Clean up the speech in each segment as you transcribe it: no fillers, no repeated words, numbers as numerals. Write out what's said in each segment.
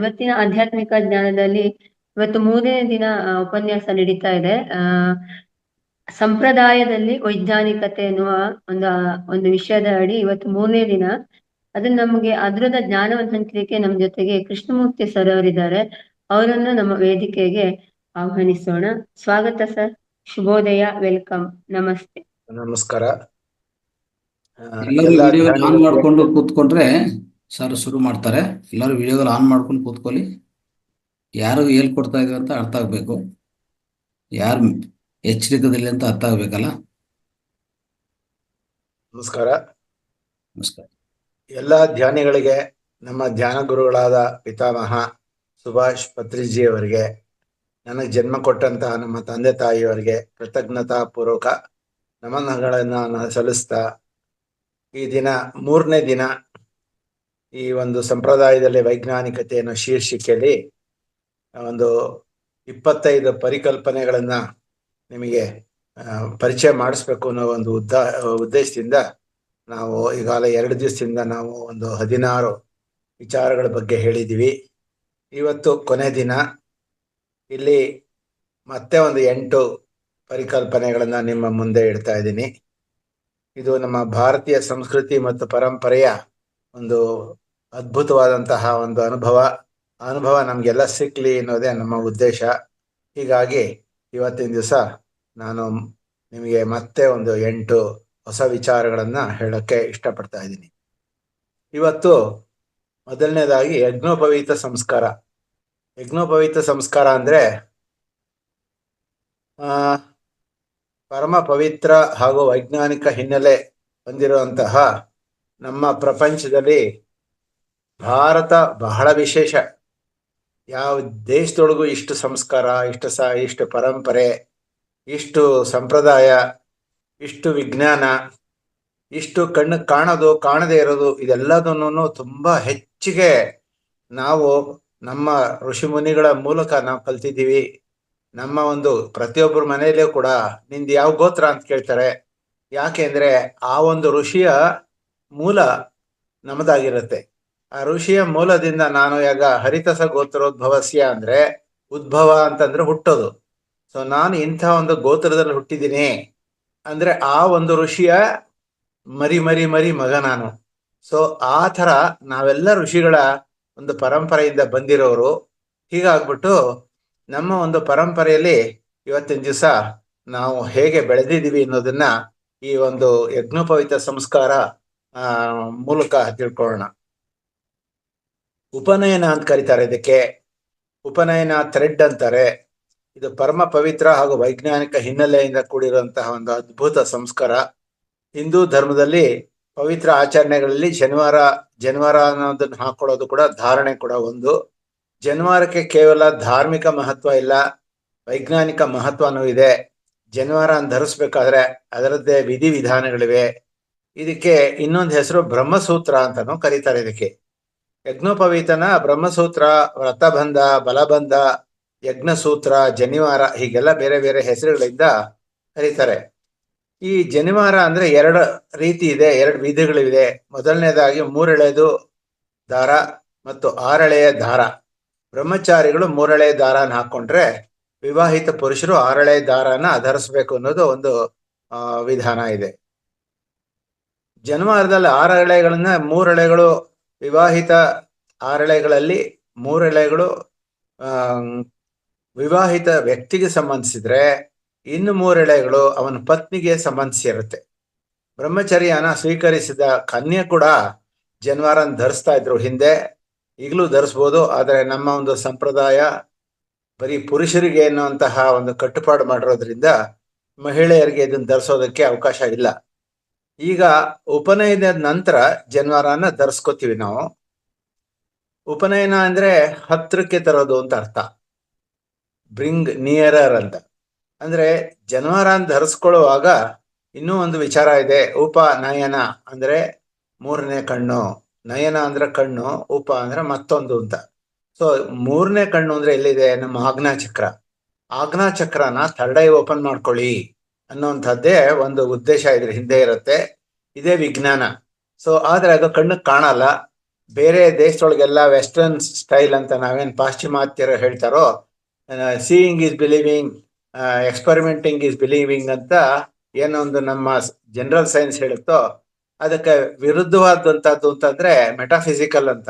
ಇವತ್ತಿನ ಆಧ್ಯಾತ್ಮಿಕ ಜ್ಞಾನದಲ್ಲಿ ಇವತ್ತು 3ನೇ ದಿನ ಉಪನ್ಯಾಸ ನಡೀತಾ ಇದೆ. ಸಂಪ್ರದಾಯದಲ್ಲಿ ವೈಜ್ಞಾನಿಕತೆ ಎನ್ನುವ ಒಂದು ವಿಷಯದ ಅಡಿ ಇವತ್ತು 3ನೇ ದಿನ. ಅದನ್ನ ನಮಗೆ ಅದರದ ಜ್ಞಾನವನ್ನು ಹಂಚಲಿಕ್ಕೆ ನಮ್ಮ ಜೊತೆಗೆ ಕೃಷ್ಣಮೂರ್ತಿ ಸರ್ ಅವರಿದ್ದಾರೆ. ಅವರನ್ನು ನಮ್ಮ ವೇದಿಕೆಗೆ ಆಹ್ವಾನಿಸೋಣ. ಸ್ವಾಗತ ಸರ್. ಶುಭೋದಯ. ವೆಲ್ಕಮ್. ನಮಸ್ತೆ. ನಮಸ್ಕಾರ. ಎಲ್ಲರೂ ವಿಡಿಯೋ ಆನ್ ಮಾಡ್ಕೊಂಡು ಕೂತ್ಕೊಂಡ್ರೆ ಸರ್ ಶುರು ಮಾಡ್ತಾರೆ. ಎಲ್ಲರೂ ವಿಡಿಯೋಗಳು ಆನ್ ಮಾಡ್ಕೊಂಡು ಕೂತ್ಕೊಳ್ಳಿ. ಯಾರು ಹೇಳ್ಕೊಡ್ತಾ ಇದ್ರು ಅಂತ ಅರ್ಥ ಆಗ್ಬೇಕು, ಯಾರು ಎಚ್ಚರಿಕದಲ್ಲಿ ಅಂತ ಅರ್ಥ ಆಗ್ಬೇಕಲ್ಲ. ನಮಸ್ಕಾರ. ನಮಸ್ಕಾರ. ಎಲ್ಲ ಧ್ಯಾನಿಗಳಿಗೆ ನಮ್ಮ ಧ್ಯಾನ ಗುರುಗಳಾದ ಪಿತಾಮಹ ಸುಭಾಷ್ ಪತ್ರಿಜಿ ಅವರಿಗೆ, ನನಗೆ ಜನ್ಮ ಕೊಟ್ಟಂತಹ ನಮ್ಮ ತಂದೆ ತಾಯಿಯವರಿಗೆ ಕೃತಜ್ಞತಾ ಪೂರ್ವಕ ನಮನಗಳನ್ನು ಸಲ್ಲಿಸ್ತಾ, ಈ ದಿನ 3ನೇ ದಿನ ಈ ಒಂದು ಸಂಪ್ರದಾಯದಲ್ಲಿ ವೈಜ್ಞಾನಿಕತೆ ಅನ್ನೋ ಶೀರ್ಷಿಕೆಯಲ್ಲಿ ಒಂದು 25 ಪರಿಕಲ್ಪನೆಗಳನ್ನ ನಿಮಗೆ ಪರಿಚಯ ಮಾಡಿಸ್ಬೇಕು ಅನ್ನೋ ಒಂದು ಉದ್ದೇಶದಿಂದ ನಾವು ಈಗಾಗಲೇ 2 ದಿವಸದಿಂದ ನಾವು ಒಂದು 16 ವಿಚಾರಗಳ ಬಗ್ಗೆ ಹೇಳಿದ್ದೀವಿ. ಇವತ್ತು ಕೊನೆ ದಿನ. ಇಲ್ಲಿ ಮತ್ತೆ ಒಂದು 8 ಪರಿಕಲ್ಪನೆಗಳನ್ನ ನಿಮ್ಮ ಮುಂದೆ ಇಡ್ತಾ ಇದ್ದೀನಿ. ಇದು ನಮ್ಮ ಭಾರತೀಯ ಸಂಸ್ಕೃತಿ ಮತ್ತು ಪರಂಪರೆಯ ಒಂದು ಅದ್ಭುತವಾದಂತಹ ಒಂದು ಅನುಭವ ನಮಗೆಲ್ಲ ಸಿಕ್ಲಿ ಅನ್ನೋದೇ ನಮ್ಮ ಉದ್ದೇಶ. ಹೀಗಾಗಿ ಇವತ್ತಿನ ದಿವಸ ನಾನು ನಿಮಗೆ ಮತ್ತೆ ಒಂದು 8 ಹೊಸ ವಿಚಾರಗಳನ್ನ ಹೇಳೋಕ್ಕೆ ಇಷ್ಟಪಡ್ತಾ ಇದ್ದೀನಿ. ಇವತ್ತು ಮೊದಲನೇದಾಗಿ ಯಜ್ಞೋಪವೀತ ಸಂಸ್ಕಾರ. ಯಜ್ಞೋಪವೀತ ಸಂಸ್ಕಾರ ಅಂದ್ರೆ ಪರಮ ಪವಿತ್ರ ಹಾಗೂ ವೈಜ್ಞಾನಿಕ ಹಿನ್ನೆಲೆ ಹೊಂದಿರುವಂತಹ ನಮ್ಮ ಪ್ರಪಂಚದಲ್ಲಿ ಭಾರತ ಬಹಳ ವಿಶೇಷ. ಯಾವ ದೇಶದೊಳಗೂ ಇಷ್ಟು ಸಂಸ್ಕಾರ, ಇಷ್ಟು ಪರಂಪರೆ, ಇಷ್ಟು ಸಂಪ್ರದಾಯ, ಇಷ್ಟು ವಿಜ್ಞಾನ, ಇಷ್ಟು ಕಣ್ಣು ಕಾಣೋದು ಕಾಣದೇ ಇರೋದು, ಇದೆಲ್ಲದನ್ನು ತುಂಬಾ ಹೆಚ್ಚಿಗೆ ನಾವು ನಮ್ಮ ಋಷಿ ಮುನಿಗಳ ಮೂಲಕ ನಾವು ಕಲ್ತಿದ್ದೀವಿ. ನಮ್ಮ ಒಂದು ಪ್ರತಿಯೊಬ್ಬರ ಮನೆಯಲ್ಲೂ ಕೂಡ ನಿಂದು ಯಾವ ಗೋತ್ರ ಅಂತ ಕೇಳ್ತಾರೆ. ಯಾಕೆಂದ್ರೆ ಆ ಒಂದು ಋಷಿಯ ಮೂಲ ನಮ್ಮದಾಗಿರುತ್ತೆ. ಆ ಋಷಿಯ ಮೂಲದಿಂದ ನಾನು ಈಗ ಹರಿತಸ ಗೋತ್ರೋದ್ಭವಸ್ಯ ಅಂದ್ರೆ ಉದ್ಭವ ಅಂತಂದ್ರೆ ಹುಟ್ಟೋದು. ಸೊ ನಾನು ಇಂಥ ಒಂದು ಗೋತ್ರದಲ್ಲಿ ಹುಟ್ಟಿದ್ದೀನಿ ಅಂದ್ರೆ ಆ ಒಂದು ಋಷಿಯ ಮರಿ ಮಗ ನಾನು. ಸೊ ಆ ಥರ ನಾವೆಲ್ಲ ಋಷಿಗಳ ಒಂದು ಪರಂಪರೆಯಿಂದ ಬಂದಿರೋರು. ಹೀಗಾಗ್ಬಿಟ್ಟು ನಮ್ಮ ಒಂದು ಪರಂಪರೆಯಲ್ಲಿ ಇವತ್ತಿನ ದಿವಸ ನಾವು ಹೇಗೆ ಬೆಳೆದಿದ್ದೀವಿ ಅನ್ನೋದನ್ನ ಈ ಒಂದು ಯಜ್ಞೋಪವೀತ ಸಂಸ್ಕಾರ ಮೂಲಕ ತಿಳ್ಕೊಳ್ಳೋಣ. ಉಪನಯನ ಅಂತ ಕರೀತಾರೆ ಇದಕ್ಕೆ. ಉಪನಯನ ಥ್ರೆಡ್ ಅಂತಾರೆ. ಇದು ಪರಮ ಪವಿತ್ರ ಹಾಗೂ ವೈಜ್ಞಾನಿಕ ಹಿನ್ನೆಲೆಯಿಂದ ಕೂಡಿರುವಂತಹ ಒಂದು ಅದ್ಭುತ ಸಂಸ್ಕಾರ. ಹಿಂದೂ ಧರ್ಮದಲ್ಲಿ ಪವಿತ್ರ ಆಚರಣೆಗಳಲ್ಲಿ ಜನಿವಾರ ಅನ್ನೋದನ್ನ ಹಾಕೊಳ್ಳೋದು ಕೂಡ ಧಾರಣೆ ಕೂಡ ಒಂದು. ಜನಿವಾರಕ್ಕೆ ಕೇವಲ ಧಾರ್ಮಿಕ ಮಹತ್ವ ಇಲ್ಲ, ವೈಜ್ಞಾನಿಕ ಮಹತ್ವನೂ ಇದೆ. ಜನಿವಾರ ಧರಿಸ್ಬೇಕಾದ್ರೆ ಅದರದ್ದೇ ವಿಧಿವಿಧಾನಗಳಿವೆ. ಇದಕ್ಕೆ ಇನ್ನೊಂದು ಹೆಸರು ಬ್ರಹ್ಮಸೂತ್ರ ಅಂತಾನು ಕರೀತಾರೆ. ಇದಕ್ಕೆ ಯಜ್ಞೋಪವೀತನ ಬ್ರಹ್ಮಸೂತ್ರ, ವ್ರತಬಂಧ, ಬಲಬಂಧ, ಯಜ್ಞಸೂತ್ರ, ಜನಿವಾರ ಹೀಗೆಲ್ಲ ಬೇರೆ ಬೇರೆ ಹೆಸರುಗಳಿಂದ ಕರೀತಾರೆ. ಈ ಜನಿವಾರ ಅಂದ್ರೆ 2 ರೀತಿ ಇದೆ, 2 ವಿಧಿಗಳಿವೆ. ಮೊದಲನೇದಾಗಿ 3 ಎಳೆದು ದಾರ ಮತ್ತು 6 ಎಳೆಯ ದಾರ. ಬ್ರಹ್ಮಚಾರಿಗಳು 3 ಎಳೆಯ ದಾರನ ಹಾಕೊಂಡ್ರೆ ವಿವಾಹಿತ ಪುರುಷರು 6 ಎಳೆಯ ದಾರನ ಧರಿಸ್ಬೇಕು ಅನ್ನೋದು ಒಂದು ವಿಧಾನ ಇದೆ. ಜನಿವಾರದಲ್ಲಿ 6 ಎಳೆಗಳನ್ನ 3 ಎಳೆಗಳು ವಿವಾಹಿತ 6 ಎಳೆಗಳಲ್ಲಿ 3 ಎಳೆಗಳು ವಿವಾಹಿತ ವ್ಯಕ್ತಿಗೆ ಸಂಬಂಧಿಸಿದ್ರೆ ಇನ್ನು 3 ಎಳೆಗಳು ಅವನ ಪತ್ನಿಗೆ ಸಂಬಂಧಿಸಿರುತ್ತೆ. ಬ್ರಹ್ಮಚರ್ಯನ ಸ್ವೀಕರಿಸಿದ ಕನ್ಯೆ ಕೂಡ ಜನಿವಾರನ ಧರಿಸ್ತಾ ಇದ್ರು ಹಿಂದೆ, ಈಗಲೂ ಧರಿಸ್ಬೋದು. ಆದರೆ ನಮ್ಮ ಒಂದು ಸಂಪ್ರದಾಯ ಬರೀ ಪುರುಷರಿಗೆ ಎನ್ನುವಂತಹ ಒಂದು ಕಟ್ಟುಪಾಡು ಮಾಡಿರೋದ್ರಿಂದ ಮಹಿಳೆಯರಿಗೆ ಇದನ್ನು ಧರಿಸೋದಕ್ಕೆ ಅವಕಾಶ ಇಲ್ಲ. ಈಗ ಉಪನಯನದ ನಂತರ ಜನಿವಾರನ ಧರಿಸ್ಕೋತೀವಿ ನಾವು. ಉಪನಯನ ಅಂದ್ರೆ ಹತ್ರಕ್ಕೆ ತರೋದು ಅಂತ ಅರ್ಥ, ಬ್ರಿಂಗ್ ನಿಯರರ್ ಅಂತ. ಅಂದ್ರೆ ಜನಿವಾರನ ಧರಿಸ್ಕೊಳ್ಳುವಾಗ ಇನ್ನೂ ಒಂದು ವಿಚಾರ ಇದೆ. ಉಪನಯನ ಅಂದ್ರೆ 3ನೇ ಕಣ್ಣು, ನಯನ ಅಂದ್ರೆ ಕಣ್ಣು, ಉಪ ಅಂದ್ರೆ ಮತ್ತೊಂದು ಅಂತ. ಸೊ 3ನೇ ಕಣ್ಣು ಅಂದ್ರೆ ಎಲ್ಲಿದೆ? ನಮ್ಮ ಆಜ್ಞಾಚಕ್ರ. ಆಜ್ಞಾಚಕ್ರನ ಥರ್ಡ್ ಐ ಓಪನ್ ಮಾಡ್ಕೊಳ್ಳಿ ಅನ್ನೋಂಥದ್ದೇ ಒಂದು ಉದ್ದೇಶ ಇದ್ರ ಹಿಂದೆ ಇರುತ್ತೆ. ಇದೇ ವಿಜ್ಞಾನ. ಸೊ ಆದ್ರೆ ಅದು ಕಣ್ಣು ಕಾಣಲ್ಲ. ಬೇರೆ ದೇಶದೊಳಗೆಲ್ಲ ವೆಸ್ಟರ್ನ್ ಸ್ಟೈಲ್ ಅಂತ ನಾವೇನು ಪಾಶ್ಚಿಮಾತ್ಯರು ಹೇಳ್ತಾರೋ, seeing is believing, experimenting is believing ಅಂತ ಏನೊಂದು ನಮ್ಮ ಜನರಲ್ ಸೈನ್ಸ್ ಹೇಳುತ್ತೋ ಅದಕ್ಕೆ ವಿರುದ್ಧವಾದಂಥದ್ದು ಅಂತಂದ್ರೆ ಮೆಟಾಫಿಸಿಕಲ್ ಅಂತ.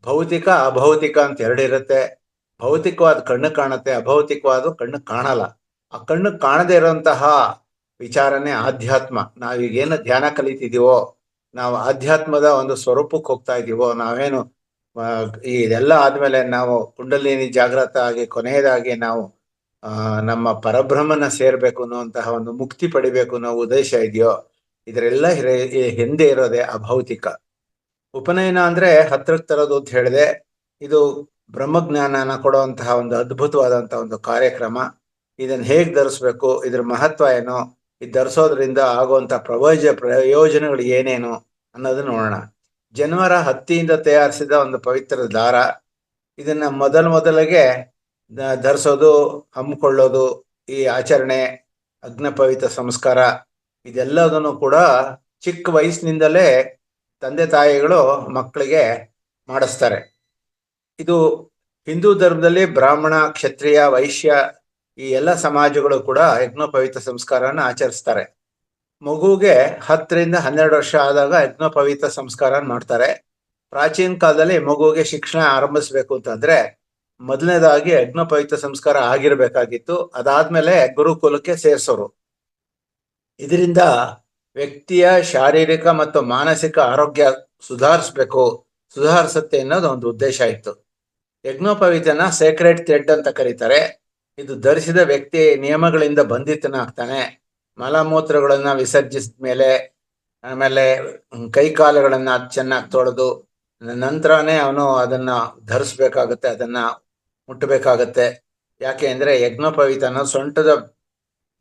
ಭೌತಿಕ ಅಭೌತಿಕ ಅಂತ ಎರಡಿರುತ್ತೆ. ಭೌತಿಕವಾದ ಕಣ್ಣು ಕಾಣುತ್ತೆ, ಅಭೌತಿಕವಾದ ಕಣ್ಣು ಕಾಣಲ್ಲ. ಆ ಕಣ್ಣು ಕಾಣದೇ ಇರುವಂತಹ ವಿಚಾರನೇ ಆಧ್ಯಾತ್ಮ. ನಾವೀಗೇನು ಧ್ಯಾನ ಕಲಿತಿದೀವೋ, ನಾವು ಆಧ್ಯಾತ್ಮದ ಒಂದು ಸ್ವರೂಪಕ್ಕೆ ಹೋಗ್ತಾ ಇದೀವೋ, ನಾವೇನು ಇದೆಲ್ಲ ಆದ್ಮೇಲೆ ನಾವು ಕುಂಡಲಿನಿ ಜಾಗೃತ ಆಗಿ ಕೊನೆಯದಾಗಿ ನಾವು ನಮ್ಮ ಪರಬ್ರಹ್ಮನ ಸೇರ್ಬೇಕು ಅನ್ನುವಂತಹ ಒಂದು ಮುಕ್ತಿ ಪಡಿಬೇಕು ಅನ್ನೋ ಉದ್ದೇಶ ಇದೆಯೋ, ಇದರೆಲ್ಲ ಹಿಂದೆ ಇರೋದೇ ಅಭೌತಿಕ. ಉಪನಯನ ಅಂದ್ರೆ ಹತ್ರಕ್ಕೆ ತರೋದು ಅಂತ ಹೇಳಿದೆ. ಇದು ಬ್ರಹ್ಮಜ್ಞಾನನ ಕೊಡುವಂತಹ ಒಂದು ಅದ್ಭುತವಾದಂತಹ ಒಂದು ಕಾರ್ಯಕ್ರಮ. ಇದನ್ನ ಹೇಗ್ ಧರಿಸ್ಬೇಕು, ಇದ್ರ ಮಹತ್ವ ಏನು, ಇದು ಧರಿಸೋದ್ರಿಂದ ಆಗುವಂತ ಪ್ರಯೋಜನಗಳು ಏನೇನು ಅನ್ನೋದನ್ನ ನೋಡೋಣ. ಜನವರ ಹತ್ತಿಯಿಂದ ತಯಾರಿಸಿದ ಒಂದು ಪವಿತ್ರ ದಾರ. ಇದನ್ನ ಮೊದಲಿಗೆ ಧರಿಸೋದು, ಹಮ್ಮಿಕೊಳ್ಳೋದು, ಈ ಆಚರಣೆ, ಅಗ್ನಪವಿತ್ರ ಸಂಸ್ಕಾರ ಇದೆಲ್ಲದನ್ನು ಕೂಡ ಚಿಕ್ಕ ವಯಸ್ಸಿನಿಂದಲೇ ತಂದೆ ತಾಯಿಗಳು ಮಕ್ಕಳಿಗೆ ಮಾಡಿಸ್ತಾರೆ. ಇದು ಹಿಂದೂ ಧರ್ಮದಲ್ಲಿ ಬ್ರಾಹ್ಮಣ, ಕ್ಷತ್ರಿಯ, ವೈಶ್ಯ ಈ ಎಲ್ಲ ಸಮಾಜಗಳು ಕೂಡ ಯಜ್ಞೋಪವೀತ ಸಂಸ್ಕಾರನ ಆಚರಿಸ್ತಾರೆ. ಮಗುಗೆ 10ರಿಂದ 12 ವರ್ಷ ಆದಾಗ ಯಜ್ಞೋಪವೀತ ಸಂಸ್ಕಾರ ಮಾಡ್ತಾರೆ. ಪ್ರಾಚೀನ ಕಾಲದಲ್ಲಿ ಮಗುವಿಗೆ ಶಿಕ್ಷಣ ಆರಂಭಿಸ್ಬೇಕು ಅಂತಂದ್ರೆ ಮೊದಲನೇದಾಗಿ ಯಜ್ಞೋಪವೀತ ಸಂಸ್ಕಾರ ಆಗಿರ್ಬೇಕಾಗಿತ್ತು. ಅದಾದ್ಮೇಲೆ ಗುರುಕುಲಕ್ಕೆ ಸೇರಿಸೋರು. ಇದರಿಂದ ವ್ಯಕ್ತಿಯ ಶಾರೀರಿಕ ಮತ್ತು ಮಾನಸಿಕ ಆರೋಗ್ಯ ಸುಧಾರಿಸುತ್ತೆ ಅನ್ನೋದು ಒಂದು ಉದ್ದೇಶ ಇತ್ತು. ಯಜ್ಞೋಪವೀತನ ಸೇಕ್ರೆಡ್ ಥ್ರೆಡ್ ಅಂತ ಕರೀತಾರೆ. ಇದು ಧರಿಸಿದ ವ್ಯಕ್ತಿ ನಿಯಮಗಳಿಂದ ಬಂಧಿತನಾಗ್ತಾನೆ. ಮಲಮೂತ್ರಗಳನ್ನ ವಿಸರ್ಜಿಸಿದ ಆಮೇಲೆ ಕೈಕಾಲುಗಳನ್ನ ಚೆನ್ನಾಗಿ ತೊಳೆದು ನಂತರನೇ ಅವನು ಅದನ್ನ ಧರಿಸ್ಬೇಕಾಗತ್ತೆ, ಅದನ್ನ ಮುಟ್ಟಬೇಕಾಗತ್ತೆ. ಯಾಕೆ ಅಂದ್ರೆ ಯಜ್ಞೋಪವೀತನ ಸೊಂಟದ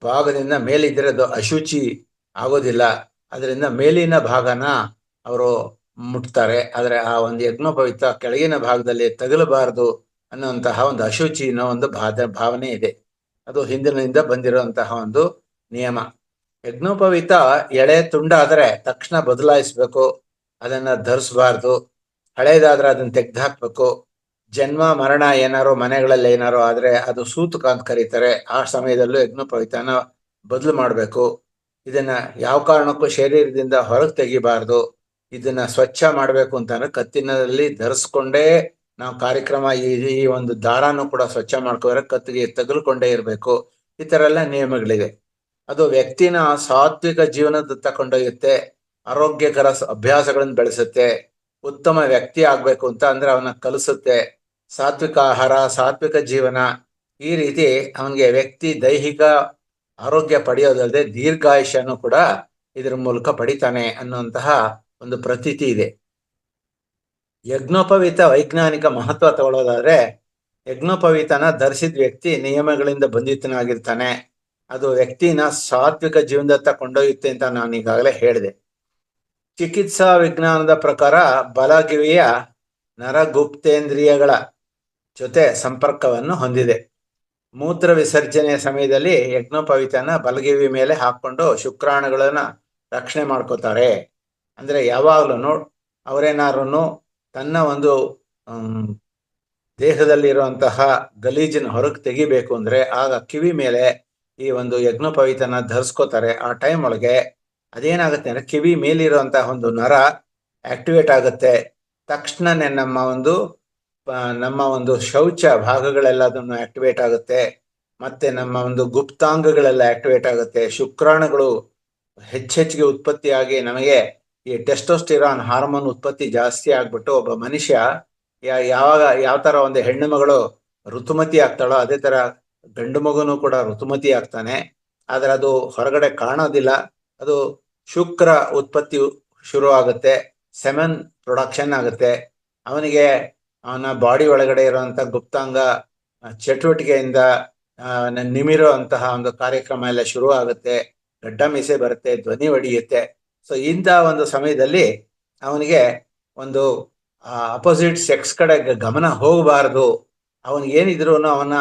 ಭಾಗದಿಂದ ಮೇಲಿದ್ರೆ ಅದು ಅಶುಚಿ ಆಗೋದಿಲ್ಲ. ಅದರಿಂದ ಮೇಲಿನ ಭಾಗನ ಅವರು ಮುಟ್ತಾರೆ. ಆದ್ರೆ ಆ ಒಂದು ಯಜ್ಞೋಪವೀತ ಕೆಳಗಿನ ಭಾಗದಲ್ಲಿ ತಗಲಬಾರದು ಅನ್ನುವಂತಹ ಒಂದು ಅಶುಚಿ ಅನ್ನೋ ಒಂದು ಭಾವನೆ ಇದೆ. ಅದು ಹಿಂದಿನಿಂದ ಬಂದಿರುವಂತಹ ಒಂದು ನಿಯಮ. ಯಜ್ಞೋಪವೀತ ಎಳೆ ತುಂಡಾದ್ರೆ ತಕ್ಷಣ ಬದಲಾಯಿಸ್ಬೇಕು, ಅದನ್ನ ಧರಿಸಬಾರ್ದು. ಹಳೇದಾದ್ರೆ ಅದನ್ನ ತೆಗೆದುಹಾಕ್ಬೇಕು. ಜನ್ಮ ಮರಣ ಏನಾರೋ ಮನೆಗಳಲ್ಲಿ ಏನಾರೋ ಆದ್ರೆ ಅದು ಸೂತಕ ಅಂತ ಕರೀತಾರೆ. ಆ ಸಮಯದಲ್ಲೂ ಯಜ್ಞೋಪವೀತನ ಬದಲು ಮಾಡಬೇಕು. ಇದನ್ನ ಯಾವ ಕಾರಣಕ್ಕೂ ಶರೀರದಿಂದ ಹೊರಗೆ ತೆಗಿಬಾರ್ದು. ಇದನ್ನ ಸ್ವಚ್ಛ ಮಾಡ್ಬೇಕು ಅಂತಂದ್ರೆ ಕತ್ತಿನಲ್ಲಿ ಧರಿಸ್ಕೊಂಡೇ ನಾವು ಕಾರ್ಯಕ್ರಮ, ಈ ಒಂದು ದಾರಾನು ಕೂಡ ಸ್ವಚ್ಛ ಮಾಡ್ಕೋದ್ರೆ ಕತ್ತಿಗೆ ತಗಲ್ಕೊಂಡೇ ಇರಬೇಕು. ಈ ತರ ಎಲ್ಲ ನಿಯಮಗಳಿವೆ. ಅದು ವ್ಯಕ್ತಿನ ಸಾತ್ವಿಕ ಜೀವನದತ್ತ ಕೊಂಡೊಯ್ಯುತ್ತೆ, ಆರೋಗ್ಯಕರ ಅಭ್ಯಾಸಗಳನ್ನು ಬೆಳೆಸುತ್ತೆ. ಉತ್ತಮ ವ್ಯಕ್ತಿ ಆಗ್ಬೇಕು ಅಂತ ಅಂದ್ರೆ ಅವನ ಕಲಿಸುತ್ತೆ. ಸಾತ್ವಿಕ ಆಹಾರ, ಸಾತ್ವಿಕ ಜೀವನ, ಈ ರೀತಿ ಅವನಿಗೆ ವ್ಯಕ್ತಿ ದೈಹಿಕ ಆರೋಗ್ಯ ಪಡೆಯೋದಲ್ಲದೆ ದೀರ್ಘಾಯುಷ್ಯನು ಕೂಡ ಇದರ ಮೂಲಕ ಪಡಿತಾನೆ ಅನ್ನುವಂತಹ ಒಂದು ಪ್ರತೀತಿ ಇದೆ. ಯಜ್ಞೋಪವೀತ ವೈಜ್ಞಾನಿಕ ಮಹತ್ವ ತಗೊಳ್ಳೋದಾದ್ರೆ, ಯಜ್ಞೋಪವೀತನ ಧರಿಸಿದ ವ್ಯಕ್ತಿ ನಿಯಮಗಳಿಂದ ಬಂಧಿತನಾಗಿರ್ತಾನೆ. ಅದು ವ್ಯಕ್ತಿನ ಸಾತ್ವಿಕ ಜೀವನದತ್ತ ಕೊಂಡೊಯ್ಯುತ್ತೆ ಅಂತ ನಾನು ಈಗಾಗಲೇ ಹೇಳಿದೆ. ಚಿಕಿತ್ಸಾ ವಿಜ್ಞಾನದ ಪ್ರಕಾರ ಬಲಗಿವಿಯ ನರಗುಪ್ತೇಂದ್ರಿಯಗಳ ಜೊತೆ ಸಂಪರ್ಕವನ್ನು ಹೊಂದಿದೆ. ಮೂತ್ರ ವಿಸರ್ಜನೆಯ ಸಮಯದಲ್ಲಿ ಯಜ್ಞೋಪವೀತನ ಬಲಗಿವಿ ಮೇಲೆ ಹಾಕೊಂಡು ಶುಕ್ರಾಣುಗಳನ್ನ ರಕ್ಷಣೆ ಮಾಡ್ಕೋತಾರೆ. ಅಂದ್ರೆ ಯಾವಾಗ್ಲೂ ಅವರೇನಾರು ತನ್ನ ಒಂದು ದೇಹದಲ್ಲಿರುವಂತಹ ಗಲೀಜಿನ ಹೊರಗೆ ತೆಗಿಬೇಕು ಅಂದ್ರೆ ಆಗ ಕಿವಿ ಮೇಲೆ ಈ ಒಂದು ಯಜ್ಞೋಪವೀತನ ಧರಿಸ್ಕೋತಾರೆ. ಆ ಟೈಮ್ ಒಳಗೆ ಅದೇನಾಗುತ್ತೆ ಅಂದ್ರೆ ಕಿವಿ ಮೇಲಿರುವಂತಹ ಒಂದು ನರ ಆಕ್ಟಿವೇಟ್ ಆಗುತ್ತೆ. ತಕ್ಷಣನೇ ನಮ್ಮ ಒಂದು ಶೌಚ ಭಾಗಗಳೆಲ್ಲದನ್ನು ಆಕ್ಟಿವೇಟ್ ಆಗುತ್ತೆ. ಮತ್ತೆ ನಮ್ಮ ಒಂದು ಗುಪ್ತಾಂಗಗಳೆಲ್ಲ ಆಕ್ಟಿವೇಟ್ ಆಗುತ್ತೆ. ಶುಕ್ರಾಣುಗಳು ಹೆಚ್ಚೆಚ್ಚಿಗೆ ಉತ್ಪತ್ತಿಯಾಗಿ ನಮಗೆ ಈ ಟೆಸ್ಟೋಸ್ಟಿರಾನ್ ಹಾರ್ಮೋನ್ ಉತ್ಪತ್ತಿ ಜಾಸ್ತಿ ಆಗ್ಬಿಟ್ಟು ಒಬ್ಬ ಮನುಷ್ಯ ಯಾವ ತರ ಒಂದು ಹೆಣ್ಣು ಮಗಳು ಋತುಮತಿ ಆಗ್ತಾಳೋ ಅದೇ ತರ ಗಂಡು ಮಗುನು ಕೂಡ ಋತುಮತಿ ಆಗ್ತಾನೆ. ಆದ್ರೆ ಅದು ಹೊರಗಡೆ ಕಾಣೋದಿಲ್ಲ. ಅದು ಶುಕ್ರ ಉತ್ಪತ್ತಿ ಶುರು ಆಗುತ್ತೆ, ಸೆಮೆನ್ ಪ್ರೊಡಕ್ಷನ್ ಆಗುತ್ತೆ. ಅವನಿಗೆ ಅವನ ಬಾಡಿ ಒಳಗಡೆ ಇರುವಂತ ಗುಪ್ತಾಂಗ ಚಟುವಟಿಕೆಯಿಂದ ನಿಮಿರೋ ಅಂತಹ ಒಂದು ಕಾರ್ಯಕ್ರಮ ಎಲ್ಲ ಶುರು ಆಗುತ್ತೆ. ಗಡ್ಡ ಮೀಸೆ ಬರುತ್ತೆ, ಧ್ವನಿ ಹೊಡೆಯುತ್ತೆ. ಸೊ ಇಂಥ ಒಂದು ಸಮಯದಲ್ಲಿ ಅವನಿಗೆ ಒಂದು ಅಪೋಸಿಟ್ ಸೆಕ್ಸ್ ಕಡೆ ಗಮನ ಹೋಗಬಾರದು. ಅವನಿಗೇನಿದ್ರು ಅವನ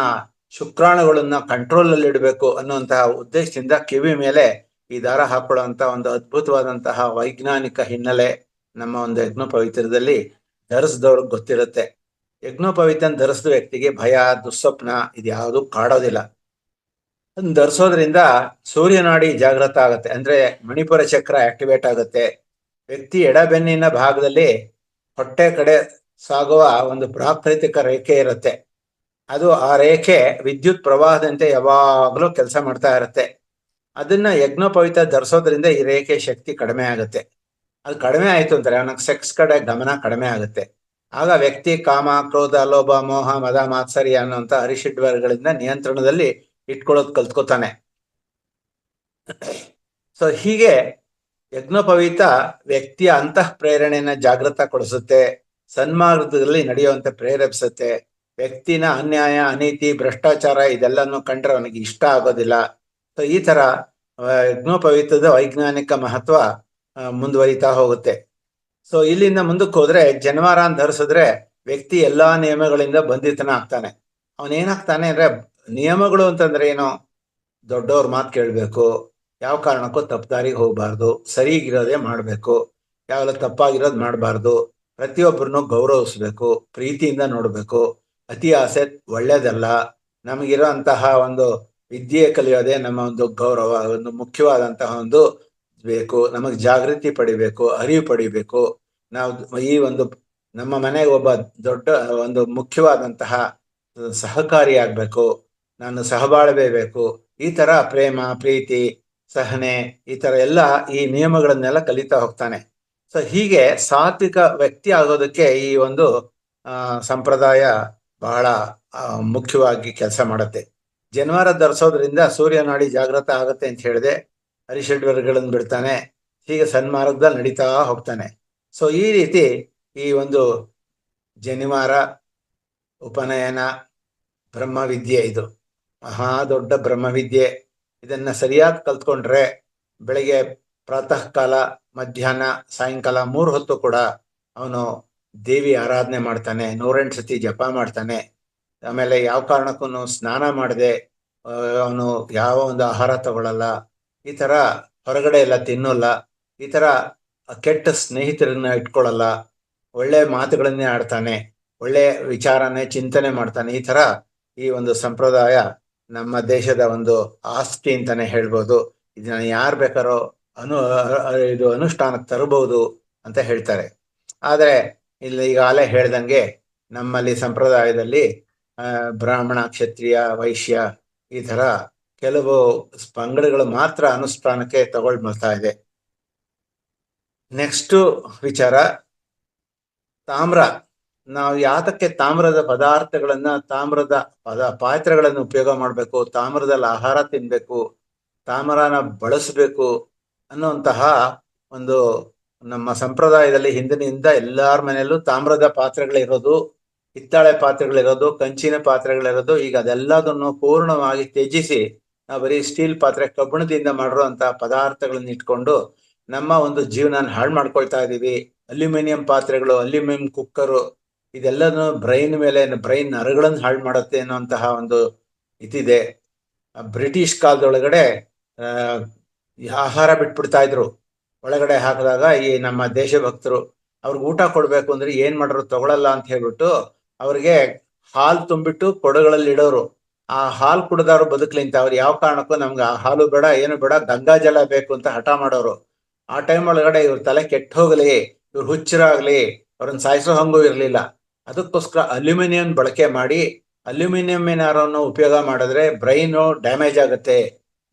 ಶುಕ್ರಾಣುಗಳನ್ನ ಕಂಟ್ರೋಲ್ ಅಲ್ಲಿ ಇಡಬೇಕು ಅನ್ನುವಂತಹ ಉದ್ದೇಶದಿಂದ ಕಿವಿ ಮೇಲೆ ಈ ದಾರ ಹಾಕೊಳ್ಳುವಂತ ಒಂದು ಅದ್ಭುತವಾದಂತಹ ವೈಜ್ಞಾನಿಕ ಹಿನ್ನೆಲೆ ನಮ್ಮ ಒಂದು ಯಜ್ಞೋಪವೀತದಲ್ಲಿ ಧರಿಸಿದವ್ರಿಗೆ ಗೊತ್ತಿರುತ್ತೆ. ಯಜ್ಞೋಪವೀತನ ಧರಿಸಿದ ವ್ಯಕ್ತಿಗೆ ಭಯ, ದುಸ್ವಪ್ನ ಇದ್ಯಾವುದು ಕಾಡೋದಿಲ್ಲ. ಅದನ್ನ ಧರಿಸೋದ್ರಿಂದ ಸೂರ್ಯನಾಡಿ ಜಾಗೃತ ಆಗುತ್ತೆ, ಅಂದ್ರೆ ಮಣಿಪುರ ಚಕ್ರ ಆಕ್ಟಿವೇಟ್ ಆಗುತ್ತೆ. ವ್ಯಕ್ತಿ ಎಡಬೆನ್ನಿನ ಭಾಗದಲ್ಲಿ ಹೊಟ್ಟೆ ಕಡೆ ಸಾಗುವ ಒಂದು ಪ್ರಾಕೃತಿಕ ರೇಖೆ ಇರುತ್ತೆ. ಅದು ಆ ರೇಖೆ ವಿದ್ಯುತ್ ಪ್ರವಾಹದಂತೆ ಯಾವಾಗಲೂ ಕೆಲಸ ಮಾಡ್ತಾ ಇರುತ್ತೆ. ಅದನ್ನ ಯಜ್ಞೋಪವೀತ ಧರಿಸೋದ್ರಿಂದ ಈ ರೇಖೆ ಶಕ್ತಿ ಕಡಿಮೆ ಆಗುತ್ತೆ. ಅದು ಕಡಿಮೆ ಆಯ್ತು ಅಂತಾರೆ ಅವನಿಗೆ ಸೆಕ್ಸ್ ಕಡೆ ಗಮನ ಕಡಿಮೆ ಆಗುತ್ತೆ. ಆಗ ವ್ಯಕ್ತಿ ಕಾಮ, ಕ್ರೋಧ, ಲೋಭ, ಮೋಹ, ಮದ, ಮಾತ್ಸರ್ಯ ಅನ್ನುವಂಥ ಅರಿಷಡ್ವರ್ಗಗಳಿಂದ ನಿಯಂತ್ರಣದಲ್ಲಿ ಇಟ್ಕೊಳ್ಳೋದು ಕಲ್ತ್ಕೋತಾನೆ. ಸೊ ಹೀಗೆ ಯಜ್ಞೋಪವೀತ ವ್ಯಕ್ತಿಯ ಅಂತಃ ಪ್ರೇರಣೆಯನ್ನ ಜಾಗೃತಗೊಳಿಸುತ್ತೆ, ಸನ್ಮಾರ್ಗದಲ್ಲಿ ನಡೆಯುವಂತೆ ಪ್ರೇರೇಪಿಸುತ್ತೆ. ವ್ಯಕ್ತಿನ ಅನ್ಯಾಯ, ಅನೀತಿ, ಭ್ರಷ್ಟಾಚಾರ ಇದೆಲ್ಲನೂ ಕಂಡ್ರೆ ಅವನಿಗೆ ಇಷ್ಟ ಆಗೋದಿಲ್ಲ. ಸೊ ಈ ತರ ಯಜ್ಞೋಪವೀತದ ವೈಜ್ಞಾನಿಕ ಮಹತ್ವ ಮುಂದುವರಿತಾ ಹೋಗುತ್ತೆ. ಸೊ ಇಲ್ಲಿಂದ ಮುಂದಕ್ಕೆ ಹೋದ್ರೆ ಜನಿವಾರ ಧರಿಸಿದ್ರೆ ವ್ಯಕ್ತಿ ಎಲ್ಲಾ ನಿಯಮಗಳಿಂದ ಬಂಧಿತನ ಆಗ್ತಾನೆ. ಅವನೇನಾಗ್ತಾನೆ ಅಂದ್ರೆ, ನಿಯಮಗಳು ಅಂತಂದ್ರೆ ಏನು? ದೊಡ್ಡವ್ರ ಮಾತು ಕೇಳಬೇಕು, ಯಾವ ಕಾರಣಕ್ಕೂ ತಪ್ಪುದಾರಿಗೆ ಹೋಗ್ಬಾರ್ದು, ಸರಿಗಿರೋದೇ ಮಾಡಬೇಕು, ಯಾವೆಲ್ಲ ತಪ್ಪಾಗಿರೋದು ಮಾಡಬಾರ್ದು, ಪ್ರತಿಯೊಬ್ಬರನ್ನು ಗೌರವಿಸ್ಬೇಕು, ಪ್ರೀತಿಯಿಂದ ನೋಡ್ಬೇಕು, ಅತಿ ಆಸೆ ಒಳ್ಳೇದಲ್ಲ, ನಮಗಿರೋ ಅಂತಹ ಒಂದು ವಿದ್ಯೆ ಕಲಿಯೋದೇ ನಮ್ಮ ಒಂದು ಗೌರವ, ಒಂದು ಮುಖ್ಯವಾದಂತಹ ಒಂದು ಬೇಕು. ನಮಗೆ ಜಾಗೃತಿ ಪಡಿಬೇಕು, ಅರಿವು ಪಡಿಬೇಕು. ನಾವು ಈ ಒಂದು ನಮ್ಮ ಮನೆಗೆ ಒಬ್ಬ ದೊಡ್ಡ ಒಂದು ಮುಖ್ಯವಾದಂತಹ ಸಹಕಾರಿ ಆಗ್ಬೇಕು, ನಾನು ಸಹಬಾಳ್ವೆ ಬೇಕು. ಈ ತರ ಪ್ರೇಮ, ಪ್ರೀತಿ, ಸಹನೆ, ಈ ತರ ಎಲ್ಲ ಈ ನಿಯಮಗಳನ್ನೆಲ್ಲ ಕಲಿತಾ ಹೋಗ್ತಾನೆ. ಸೊ ಹೀಗೆ ಸಾತ್ವಿಕ ವ್ಯಕ್ತಿ ಆಗೋದಕ್ಕೆ ಈ ಒಂದು ಸಂಪ್ರದಾಯ ಬಹಳ ಮುಖ್ಯವಾಗಿ ಕೆಲಸ ಮಾಡುತ್ತೆ. ಜನಿವಾರ ಧರಿಸೋದ್ರಿಂದ ಸೂರ್ಯನಾಡಿ ಜಾಗೃತ ಆಗುತ್ತೆ ಅಂತ ಹೇಳಿದೆ. ಅರಿಷಡ್ವರ್ಗಗಳನ್ನು ಬಿಡ್ತಾನೆ, ಹೀಗೆ ಸನ್ಮಾರ್ಗದಲ್ಲಿ ನಡೀತಾ ಹೋಗ್ತಾನೆ. ಸೊ ಈ ರೀತಿ ಈ ಒಂದು ಜನಿವಾರ, ಉಪನಯನ, ಬ್ರಹ್ಮವಿದ್ಯೆ, ಇದು ಮಹಾ ದೊಡ್ಡ ಬ್ರಹ್ಮವಿದ್ಯೆ. ಇದನ್ನ ಸರಿಯಾಗಿ ಕಲ್ತ್ಕೊಂಡ್ರೆ ಬೆಳಿಗ್ಗೆ ಪ್ರಾತಃ ಕಾಲ, ಮಧ್ಯಾಹ್ನ, ಸಾಯಂಕಾಲ 3 ಹೊತ್ತು ಕೂಡ ಅವನು ದೇವಿ ಆರಾಧನೆ ಮಾಡ್ತಾನೆ, 108 ಸತಿ ಜಪ ಮಾಡ್ತಾನೆ. ಆಮೇಲೆ ಯಾವ ಕಾರಣಕ್ಕೂ ಸ್ನಾನ ಮಾಡದೆ ಅವನು ಯಾವ ಒಂದು ಆಹಾರ ತಗೊಳ್ಳಲ್ಲ, ಈ ತರ ಹೊರಗಡೆ ಎಲ್ಲ ತಿನ್ನೋಲ್ಲ, ಈ ತರ ಕೆಟ್ಟ ಸ್ನೇಹಿತರನ್ನ ಇಟ್ಕೊಳ್ಳಲ್ಲ, ಒಳ್ಳೆ ಮಾತುಗಳನ್ನೇ ಆಡ್ತಾನೆ, ಒಳ್ಳೆ ವಿಚಾರನೇ ಚಿಂತನೆ ಮಾಡ್ತಾನೆ. ಈ ತರ ಈ ಒಂದು ಸಂಪ್ರದಾಯ ನಮ್ಮ ದೇಶದ ಒಂದು ಆಸ್ತಿ ಅಂತಾನೆ ಹೇಳ್ಬೋದು. ಇದನ್ನ ಯಾರು ಬೇಕಾರೋ ಇದು ಅನುಷ್ಠಾನಕ್ಕೆ ತರಬಹುದು ಅಂತ ಹೇಳ್ತಾರೆ. ಆದ್ರೆ ಇಲ್ಲಿ ಈಗಾಗಲೇ ಹೇಳ್ದಂಗೆ ನಮ್ಮಲ್ಲಿ ಸಂಪ್ರದಾಯದಲ್ಲಿ ಬ್ರಾಹ್ಮಣ, ಕ್ಷತ್ರಿಯ, ವೈಶ್ಯ ಈ ತರ ಕೆಲವು ಪಂಗಡಗಳು ಮಾತ್ರ ಅನುಷ್ಠಾನಕ್ಕೆ ತಗೊಳ್ತಾ ಇದೆ. ನೆಕ್ಸ್ಟ್ ವಿಚಾರ ತಾಮ್ರ. ನಾವು ಯಾತಕ್ಕೆ ತಾಮ್ರದ ಪದಾರ್ಥಗಳನ್ನ, ತಾಮ್ರದ ಪಾತ್ರೆಗಳನ್ನು ಉಪಯೋಗ ಮಾಡಬೇಕು, ತಾಮ್ರದಲ್ಲಿ ಆಹಾರ ತಿನ್ಬೇಕು, ತಾಮ್ರನ ಬಳಸಬೇಕು ಅನ್ನುವಂತಹ ಒಂದು ನಮ್ಮ ಸಂಪ್ರದಾಯದಲ್ಲಿ ಹಿಂದಿನಿಂದ ಎಲ್ಲಾರ ಮನೆಯಲ್ಲೂ ತಾಮ್ರದ ಪಾತ್ರೆಗಳಿರೋದು, ಹಿತ್ತಾಳೆ ಪಾತ್ರೆಗಳಿರೋದು, ಕಂಚಿನ ಪಾತ್ರೆಗಳಿರೋದು. ಈಗ ಅದೆಲ್ಲದನ್ನು ಪೂರ್ಣವಾಗಿ ತ್ಯಜಿಸಿ ನಾವು ಬರೀ ಸ್ಟೀಲ್ ಪಾತ್ರೆ, ಕಬ್ಬಿಣದಿಂದ ಮಾಡಿರುವಂತಹ ಪದಾರ್ಥಗಳನ್ನ ಇಟ್ಕೊಂಡು ನಮ್ಮ ಒಂದು ಜೀವನ ಹಾಳು ಮಾಡ್ಕೊಳ್ತಾ ಇದೀವಿ. ಅಲ್ಯೂಮಿನಿಯಂ ಪಾತ್ರೆಗಳು, ಅಲ್ಯೂಮಿನಿಯಂ ಕುಕ್ಕರು, ಇದೆಲ್ಲದನ್ನು ಬ್ರೈನ್ ನರಗಳನ್ನು ಹಾಳು ಮಾಡುತ್ತೆ ಅನ್ನುವಂತಹ ಒಂದು ಇದಿದೆ. ಬ್ರಿಟಿಷ್ ಕಾಲದೊಳಗಡೆ ಆಹಾರ ಬಿಟ್ಬಿಡ್ತಾ ಇದ್ರು. ಒಳಗಡೆ ಹಾಕಿದಾಗ ಈ ನಮ್ಮ ದೇಶಭಕ್ತರು ಅವ್ರಿಗೆ ಊಟ ಕೊಡ್ಬೇಕು ಅಂದ್ರೆ ಏನ್ ಮಾಡ್ರು, ತಗೊಳಲ್ಲ ಅಂತ ಹೇಳ್ಬಿಟ್ಟು ಅವ್ರಿಗೆ ಹಾಲು ತುಂಬಿಟ್ಟು ಕೊಡಗಳಲ್ಲಿ ಇಡೋರು. ಆ ಹಾಲು ಕುಡ್ದವ್ರು ಬದುಕ್ಲಿ ಅಂತ. ಅವ್ರು ಯಾವ ಕಾರಣಕ್ಕೂ ನಮ್ಗೆ ಆ ಹಾಲು ಬೇಡ, ಏನು ಬೇಡ, ಗಂಗಾಜಲ ಬೇಕು ಅಂತ ಹಠ ಮಾಡೋರು. ಆ ಟೈಮ್ ಒಳಗಡೆ ಇವ್ರ ತಲೆ ಕೆಟ್ಟ ಹೋಗ್ಲಿ, ಇವ್ರು ಹುಚ್ಚರಾಗ್ಲಿ, ಅವ್ರನ್ನ ಸಾಯಿಸೋ ಹಂಗೂ ಇರ್ಲಿಲ್ಲ. ಅದಕ್ಕೋಸ್ಕರ ಅಲ್ಯೂಮಿನಿಯಂ ಬಳಕೆ ಮಾಡಿ, ಅಲ್ಯೂಮಿನಿಯಂ ಏನಾರನ್ನು ಉಪಯೋಗ ಮಾಡಿದ್ರೆ ಬ್ರೈನು ಡ್ಯಾಮೇಜ್ ಆಗುತ್ತೆ.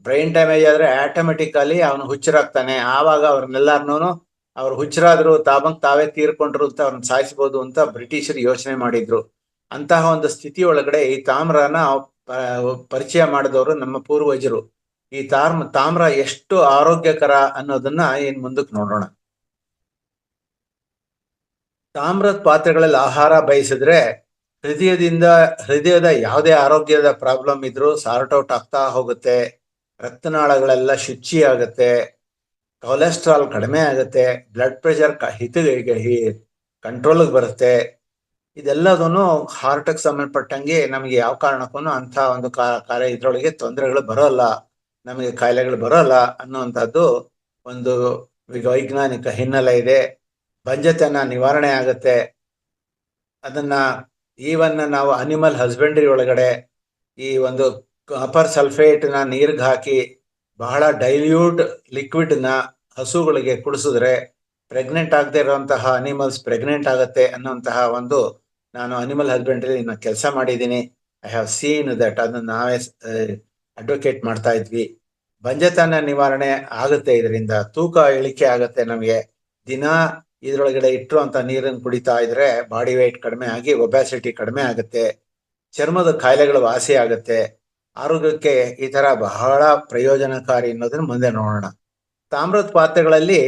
ಬ್ರೈನ್ ಡ್ಯಾಮೇಜ್ ಆದ್ರೆ ಆಟೋಮೆಟಿಕಲಿ ಅವನು ಹುಚ್ಚರಾಗ್ತಾನೆ. ಆವಾಗ ಅವ್ರನ್ನೆಲ್ಲಾರನು ಅವ್ರು ಹುಚ್ಚರಾದ್ರು, ತಾವೇ ತೀರ್ಕೊಂಡ್ರು ಅಂತ ಅವ್ರನ್ನ ಸಾಯಿಸ್ಬೋದು ಅಂತ ಬ್ರಿಟಿಷರು ಯೋಚನೆ ಮಾಡಿದ್ರು. ಅಂತಹ ಒಂದು ಸ್ಥಿತಿ ಒಳಗಡೆ ಈ ತಾಮ್ರನ ಪರಿಚಯ ಮಾಡಿದವರು ನಮ್ಮ ಪೂರ್ವಜರು. ಈ ತಾಮ್ರ ಎಷ್ಟು ಆರೋಗ್ಯಕರ ಅನ್ನೋದನ್ನ ಇನ್ ಮುಂದಕ್ಕೆ ನೋಡೋಣ. ತಾಮ್ರದ ಪಾತ್ರೆಗಳಲ್ಲಿ ಆಹಾರ ಬಯಸಿದ್ರೆ ಹೃದಯದ ಯಾವುದೇ ಆರೋಗ್ಯದ ಪ್ರಾಬ್ಲಮ್ ಇದ್ರೂ ಸಾರ್ಟ್ ಔಟ್ ಆಗ್ತಾ ಹೋಗುತ್ತೆ. ರಕ್ತನಾಳಗಳೆಲ್ಲ ಶುಚಿ ಆಗುತ್ತೆ, ಕೊಲೆಸ್ಟ್ರಾಲ್ ಕಡಿಮೆ ಆಗುತ್ತೆ, ಬ್ಲಡ್ ಪ್ರೆಷರ್ ಕಂಟ್ರೋಲ್ಗೆ ಬರುತ್ತೆ. ಇದೆಲ್ಲದನ್ನು ಹಾರ್ಟ್ಗೆ ಸಂಬಂಧಪಟ್ಟಂಗೆ ನಮಗೆ ಯಾವ ಕಾರಣಕ್ಕೂ ಅಂಥ ಒಂದು ಕಾರ್ಯ ಇದ್ರೊಳಗೆ ತೊಂದರೆಗಳು ಬರೋಲ್ಲ, ನಮಗೆ ಕಾಯಿಲೆಗಳು ಬರೋಲ್ಲ ಅನ್ನುವಂಥದ್ದು ಒಂದು ವೈಜ್ಞಾನಿಕ ಹಿನ್ನೆಲೆ ಇದೆ. ಬಂಜತನ ನಿವಾರಣೆ ಆಗುತ್ತೆ, ಅದನ್ನ ಈವನ್ ನಾವು ಅನಿಮಲ್ ಹಸ್ಬೆಂಡ್ರಿ ಒಳಗಡೆ ಈ ಒಂದು ಕಾಪರ್ ಸಲ್ಫೇಟ್ನ ನೀರಿಗೆ ಹಾಕಿ ಬಹಳ ಡೈಲ್ಯೂಟ್ ಲಿಕ್ವಿಡ್ನ ಹಸುಗಳಿಗೆ ಕುಡಿಸಿದ್ರೆ ಪ್ರೆಗ್ನೆಂಟ್ ಆಗದೆ ಇರುವಂತಹ ಅನಿಮಲ್ಸ್ ಪ್ರೆಗ್ನೆಂಟ್ ಆಗುತ್ತೆ ಅನ್ನುವಂತಹ ಒಂದು ನಾನು ಅನಿಮಲ್ ಹಸ್ಬೆಂಡ್ರಿ ಕೆಲಸ ಮಾಡಿದ್ದೀನಿ. I have seen that. ಅದನ್ನ ನಾವೇ ಅಡ್ವೊಕೇಟ್ ಮಾಡ್ತಾ ಇದ್ವಿ. ಬಂಜೆತನ ನಿವಾರಣೆ ಆಗುತ್ತೆ, ಇದರಿಂದ ತೂಕ ಇಳಿಕೆ ಆಗುತ್ತೆ. ನಮಗೆ ದಿನ ಇದ್ರೊಳಗಡೆ ಇಟ್ಟಿರುವಂತ ನೀರನ್ನು ಕುಡಿತಾ ಇದ್ರೆ ಬಾಡಿ weight ಕಡಿಮೆ ಆಗಿ ಒಬ್ಯಾಸಿಟಿ ಕಡಿಮೆ ಆಗುತ್ತೆ, ಚರ್ಮದ ಕಾಯಿಲೆಗಳು ವಾಸಿ ಆಗುತ್ತೆ, ಆರೋಗ್ಯಕ್ಕೆ ಈ ತರ ಬಹಳ ಪ್ರಯೋಜನಕಾರಿ ಅನ್ನೋದನ್ನ ಮುಂದೆ ನೋಡೋಣ. ತಾಮ್ರದ ಪಾತ್ರೆಗಳಲ್ಲಿ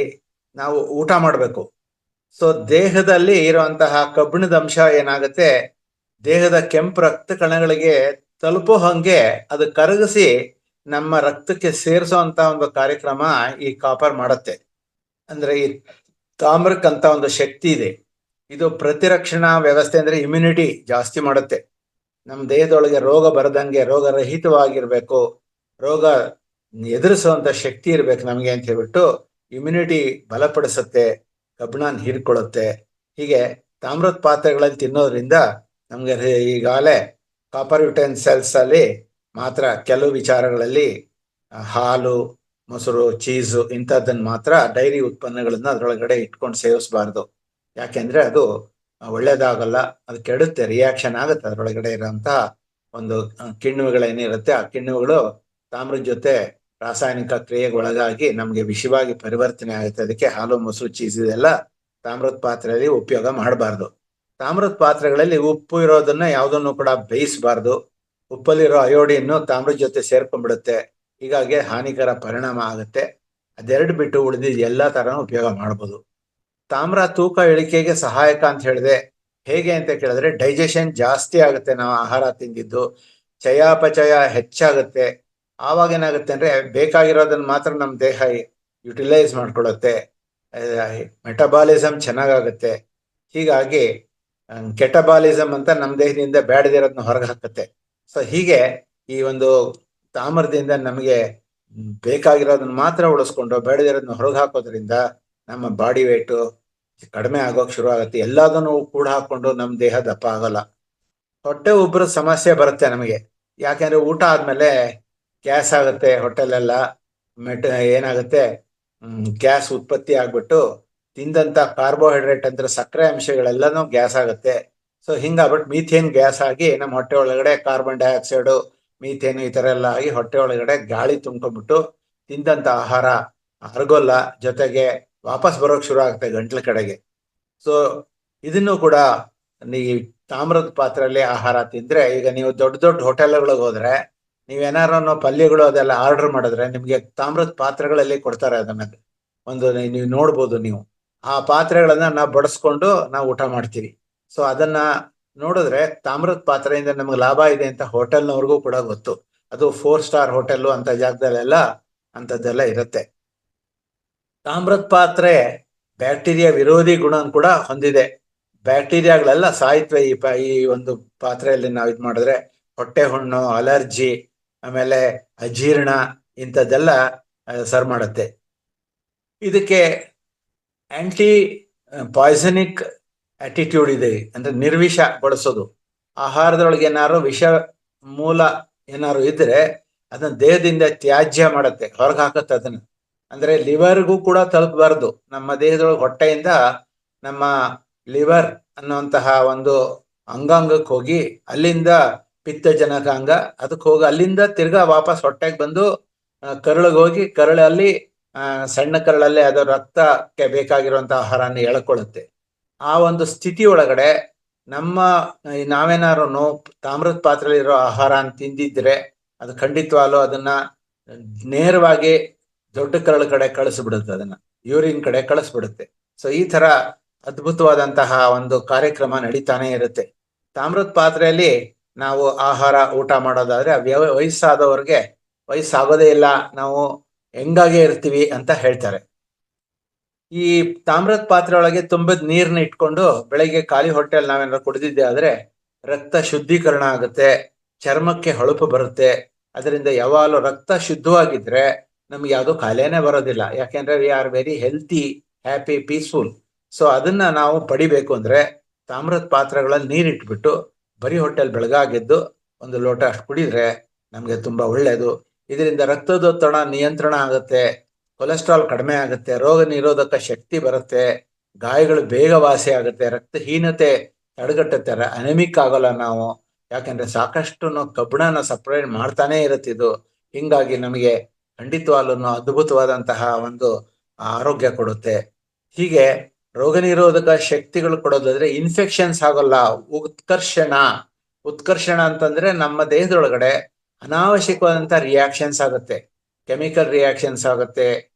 ನಾವು ಊಟ ಮಾಡಬೇಕು. ಸೊ ದೇಹದಲ್ಲಿ ಇರುವಂತಹ ಕಬ್ಬಿಣದ ಅಂಶ ಏನಾಗುತ್ತೆ, ದೇಹದ ಕೆಂಪು ರಕ್ತ ಕಣಗಳಿಗೆ ತಲುಪೋ ಹಂಗೆ ಅದು ಕರಗಿಸಿ ನಮ್ಮ ರಕ್ತಕ್ಕೆ ಸೇರಿಸೋ ಒಂದು ಕಾರ್ಯಕ್ರಮ ಈ ಕಾಪರ್ ಮಾಡುತ್ತೆ. ಅಂದ್ರೆ ಈ ತಾಮ್ರಕ್ಕಂತ ಒಂದು ಶಕ್ತಿ ಇದೆ. ಇದು ಪ್ರತಿರಕ್ಷಣಾ ವ್ಯವಸ್ಥೆ ಅಂದ್ರೆ ಇಮ್ಯುನಿಟಿ ಜಾಸ್ತಿ ಮಾಡುತ್ತೆ. ನಮ್ಮ ದೇಹದೊಳಗೆ ರೋಗ ಬರದಂಗೆ, ರೋಗ ರಹಿತವಾಗಿರ್ಬೇಕು, ರೋಗ ಎದುರಿಸುವಂತ ಶಕ್ತಿ ಇರ್ಬೇಕು ನಮಗೆ ಅಂತ ಹೇಳ್ಬಿಟ್ಟು ಇಮ್ಯುನಿಟಿ ಬಲಪಡಿಸುತ್ತೆ, ಕಬ್ಬಿಣ ಹೀರ್ಕೊಳ್ಳುತ್ತೆ. ಹೀಗೆ ತಾಮ್ರದ ಪಾತ್ರೆಗಳಲ್ಲಿ ತಿನ್ನೋದ್ರಿಂದ ನಮ್ಗೆ ಈಗಾಗಲೇ ಕಾಪರ್ ಯುಟೆನ್ಸಿಲ್ಸ್ ಅಲ್ಲಿ ಮಾತ್ರ ಕೆಲವು ವಿಚಾರಗಳಲ್ಲಿ ಹಾಲು, ಮೊಸರು, ಚೀಸು ಇಂಥದ್ದನ್ನು ಮಾತ್ರ ಡೈರಿ ಉತ್ಪನ್ನಗಳನ್ನ ಅದರೊಳಗಡೆ ಇಟ್ಕೊಂಡು ಸೇವಿಸಬಾರ್ದು. ಯಾಕೆಂದ್ರೆ ಅದು ಒಳ್ಳೇದಾಗಲ್ಲ, ಅದು ಕೆಡುತ್ತೆ, ರಿಯಾಕ್ಷನ್ ಆಗುತ್ತೆ. ಅದರೊಳಗಡೆ ಇರೋಂತಹ ಒಂದು ಕಿಣ್ವಗಳೇನಿರುತ್ತೆ ಆ ಕಿಣ್ವಗಳು ತಾಮ್ರದ ಜೊತೆ ರಾಸಾಯನಿಕ ಕ್ರಿಯೆಗೆ ಒಳಗಾಗಿ ನಮ್ಗೆ ವಿಷವಾಗಿ ಪರಿವರ್ತನೆ ಆಗುತ್ತೆ. ಅದಕ್ಕೆ ಹಾಲು, ಮೊಸರು, ಚೀಸ್ ಇದೆಲ್ಲ ತಾಮ್ರದ ಪಾತ್ರೆಯಲ್ಲಿ ಉಪಯೋಗ ಮಾಡಬಾರ್ದು. ತಾಮ್ರದ ಪಾತ್ರೆಗಳಲ್ಲಿ ಉಪ್ಪು ಇರೋದನ್ನ ಯಾವುದನ್ನು ಕೂಡ ಬೇಯಿಸಬಾರ್ದು. ಉಪ್ಪಲ್ಲಿರೋ ಅಯೋಡಿನ್ನು ತಾಮ್ರದ ಜೊತೆ ಸೇರ್ಕೊಂಡ್ಬಿಡುತ್ತೆ, ಹೀಗಾಗಿ ಹಾನಿಕರ ಪರಿಣಾಮ ಆಗುತ್ತೆ. ಅದೆರಡು ಬಿಟ್ಟು ಉಳಿದಿದ್ದು ಎಲ್ಲ ತರನು ಉಪಯೋಗ ಮಾಡ್ಬೋದು. ತಾಮ್ರ ತೂಕ ಇಳಿಕೆಗೆ ಸಹಾಯಕ ಅಂತ ಹೇಳಿದೆ. ಹೇಗೆ ಅಂತ ಕೇಳಿದ್ರೆ ಡೈಜೆಷನ್ ಜಾಸ್ತಿ ಆಗುತ್ತೆ, ನಾವು ಆಹಾರ ತಿಂದಿದ್ದು ಚಯಾಪಚಯ ಹೆಚ್ಚಾಗುತ್ತೆ. ಆವಾಗ ಏನಾಗುತ್ತೆ ಅಂದ್ರೆ ಬೇಕಾಗಿರೋದನ್ನ ಮಾತ್ರ ನಮ್ಮ ದೇಹ ಯುಟಿಲೈಸ್ ಮಾಡ್ಕೊಳ್ಳುತ್ತೆ, ಮೆಟಬಾಲಿಸಮ್ ಚೆನ್ನಾಗಾಗುತ್ತೆ. ಹೀಗಾಗಿ ಕೆಟಬಾಲಿಸಮ್ ಅಂತ ನಮ್ಮ ದೇಹದಿಂದ ಬೇಡದಿರೋದನ್ನ ಹೊರಗೆ ಹಾಕುತ್ತೆ. ಸೊ ಹೀಗೆ ಈ ಒಂದು ತಾಮ್ರದಿಂದ ನಮಗೆ ಬೇಕಾಗಿರೋದನ್ನ ಮಾತ್ರ ಉಳಿಸ್ಕೊಂಡು ಬೇಡದಿರೋದನ್ನ ಹೊರಗೆ ಹಾಕೋದ್ರಿಂದ ನಮ್ಮ ಬಾಡಿ ವೇಟು ಕಡಿಮೆ ಆಗೋಕೆ ಶುರು ಆಗುತ್ತೆ. ಎಲ್ಲದನ್ನು ಕೂಡ ಹಾಕೊಂಡು ನಮ್ಮ ದೇಹ ದಪ್ಪ ಆಗಲ್ಲ. ಹೊಟ್ಟೆ ಉಬ್ಬರ ಸಮಸ್ಯೆ ಬರುತ್ತೆ ನಮಗೆ, ಯಾಕೆಂದ್ರೆ ಊಟ ಆದ್ಮೇಲೆ ಗ್ಯಾಸ್ ಆಗುತ್ತೆ ಹೊಟ್ಟೆಲೆಲ್ಲ. ಏನಾಗುತ್ತೆ, ಗ್ಯಾಸ್ ಉತ್ಪತ್ತಿ ಆಗ್ಬಿಟ್ಟು ತಿಂದಂತ ಕಾರ್ಬೋಹೈಡ್ರೇಟ್ ಅಂದ್ರೆ ಸಕ್ಕರೆ ಅಂಶಗಳೆಲ್ಲನೂ ಗ್ಯಾಸ್ ಆಗುತ್ತೆ. ಸೊ ಹಿಂಗಾಗ್ಬಿಟ್ಟು ಮೀಥೇನ್ ಗ್ಯಾಸ್ ಆಗಿ ನಮ್ಮ ಹೊಟ್ಟೆ ಒಳಗಡೆ ಕಾರ್ಬನ್ ಡೈಆಕ್ಸೈಡು, ಮೀಥೇನು ಈ ತರ ಎಲ್ಲ ಆಗಿ ಹೊಟ್ಟೆ ಒಳಗಡೆ ಗಾಳಿ ತುಂಬ್ಕೊಂಡ್ಬಿಟ್ಟು ತಿಂದಂತ ಆಹಾರ ಅರಗೋಲ್ಲ, ಜೊತೆಗೆ ವಾಪಸ್ ಬರೋಕ್ ಶುರು ಆಗುತ್ತೆ ಗಂಟ್ಲ ಕಡೆಗೆ. ಸೊ ಇದನ್ನು ಕೂಡ ಈ ತಾಮ್ರದ ಪಾತ್ರೆಯಲ್ಲಿ ಆಹಾರ ತಿಂದ್ರೆ, ಈಗ ನೀವು ದೊಡ್ಡ ದೊಡ್ಡ ಹೋಟೆಲ್ಗಳಿಗೆ ಹೋದ್ರೆ ನೀವೇನಾರು ಪಲ್ಯಗಳು ಅದೆಲ್ಲ ಆರ್ಡರ್ ಮಾಡಿದ್ರೆ ನಿಮ್ಗೆ ತಾಮ್ರದ ಪಾತ್ರೆಗಳಲ್ಲಿ ಕೊಡ್ತಾರೆ. ಅದನ್ನ ಒಂದು ನೀವು ನೋಡ್ಬೋದು. ನೀವು ಆ ಪಾತ್ರೆಗಳನ್ನ ನಾವು ಬಡಿಸ್ಕೊಂಡು ನಾವು ಊಟ ಮಾಡ್ತೀವಿ. ಸೊ ಅದನ್ನ ನೋಡಿದ್ರೆ ತಾಮ್ರದ ಪಾತ್ರೆಯಿಂದ ನಮ್ಗೆ ಲಾಭ ಇದೆ ಅಂತ ಹೋಟೆಲ್ನವ್ರಿಗೂ ಕೂಡ ಗೊತ್ತು. ಅದು 4 ಸ್ಟಾರ್ ಹೋಟೆಲ್ ಅಂತ ಜಾಗದಲ್ಲೆಲ್ಲ ಅಂಥದ್ದೆಲ್ಲ ಇರುತ್ತೆ. ತಾಮ್ರದ ಪಾತ್ರೆ ಬ್ಯಾಕ್ಟೀರಿಯಾ ವಿರೋಧಿ ಗುಣ ಕೂಡ ಹೊಂದಿದೆ. ಬ್ಯಾಕ್ಟೀರಿಯಾಗಳೆಲ್ಲ ಸಾಯಿತ್ವೆ ಈ ಒಂದು ಪಾತ್ರೆಯಲ್ಲಿ ನಾವು ಇದು ಮಾಡಿದ್ರೆ. ಹೊಟ್ಟೆ ಹುಣ್ಣು, ಅಲರ್ಜಿ, ಆಮೇಲೆ ಅಜೀರ್ಣ ಇಂಥದ್ದೆಲ್ಲ ಸರ್ ಮಾಡುತ್ತೆ. ಇದಕ್ಕೆ ಆಂಟಿ ಪಾಯ್ಸನಿಕ್ ಆಟಿಟ್ಯೂಡ್ ಇದೆ, ಅಂದ್ರೆ ನಿರ್ವಿಷ ಬಳಸೋದು. ಆಹಾರದೊಳಗೆ ಏನಾದ್ರು ವಿಷ ಮೂಲ ಏನಾದ್ರು ಇದ್ರೆ ಅದನ್ನ ದೇಹದಿಂದ ತ್ಯಾಜ್ಯ ಮಾಡುತ್ತೆ, ಹೊರಗೆ ಹಾಕತ್ತೆ ಅದನ್ನ. ಅಂದ್ರೆ ಲಿವರ್ಗೂ ಕೂಡ ತಲುಪಬಾರ್ದು. ನಮ್ಮ ದೇಹದೊಳಗೆ ಹೊಟ್ಟೆಯಿಂದ ನಮ್ಮ ಲಿವರ್ ಅನ್ನುವಂತಹ ಒಂದು ಅಂಗಾಂಗಕ್ಕೆ ಹೋಗಿ ಅಲ್ಲಿಂದ ಪಿತ್ತಜನಕಾಂಗ ಅದಕ್ಕೆ ಹೋಗಿ ಅಲ್ಲಿಂದ ತಿರ್ಗಾ ವಾಪಸ್ ಹೊಟ್ಟೆಗೆ ಬಂದು ಕರಳಿಗೆ ಹೋಗಿ ಕರಳಲ್ಲಿ ಸಣ್ಣ ಕರಳಲ್ಲಿ ಅದು ರಕ್ತಕ್ಕೆ ಬೇಕಾಗಿರುವಂತ ಆಹಾರನ ಎಳ್ಕೊಳ್ಳುತ್ತೆ. ಆ ಒಂದು ಸ್ಥಿತಿ ಒಳಗಡೆ ನಾವೇನಾರು ತಾಮ್ರದ ಪಾತ್ರೆಯಲ್ಲಿರೋ ಆಹಾರ ತಿಂದಿದ್ರೆ ಅದು ಖಂಡಿತವಾಗ್ಲೂ ಅದನ್ನ ನೇರವಾಗಿ ದೊಡ್ಡ ಕರಳ ಕಡೆ ಕಳಿಸ್ಬಿಡುತ್ತೆ, ಅದನ್ನ ಯೂರಿನ್ ಕಡೆ ಕಳಿಸ್ಬಿಡುತ್ತೆ. ಸೊ ಈ ತರ ಅದ್ಭುತವಾದಂತಹ ಒಂದು ಕಾರ್ಯಕ್ರಮ ನಡೀತಾನೆ ಇರುತ್ತೆ. ತಾಮ್ರದ ಪಾತ್ರೆಯಲ್ಲಿ ನಾವು ಆಹಾರ ಊಟ ಮಾಡೋದಾದ್ರೆ ವಯಸ್ಸಾದವ್ರಿಗೆ ವಯಸ್ಸಾಗೋದೇ ಇಲ್ಲ, ನಾವು ಹೆಂಗಾಗೆ ಇರ್ತೀವಿ ಅಂತ ಹೇಳ್ತಾರೆ. ಈ ತಾಮ್ರದ ಪಾತ್ರೆ ಒಳಗೆ ತುಂಬಿದ ನೀರ್ನ ಇಟ್ಕೊಂಡು ಬೆಳಗ್ಗೆ ಖಾಲಿ ಹೊಟ್ಟೆಯಲ್ಲಿ ನಾವೇನಾದ್ರು ಕುಡಿದಿದ್ದೆ ಆದ್ರೆ ರಕ್ತ ಶುದ್ಧೀಕರಣ ಆಗುತ್ತೆ, ಚರ್ಮಕ್ಕೆ ಹೊಳಪು ಬರುತ್ತೆ. ಅದರಿಂದ ಯಾವಾಗಲೂ ರಕ್ತ ಶುದ್ಧವಾಗಿದ್ರೆ ನಮ್ಗೆ ಯಾವುದು ಕಾಯಿಲೆನೇ ಬರೋದಿಲ್ಲ. ಯಾಕೆಂದ್ರೆ we are very healthy, happy, peaceful. So ಅದನ್ನ ನಾವು ಪಡಿಬೇಕು ಅಂದ್ರೆ ತಾಮ್ರದ ಪಾತ್ರೆಗಳಲ್ಲಿ ನೀರಿಟ್ಬಿಟ್ಟು ಬರೀ ಹೊಟ್ಟೆಲ್ ಬೆಳಗಾಗೆದ್ದು ಒಂದು ಲೋಟ ಅಷ್ಟು ಕುಡಿದ್ರೆ ನಮಗೆ ತುಂಬ ಒಳ್ಳೆಯದು. ಇದರಿಂದ ರಕ್ತದೊತ್ತಡ ನಿಯಂತ್ರಣ ಆಗುತ್ತೆ, ಕೊಲೆಸ್ಟ್ರಾಲ್ ಕಡಿಮೆ ಆಗುತ್ತೆ, ರೋಗ ನಿರೋಧಕ ಶಕ್ತಿ ಬರುತ್ತೆ, ಗಾಯಗಳು ಬೇಗ ವಾಸಿ ಆಗುತ್ತೆ, ರಕ್ತಹೀನತೆ ತಡೆಗಟ್ಟುತ್ತೆ, ಅನೆಮಿಕ್ ಆಗೋಲ್ಲ ನಾವು. ಯಾಕೆಂದ್ರೆ ಸಾಕಷ್ಟು ಕಬ್ಬಿಣನ ಸಪ್ರೇಟ್ ಮಾಡ್ತಾನೆ ಇರುತ್ತೆ ಇದು. ಹಿಂಗಾಗಿ ನಮಗೆ ಖಂಡಿತವಾಗ್ಲೂ ಅದ್ಭುತವಾದಂತಹ ಒಂದು ಆರೋಗ್ಯ ಕೊಡುತ್ತೆ. ಹೀಗೆ ರೋಗ ನಿರೋಧಕ ಶಕ್ತಿಗಳು ಕೊಡೋದಾದ್ರೆ ಇನ್ಫೆಕ್ಷನ್ಸ್ ಆಗೋಲ್ಲ. ಉತ್ಕರ್ಷಣ ಅಂತಂದ್ರೆ ನಮ್ಮ ದೇಹದೊಳಗಡೆ ಅನಾವಶ್ಯಕವಾದಂತ ರಿಯಾಕ್ಷನ್ಸ್ ಆಗುತ್ತೆ, ಕೆಮಿಕಲ್ ರಿಯಾಕ್ಷನ್ಸ್ ಆಗುತ್ತೆ,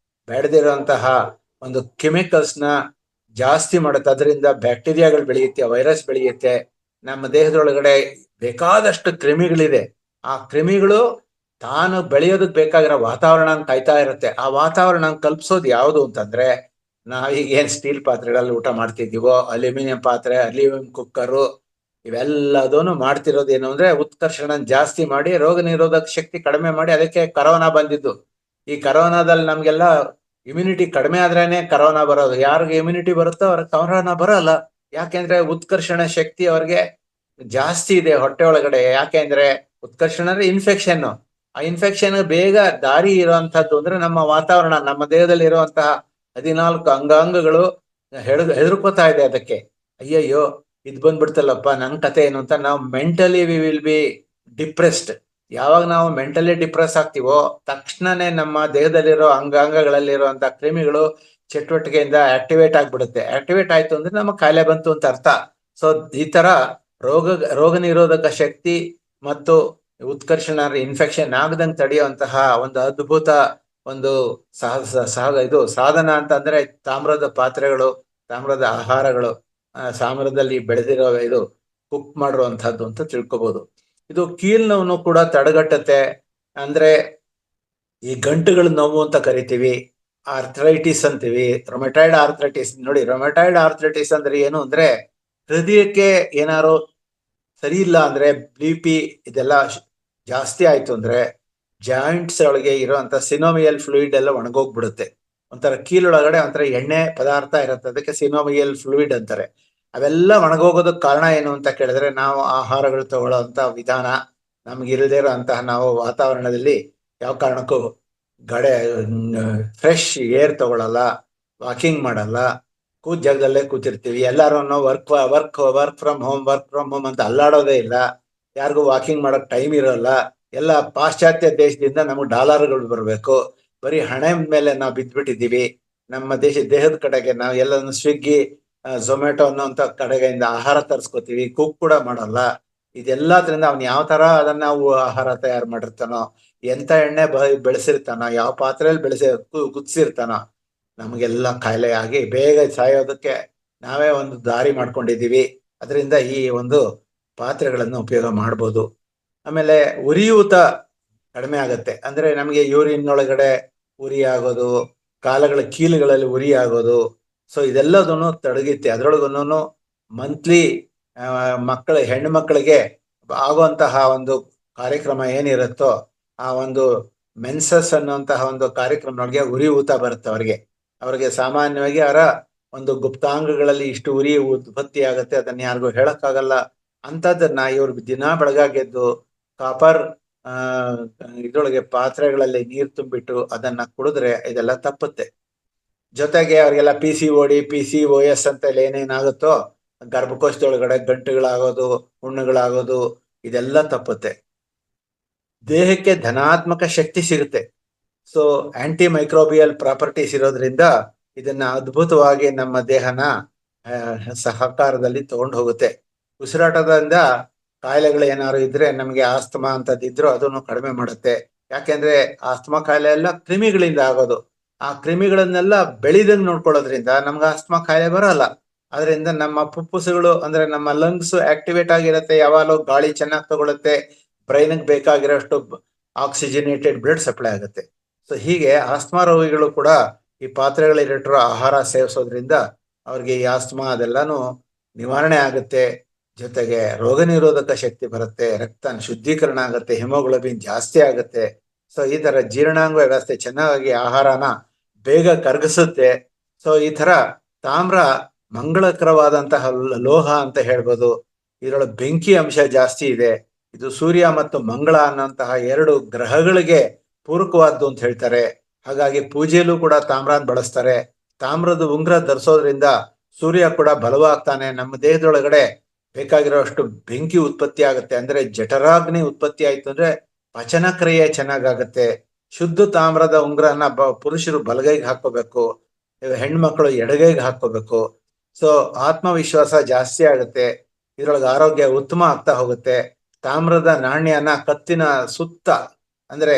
ಬೇಡದಿರುವಂತಹ ಒಂದು ಕೆಮಿಕಲ್ಸ್ನ ಜಾಸ್ತಿ ಮಾಡುತ್ತೆ. ಅದರಿಂದ ಬ್ಯಾಕ್ಟೀರಿಯಾಗಳು ಬೆಳೆಯುತ್ತೆ, ವೈರಸ್ ಬೆಳೆಯುತ್ತೆ. ನಮ್ಮ ದೇಹದೊಳಗಡೆ ಬೇಕಾದಷ್ಟು ಕ್ರಿಮಿಗಳಿದೆ. ಆ ಕ್ರಿಮಿಗಳು ತಾನು ಬೆಳೆಯೋದಕ್ಕೆ ಬೇಕಾಗಿರೋ ವಾತಾವರಣ ಕಾಯ್ತಾ ಇರುತ್ತೆ. ಆ ವಾತಾವರಣ ಕಲ್ಪಿಸೋದು ಯಾವುದು ಅಂತಂದ್ರೆ, ನಾವೀಗೇನು ಸ್ಟೀಲ್ ಪಾತ್ರೆಗಳಲ್ಲಿ ಊಟ ಮಾಡ್ತಿದ್ದೀವೋ, ಅಲ್ಯೂಮಿನಿಯಂ ಪಾತ್ರೆ, ಅಲ್ಯೂಮಿನಿಯಂ ಕುಕ್ಕರು, ಇವೆಲ್ಲದೂ ಮಾಡ್ತಿರೋದೇನು ಅಂದ್ರೆ ಉತ್ಕರ್ಷಣ ಜಾಸ್ತಿ ಮಾಡಿ ರೋಗ ನಿರೋಧಕ ಶಕ್ತಿ ಕಡಿಮೆ ಮಾಡಿ. ಅದಕ್ಕೆ ಕರೋನಾ ಬಂದಿದ್ದು. ಈ ಕರೋನಾದಲ್ಲಿ ನಮ್ಗೆಲ್ಲ ಇಮ್ಯುನಿಟಿ ಕಡಿಮೆ ಆದ್ರೇನೆ ಕರೋನಾ ಬರೋದು. ಯಾರಿಗೆ ಇಮ್ಯುನಿಟಿ ಬರುತ್ತೋ ಅವ್ರಿಗೆ ಕರೋನಾ ಬರೋಲ್ಲ. ಯಾಕೆಂದ್ರೆ ಉತ್ಕರ್ಷಣ ಶಕ್ತಿ ಅವ್ರಿಗೆ ಜಾಸ್ತಿ ಇದೆ ಹೊಟ್ಟೆ ಒಳಗಡೆ. ಯಾಕೆಂದ್ರೆ ಉತ್ಕರ್ಷಣ ಅಂದ್ರೆ ಇನ್ಫೆಕ್ಷನ್. ಆ ಇನ್ಫೆಕ್ಷನ್ ಬೇಗ ದಾರಿ ಇರುವಂತಹದ್ದು ಅಂದ್ರೆ ನಮ್ಮ ವಾತಾವರಣ, ನಮ್ಮ ದೇಹದಲ್ಲಿ ಇರುವಂತಹ 14 ಅಂಗಾಂಗಗಳು ಹೆದರ್ಕೋತಾ ಇದೆ ಅದಕ್ಕೆ. ಅಯ್ಯಯ್ಯೋ ಇದು ಬಂದ್ಬಿಡ್ತಲ್ಲಪ್ಪ, ನನ್ ಕತೆ ಏನು ಅಂತ ನಾವು mentally we will be depressed. ಯಾವಾಗ ನಾವು ಮೆಂಟಲಿ ಡಿಪ್ರೆಸ್ ಆಗ್ತೀವೋ ತಕ್ಷಣನೇ ನಮ್ಮ ದೇಹದಲ್ಲಿರೋ ಅಂಗಾಂಗಗಳಲ್ಲಿರುವಂತಹ ಕ್ರಿಮಿಗಳು ಚಟುವಟಿಕೆಯಿಂದ ಆಕ್ಟಿವೇಟ್ ಆಗ್ಬಿಡುತ್ತೆ. ಆಕ್ಟಿವೇಟ್ ಆಯ್ತು ಅಂದ್ರೆ ನಮಗೆ ಕಾಯಿಲೆ ಬಂತು ಅಂತ ಅರ್ಥ. ಸೊ ಈ ತರ ರೋಗ ನಿರೋಧಕ ಶಕ್ತಿ ಮತ್ತು ಉತ್ಕರ್ಷಣ ಇನ್ಫೆಕ್ಷನ್ ಆಗದಂಗೆ ತಡೆಯುವಂತಹ ಒಂದು ಅದ್ಭುತ ಒಂದು ಸಾಧನ ಅಂತ ಅಂದ್ರೆ ತಾಮ್ರದ ಪಾತ್ರೆಗಳು, ತಾಮ್ರದ ಆಹಾರಗಳು, ತಾಮ್ರದಲ್ಲಿ ಬೆಳೆದಿರೋ ಇದು ಕುಕ್ ಮಾಡಿರುವಂತಹದ್ದು ಅಂತ ತಿಳ್ಕೊಬಹುದು. ಇದು ಕೀಲ್ ನೋವು ಕೂಡ ತಡೆಗಟ್ಟುತ್ತೆ. ಅಂದ್ರೆ ಈ ಗಂಟುಗಳ ನೋವು ಅಂತ ಕರಿತೀವಿ, ಆರ್ಥರೈಟಿಸ್ ಅಂತೀವಿ, ರೊಮೆಟಾಯ್ಡ್ ಆರ್ಥರೈಟಿಸ್. ನೋಡಿ, ರೊಮೆಟಾಯ್ಡ್ ಆರ್ಥರೈಟಿಸ್ ಅಂದ್ರೆ ಏನು ಅಂದ್ರೆ ಹೃದಯಕ್ಕೆ ಏನಾರು ಸರಿ ಇಲ್ಲ ಅಂದ್ರೆ, BP ಇದೆಲ್ಲ ಜಾಸ್ತಿ ಆಯ್ತು ಅಂದ್ರೆ ಜಾಯಿಂಟ್ಸ್ ಒಳಗೆ ಇರುವಂತ ಸಿನೋಮಿಯಲ್ ಫ್ಲೂಯಿಡ್ ಎಲ್ಲ ಒಣಗೋಗ್ಬಿಡುತ್ತೆ. ಒಂಥರ ಕೀಲೊಳಗಡೆ ಒಂಥರ ಎಣ್ಣೆ ಪದಾರ್ಥ ಇರುತ್ತೆ, ಅದಕ್ಕೆ ಸಿನೋಮಿಯಲ್ ಫ್ಲೂಯಿಡ್ ಅಂತಾರೆ. ಅವೆಲ್ಲ ಒಣಗೋಗೋದಕ್ಕೆ ಕಾರಣ ಏನು ಅಂತ ಕೇಳಿದ್ರೆ ನಾವು ಆಹಾರಗಳು ತಗೊಳ್ಳೋಂಥ ವಿಧಾನ, ನಮ್ಗಿರದೇ ಇರೋಂತಹ ನಾವು ವಾತಾವರಣದಲ್ಲಿ ಯಾವ ಕಾರಣಕ್ಕೂ ಫ್ರೆಶ್ ಏರ್ ತಗೊಳ್ಳಲ್ಲ, ವಾಕಿಂಗ್ ಮಾಡಲ್ಲ, ಜಾಗದಲ್ಲೇ ಕೂತಿರ್ತೀವಿ. ಎಲ್ಲಾರು ವರ್ಕ್ ಫ್ರಮ್ ಹೋಮ್ ಅಂತ ಅಲ್ಲಾಡೋದೇ ಇಲ್ಲ. ಯಾರಿಗೂ ವಾಕಿಂಗ್ ಮಾಡೋಕೆ ಟೈಮ್ ಇರೋಲ್ಲ. ಎಲ್ಲ ಪಾಶ್ಚಾತ್ಯ ದೇಶದಿಂದ ನಮಗೆ ಡಾಲರ್ಗಳು ಬರಬೇಕು. ಬರೀ ಹಣೆ ಮೇಲೆ ನಾವು ಬಿದ್ದ್ಬಿಟ್ಟಿದ್ದೀವಿ. ನಮ್ಮ ದೇಹದ ಕಡೆಗೆ ನಾವು ಎಲ್ಲಾನು ಸ್ವಿಗ್ಗಿ, ಝೊಮ್ಯಾಟೊ ಅನ್ನೋಂಥ ಕಡೆಗೆಯಿಂದ ಆಹಾರ ತರಿಸ್ಕೋತೀವಿ, ಕುಕ್ ಕೂಡ ಮಾಡಲ್ಲ. ಇದೆಲ್ಲದ್ರಿಂದ ಅವ್ನು ಯಾವ ತರ ಅದನ್ನ ನಾವು ಆಹಾರ ತಯಾರು ಮಾಡಿರ್ತಾನೋ, ಎಂತ ಎಣ್ಣೆ ಬೆಳೆಸಿರ್ತಾನೋ, ಯಾವ ಪಾತ್ರೆಯಲ್ಲಿ ಕುದಿಸಿರ್ತಾನೋ, ನಮಗೆಲ್ಲ ಕಾಯಿಲೆ ಆಗಿ ಬೇಗ ಸಾಯೋದಕ್ಕೆ ನಾವೇ ಒಂದು ದಾರಿ ಮಾಡ್ಕೊಂಡಿದ್ದೀವಿ. ಅದರಿಂದ ಈ ಒಂದು ಪಾತ್ರೆಗಳನ್ನು ಉಪಯೋಗ ಮಾಡ್ಬೋದು. ಆಮೇಲೆ ಉರಿಯೂತ ಕಡಿಮೆ ಆಗತ್ತೆ. ಅಂದ್ರೆ ನಮಗೆ ಯೂರಿನ್ ಒಳಗಡೆ ಉರಿ ಆಗೋದು, ಕಾಲಗಳ ಕೀಲುಗಳಲ್ಲಿ ಉರಿ ಆಗೋದು, ಸೊ ಇದೆಲ್ಲದನ್ನು ತಡೆಯುತ್ತೆ. ಅದ್ರೊಳಗೂ ಮಂತ್ಲಿ ಹೆಣ್ಣು ಮಕ್ಕಳಿಗೆ ಆಗುವಂತಹ ಒಂದು ಕಾರ್ಯಕ್ರಮ ಏನಿರುತ್ತೋ, ಆ ಒಂದು ಮೆನ್ಸಸ್ ಅನ್ನುವಂತಹ ಒಂದು ಕಾರ್ಯಕ್ರಮದೊಳಗೆ ಉರಿ ಊತ ಬರುತ್ತೆ ಅವ್ರಿಗೆ ಸಾಮಾನ್ಯವಾಗಿ ಅವರ ಒಂದು ಗುಪ್ತಾಂಗಗಳಲ್ಲಿ ಇಷ್ಟು ಉರಿ ಉತ್ಪತ್ತಿ ಆಗುತ್ತೆ, ಅದನ್ನ ಯಾರಿಗೂ ಹೇಳಕ್ಕಾಗಲ್ಲ. ಅಂತದನ್ನ ಇವ್ರು ದಿನ ಬೆಳಗಾಗೆದ್ದು ಕಾಪರ್ ಇದ್ರೊಳಗೆ ಪಾತ್ರೆಗಳಲ್ಲಿ ನೀರು ತುಂಬಿಟ್ಟು ಅದನ್ನ ಕುಡಿದ್ರೆ ಇದೆಲ್ಲ ತಪ್ಪುತ್ತೆ. ಜೊತೆಗೆ ಅವ್ರಿಗೆಲ್ಲ PCOD, PCOS ಅಂತ ಏನೇನಾಗುತ್ತೋ, ಗರ್ಭಕೋಶದೊಳಗಡೆ ಗಂಟುಗಳಾಗೋದು, ಹುಣ್ಣುಗಳಾಗೋದು, ಇದೆಲ್ಲ ತಪ್ಪುತ್ತೆ. ದೇಹಕ್ಕೆ ಧನಾತ್ಮಕ ಶಕ್ತಿ ಸಿಗುತ್ತೆ. ಸೊ ಆಂಟಿ ಮೈಕ್ರೋಬಿಯಲ್ ಪ್ರಾಪರ್ಟೀಸ್ ಇರೋದ್ರಿಂದ ಇದನ್ನ ಅದ್ಭುತವಾಗಿ ನಮ್ಮ ದೇಹನ ಸಹಕಾರದಲ್ಲಿ ತಗೊಂಡು ಹೋಗುತ್ತೆ. ಉಸಿರಾಟದಿಂದ ಕಾಯಿಲೆಗಳು ಏನಾದ್ರು ಇದ್ರೆ, ನಮಗೆ ಆಸ್ತಮಾ ಅಂತದಿದ್ರು ಅದನ್ನು ಕಡಿಮೆ ಮಾಡುತ್ತೆ. ಯಾಕೆಂದ್ರೆ ಆಸ್ತಮಾ ಕಾಯಿಲೆ ಎಲ್ಲ ಕ್ರಿಮಿಗಳಿಂದ ಆಗೋದು. ಆ ಕ್ರಿಮಿಗಳನ್ನೆಲ್ಲ ಬೆಳಿದಂಗೆ ನೋಡ್ಕೊಳ್ಳೋದ್ರಿಂದ ನಮ್ಗೆ ಆಸ್ತಮಾ ಕಾಯಿಲೆ ಬರಲ್ಲ. ಅದರಿಂದ ನಮ್ಮ ಫುಫುಸಗಳು ಅಂದ್ರೆ ನಮ್ಮ ಲಂಗ್ಸ್ ಆಕ್ಟಿವೇಟ್ ಆಗಿರುತ್ತೆ, ಯಾವಾಗಲೂ ಗಾಳಿ ಚೆನ್ನಾಗಿ ತಗೊಳುತ್ತೆ, ಬ್ರೈನ್ಗೆ ಬೇಕಾಗಿರೋಷ್ಟು ಆಕ್ಸಿಜನೇಟೆಡ್ ಬ್ಲಡ್ ಸಪ್ಲೈ ಆಗುತ್ತೆ. ಸೊ ಹೀಗೆ ಆಸ್ತಮಾ ರೋಗಿಗಳು ಕೂಡ ಈ ಪಾತ್ರೆಗಳಿರೋ ಆಹಾರ ಸೇವಿಸೋದ್ರಿಂದ ಅವ್ರಿಗೆ ಈ ಆಸ್ತಮಾ ಅದೆಲ್ಲಾನು ನಿವಾರಣೆ ಆಗುತ್ತೆ. ಜೊತೆಗೆ ರೋಗ ನಿರೋಧಕ ಶಕ್ತಿ ಬರುತ್ತೆ, ರಕ್ತ ಶುದ್ಧೀಕರಣ ಆಗುತ್ತೆ, ಹಿಮೋಗ್ಲೋಬಿನ್ ಜಾಸ್ತಿ ಆಗುತ್ತೆ. ಸೊ ಈ ತರ ಜೀರ್ಣಾಂಗ ವ್ಯವಸ್ಥೆ ಚೆನ್ನಾಗಿ ಆಹಾರನ ಬೇಗ ಕರಗಿಸುತ್ತೆ. ಸೊ ಈ ತರ ತಾಮ್ರ ಮಂಗಳಕರವಾದಂತಹ ಲೋಹ ಅಂತ ಹೇಳ್ಬೋದು. ಇದರೊಳಗೆ ಬೆಂಕಿ ಅಂಶ ಜಾಸ್ತಿ ಇದೆ. ಇದು ಸೂರ್ಯ ಮತ್ತು ಮಂಗಳ ಅನ್ನೋಂತಹ ಎರಡು ಗ್ರಹಗಳಿಗೆ ಪೂರಕವಾದ್ದು ಅಂತ ಹೇಳ್ತಾರೆ. ಹಾಗಾಗಿ ಪೂಜೆಯಲ್ಲೂ ಕೂಡ ತಾಮ್ರನ ಬಳಸ್ತಾರೆ. ತಾಮ್ರದ ಉಂಗುರ ಧರಿಸೋದ್ರಿಂದ ಸೂರ್ಯ ಕೂಡ ಬಲವಾಗ್ತಾನೆ. ನಮ್ಮ ದೇಹದೊಳಗಡೆ ಬೇಕಾಗಿರೋಷ್ಟು ಬೆಂಕಿ ಉತ್ಪತ್ತಿ ಆಗುತ್ತೆ. ಅಂದ್ರೆ ಜಠರಾಗ್ನಿ ಉತ್ಪತ್ತಿ ಆಯ್ತು ಅಂದ್ರೆ ಪಚನ ಕ್ರಿಯೆ ಚೆನ್ನಾಗಾಗತ್ತೆ. ಶುದ್ಧ ತಾಮ್ರದ ಉಂಗುರನ ಪುರುಷರು ಬಲಗೈಗೆ ಹಾಕೋಬೇಕು, ಹೆಣ್ಮಕ್ಳು ಎಡಗೈಗೆ ಹಾಕೋಬೇಕು. ಸೊ ಆತ್ಮವಿಶ್ವಾಸ ಜಾಸ್ತಿ ಆಗುತ್ತೆ. ಇದ್ರೊಳಗೆ ಆರೋಗ್ಯ ಉತ್ತಮ ಆಗ್ತಾ ಹೋಗುತ್ತೆ. ತಾಮ್ರದ ನಾಣ್ಯನ ಕತ್ತಿನ ಸುತ್ತ, ಅಂದ್ರೆ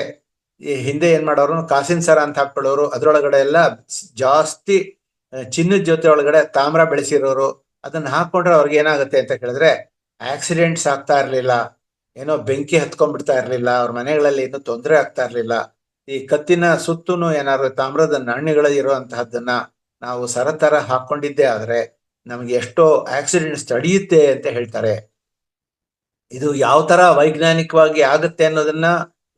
ಈ ಹಿಂದೆ ಏನ್ ಮಾಡೋರು, ಕಾಸಿನ ಸರ ಅಂತ ಹಾಕೊಳ್ಳೋರು, ಅದ್ರೊಳಗಡೆ ಎಲ್ಲ ಜಾಸ್ತಿ ಚಿನ್ನದ ಜೊತೆ ಒಳಗಡೆ ತಾಮ್ರ ಬೆಳೆಸಿರೋರು ಅದನ್ನ ಹಾಕೊಂಡ್ರೆ ಅವ್ರಿಗೆ ಏನಾಗುತ್ತೆ ಅಂತ ಕೇಳಿದ್ರೆ ಆಕ್ಸಿಡೆಂಟ್ಸ್ ಆಗ್ತಾ ಇರ್ಲಿಲ್ಲ, ಏನೋ ಬೆಂಕಿ ಹತ್ಕೊಂಡ್ಬಿಡ್ತಾ ಇರ್ಲಿಲ್ಲ, ಅವ್ರ ಮನೆಗಳಲ್ಲಿ ಏನೂ ತೊಂದರೆ ಆಗ್ತಾ ಇರ್ಲಿಲ್ಲ. ಈ ಕತ್ತಿನ ಸುತ್ತೂನು ಏನಾದ್ರು ತಾಮ್ರದ ನಾಣ್ಯಗಳು ಇರುವಂತಹದ್ದನ್ನ ನಾವು ಸರತರ ಹಾಕೊಂಡಿದ್ದೇ ಆದ್ರೆ ನಮ್ಗೆ ಎಷ್ಟೋ ಆಕ್ಸಿಡೆಂಟ್ಸ್ ತಡೆಯುತ್ತೆ ಅಂತ ಹೇಳ್ತಾರೆ. ಇದು ಯಾವ ತರ ವೈಜ್ಞಾನಿಕವಾಗಿ ಆಗುತ್ತೆ ಅನ್ನೋದನ್ನ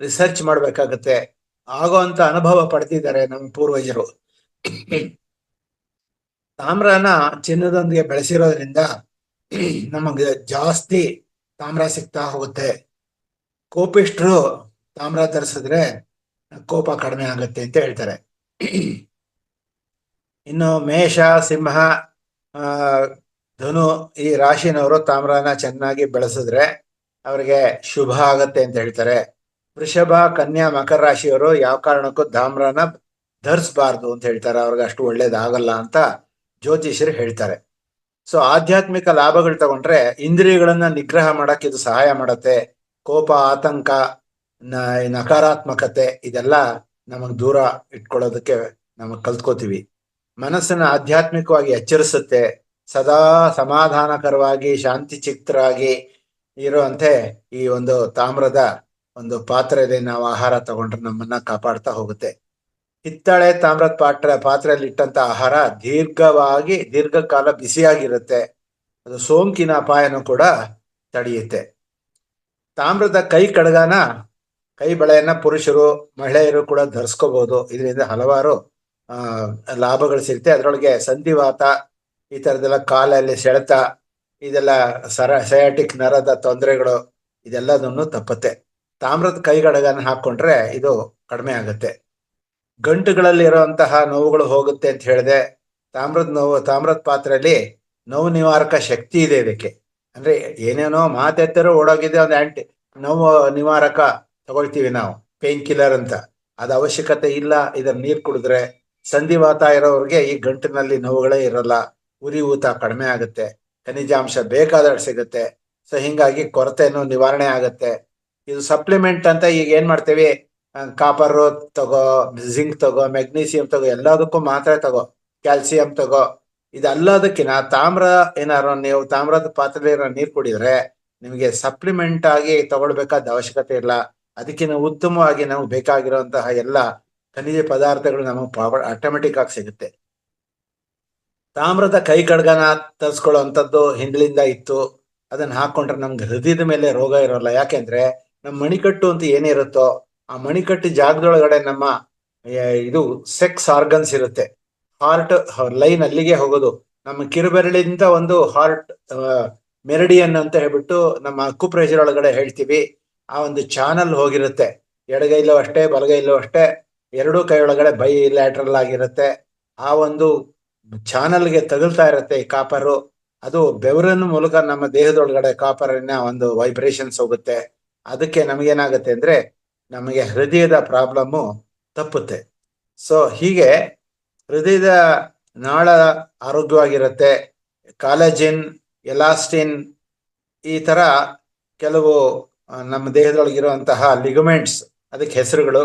ರಿಸರ್ಚ್ ಮಾಡ್ಬೇಕಾಗತ್ತೆ. ಆಗೋಂತ ಅನುಭವ ಪಡೆದಿದ್ದಾರೆ ನಮ್ಮ ಪೂರ್ವಜರು. ತಾಮ್ರನ ಚಿನ್ನದೊಂದಿಗೆ ಬೆಳೆಸಿರೋದ್ರಿಂದ ನಮಗೆ ಜಾಸ್ತಿ ತಾಮ್ರ ಸಿಗ್ತಾ ಹೋಗುತ್ತೆ. ಕೋಪಿಷ್ಟ್ರು ತಾಮ್ರ ಧರಿಸಿದ್ರೆ ಕೋಪ ಕಡಿಮೆ ಆಗುತ್ತೆ ಅಂತ ಹೇಳ್ತಾರೆ. ಇನ್ನು ಮೇಷ, ಸಿಂಹ, ಧನು ಈ ರಾಶಿನವರು ತಾಮ್ರನ ಚೆನ್ನಾಗಿ ಬೆಳೆಸಿದ್ರೆ ಅವ್ರಿಗೆ ಶುಭ ಆಗತ್ತೆ ಅಂತ ಹೇಳ್ತಾರೆ. ವೃಷಭ, ಕನ್ಯಾ, ಮಕರ ರಾಶಿಯವರು ಯಾವ ಕಾರಣಕ್ಕೂ ತಾಮ್ರನ ಧರಿಸಬಾರ್ದು ಅಂತ ಹೇಳ್ತಾರೆ. ಅವ್ರಿಗೆ ಅಷ್ಟು ಒಳ್ಳೇದಾಗಲ್ಲ ಅಂತ ಜ್ಯೋತಿಷರು ಹೇಳ್ತಾರೆ. ಸೊ ಆಧ್ಯಾತ್ಮಿಕ ಲಾಭಗಳು ತಗೊಂಡ್ರೆ ಇಂದ್ರಿಯಗಳನ್ನ ನಿಗ್ರಹ ಮಾಡಕ್ ಇದು ಸಹಾಯ ಮಾಡತ್ತೆ. ಕೋಪ, ಆತಂಕ, ನಕಾರಾತ್ಮಕತೆ ಇದೆಲ್ಲ ನಮಗ್ ದೂರ ಇಟ್ಕೊಳ್ಳೋದಕ್ಕೆ ನಮಗ್ ಕಲ್ತ್ಕೋತೀವಿ. ಮನಸ್ಸನ್ನ ಆಧ್ಯಾತ್ಮಿಕವಾಗಿ ಎಚ್ಚರಿಸುತ್ತೆ. ಸದಾ ಸಮಾಧಾನಕರವಾಗಿ ಶಾಂತಿ ಚಿತ್ತರಾಗಿ ಇರುವಂತೆ ಈ ಒಂದು ತಾಮ್ರದ ಒಂದು ಪಾತ್ರೆಯಲ್ಲಿ ನಾವು ಆಹಾರ ತಗೊಂಡ್ರೆ ನಮ್ಮನ್ನ ಕಾಪಾಡ್ತಾ ಹೋಗುತ್ತೆ. ಹಿತ್ತಾಳೆ, ತಾಮ್ರದ ಪಾತ್ರೆಯಲ್ಲಿ ಇಟ್ಟಂತ ಆಹಾರ ದೀರ್ಘಕಾಲ ಬಿಸಿಯಾಗಿರುತ್ತೆ. ಅದು ಸೋಂಕಿನ ಅಪಾಯನೂ ಕೂಡ ತಡೆಯುತ್ತೆ. ತಾಮ್ರದ ಕೈ ಕಡಗನ, ಕೈ ಬಳೆಯನ್ನ ಪುರುಷರು, ಮಹಿಳೆಯರು ಕೂಡ ಧರಿಸ್ಕೋಬಹುದು. ಇದರಿಂದ ಹಲವಾರು ಲಾಭಗಳು ಸಿಗುತ್ತೆ. ಅದರೊಳಗೆ ಸಂಧಿವಾತ, ಈ ತರದೆಲ್ಲ, ಕಾಲಲ್ಲಿ ಸೆಳೆತ, ಇದೆಲ್ಲ ಸಯಾಟಿಕ್ ನರದ ತೊಂದರೆಗಳು ಇದೆಲ್ಲದನ್ನು ತಪ್ಪತ್ತೆ. ತಾಮ್ರದ ಕೈಗಡಗನ ಹಾಕೊಂಡ್ರೆ ಇದು ಕಡಿಮೆ ಆಗುತ್ತೆ. ಗಂಟುಗಳಲ್ಲಿ ಇರುವಂತಹ ನೋವುಗಳು ಹೋಗುತ್ತೆ ಅಂತ ಹೇಳಿದೆ. ತಾಮ್ರದ ಪಾತ್ರೆಯಲ್ಲಿ ನೋವು ನಿವಾರಕ ಶಕ್ತಿ ಇದೆ ಇದಕ್ಕೆ. ಅಂದ್ರೆ ಏನೇನೋ ಮಾತೆತ್ತರೂ ಓಡೋಗಿದೆ, ಒಂದು ನೋವು ನಿವಾರಕ ತಗೊಳ್ತೀವಿ ನಾವು, ಪೇನ್ ಕಿಲ್ಲರ್ ಅಂತ. ಅದು ಅವಶ್ಯಕತೆ ಇಲ್ಲ. ಇದರ ನೀರು ಕುಡಿದ್ರೆ ಸಂಧಿವಾತ ಇರೋರಿಗೆ ಈ ಗಂಟಿನಲ್ಲಿ ನೋವುಗಳೇ ಇರಲ್ಲ. ಉರಿ ಊತ ಕಡಿಮೆ ಆಗುತ್ತೆ. ಖನಿಜಾಂಶ ಬೇಕಾದಷ್ಟು ಸಿಗುತ್ತೆ. ಸೊ ಹಿಂಗಾಗಿ ಕೊರತೆನೂ ನಿವಾರಣೆ ಆಗುತ್ತೆ. ಇದು ಸಪ್ಲಿಮೆಂಟ್ ಅಂತ ಈಗ ಏನ್ ಮಾಡ್ತೇವಿ, ಕಾಪರ್ ತಗೋ, ಜಿಂಕ್ ತಗೋ, ಮೆಗ್ನೀಸಿಯಂ ತಗೋ, ಎಲ್ಲದಕ್ಕೂ ಮಾತ್ರೆ ತಗೋ, ಕ್ಯಾಲ್ಸಿಯಂ ತಗೋ. ಇದೆಲ್ಲದಕ್ಕಿಂತ ತಾಮ್ರ ಏನಾರು ನೀವು ತಾಮ್ರದ ಪಾತ್ರೆಯಲ್ಲಿ ನೀರು ಕುಡಿದ್ರೆ ನಿಮಗೆ ಸಪ್ಲಿಮೆಂಟ್ ಆಗಿ ತಗೊಳ್ಬೇಕಾದ ಅವಶ್ಯಕತೆ ಇಲ್ಲ. ಅದಕ್ಕಿಂತ ಉತ್ತಮವಾಗಿ ನಮಗೆ ಬೇಕಾಗಿರುವಂತಹ ಎಲ್ಲ ಖನಿಜ ಪದಾರ್ಥಗಳು ನಮಗೆ ಆಟೋಮೆಟಿಕ್ ಆಗಿ ಸಿಗುತ್ತೆ. ತಾಮ್ರದ ಕೈ ಕಡ್ಗನ ತರಿಸ್ಕೊಳ್ಳುವಂಥದ್ದು ಹಿಂದಿನಿಂದ ಇತ್ತು. ಅದನ್ನ ಹಾಕೊಂಡ್ರೆ ನಮ್ಗೆ ಹೃದಯದ ಮೇಲೆ ರೋಗ ಇರೋಲ್ಲ. ಯಾಕೆಂದ್ರೆ ನಮ್ಮ ಮಣಿಕಟ್ಟು ಅಂತ ಏನಿರುತ್ತೋ ಆ ಮಣಿಕಟ್ಟು ಜಾಗದೊಳಗಡೆ ನಮ್ಮ ಇದು ಸೆಕ್ಸ್ ಆರ್ಗನ್ಸ್ ಇರುತ್ತೆ. ಹಾರ್ಟ್ ಲೈನ್ ಅಲ್ಲಿಗೆ ಹೋಗೋದು. ನಮ್ಮ ಕಿರುಬೆರಳಿಂದ ಒಂದು ಹಾರ್ಟ್ ಮೆರಿಡಿಯನ್ ಅಂತ ಹೇಳ್ಬಿಟ್ಟು ನಮ್ಮ ಅಕ್ಯುಪ್ರೆಷರ್ ಒಳಗಡೆ ಹೇಳ್ತೀವಿ. ಆ ಒಂದು ಚಾನಲ್ ಹೋಗಿರುತ್ತೆ. ಎಡಗೈಲೂ ಅಷ್ಟೇ, ಬಲಗೈಲೂ ಅಷ್ಟೇ, ಎರಡೂ ಕೈ ಒಳಗಡೆ ಬೈ ಲ್ಯಾಟ್ರಲ್ ಆಗಿರುತ್ತೆ. ಆ ಒಂದು ಚಾನಲ್ಗೆ ತಗುಲ್ತಾ ಇರುತ್ತೆ ಈ ಕಾಪರು. ಅದು ಬೆವರಿನ ಮೂಲಕ ನಮ್ಮ ದೇಹದೊಳಗಡೆ ಕಾಪರಿನ ಒಂದು ವೈಬ್ರೇಷನ್ಸ್ ಹೋಗುತ್ತೆ. ಅದಕ್ಕೆ ನಮಗೇನಾಗುತ್ತೆ ಅಂದ್ರೆ ನಮಗೆ ಹೃದಯದ ಪ್ರಾಬ್ಲಮ್ಮು ತಪ್ಪುತ್ತೆ. ಸೊ ಹೀಗೆ ಹೃದಯದ ನಾಳ ಆರೋಗ್ಯವಾಗಿರುತ್ತೆ. ಕಾಲಜಿನ್, ಎಲಾಸ್ಟಿನ್, ಈ ತರ ಕೆಲವು ನಮ್ಮ ದೇಹದೊಳಗಿರುವಂತಹ ಲಿಗಮೆಂಟ್ಸ್, ಅದಕ್ಕೆ ಹೆಸರುಗಳು.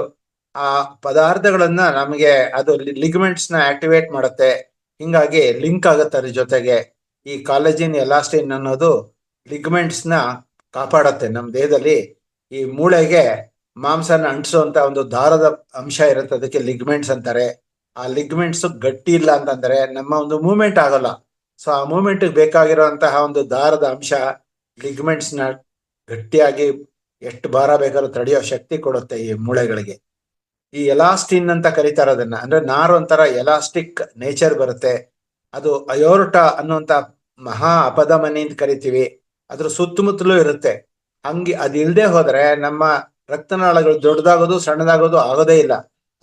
ಆ ಪದಾರ್ಥಗಳನ್ನ ನಮಗೆ ಅದು ಲಿಗಮೆಂಟ್ಸ್ ನ ಆಕ್ಟಿವೇಟ್ ಮಾಡುತ್ತೆ. ಹಿಂಗಾಗಿ ಲಿಂಕ್ ಆಗುತ್ತೆ. ಅದ್ರ ಜೊತೆಗೆ ಈ ಕಾಲಜಿನ್, ಎಲಾಸ್ಟಿನ್ ಅನ್ನೋದು ಲಿಗಮೆಂಟ್ಸ್ ನ ಕಾಪಾಡತ್ತೆ. ನಮ್ಮ ದೇಹದಲ್ಲಿ ಈ ಮೂಳೆಗೆ ಮಾಂಸನ ಅಂಟಿಸುವಂತ ಒಂದು ದಾರದ ಅಂಶ ಇರುತ್ತೆ, ಅದಕ್ಕೆ ಲಿಗಮೆಂಟ್ಸ್ ಅಂತಾರೆ. ಆ ಲಿಗಮೆಂಟ್ಸ್ ಗಟ್ಟಿ ಇಲ್ಲ ಅಂತಂದ್ರೆ ನಮ್ಮ ಒಂದು ಮೂವ್ಮೆಂಟ್ ಆಗಲ್ಲ. ಸೊ ಆ ಮೂವ್ಮೆಂಟ್ ಬೇಕಾಗಿರುವಂತಹ ಒಂದು ದಾರದ ಅಂಶ ಲಿಗಮೆಂಟ್ಸ್ ನ ಗಟ್ಟಿಯಾಗಿ ಎಷ್ಟು ಭಾರ ಬೇಕಾದ್ರೂ ತಡೆಯೋ ಶಕ್ತಿ ಕೊಡುತ್ತೆ ಈ ಮೂಳೆಗಳಿಗೆ. ಈ ಎಲಾಸ್ಟಿನ್ ಅಂತ ಕರೀತಾರೆ ಅದನ್ನ. ಅಂದ್ರೆ ನಾರು ಒಂಥರ ಎಲಾಸ್ಟಿಕ್ ನೇಚರ್ ಬರುತ್ತೆ. ಅದು ಅಯೋರ್ಟ ಅನ್ನುವಂತ ಮಹಾ ಅಪಧಮನಿ ಅಂತ ಕರಿತೀವಿ. ಅದ್ರ ಸುತ್ತಮುತ್ತಲೂ ಇರುತ್ತೆ. ಹಂಗೆ ಅದಿಲ್ಲದೆ ಹೋದ್ರೆ ನಮ್ಮ ರಕ್ತನಾಳಗಳು ದೊಡ್ಡದಾಗೋದು ಸಣ್ಣದಾಗೋದು ಆಗೋದೇ ಇಲ್ಲ.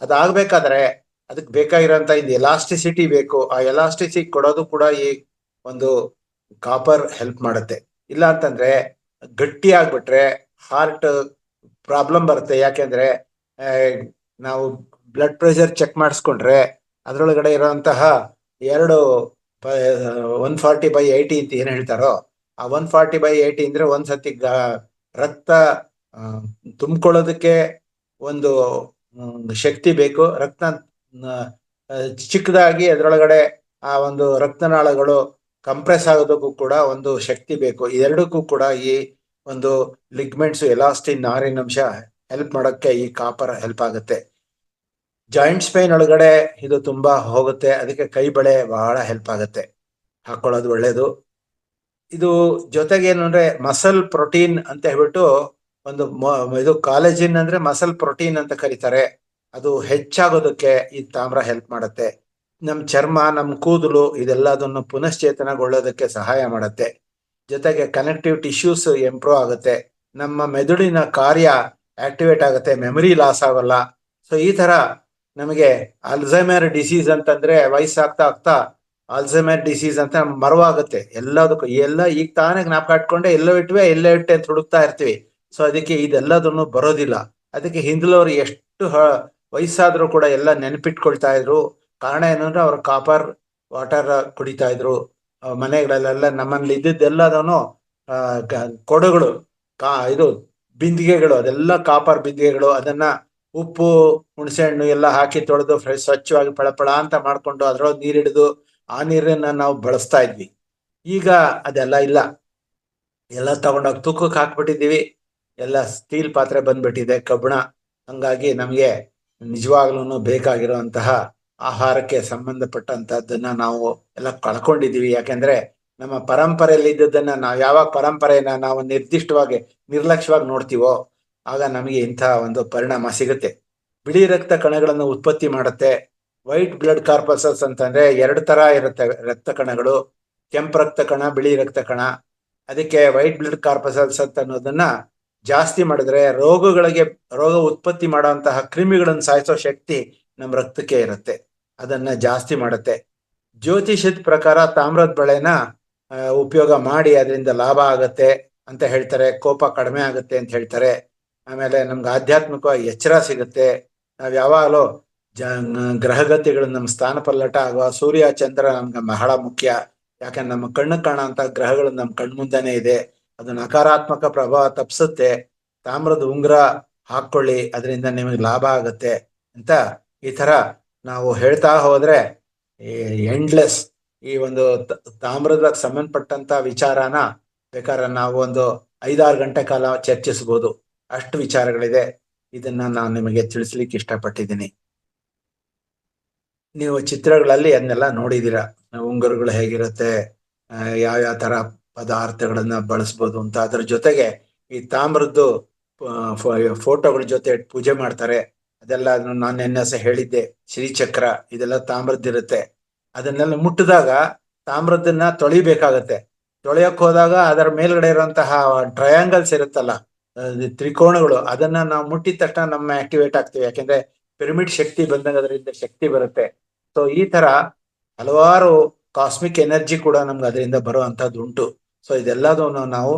ಅದಾಗಬೇಕಾದ್ರೆ ಅದಕ್ಕೆ ಬೇಕಾಗಿರೋಂಥ ಇದು ಎಲಾಸ್ಟಿಸಿಟಿ ಬೇಕು. ಆ ಎಲಾಸ್ಟಿಸಿಟಿ ಕೊಡೋದು ಕೂಡ ಈ ಒಂದು ಕಾಪರ್ ಹೆಲ್ಪ್ ಮಾಡುತ್ತೆ. ಇಲ್ಲ ಅಂತಂದ್ರೆ ಗಟ್ಟಿ ಆಗ್ಬಿಟ್ರೆ ಹಾರ್ಟ್ ಪ್ರಾಬ್ಲಮ್ ಬರುತ್ತೆ. ಯಾಕೆಂದ್ರೆ ನಾವು ಬ್ಲಡ್ ಪ್ರೆಷರ್ ಚೆಕ್ ಮಾಡಿಸ್ಕೊಂಡ್ರೆ ಅದರೊಳಗಡೆ ಇರೋಂತಹ ಎರಡು 140/80 ಅಂತ ಏನ್ ಹೇಳ್ತಾರೋ, ಆ 140/80 ಅಂದ್ರೆ ಒಂದ್ಸತಿ ರಕ್ತ ತುಂಬಿಕೊಳ್ಳೋದಕ್ಕೆ ಒಂದು ಶಕ್ತಿ ಬೇಕು. ರಕ್ತ ಚಿಕ್ಕದಾಗಿ ಅದರೊಳಗಡೆ ಆ ಒಂದು ರಕ್ತನಾಳಗಳು ಕಂಪ್ರೆಸ್ ಆಗೋದಕ್ಕೂ ಕೂಡ ಒಂದು ಶಕ್ತಿ ಬೇಕು. ಇದೆರಡಕ್ಕೂ ಕೂಡ ಈ ಒಂದು ಲಿಗ್ಮೆಂಟ್ಸ್ ಎಲಾಸ್ಟಿನ್ ನಾರಿನಂಶ ಹೆಲ್ಪ್ ಮಾಡೋಕ್ಕೆ ಈ ಕಾಪರ್ ಹೆಲ್ಪ್ ಆಗುತ್ತೆ. ಜಾಯಿಂಟ್ಸ್ ಪೈನ್ ಒಳಗಡೆ ಇದು ತುಂಬಾ ಹೋಗುತ್ತೆ. ಅದಕ್ಕೆ ಕೈ ಬಳೆ ಬಹಳ ಹೆಲ್ಪ್ ಆಗುತ್ತೆ, ಹಾಕೊಳ್ಳೋದು ಒಳ್ಳೇದು. ಇದು ಜೊತೆಗೆ ಏನು ಅಂದ್ರೆ ಮಸಲ್ ಪ್ರೋಟೀನ್ ಅಂತ ಹೇಳ್ಬಿಟ್ಟು ಒಂದು ಇದು ಕಾಲೇಜಿನ್ ಅಂದ್ರೆ ಮಸಲ್ ಪ್ರೋಟೀನ್ ಅಂತ ಕರೀತಾರೆ. ಅದು ಹೆಚ್ಚಾಗೋದಕ್ಕೆ ಈ ತಾಮ್ರ ಹೆಲ್ಪ್ ಮಾಡುತ್ತೆ. ನಮ್ಮ ಚರ್ಮ, ನಮ್ಮ ಕೂದಲು ಇದೆಲ್ಲದನ್ನು ಪುನಶ್ಚೇತನಗೊಳ್ಳೋದಕ್ಕೆ ಸಹಾಯ ಮಾಡುತ್ತೆ. ಜೊತೆಗೆ ಕನೆಕ್ಟಿವ್ ಟಿಶ್ಯೂಸ್ ಇಂಪ್ರೂವ್ ಆಗುತ್ತೆ. ನಮ್ಮ ಮೆದುಳಿನ ಕಾರ್ಯ ಆಕ್ಟಿವೇಟ್ ಆಗುತ್ತೆ, ಮೆಮರಿ ಲಾಸ್ ಆಗಲ್ಲ. ಸೊ ಈ ತರ ನಮಗೆ ಅಲ್ಝೈಮರ್ ಡಿಸೀಸ್ ಅಂತಂದ್ರೆ ವಯಸ್ಸಾಗ್ತಾ ಆಗ್ತಾ ಅಲ್ಝೈಮರ್ ಡಿಸೀಸ್ ಅಂತ ಮರವಾಗುತ್ತೆ ಎಲ್ಲದಕ್ಕೂ. ಎಲ್ಲ ಈಗ ತಾನೇ ಜ್ಞಾಪಕ ಇಟ್ಕೊಂಡೆ ಎಲ್ಲೋ ಇಟ್ವೆ ಅಂತ ಹುಡುಕ್ತಾ ಇರ್ತೀವಿ. ಸೊ ಅದಕ್ಕೆ ಇದೆಲ್ಲದನ್ನು ಬರೋದಿಲ್ಲ. ಅದಕ್ಕೆ ಹಿಂದಿಲವರು ಎಷ್ಟು ವಯಸ್ಸಾದ್ರೂ ಕೂಡ ಎಲ್ಲ ನೆನಪಿಟ್ಕೊಳ್ತಾ ಇದ್ರು. ಕಾರಣ ಏನಂದ್ರೆ ಅವ್ರು ಕಾಪರ್ ವಾಟರ್ ಕುಡಿತಾ ಇದ್ರು. ಮನೆಗಳಲ್ಲೆಲ್ಲ ನಮ್ಮಲ್ಲಿ ಇದ್ದಿದ್ದೆಲ್ಲದನ್ನು ಕೊಡಗಳು, ಇದು ಬಿಂದಿಗೆಗಳು, ಅದೆಲ್ಲ ಕಾಪರ್ ಬಿಂದಿಗೆಗಳು. ಅದನ್ನ ಉಪ್ಪು, ಹುಣಸೆ ಹಣ್ಣು ಎಲ್ಲ ಹಾಕಿ ತೊಳೆದು ಸ್ವಚ್ಛವಾಗಿ ಪಳಪಳ ಅಂತ ಮಾಡ್ಕೊಂಡು ಅದ್ರೊಳಗೆ ನೀರು ಹಿಡಿದು ಆ ನೀರನ್ನ ನಾವು ಬಳಸ್ತಾ ಇದ್ವಿ. ಈಗ ಅದೆಲ್ಲ ಇಲ್ಲ. ಎಲ್ಲ ತಗೊಂಡೋಗಿ ತೂಕಕ್ಕೆ ಹಾಕ್ಬಿಟ್ಟಿದ್ದೀವಿ. ಎಲ್ಲ ಸ್ಟೀಲ್ ಪಾತ್ರೆ ಬಂದ್ಬಿಟ್ಟಿದೆ, ಕಬ್ಬಣ. ಹಂಗಾಗಿ ನಮಗೆ ನಿಜವಾಗ್ಲೂ ಬೇಕಾಗಿರುವಂತಹ ಆಹಾರಕ್ಕೆ ಸಂಬಂಧಪಟ್ಟಂತಹದ್ದನ್ನ ನಾವು ಎಲ್ಲ ಕಳ್ಕೊಂಡಿದೀವಿ. ಯಾಕೆಂದ್ರೆ ನಮ್ಮ ಪರಂಪರೆಯಲ್ಲಿ ಇದ್ದದನ್ನ ನಾವು ಯಾವಾಗ ಪರಂಪರೆಯನ್ನ ನಾವು ನಿರ್ದಿಷ್ಟವಾಗಿ ನಿರ್ಲಕ್ಷ್ಯವಾಗಿ ನೋಡ್ತೀವೋ ಆಗ ನಮಗೆ ಇಂಥ ಒಂದು ಪರಿಣಾಮ ಸಿಗುತ್ತೆ. ಬಿಳಿ ರಕ್ತ ಕಣಗಳನ್ನು ಉತ್ಪತ್ತಿ ಮಾಡುತ್ತೆ. ವೈಟ್ ಬ್ಲಡ್ ಕಾರ್ಪಸಲ್ಸ್ ಅಂತಂದ್ರೆ 2 ತರ ಇರುತ್ತೆ ರಕ್ತ ಕಣಗಳು, ಕೆಂಪು ರಕ್ತ ಕಣ, ಬಿಳಿ ರಕ್ತ ಕಣ. ಅದಕ್ಕೆ ವೈಟ್ ಬ್ಲಡ್ ಕಾರ್ಪಸಲ್ಸ್ ಅಂತ ಅನ್ನೋದನ್ನ ಜಾಸ್ತಿ ಮಾಡಿದ್ರೆ ರೋಗ ಉತ್ಪತ್ತಿ ಮಾಡುವಂತಹ ಕ್ರಿಮಿಗಳನ್ನು ಸಾಯಿಸೋ ಶಕ್ತಿ ನಮ್ಮ ರಕ್ತಕ್ಕೆ ಇರುತ್ತೆ. ಅದನ್ನ ಜಾಸ್ತಿ ಮಾಡುತ್ತೆ. ಜ್ಯೋತಿಷದ ಪ್ರಕಾರ ತಾಮ್ರದ ಬಳೆನ ಉಪಯೋಗ ಮಾಡಿ ಅದರಿಂದ ಲಾಭ ಆಗತ್ತೆ ಅಂತ ಹೇಳ್ತಾರೆ. ಕೋಪ ಕಡಿಮೆ ಆಗುತ್ತೆ ಅಂತ ಹೇಳ್ತಾರೆ. ಆಮೇಲೆ ನಮ್ಗೆ ಆಧ್ಯಾತ್ಮಿಕವಾಗಿ ಎಚ್ಚರ ಸಿಗುತ್ತೆ. ನಾವ್ ಯಾವಾಗಲೂ ಗ್ರಹಗತಿಗಳು ನಮ್ಮ ಸ್ಥಾನ ಪಲ್ಲಟ ಆಗುವ ಸೂರ್ಯ ಚಂದ್ರ ನಮ್ಗೆ ಬಹಳ ಮುಖ್ಯ. ಯಾಕಂದ್ರೆ ನಮ್ಮ ಕಣ್ಣು ಕಾಣುವಂತ ಗ್ರಹಗಳು ನಮ್ಮ ಕಣ್ಮುಂದೆನೇ ಇದೆ. ಅದು ನಕಾರಾತ್ಮಕ ಪ್ರಭಾವ ತಪ್ಪಿಸುತ್ತೆ. ತಾಮ್ರದ ಉಂಗುರ ಹಾಕೊಳ್ಳಿ, ಅದರಿಂದ ನಿಮಗೆ ಲಾಭ ಆಗುತ್ತೆ ಅಂತ ಈ ತರ ನಾವು ಹೇಳ್ತಾ ಹೋದ್ರೆ ಎಂಡ್ಲೆಸ್ ಈ ಒಂದು ತಾಮ್ರದ ಸಂಬಂಧಪಟ್ಟಂತ ವಿಚಾರನ ಬೇಕಾದ್ರೆ ನಾವು ಒಂದು 5-6 ಗಂಟೆ ಕಾಲ ಚರ್ಚಿಸಬಹುದು. ಅಷ್ಟು ವಿಚಾರಗಳಿದೆ. ಇದನ್ನ ನಾನು ನಿಮಗೆ ತಿಳಿಸ್ಲಿಕ್ಕೆ ಇಷ್ಟಪಟ್ಟಿದ್ದೀನಿ. ನೀವು ಚಿತ್ರಗಳಲ್ಲಿ ಅದನ್ನೆಲ್ಲ ನೋಡಿದೀರ, ಉಂಗುರಗಳು ಹೇಗಿರುತ್ತೆ, ಯಾವ ತರ ಪದಾರ್ಥಗಳನ್ನ ಬಳಸ್ಬೋದು ಅಂತ. ಅದ್ರ ಜೊತೆಗೆ ಈ ತಾಮ್ರದ್ದು ಫೋಟೋಗಳ ಜೊತೆ ಪೂಜೆ ಮಾಡ್ತಾರೆ. ಅದೆಲ್ಲ ನಾನು ನೆನ್ನೆಸ ಹೇಳಿದ್ದೆ. ಶ್ರೀಚಕ್ರ ಇದೆಲ್ಲ ತಾಮ್ರದ್ದಿರುತ್ತೆ. ಅದನ್ನೆಲ್ಲ ಮುಟ್ಟಿದಾಗ ತಾಮ್ರದನ್ನ ತೊಳಿಬೇಕಾಗತ್ತೆ. ತೊಳೆಯಕ್ ಹೋದಾಗ ಅದರ ಮೇಲ್ಗಡೆ ಇರುವಂತಹ ಟ್ರಯಾಂಗಲ್ಸ್ ಇರುತ್ತಲ್ಲ, ತ್ರಿಕೋಣಗಳು, ಅದನ್ನ ನಾವು ಮುಟ್ಟಿದ ತಕ್ಷಣ ನಮ್ಮ ಆಕ್ಟಿವೇಟ್ ಆಗ್ತೀವಿ. ಯಾಕೆಂದ್ರೆ ಪಿರಮಿಡ್ ಶಕ್ತಿ ಬಂದಾಗ ಅದರಿಂದ ಶಕ್ತಿ ಬರುತ್ತೆ. ಸೊ ಈ ತರ ಹಲವಾರು ಕಾಸ್ಮಿಕ್ ಎನರ್ಜಿ ಕೂಡ ನಮ್ಗೆ ಅದರಿಂದ ಬರುವಂತದ್ದು ಉಂಟು. ಸೊ ಇದೆಲ್ಲದನ್ನು ನಾವು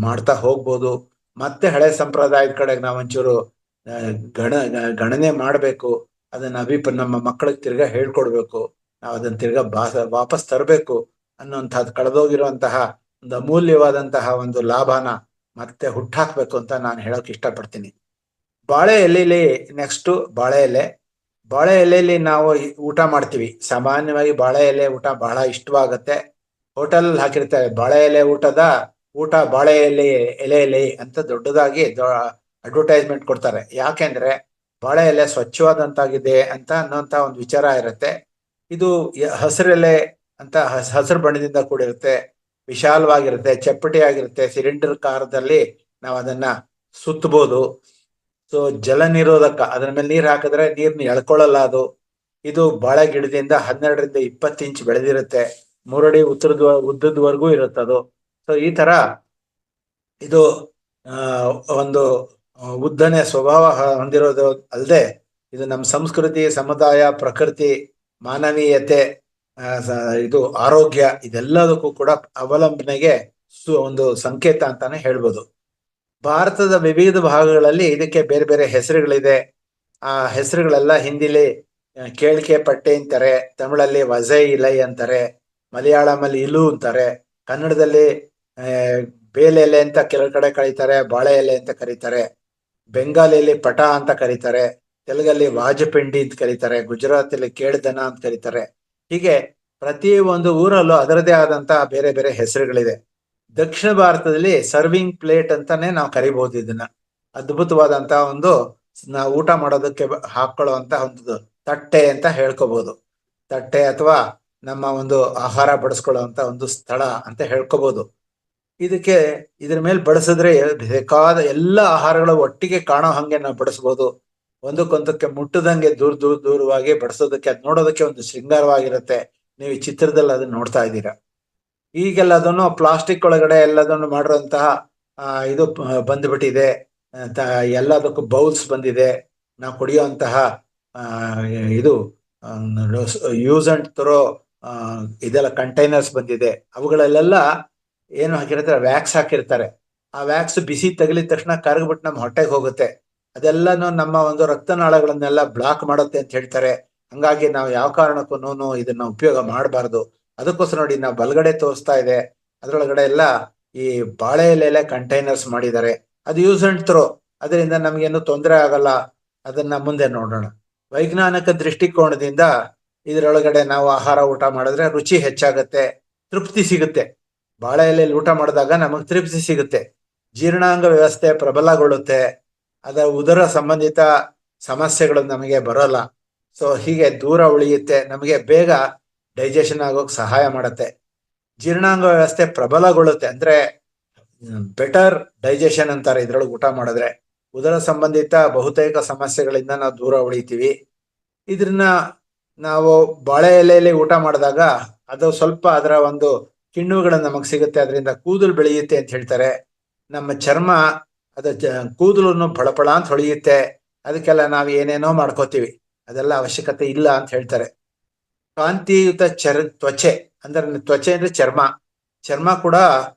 ಮಾಡ್ತಾ ಹೋಗ್ಬೋದು. ಮತ್ತೆ ಹಳೆ ಸಂಪ್ರದಾಯದ ಕಡೆಗೆ ನಾವು ಒಂಚೂರು ಗಣನೆ ಮಾಡಬೇಕು. ಅದನ್ನ ನಮ್ಮ ಮಕ್ಕಳಿಗೆ ತಿರ್ಗಾ ಹೇಳ್ಕೊಡ್ಬೇಕು. ನಾವು ಅದನ್ನ ತಿರ್ಗಾ ವಾಪಸ್ ತರಬೇಕು ಅನ್ನುವಂಥದ್ದು, ಕಳೆದೋಗಿರುವಂತಹ ಒಂದು ಅಮೂಲ್ಯವಾದಂತಹ ಒಂದು ಲಾಭನ ಮತ್ತೆ ಹುಟ್ಟಾಕ್ಬೇಕು ಅಂತ ನಾನು ಹೇಳೋಕೆ ಇಷ್ಟಪಡ್ತೀನಿ. ಬಾಳೆ ಎಲೆಲಿ ನೆಕ್ಸ್ಟ್ ಬಾಳೆ ಎಲೆಯಲ್ಲಿ ನಾವು ಊಟ ಮಾಡ್ತೀವಿ. ಸಾಮಾನ್ಯವಾಗಿ ಬಾಳೆ ಎಲೆ ಊಟ ಬಹಳ ಇಷ್ಟವಾಗತ್ತೆ. ಹೋಟೆಲ್ ಹಾಕಿರ್ತಾರೆ ಬಾಳೆ ಎಲೆ ಊಟ ಬಾಳೆ ಎಲೆ ಅಂತ ದೊಡ್ಡದಾಗಿ ಅಡ್ವರ್ಟೈಸ್ಮೆಂಟ್ ಕೊಡ್ತಾರೆ. ಯಾಕೆಂದ್ರೆ ಬಾಳೆ ಎಲೆ ಸ್ವಚ್ಛವಾದಂತಾಗಿದೆ ಅಂತ ಅನ್ನೋಂತ ಒಂದು ವಿಚಾರ ಇರುತ್ತೆ. ಇದು ಹಸಿರೆಲೆ ಅಂತ ಹಸಿರು ಬಣ್ಣದಿಂದ ಕೂಡಿರುತ್ತೆ, ವಿಶಾಲವಾಗಿರುತ್ತೆ, ಚಪ್ಪಟೆ ಆಗಿರುತ್ತೆ. ಸಿಲಿಂಡರ್ ಕಾರದಲ್ಲಿ ನಾವು ಅದನ್ನ ಸುತ್ತಬಹುದು. ಸೊ ಜಲ ನಿರೋಧಕ, ಅದ್ರ ಮೇಲೆ ನೀರ್ ಹಾಕಿದ್ರೆ ನೀರ್ನ ಎಳ್ಕೊಳ್ಳಲ್ಲ ಅದು. ಇದು ಬಾಳೆ ಗಿಡದಿಂದ 12ರಿಂದ 20 ಇಂಚ್ ಬೆಳೆದಿರುತ್ತೆ. 3 ಅಡಿ ಉದ್ದದವರೆಗೂ ಇರುತ್ತದು. ಸೊ ಈ ತರ ಇದು ಒಂದು ಉದ್ದನೆ ಸ್ವಭಾವ ಹೊಂದಿರೋದು ಅಲ್ಲದೆ ಇದು ನಮ್ಮ ಸಂಸ್ಕೃತಿ, ಸಮುದಾಯ, ಪ್ರಕೃತಿ, ಮಾನವೀಯತೆ, ಇದು ಆರೋಗ್ಯ, ಇದೆಲ್ಲದಕ್ಕೂ ಕೂಡ ಅವಲಂಬನೆಗೆ ಒಂದು ಸಂಕೇತ ಅಂತಾನೆ ಹೇಳ್ಬೋದು. ಭಾರತದ ವಿವಿಧ ಭಾಗಗಳಲ್ಲಿ ಇದಕ್ಕೆ ಬೇರೆ ಬೇರೆ ಹೆಸರುಗಳಿದೆ. ಆ ಹೆಸರುಗಳೆಲ್ಲ ಹಿಂದಿಲಿ ಕೇಳಿಕೆ ಪಟ್ಟೆ ಅಂತಾರೆ, ತಮಿಳಲ್ಲಿ ವಜೈ ಇಲೈ ಅಂತಾರೆ, ಮಲಯಾಳಮಲ್ಲಿ ಇಲು ಅಂತಾರೆ, ಕನ್ನಡದಲ್ಲಿ ಬೇಲೆ ಎಲೆ ಅಂತ ಕೆಲವು ಕಡೆ ಕರೀತಾರೆ, ಬಾಳೆ ಎಲೆ ಅಂತ ಕರೀತಾರೆ, ಬೆಂಗಾಲಿಯಲ್ಲಿ ಪಟ ಅಂತ ಕರೀತಾರೆ, ತೆಲುಗಲ್ಲಿ ವಾಜಪೆಂಡಿ ಅಂತ ಕರೀತಾರೆ, ಗುಜರಾತಲ್ಲಿ ಕೇಳ್ದನ ಅಂತ ಕರೀತಾರೆ. ಹೀಗೆ ಪ್ರತಿ ಒಂದು ಊರಲ್ಲೂ ಅದರದೇ ಆದಂತಹ ಬೇರೆ ಬೇರೆ ಹೆಸರುಗಳಿದೆ. ದಕ್ಷಿಣ ಭಾರತದಲ್ಲಿ ಸರ್ವಿಂಗ್ ಪ್ಲೇಟ್ ಅಂತಾನೆ ನಾವು ಕರಿಬಹುದು ಇದನ್ನ. ಅದ್ಭುತವಾದಂತಹ ಒಂದು ನಾವು ಊಟ ಮಾಡೋದಕ್ಕೆ ಹಾಕೊಳ್ಳುವಂತ ಒಂದು ತಟ್ಟೆ ಅಂತ ಹೇಳ್ಕೋಬಹುದು. ತಟ್ಟೆ ಅಥವಾ ನಮ್ಮ ಒಂದು ಆಹಾರ ಬಡಿಸ್ಕೊಳ್ಳುವಂತ ಒಂದು ಸ್ಥಳ ಅಂತ ಹೇಳ್ಕೋಬಹುದು. ಇದಕ್ಕೆ ಇದ್ರ ಮೇಲೆ ಬಡಿಸಿದ್ರೆ ಬೇಕಾದ ಎಲ್ಲ ಆಹಾರಗಳು ಒಟ್ಟಿಗೆ ಕಾಣೋ ಹಂಗೆ ನಾವು ಬಡಿಸ್ಬೋದು. ಒಂದಕ್ಕೊಂದಕ್ಕೆ ಮುಟ್ಟದಂಗೆ ದೂರವಾಗಿ ಬಡಿಸೋದಕ್ಕೆ, ಅದ್ ನೋಡೋದಕ್ಕೆ ಒಂದು ಶೃಂಗಾರವಾಗಿರುತ್ತೆ. ನೀವು ಈ ಚಿತ್ರದಲ್ಲಿ ಅದನ್ನ ನೋಡ್ತಾ ಇದ್ದೀರಾ. ಈಗೆಲ್ಲದನ್ನು ಪ್ಲಾಸ್ಟಿಕ್ ಒಳಗಡೆ ಎಲ್ಲದನ್ನು ಮಾಡಿರುವಂತಹ ಇದು ಬಂದ್ಬಿಟ್ಟಿದೆ. ಎಲ್ಲದಕ್ಕೂ ಬೌಲ್ಸ್ ಬಂದಿದೆ. ನಾವು ಕುಡಿಯುವಂತಹ ಇದು ಯೂಸ್ ಅಂಡ್ ಥ್ರೋ ಇದೆಲ್ಲ ಕಂಟೈನರ್ಸ್ ಬಂದಿದೆ. ಅವುಗಳಲ್ಲೆಲ್ಲ ಏನು ಹಾಕಿರ್ತಾರೆ, ವ್ಯಾಕ್ಸ್ ಹಾಕಿರ್ತಾರೆ. ಆ ವ್ಯಾಕ್ಸ್ ಬಿಸಿ ತಗಲಿದ ತಕ್ಷಣ ಕರಗ್ಬಿಟ್ಟು ನಮ್ಮ ಹೊಟ್ಟೆಗೆ ಹೋಗುತ್ತೆ. ಅದೆಲ್ಲನೂ ನಮ್ಮ ಒಂದು ರಕ್ತನಾಳಗಳನ್ನೆಲ್ಲ ಬ್ಲಾಕ್ ಮಾಡುತ್ತೆ ಅಂತ ಹೇಳ್ತಾರೆ. ಹಂಗಾಗಿ ನಾವು ಯಾವ ಕಾರಣಕ್ಕೂ ಇದನ್ನ ಉಪಯೋಗ ಮಾಡಬಾರ್ದು. ಅದಕ್ಕೋಸ್ಕರ ನೋಡಿ, ನಾವು ಬಲಗಡೆ ತೋರಿಸ್ತಾ ಇದೆ, ಅದರೊಳಗಡೆ ಎಲ್ಲ ಈ ಬಾಳೆ ಎಲೆ ಕಂಟೈನರ್ಸ್ ಮಾಡಿದ್ದಾರೆ. ಅದು ಯೂಸ್ ಅಂಡ್ ಥ್ರೋ, ಅದರಿಂದ ನಮ್ಗೇನು ತೊಂದರೆ ಆಗಲ್ಲ. ಅದನ್ನ ಮುಂದೆ ನೋಡೋಣ. ವೈಜ್ಞಾನಿಕ ದೃಷ್ಟಿಕೋನದಿಂದ ಇದರೊಳಗಡೆ ನಾವು ಆಹಾರ ಊಟ ಮಾಡಿದ್ರೆ ರುಚಿ ಹೆಚ್ಚಾಗತ್ತೆ, ತೃಪ್ತಿ ಸಿಗುತ್ತೆ. ಬಾಳೆ ಎಲೆಯಲ್ಲಿ ಊಟ ಮಾಡಿದಾಗ ನಮಗೆ ತೃಪ್ತಿ ಸಿಗುತ್ತೆ, ಜೀರ್ಣಾಂಗ ವ್ಯವಸ್ಥೆ ಪ್ರಬಲಗೊಳ್ಳುತ್ತೆ, ಅದರ ಉದರ ಸಂಬಂಧಿತ ಸಮಸ್ಯೆಗಳು ನಮಗೆ ಬರೋಲ್ಲ. ಸೊ ಹೀಗೆ ದೂರ ಉಳಿಯುತ್ತೆ, ನಮಗೆ ಬೇಗ ಡೈಜೆಷನ್ ಆಗೋಕೆ ಸಹಾಯ ಮಾಡುತ್ತೆ. ಜೀರ್ಣಾಂಗ ವ್ಯವಸ್ಥೆ ಪ್ರಬಲಗೊಳ್ಳುತ್ತೆ, ಅಂದ್ರೆ ಬೆಟರ್ ಡೈಜೆಷನ್ ಅಂತಾರೆ ಇದ್ರೊಳಗೆ ಊಟ ಮಾಡಿದ್ರೆ. ಉದರ ಸಂಬಂಧಿತ ಬಹುತೇಕ ಸಮಸ್ಯೆಗಳಿಂದ ನಾವು ದೂರ ಉಳಿತೀವಿ. ಇದನ್ನ ನಾವು ಬಾಳೆ ಎಲೆಯಲ್ಲಿ ಊಟ ಮಾಡಿದಾಗ ಅದು ಸ್ವಲ್ಪ ಅದರ ಒಂದು ಕಿಣ್ಣುಗಳು ನಮಗೆ ಸಿಗುತ್ತೆ, ಅದರಿಂದ ಕೂದಲು ಬೆಳೆಯುತ್ತೆ ಅಂತ ಹೇಳ್ತಾರೆ. ನಮ್ಮ ಚರ್ಮ ಕೂದಲನ್ನು ಫಳಫಳ ಅಂತ ಹೊಳೆಯುತ್ತೆ. ಅದಕ್ಕೆಲ್ಲ ನಾವು ಏನೇನೋ ಮಾಡ್ಕೋತೀವಿ, ಅದೆಲ್ಲ ಅವಶ್ಯಕತೆ ಇಲ್ಲ ಅಂತ ಹೇಳ್ತಾರೆ. ಕಾಂತಿಯುತ ತ್ವಚೆ ಅಂದ್ರೆ ತ್ವಚೆ ಅಂದ್ರೆ ಚರ್ಮ ಕೂಡ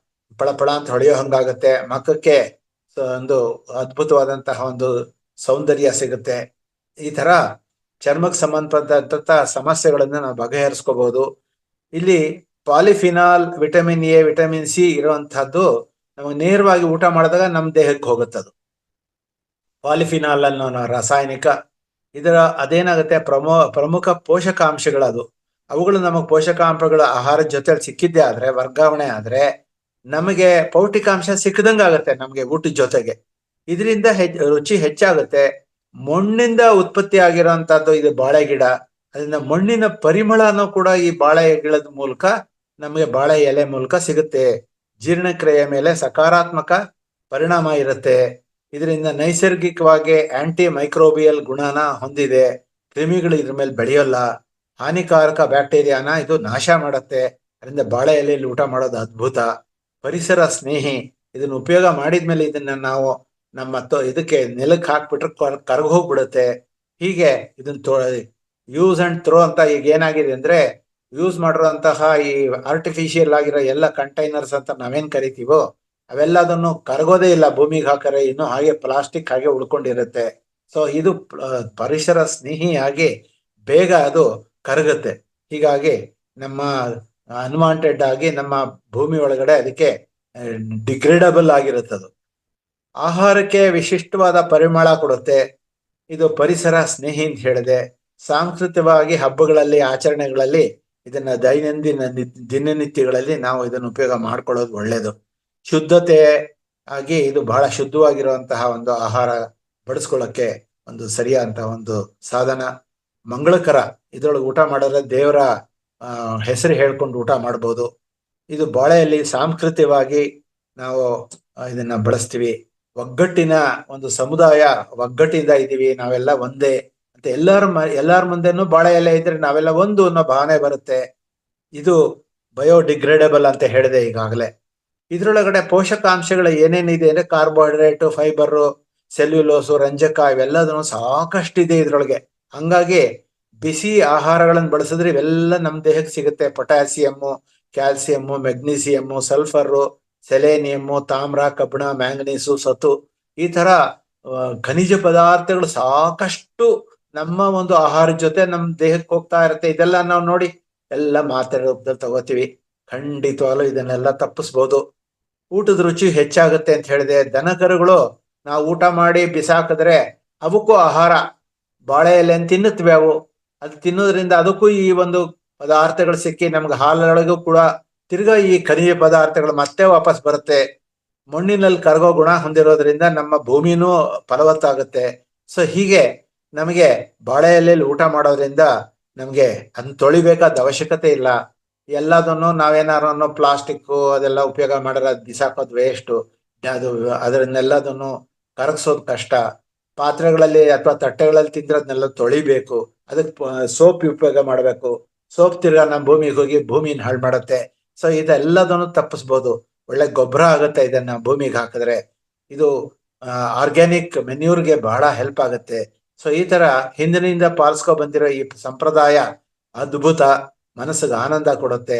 ಫಳಫಳ ಅಂತ ಹೊಳೆಯೋ ಹಂಗಾಗತ್ತೆ. ಮಖಕ್ಕೆ ಒಂದು ಅದ್ಭುತವಾದಂತಹ ಒಂದು ಸೌಂದರ್ಯ ಸಿಗುತ್ತೆ. ಈ ತರ ಚರ್ಮಕ್ಕೆ ಸಂಬಂಧಪಟ್ಟಂತ ಸಮಸ್ಯೆಗಳನ್ನ ನಾವು ಬಗೆಹರಿಸ್ಕೋಬಹುದು. ಇಲ್ಲಿ polyphenol, vitamin A, vitamin C ಇರುವಂತಹದ್ದು ನಮಗೆ ನೇರವಾಗಿ ಊಟ ಮಾಡಿದಾಗ ನಮ್ಮ ದೇಹಕ್ಕೆ ಹೋಗುತ್ತದು. ಪಾಲಿಫಿನಾಲ್ ಅನ್ನೋ ರಾಸಾಯನಿಕ, ಇದರ ಅದೇನಾಗುತ್ತೆ, ಪ್ರಮುಖ ಪೋಷಕಾಂಶಗಳದು. ಅವುಗಳು ನಮಗೆ ಪೋಷಕಾಂಶಗಳ ಆಹಾರದ ಜೊತೆ ಸಿಕ್ಕಿದ್ದೇ ಆದ್ರೆ, ವರ್ಗಾವಣೆ ಆದ್ರೆ ನಮಗೆ ಪೌಷ್ಟಿಕಾಂಶ ಸಿಕ್ಕದಂಗ ಆಗುತ್ತೆ ನಮಗೆ ಊಟದ ಜೊತೆಗೆ. ಇದರಿಂದ ರುಚಿ ಹೆಚ್ಚಾಗುತ್ತೆ. ಮಣ್ಣಿಂದ ಉತ್ಪತ್ತಿ ಆಗಿರುವಂತಹದ್ದು ಇದು ಬಾಳೆ ಗಿಡ. ಅದರಿಂದ ಮಣ್ಣಿನ ಪರಿಮಳನೂ ಕೂಡ ಈ ಬಾಳೆ ಗಿಡದ ಮೂಲಕ ನಮಗೆ ಬಾಳೆ ಎಲೆ ಮೂಲಕ ಸಿಗುತ್ತೆ. ಜೀರ್ಣಕ್ರಿಯೆ ಮೇಲೆ ಸಕಾರಾತ್ಮಕ ಪರಿಣಾಮ ಇರುತ್ತೆ. ಇದರಿಂದ ನೈಸರ್ಗಿಕವಾಗಿ ಆಂಟಿ ಮೈಕ್ರೋಬಿಯಲ್ ಗುಣನ ಹೊಂದಿದೆ. ಕ್ರಿಮಿಗಳು ಇದ್ರ ಮೇಲೆ ಬೆಳೆಯೋಲ್ಲ. ಹಾನಿಕಾರಕ ಬ್ಯಾಕ್ಟೀರಿಯಾನ ಇದು ನಾಶ ಮಾಡುತ್ತೆ. ಅದರಿಂದ ಬಾಳೆ ಎಲೆಯಲ್ಲಿ ಊಟ ಮಾಡೋದು ಅದ್ಭುತ. ಪರಿಸರ ಸ್ನೇಹಿ. ಇದನ್ನ ಉಪಯೋಗ ಮಾಡಿದ್ಮೇಲೆ ಇದನ್ನ ನಾವು ನಮ್ಮ ಇದಕ್ಕೆ ನೆಲಕ್ಕೆ ಹಾಕ್ಬಿಟ್ರೆ ಕರಗ ಹೋಗ್ಬಿಡುತ್ತೆ. ಹೀಗೆ ಇದನ್ನ ಯೂಸ್ ಅಂಡ್ ಥ್ರೋ ಅಂತ ಈಗ ಏನಾಗಿದೆ ಅಂದ್ರೆ, ಯೂಸ್ ಮಾಡಿರುವಂತಹ ಈ ಆರ್ಟಿಫಿಷಿಯಲ್ ಆಗಿರೋ ಎಲ್ಲ ಕಂಟೈನರ್ಸ್ ಅಂತ ನಾವೇನ್ ಕರಿತೀವೋ ಅವೆಲ್ಲದನ್ನು ಕರಗೋದೇ ಇಲ್ಲ. ಭೂಮಿಗೆ ಹಾಕರೆ ಇನ್ನು ಹಾಗೆ ಪ್ಲಾಸ್ಟಿಕ್ ಹಾಗೆ ಉಳ್ಕೊಂಡಿರುತ್ತೆ. ಸೊ ಇದು ಪರಿಸರ ಸ್ನೇಹಿಯಾಗಿ ಬೇಗ ಅದು ಕರಗುತ್ತೆ. ಹೀಗಾಗಿ ನಮ್ಮ ಅನ್ವಾಂಟೆಡ್ ಆಗಿ ನಮ್ಮ ಭೂಮಿ ಒಳಗಡೆ ಅದಕ್ಕೆ ಡಿಗ್ರೇಡಬಲ್ ಆಗಿರುತ್ತದು. ಆಹಾರಕ್ಕೆ ವಿಶಿಷ್ಟವಾದ ಪರಿಮಳ ಕೊಡುತ್ತೆ. ಇದು ಪರಿಸರ ಸ್ನೇಹಿ ಅಂತ ಹೇಳಿದೆ. ಸಾಂಸ್ಕೃತಿಕವಾಗಿ ಹಬ್ಬಗಳಲ್ಲಿ, ಆಚರಣೆಗಳಲ್ಲಿ ಇದನ್ನ ದೈನಂದಿನ ದಿನನಿತ್ಯಗಳಲ್ಲಿ ನಾವು ಇದನ್ನು ಉಪಯೋಗ ಮಾಡ್ಕೊಳ್ಳೋದು ಒಳ್ಳೇದು. ಶುದ್ಧತೆ ಆಗಿ ಇದು ಬಹಳ ಶುದ್ಧವಾಗಿರುವಂತಹ ಒಂದು ಆಹಾರ ಬಡಿಸ್ಕೊಳ್ಳೋಕೆ ಒಂದು ಸರಿಯಾದಂತಹ ಒಂದು ಸಾಧನ. ಮಂಗಳಕರ. ಇದ್ರೊಳಗೆ ಊಟ ಮಾಡಿದ್ರೆ ದೇವರ ಹೆಸರು ಹೇಳ್ಕೊಂಡು ಊಟ ಮಾಡ್ಬೋದು. ಇದು ಬಾಳೆಯಲ್ಲಿ ಸಾಂಸ್ಕೃತಿಕವಾಗಿ ನಾವು ಇದನ್ನ ಬಳಸ್ತೀವಿ. ಒಗ್ಗಟ್ಟಿನ ಒಂದು ಸಮುದಾಯ, ಒಗ್ಗಟ್ಟಿಂದ ಇದ್ದೀವಿ, ನಾವೆಲ್ಲ ಒಂದೇ ಅಂತ ಮತ್ತೆ ಎಲ್ಲಾರ ಮುಂದೆನೂ ಬಾಳೆ ಎಲೆ ಇದ್ರೆ ನಾವೆಲ್ಲ ಒಂದು ಅನ್ನೋ ಭಾವನೆ ಬರುತ್ತೆ. ಇದು ಬಯೋಡಿಗ್ರೇಡಬಲ್ ಅಂತ ಹೇಳಿದೆ ಈಗಾಗಲೇ. ಇದ್ರೊಳಗಡೆ ಪೋಷಕಾಂಶಗಳು ಏನೇನಿದೆ ಅಂದ್ರೆ ಕಾರ್ಬೋಹೈಡ್ರೇಟ್, ಫೈಬರ್, ಸೆಲ್ಯುಲೋಸು, ರಂಜಕ ಇವೆಲ್ಲದನ್ನು ಸಾಕಷ್ಟಿದೆ ಇದ್ರೊಳಗೆ. ಹಂಗಾಗಿ ಬಿಸಿ ಆಹಾರಗಳನ್ನು ಬಳಸಿದ್ರೆ ಇವೆಲ್ಲ ನಮ್ಮ ದೇಹಕ್ಕೆ ಸಿಗುತ್ತೆ. ಪೊಟ್ಯಾಸಿಯಮ್ಮು, ಕ್ಯಾಲ್ಸಿಯಮ್ಮು, ಮೆಗ್ನೀಸಿಯಮ್ಮು, ಸಲ್ಫರು, ಸೆಲೇನಿಯಮ್ಮು, ತಾಮ್ರ, ಕಬ್ಬಿಣ, ಮ್ಯಾಂಗನೀಸು, ಸತು, ಈ ತರ ಖನಿಜ ಪದಾರ್ಥಗಳು ಸಾಕಷ್ಟು ನಮ್ಮ ಒಂದು ಆಹಾರದ ಜೊತೆ ನಮ್ಮ ದೇಹಕ್ಕೆ ಹೋಗ್ತಾ ಇರುತ್ತೆ. ಇದೆಲ್ಲ ನಾವು ನೋಡಿ ಎಲ್ಲ ಮಾತ್ರೆ ರೂಪದಲ್ಲಿ ತಗೋತೀವಿ. ಖಂಡಿತವಾಗ್ಲೂ ಇದನ್ನೆಲ್ಲ ತಪ್ಪಿಸ್ಬೋದು. ಊಟದ ರುಚಿ ಹೆಚ್ಚಾಗುತ್ತೆ ಅಂತ ಹೇಳಿದೆ. ದನ ಕರುಗಳು ನಾವು ಊಟ ಮಾಡಿ ಬಿಸಾಕಿದ್ರೆ ಅವಕ್ಕೂ ಆಹಾರ, ಬಾಳೆ ಎಲೆ ತಿನ್ನುತ್ತವೆ ಅವು. ಅದು ತಿನ್ನೋದ್ರಿಂದ ಅದಕ್ಕೂ ಈ ಒಂದು ಪದಾರ್ಥಗಳು ಸಿಕ್ಕಿ ನಮ್ಗೆ ಹಾಲೊಳಗೂ ಕೂಡ ತಿರ್ಗಾ ಈ ಖನಿಜ ಪದಾರ್ಥಗಳು ಮತ್ತೆ ವಾಪಸ್ ಬರುತ್ತೆ. ಮಣ್ಣಿನಲ್ಲಿ ಕರಗೋ ಗುಣ ಹೊಂದಿರೋದ್ರಿಂದ ನಮ್ಮ ಭೂಮಿನೂ ಫಲವತ್ತಾಗುತ್ತೆ. ಸೊ ಹೀಗೆ ನಮಗೆ ಬಾಳೆ ಎಲೆಯಲ್ಲಿ ಊಟ ಮಾಡೋದ್ರಿಂದ ನಮ್ಗೆ ಅದನ್ನ ತೊಳಿಬೇಕಾದ ಅವಶ್ಯಕತೆ ಇಲ್ಲ. ಎಲ್ಲದನ್ನು ನಾವೇನಾರು ಪ್ಲಾಸ್ಟಿಕ್ ಅದೆಲ್ಲ ಉಪಯೋಗ ಮಾಡಿದ್ರೆ ಅದು ಬಿಸಾಕೋದು ವೇಸ್ಟು. ಅದನ್ನೆಲ್ಲದನ್ನು ಕರಗಿಸೋದು ಕಷ್ಟ. ಪಾತ್ರೆಗಳಲ್ಲಿ ಅಥವಾ ತಟ್ಟೆಗಳಲ್ಲಿ ತಿಂದ್ರೆ ಅದನ್ನೆಲ್ಲ ತೊಳಿಬೇಕು. ಅದಕ್ಕೆ ಸೋಪ್ ಉಪಯೋಗ ಮಾಡಬೇಕು. ಸೋಪ್ ತಿರ್ಗಾ ನಮ್ಮ ಭೂಮಿಗೆ ಹೋಗಿ ಭೂಮಿನ ಹಾಳು ಮಾಡುತ್ತೆ. ಸೊ ಇದೆಲ್ಲದನ್ನು ತಪ್ಪಿಸ್ಬೋದು. ಒಳ್ಳೆ ಗೊಬ್ಬರ ಆಗುತ್ತೆ ಇದನ್ನ ಭೂಮಿಗೆ ಹಾಕಿದ್ರೆ. ಇದು ಆರ್ಗ್ಯಾನಿಕ್ ಮೆನ್ಯೂರ್ಗೆ ಬಹಳ ಹೆಲ್ಪ್ ಆಗುತ್ತೆ. ಸೊ ಈ ತರ ಹಿಂದಿನಿಂದ ಪಾಲಿಸ್ಕೊ ಬಂದಿರೋ ಈ ಸಂಪ್ರದಾಯ ಅದ್ಭುತ, ಮನಸ್ಸಿಗೆ ಆನಂದ ಕೊಡುತ್ತೆ.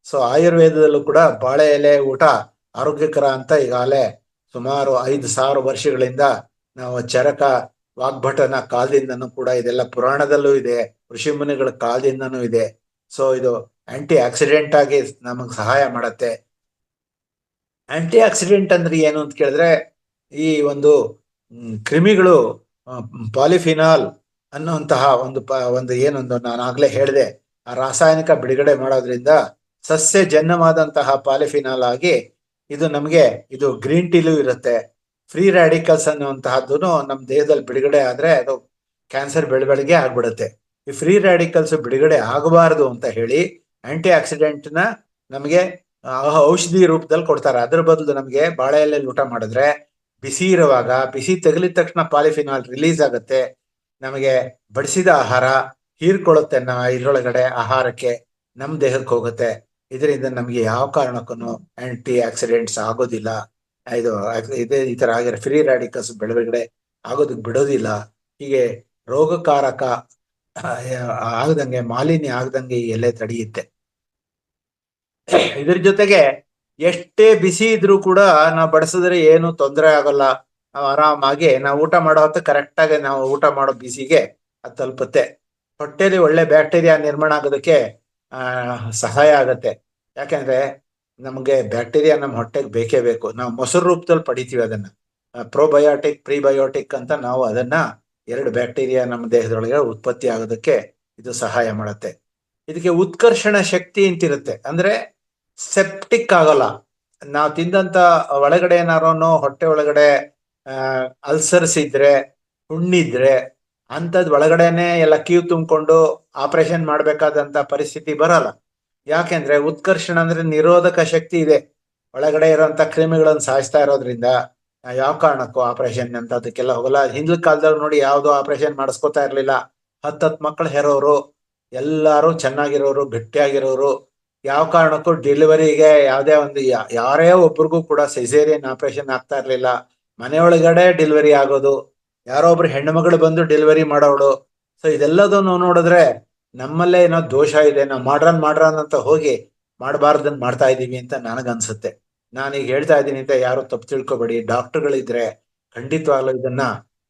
ಸೊ ಆಯುರ್ವೇದದಲ್ಲೂ ಕೂಡ ಬಾಳೆ ಎಲೆ ಊಟ ಆರೋಗ್ಯಕರ ಅಂತ ಈಗಾಗಲೇ ಸುಮಾರು 5,000 ವರ್ಷಗಳಿಂದ ನಾವು ಚರಕ, ವಾಗ್ಭಟನ ಕಾಲದಿಂದನೂ ಕೂಡ ಇದೆಲ್ಲ ಪುರಾಣದಲ್ಲೂ ಇದೆ, ಋಷಿ ಮುನಿಗಳ ಕಾಲದಿಂದನೂ ಇದೆ. ಸೊ ಇದು ಆಂಟಿ ಆಕ್ಸಿಡೆಂಟ್ ಆಗಿ ನಮಗೆ ಸಹಾಯ ಮಾಡುತ್ತೆ. ಆಂಟಿ ಆಕ್ಸಿಡೆಂಟ್ ಅಂದ್ರೆ ಏನು ಅಂತ ಕೇಳಿದ್ರೆ, ಈ ಒಂದು ಕ್ರಿಮಿಗಳು ಪಾಲಿಫಿನಾಲ್ ಅನ್ನುವಂತಹ ಒಂದು ಏನೊಂದು ನಾನು ಆಗ್ಲೇ ಹೇಳಿದೆ, ಆ ರಾಸಾಯನಿಕ ಬಿಡುಗಡೆ ಮಾಡೋದ್ರಿಂದ ಸಸ್ಯಜನ್ಯವಾದಂತಹ ಪಾಲಿಫಿನಾಲ್ ಆಗಿ ಇದು ನಮಗೆ ಇದು ಗ್ರೀನ್ ಟೀಲೂ ಇರುತ್ತೆ. ಫ್ರೀ ರ್ಯಾಡಿಕಲ್ಸ್ ಅನ್ನುವಂತಹದ್ದು ನಮ್ಮ ದೇಹದಲ್ಲಿ ಬಿಡುಗಡೆ ಆದ್ರೆ ಅದು ಕ್ಯಾನ್ಸರ್ ಬೆಳವಣಿಗೆ ಆಗ್ಬಿಡುತ್ತೆ. ಈ ಫ್ರೀ ರ್ಯಾಡಿಕಲ್ಸ್ ಬಿಡುಗಡೆ ಆಗಬಾರದು ಅಂತ ಹೇಳಿ ಆಂಟಿ ಆಕ್ಸಿಡೆಂಟ್ ನ ನಮಗೆ ಔಷಧಿ ರೂಪದಲ್ಲಿ ಕೊಡ್ತಾರೆ. ಅದ್ರ ಬದಲು ನಮಗೆ ಬಾಳೆ ಎಲೆಯಲ್ಲಿ ಊಟ ಮಾಡಿದ್ರೆ ಬಿಸಿ ಇರುವಾಗ ಬಿಸಿ ತಗಲಿದ ತಕ್ಷಣ ಪಾಲಿಫಿನಾಲ್ ರಿಲೀಸ್ ಆಗುತ್ತೆ. ನಮಗೆ ಬಡಿಸಿದ ಆಹಾರ ಹೀರ್ಕೊಳ್ಳುತ್ತೆ, ಇದ್ರೊಳಗಡೆ ಆಹಾರಕ್ಕೆ ನಮ್ಮ ದೇಹಕ್ಕೆ ಹೋಗುತ್ತೆ. ಇದರಿಂದ ನಮಗೆ ಯಾವ ಕಾರಣಕ್ಕೂ ಆಂಟಿ ಆಕ್ಸಿಡೆಂಟ್ಸ್ ಆಗೋದಿಲ್ಲ. ಈ ತರ ಆಗಿರೋ ಫ್ರೀ ರ್ಯಾಡಿಕಲ್ಸ್ ಬೆಳವಣಿಗೆ ಆಗೋದಕ್ಕೆ ಬಿಡೋದಿಲ್ಲ. ಹೀಗೆ ರೋಗಕಾರಕ ಆಗದಂಗೆ, ಮಾಲಿನ್ಯ ಆಗದಂಗೆ ಈ ಎಲೆ ತಡೆಯುತ್ತೆ. ಇದ್ರ ಜೊತೆಗೆ ಎಷ್ಟೇ ಬಿಸಿ ಇದ್ರೂ ಕೂಡ ನಾವು ಬಡಿಸಿದ್ರೆ ಏನು ತೊಂದರೆ ಆಗಲ್ಲ. ನಾವು ಆರಾಮಾಗಿ ನಾವು ಊಟ ಮಾಡೋ ಹೊತ್ತು ಕರೆಕ್ಟ್ ಆಗಿ ನಾವು ಊಟ ಮಾಡೋ ಬಿಸಿಗೆ ಅದು ತಲುಪುತ್ತೆ. ಹೊಟ್ಟೆಲಿ ಒಳ್ಳೆ ಬ್ಯಾಕ್ಟೀರಿಯಾ ನಿರ್ಮಾಣ ಆಗೋದಕ್ಕೆ ಸಹಾಯ ಆಗತ್ತೆ. ಯಾಕೆಂದ್ರೆ ನಮಗೆ ಬ್ಯಾಕ್ಟೀರಿಯಾ ನಮ್ಮ ಹೊಟ್ಟೆಗೆ ಬೇಕೇ ಬೇಕು. ನಾವು ಮೊಸರು ರೂಪದಲ್ಲಿ ಪಡಿತೀವಿ ಅದನ್ನ. ಪ್ರೋಬಯೋಟಿಕ್, ಪ್ರಿಬಯೋಟಿಕ್ ಅಂತ ನಾವು ಅದನ್ನ 2 ಬ್ಯಾಕ್ಟೀರಿಯಾ ನಮ್ಮ ದೇಹದೊಳಗೆ ಉತ್ಪತ್ತಿ ಆಗೋದಕ್ಕೆ ಇದು ಸಹಾಯ ಮಾಡುತ್ತೆ. ಇದಕ್ಕೆ ಉತ್ಕರ್ಷಣ ಶಕ್ತಿ ಅಂತಿರುತ್ತೆ. ಅಂದ್ರೆ ಸೆಪ್ಟಿಕ್ ಆಗಲ್ಲ. ನಾವು ತಿಂದಂತ ಒಳಗಡೆ ಏನಾರು ಹೊಟ್ಟೆ ಒಳಗಡೆ ಅಲ್ಸರ್ಸ್ ಇದ್ರೆ, ಹುಣ್ಣಿದ್ರೆ ಅಂಥದ್ ಒಳಗಡೆನೆ ಎಲ್ಲ ಕೀವು ತುಂಬಿಕೊಂಡು ಆಪರೇಷನ್ ಮಾಡ್ಬೇಕಾದಂತ ಪರಿಸ್ಥಿತಿ ಬರಲ್ಲ. ಯಾಕೆಂದ್ರೆ ಉತ್ಕರ್ಷಣ ಅಂದ್ರೆ ನಿರೋಧಕ ಶಕ್ತಿ ಇದೆ. ಒಳಗಡೆ ಇರೋಂಥ ಕ್ರಿಮಿಗಳನ್ನು ಸಾಯಿಸ್ತಾ ಇರೋದ್ರಿಂದ ಯಾವ ಕಾರಣಕ್ಕೂ ಆಪರೇಷನ್ ಅಂತ ಅದಕ್ಕೆಲ್ಲ ಹೋಗಲ್ಲ. ಹಿಂದಿನ ಕಾಲದಲ್ಲಿ ನೋಡಿ ಯಾವ್ದು ಆಪರೇಷನ್ ಮಾಡಿಸ್ಕೊತಾ ಇರ್ಲಿಲ್ಲ. 10 ಮಕ್ಕಳು ಹೆರೋರು, ಎಲ್ಲಾರು ಚೆನ್ನಾಗಿರೋರು, ಗಟ್ಟಿಯಾಗಿರೋರು. ಯಾವ ಕಾರಣಕ್ಕೂ ಡೆಲಿವರಿಗೆ ಯಾವುದೇ ಒಂದು ಯಾರೇ ಒಬ್ರಿಗೂ ಕೂಡ ಸಿಸೇರಿಯನ್ ಆಪರೇಷನ್ ಆಗ್ತಾ ಇರ್ಲಿಲ್ಲ. ಮನೆಯೊಳಗಡೆ ಡೆಲಿವರಿ ಆಗೋದು, ಯಾರೋ ಒಬ್ರು ಹೆಣ್ಣು ಮಗಳು ಬಂದು ಡೆಲಿವರಿ ಮಾಡೋಳು. ಸೊ ಇದೆಲ್ಲದನ್ನು ನೋಡಿದ್ರೆ ನಮ್ಮಲ್ಲೇ ಏನೋ ದೋಷ ಇದೆ. ನಾವು ಮಾಡ್ರನ್ ಅಂತ ಹೋಗಿ ಮಾಡಬಾರ್ದನ್ ಮಾಡ್ತಾ ಇದೀವಿ ಅಂತ ನನಗನ್ಸುತ್ತೆ. ನಾನೀಗ ಹೇಳ್ತಾ ಇದ್ದೀನಿ ಅಂತ ಯಾರು ತಪ್ಪು ತಿಳ್ಕೊಬೇಡಿ. ಡಾಕ್ಟರ್ಗಳಿದ್ರೆ ಖಂಡಿತವಾಗ್ಲೂ ಇದನ್ನ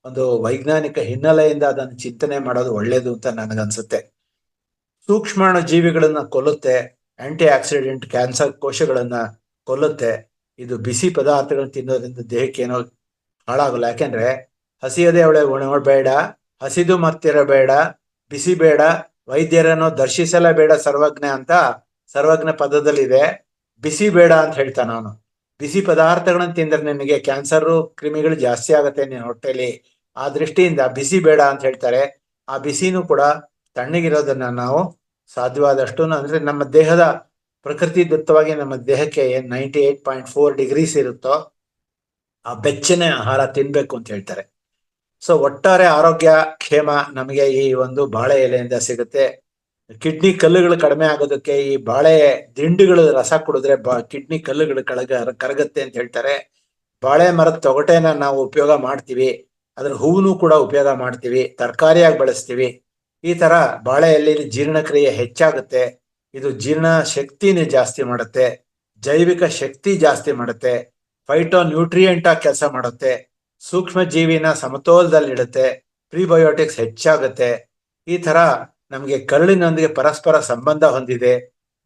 ಒಂದು ವೈಜ್ಞಾನಿಕ ಹಿನ್ನೆಲೆಯಿಂದ ಅದನ್ನು ಚಿಂತನೆ ಮಾಡೋದು ಒಳ್ಳೇದು ಅಂತ ನನಗನ್ಸುತ್ತೆ. ಸೂಕ್ಷ್ಮಾಣು ಜೀವಿಗಳನ್ನ ಕೊಲ್ಲುತ್ತೆ. ಆಂಟಿ ಆಕ್ಸಿಡೆಂಟ್ ಕ್ಯಾನ್ಸರ್ ಕೋಶಗಳನ್ನ ಕೊಲ್ಲುತ್ತೆ. ಇದು ಬಿಸಿ ಪದಾರ್ಥಗಳನ್ನ ತಿನ್ನೋದ್ರಿಂದ ದೇಹಕ್ಕೆ ಏನೋ ಹಾಳಾಗಲ್ಲ. ಯಾಕೆಂದ್ರೆ ಹಸಿಯದೇ ಅವಳೆ ಉಣಬೇಡ, ಹಸಿದು ಮತ್ತಿರಬೇಡ, ಬಿಸಿ ಬೇಡ, ವೈದ್ಯರನ್ನು ದರ್ಶಿಸಲೇಬೇಡ ಸರ್ವಜ್ಞ ಅಂತ ಸರ್ವಜ್ಞ ಪದದಲ್ಲಿದೆ. ಬಿಸಿ ಬೇಡ ಅಂತ ಹೇಳ್ತಾ ನಾನು. ಬಿಸಿ ಪದಾರ್ಥಗಳನ್ನ ತಿಂದ್ರೆ ನಿನಗೆ ಕ್ಯಾನ್ಸರ್ ಕ್ರಿಮಿಗಳು ಜಾಸ್ತಿ ಆಗುತ್ತೆ ನಿನ್ನ ಹೊಟ್ಟೆಲಿ. ಆ ದೃಷ್ಟಿಯಿಂದ ಬಿಸಿ ಬೇಡ ಅಂತ ಹೇಳ್ತಾರೆ. ಆ ಬಿಸಿನೂ ಕೂಡ ತಣ್ಣಗಿರೋದನ್ನ ನಾವು ಸಾಧ್ಯವಾದಷ್ಟು ಅಂದ್ರೆ ನಮ್ಮ ದೇಹದ ಪ್ರಕೃತಿ ದತ್ತವಾಗಿ ನಮ್ಮ ದೇಹಕ್ಕೆ 98.4 ಡಿಗ್ರೀಸ್ ಇರುತ್ತೋ ಆ ಬೆಚ್ಚನೆ ಆಹಾರ ತಿನ್ಬೇಕು ಅಂತ ಹೇಳ್ತಾರೆ. ಸೊ ಒಟ್ಟಾರೆ ಆರೋಗ್ಯ ಕ್ಷೇಮ ನಮಗೆ ಈ ಒಂದು ಬಾಳೆ ಎಲೆಯಿಂದ ಸಿಗುತ್ತೆ. ಕಿಡ್ನಿ ಕಲ್ಲುಗಳು ಕಡಿಮೆ ಆಗೋದಕ್ಕೆ ಈ ಬಾಳೆ ದಿಂಡುಗಳು ರಸ ಕುಡಿದ್ರೆ ಕಿಡ್ನಿ ಕಲ್ಲುಗಳು ಕರಗತ್ತೆ ಅಂತ ಹೇಳ್ತಾರೆ. ಬಾಳೆ ಮರದ ತೊಗಟೆನ ನಾವು ಉಪಯೋಗ ಮಾಡ್ತೀವಿ, ಅದ್ರ ಹೂವನ್ನು ಕೂಡ ಉಪಯೋಗ ಮಾಡ್ತೀವಿ, ತರಕಾರಿಯಾಗಿ ಬಳಸ್ತೀವಿ. ಈ ತರ ಬಾಳೆ ಎಲೆಯಲ್ಲಿ ಜೀರ್ಣಕ್ರಿಯೆ ಹೆಚ್ಚಾಗುತ್ತೆ. ಇದು ಜೀರ್ಣ ಶಕ್ತಿನ ಜಾಸ್ತಿ ಮಾಡುತ್ತೆ, ಜೈವಿಕ ಶಕ್ತಿ ಜಾಸ್ತಿ ಮಾಡುತ್ತೆ, ಫೈಟೋ ನ್ಯೂಟ್ರಿಯೆಂಟ್ ಆಗಿ ಕೆಲಸ ಮಾಡುತ್ತೆ, ಸೂಕ್ಷ್ಮ ಜೀವಿನ ಸಮತೋಲದಲ್ಲಿಡುತ್ತೆ, ಪ್ರಿಬಯೋಟಿಕ್ಸ್ ಹೆಚ್ಚಾಗುತ್ತೆ. ಈ ತರ ನಮಗೆ ಕರುಳಿನೊಂದಿಗೆ ಪರಸ್ಪರ ಸಂಬಂಧ ಹೊಂದಿದೆ.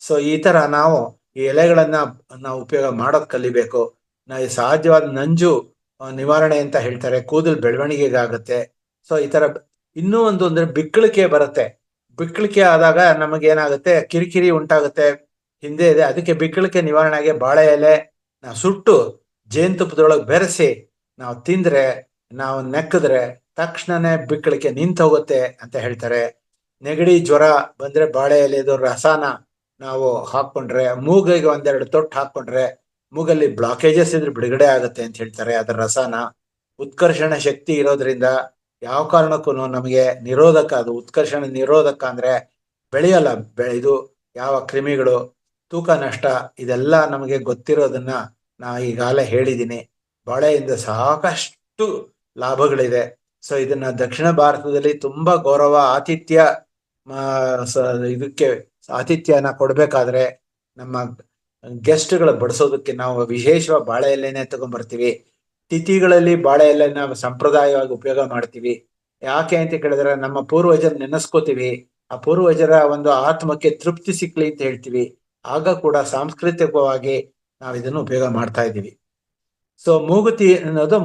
ಸೊ ಈ ತರ ನಾವು ಈ ಎಲೆಗಳನ್ನ ನಾವು ಉಪಯೋಗ ಮಾಡೋದ್ ಕಲಿಬೇಕು. ನಾವು ಸಹಜವಾದ ನಂಜು ನಿವಾರಣೆ ಅಂತ ಹೇಳ್ತಾರೆ, ಕೂದಲು ಬೆಳವಣಿಗೆಗಾಗುತ್ತೆ. ಸೊ ಈ ತರ ಇನ್ನೂ ಒಂದು ಅಂದ್ರೆ ಬಿಕ್ಕಳಿಕೆ ಬರುತ್ತೆ. ಬಿಕ್ಕಳಿಕೆ ಆದಾಗ ನಮಗೇನಾಗುತ್ತೆ, ಕಿರಿಕಿರಿ ಉಂಟಾಗುತ್ತೆ, ಹಿಂದೆ ಇದೆ. ಅದಕ್ಕೆ ಬಿಕ್ಕಳಿಕೆ ನಿವಾರಣೆಗೆ ಬಾಳೆ ಎಲೆ ನಾವು ಸುಟ್ಟು ಜೇನುತುಪ್ಪದೊಳಗೆ ಬೆರೆಸಿ ನಾವು ತಿಂದ್ರೆ, ನಾವು ನೆಕ್ಕಿದ್ರೆ ತಕ್ಷಣನೇ ಬಿಕ್ಕಳಿಕೆ ನಿಂತು ಹೋಗುತ್ತೆ ಅಂತ ಹೇಳ್ತಾರೆ. ನೆಗಡಿ ಜ್ವರ ಬಂದ್ರೆ ಬಾಳೆ ಎಲೆದು ರಸಾನ ನಾವು ಹಾಕೊಂಡ್ರೆ, ಮೂಗಿಗೆ ಒಂದೆರಡು ತೊಟ್ಟು ಹಾಕೊಂಡ್ರೆ ಮೂಗಲ್ಲಿ ಬ್ಲಾಕೇಜಸ್ ಇದ್ರೆ ಬಿಡುಗಡೆ ಆಗುತ್ತೆ ಅಂತ ಹೇಳ್ತಾರೆ. ಅದರ ರಸಾನ ಉತ್ಕರ್ಷಣ ಶಕ್ತಿ ಇರೋದ್ರಿಂದ ಯಾವ ಕಾರಣಕ್ಕೂ ನಮಗೆ ನಿರೋಧಕ, ಅದು ಉತ್ಕರ್ಷಣ ನಿರೋಧಕ ಅಂದ್ರೆ ಬೆಳೆಯಲ್ಲ. ಇದು ಯಾವ ಕ್ರಿಮಿಗಳು, ತೂಕ ನಷ್ಟ, ಇದೆಲ್ಲ ನಮಗೆ ಗೊತ್ತಿರೋದನ್ನ ನಾ ಈಗಾಗಲೇ ಹೇಳಿದ್ದೀನಿ. ಬಾಳೆಯಿಂದ ಸಾಕಷ್ಟು ಲಾಭಗಳಿದೆ. ಸೊ ಇದನ್ನ ದಕ್ಷಿಣ ಭಾರತದಲ್ಲಿ ತುಂಬಾ ಗೌರವ, ಆತಿಥ್ಯ, ಇದಕ್ಕೆ ಆತಿಥ್ಯನ ಕೊಡ್ಬೇಕಾದ್ರೆ ನಮ್ಮ ಗೆಸ್ಟ್ಗಳ ಬಡಿಸೋದಕ್ಕೆ ನಾವು ವಿಶೇಷವಾಗಿ ಬಾಳೆ ಎಲೆನೇ ತಗೊಂಡ್ಬರ್ತೀವಿ. ತಿಥಿಗಳಲ್ಲಿ ಬಾಳೆ ಎಲೆನ ಸಂಪ್ರದಾಯವಾಗಿ ಉಪಯೋಗ ಮಾಡ್ತೀವಿ. ಯಾಕೆ ಅಂತ ಕೇಳಿದ್ರೆ, ನಮ್ಮ ಪೂರ್ವಜರ ನೆನೆಸ್ಕೋತೀವಿ, ಆ ಪೂರ್ವಜರ ಒಂದು ಆತ್ಮಕ್ಕೆ ತೃಪ್ತಿ ಸಿಕ್ಲಿ ಅಂತ ಹೇಳ್ತೀವಿ. ಆಗ ಕೂಡ ಸಾಂಸ್ಕೃತಿಕವಾಗಿ ನಾವು ಇದನ್ನು ಉಪಯೋಗ ಮಾಡ್ತಾ ಇದ್ದೀವಿ. ಸೊ ಮೂಗುತಿ ಅನ್ನೋದು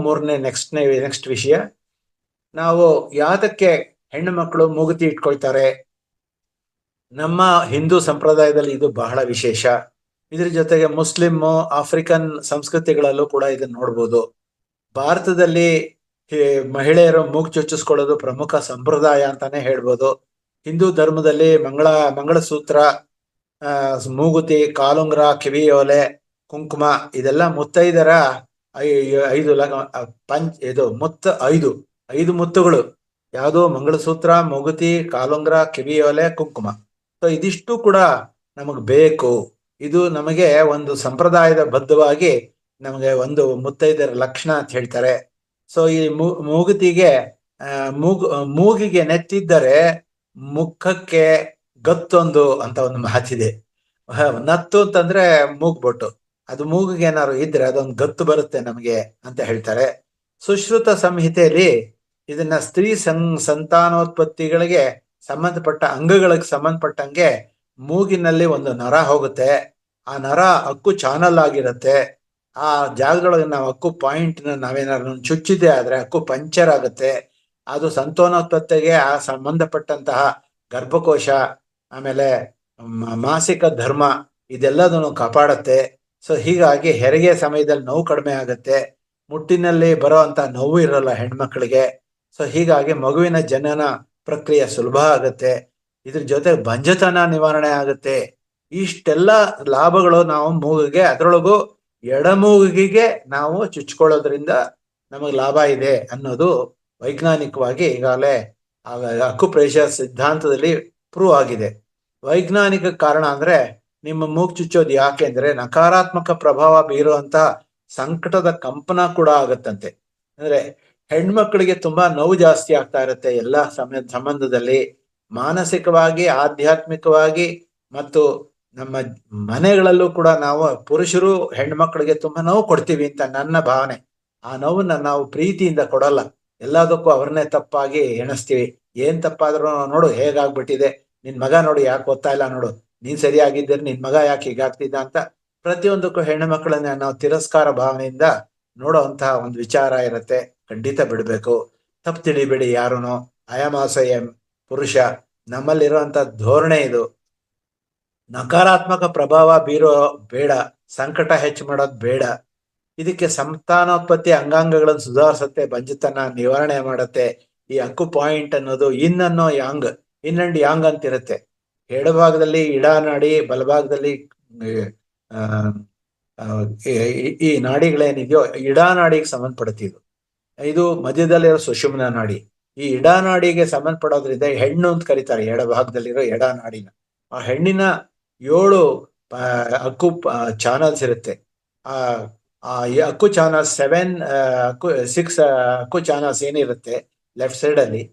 ನೆಕ್ಸ್ಟ್ ವಿಷಯ. ನಾವು ಯಾತಕ್ಕೆ ಹೆಣ್ಣು ಮಕ್ಕಳು ಮೂಗುತಿ ಇಟ್ಕೊಳ್ತಾರೆ? ನಮ್ಮ ಹಿಂದೂ ಸಂಪ್ರದಾಯದಲ್ಲಿ ಇದು ಬಹಳ ವಿಶೇಷ. ಇದ್ರ ಜೊತೆಗೆ ಮುಸ್ಲಿಂ, ಆಫ್ರಿಕನ್ ಸಂಸ್ಕೃತಿಗಳಲ್ಲೂ ಕೂಡ ಇದನ್ನ ನೋಡ್ಬೋದು. ಭಾರತದಲ್ಲಿ ಮಹಿಳೆಯರು ಮೂಗು ಚುಚ್ಚಿಸ್ಕೊಳ್ಳೋದು ಪ್ರಮುಖ ಸಂಪ್ರದಾಯ ಅಂತಾನೆ ಹೇಳ್ಬೋದು. ಹಿಂದೂ ಧರ್ಮದಲ್ಲಿ ಮಂಗಳಸೂತ್ರ, ಮೂಗುತಿ, ಕಾಲುಂಗ್ರ, ಕಿವಿಯೋಲೆ, ಕುಂಕುಮ, ಇದೆಲ್ಲ ಮುತ್ತೈದರ ಐದು ಮುತ್ತುಗಳು. ಯಾವುದು? ಮಂಗಳಸೂತ್ರ, ಮೂಗುತಿ, ಕಾಲುಂಗ್ರ, ಕಿವಿಯೋಲೆ, ಕುಂಕುಮ. ಸೊ ಇದಿಷ್ಟು ಕೂಡ ನಮಗ್ ಬೇಕು. ಇದು ನಮಗೆ ಒಂದು ಸಂಪ್ರದಾಯದ ಬದ್ಧವಾಗಿ ನಮಗೆ ಒಂದು ಮುತ್ತೈದರ ಲಕ್ಷಣ ಅಂತ ಹೇಳ್ತಾರೆ. ಸೊ ಈ ಮೂಗುತಿಗೆ ಮೂಗಿಗೆ ನೆತ್ತಿದ್ದರೆ ಮುಖಕ್ಕೆ ಗತ್ತೊಂದು ಅಂತ ಒಂದು ಮಾತಿದೆ. ನತ್ತು ಅಂತಂದ್ರೆ ಮೂಗ್ಬೊಟ್ಟು, ಅದು ಮೂಗಿಗೆ ಏನಾದ್ರು ಇದ್ರೆ ಅದೊಂದು ಗತ್ತು ಬರುತ್ತೆ ನಮಗೆ ಅಂತ ಹೇಳ್ತಾರೆ. ಸುಶ್ರುತ ಸಂಹಿತೆಯಲ್ಲಿ ಇದನ್ನ ಸ್ತ್ರೀ ಸಂತಾನೋತ್ಪತ್ತಿಗಳಿಗೆ ಸಂಬಂಧಪಟ್ಟ ಅಂಗಗಳಿಗೆ ಸಂಬಂಧಪಟ್ಟಂಗೆ ಮೂಗಿನಲ್ಲಿ ಒಂದು ನರ ಹೋಗುತ್ತೆ. ಆ ನರ ಅಕ್ಕು ಚಾನಲ್ ಆಗಿರುತ್ತೆ. ಆ ಜಾಗದೊಳಗೆ ನಾವು ಅಕ್ಕು ಪಾಯಿಂಟ್ ನಾವೇನಾದ್ರು ಚುಚ್ಚಿದೆ ಆದ್ರೆ ಅಕ್ಕು ಪಂಚರ್ ಆಗುತ್ತೆ. ಅದು ಸಂತಾನೋತ್ಪತ್ತಿಗೆ ಆ ಸಂಬಂಧಪಟ್ಟಂತಹ ಗರ್ಭಕೋಶ, ಆಮೇಲೆ ಮಾಸಿಕ ಧರ್ಮ, ಇದೆಲ್ಲದನ್ನು ಕಾಪಾಡುತ್ತೆ. ಸೊ ಹೀಗಾಗಿ ಹೆರಿಗೆ ಸಮಯದಲ್ಲಿ ನೋವು ಕಡಿಮೆ ಆಗುತ್ತೆ. ಮುಟ್ಟಿನಲ್ಲಿ ಬರೋ ಅಂತ ನೋವು ಇರಲ್ಲ ಹೆಣ್ಮಕ್ಳಿಗೆ. ಸೊ ಹೀಗಾಗಿ ಮಗುವಿನ ಜನನ ಪ್ರಕ್ರಿಯೆ ಸುಲಭ ಆಗುತ್ತೆ. ಇದ್ರ ಜೊತೆ ಬಂಜತನ ನಿವಾರಣೆ ಆಗುತ್ತೆ. ಇಷ್ಟೆಲ್ಲ ಲಾಭಗಳು ನಾವು ಮೂಗಿಗೆ, ಅದರೊಳಗೂ ಎಡಮೂಗಿಗೆ ನಾವು ಚುಚ್ಕೊಳ್ಳೋದ್ರಿಂದ ನಮಗೆ ಲಾಭ ಇದೆ ಅನ್ನೋದು ವೈಜ್ಞಾನಿಕವಾಗಿ ಈಗಾಗಲೇ ಅಕ್ಯುಪ್ರೆಷರ್ ಸಿದ್ಧಾಂತದಲ್ಲಿ ಪ್ರೂವ್ ಆಗಿದೆ. ವೈಜ್ಞಾನಿಕ ಕಾರಣ ಅಂದ್ರೆ, ನಿಮ್ಮ ಮೂಗು ಚುಚ್ಚೋದು ಯಾಕೆ ಅಂದ್ರೆ ನಕಾರಾತ್ಮಕ ಪ್ರಭಾವ ಬೀರುವಂತ ಸಂಕಟದ ಕಂಪನ ಕೂಡ ಆಗತ್ತಂತೆ. ಅಂದ್ರೆ ಹೆಣ್ಮಕ್ಳಿಗೆ ತುಂಬಾ ನೋವು ಜಾಸ್ತಿ ಆಗ್ತಾ ಇರುತ್ತೆ ಎಲ್ಲ ಸಂಬಂಧದಲ್ಲಿ, ಮಾನಸಿಕವಾಗಿ, ಆಧ್ಯಾತ್ಮಿಕವಾಗಿ, ಮತ್ತು ನಮ್ಮ ಮನೆಗಳಲ್ಲೂ ಕೂಡ ನಾವು ಪುರುಷರು ಹೆಣ್ಮಕ್ಳಿಗೆ ತುಂಬಾ ನೋವು ಕೊಡ್ತೀವಿ ಅಂತ ನನ್ನ ಭಾವನೆ. ಆ ನೋವನ್ನ ನಾವು ಪ್ರೀತಿಯಿಂದ ಕೊಡಲ್ಲ, ಎಲ್ಲದಕ್ಕೂ ಅವ್ರನ್ನೇ ತಪ್ಪಾಗಿ ಎಣಿಸ್ತೀವಿ. ಏನ್ ತಪ್ಪಾದ್ರೂ ನೋಡು ಹೇಗಾಗ್ಬಿಟ್ಟಿದೆ, ನಿನ್ ಮಗ ನೋಡು ಯಾಕೆ ಓದ್ತಾ ಇಲ್ಲ, ನೋಡು ನೀನ್ ಸರಿಯಾಗಿದ್ದೀರಿ, ನಿನ್ ಮಗ ಯಾಕೆ ಹೀಗಾಗ್ತಿದ್ದ ಅಂತ ಪ್ರತಿಯೊಂದಕ್ಕೂ ಹೆಣ್ಣು ಮಕ್ಕಳನ್ನ ನಾವು ತಿರಸ್ಕಾರ ಭಾವನೆಯಿಂದ ನೋಡೋವಂತಹ ಒಂದು ವಿಚಾರ ಇರುತ್ತೆ. ಖಂಡಿತ ಬಿಡ್ಬೇಕು. ತಪ್ಪು ತಿಳಿಬೇಡಿ ಯಾರುನು. ಅಯಮಾಸಯ ಪುರುಷ, ನಮ್ಮಲ್ಲಿರುವಂತ ಧೋರಣೆ ಇದು. ನಕಾರಾತ್ಮಕ ಪ್ರಭಾವ ಬೀರೋ ಬೇಡ, ಸಂಕಟ ಹೆಚ್ಚು ಮಾಡೋದು ಬೇಡ. ಇದಕ್ಕೆ ಸಂತಾನೋತ್ಪತ್ತಿ ಅಂಗಾಂಗಗಳನ್ನು ಸುಧಾರಿಸುತ್ತೆ, ಬಂಜತನ ನಿವಾರಣೆ ಮಾಡುತ್ತೆ. ಈ ಅಕ್ಕು ಪಾಯಿಂಟ್ ಅನ್ನೋದು ಇನ್ ಅನ್ನೋ ಯಾಂಗ್, ಇನ್ ಅಂಡ್ ಯಾಂಗ್ ಅಂತಿರುತ್ತೆ. ಎಡಭಾಗದಲ್ಲಿ ಇಡಾನಾಡಿ, ಬಲಭಾಗದಲ್ಲಿ ಈ ನಾಡಿಗಳೇನಿದೆಯೋ ಇಡಾನಾಡಿಗೆ ಸಂಬಂಧಪಡುತ್ತಿದ್ದು. ಇದು ಮಧ್ಯದಲ್ಲಿರೋ ಸುಷುಮ್ನ ನಾಡಿ. ಈ ಎಡನಾಡಿಗೆ ಸಂಬಂಧಪಡೋದ್ರಿಂದ ಹೆಣ್ಣು ಅಂತ ಕರೀತಾರೆ, ಎಡಭಾಗದಲ್ಲಿರೋ ಎಡನಾಡಿನ. ಆ ಹೆಣ್ಣಿನ 7 ಅಕ್ಕು ಚಾನಲ್ಸ್ ಇರುತ್ತೆ. ಆ ಈ ಅಕ್ಕು ಚಾನಲ್ಸ್ 6 ಅಕ್ಕು ಚಾನಲ್ಸ್ ಏನಿರುತ್ತೆ ಲೆಫ್ಟ್ ಸೈಡ್ ಅಲ್ಲಿ,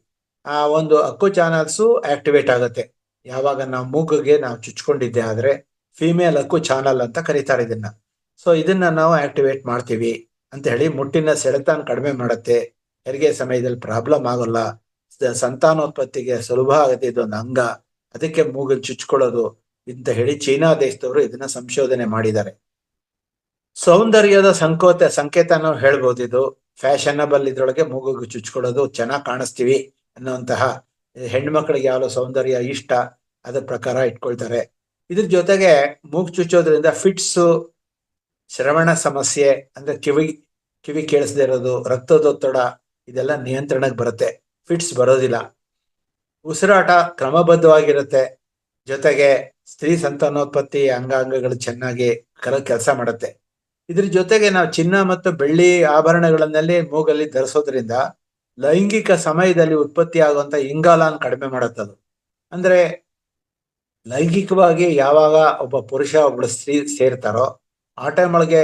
ಆ ಒಂದು ಅಕ್ಕು ಚಾನಲ್ಸು ಆಕ್ಟಿವೇಟ್ ಆಗುತ್ತೆ ಯಾವಾಗ ನಾವು ಮೂಗಿಗೆ ನಾವು ಚುಚ್ಕೊಂಡಿದ್ದೆ ಆದ್ರೆ. ಫಿಮೇಲ್ ಅಕ್ಕು ಚಾನಲ್ ಅಂತ ಕರೀತಾರೆ ಇದನ್ನ. ಸೊ ಇದನ್ನ ನಾವು ಆಕ್ಟಿವೇಟ್ ಮಾಡ್ತೀವಿ ಅಂತ ಹೇಳಿ ಮುಟ್ಟಿನ ಸೆಳೆತಾನ ಕಡಿಮೆ ಮಾಡುತ್ತೆ, ಹೆರಿಗೆ ಸಮಯದಲ್ಲಿ ಪ್ರಾಬ್ಲಮ್ ಆಗೋಲ್ಲ, ಸಂತಾನೋತ್ಪತ್ತಿಗೆ ಸುಲಭ ಆಗುತ್ತೆ ಇದೊಂದು ಅಂಗ, ಅದಕ್ಕೆ ಮೂಗಲ್ಲಿ ಚುಚ್ಕೊಳ್ಳೋದು ಅಂತ ಹೇಳಿ ಚೀನಾ ದೇಶದವರು ಇದನ್ನ ಸಂಶೋಧನೆ ಮಾಡಿದ್ದಾರೆ. ಸೌಂದರ್ಯದ ಸಂಕೇತ ನಾವು ಹೇಳ್ಬೋದು. ಇದು ಫ್ಯಾಷನಬಲ್ ಇದ್ರೊಳಗೆ ಮೂಗಿಗೆ ಚುಚ್ಕೊಳ್ಳೋದು, ಚೆನ್ನಾಗಿ ಕಾಣಿಸ್ತೀವಿ ಅನ್ನುವಂತಹ ಹೆಣ್ಮಕ್ಳಿಗೆ ಯಾವ ಸೌಂದರ್ಯ ಇಷ್ಟ ಅದ್ರ ಪ್ರಕಾರ ಇಟ್ಕೊಳ್ತಾರೆ. ಇದ್ರ ಜೊತೆಗೆ ಮೂಗು ಚುಚ್ಚೋದ್ರಿಂದ ಫಿಟ್ಸು, ಶ್ರವಣ ಸಮಸ್ಯೆ ಅಂದ್ರೆ ಕಿವಿ ಕೇಳಿಸದೇ ಇರೋದು, ರಕ್ತದೊತ್ತಡ ಇದೆಲ್ಲ ನಿಯಂತ್ರಣಕ್ಕೆ ಬರುತ್ತೆ, ಫಿಟ್ಸ್ ಬರೋದಿಲ್ಲ. ಉಸಿರಾಟ ಕ್ರಮಬದ್ಧವಾಗಿರುತ್ತೆ, ಜೊತೆಗೆ ಸ್ತ್ರೀ ಸಂತಾನೋತ್ಪತ್ತಿ ಅಂಗಾಂಗಗಳು ಚೆನ್ನಾಗಿ ಕೆಲಸ ಮಾಡುತ್ತೆ. ಇದ್ರ ಜೊತೆಗೆ ನಾವು ಚಿನ್ನ ಮತ್ತು ಬೆಳ್ಳಿ ಆಭರಣಗಳನ್ನಲ್ಲಿ ಮೂಗಲ್ಲಿ ಧರಿಸೋದ್ರಿಂದ ಲೈಂಗಿಕ ಸಮಯದಲ್ಲಿ ಉತ್ಪತ್ತಿ ಆಗುವಂತ ಇಂಗಾಲನ ಕಡಿಮೆ ಮಾಡುತ್ತದು. ಅಂದ್ರೆ ಲೈಂಗಿಕವಾಗಿ ಯಾವಾಗ ಒಬ್ಬ ಪುರುಷ ಒಬ್ಬಳು ಸ್ತ್ರೀ ಸೇರ್ತಾರೋ ಆ ಟೈಮ್ ಒಳಗೆ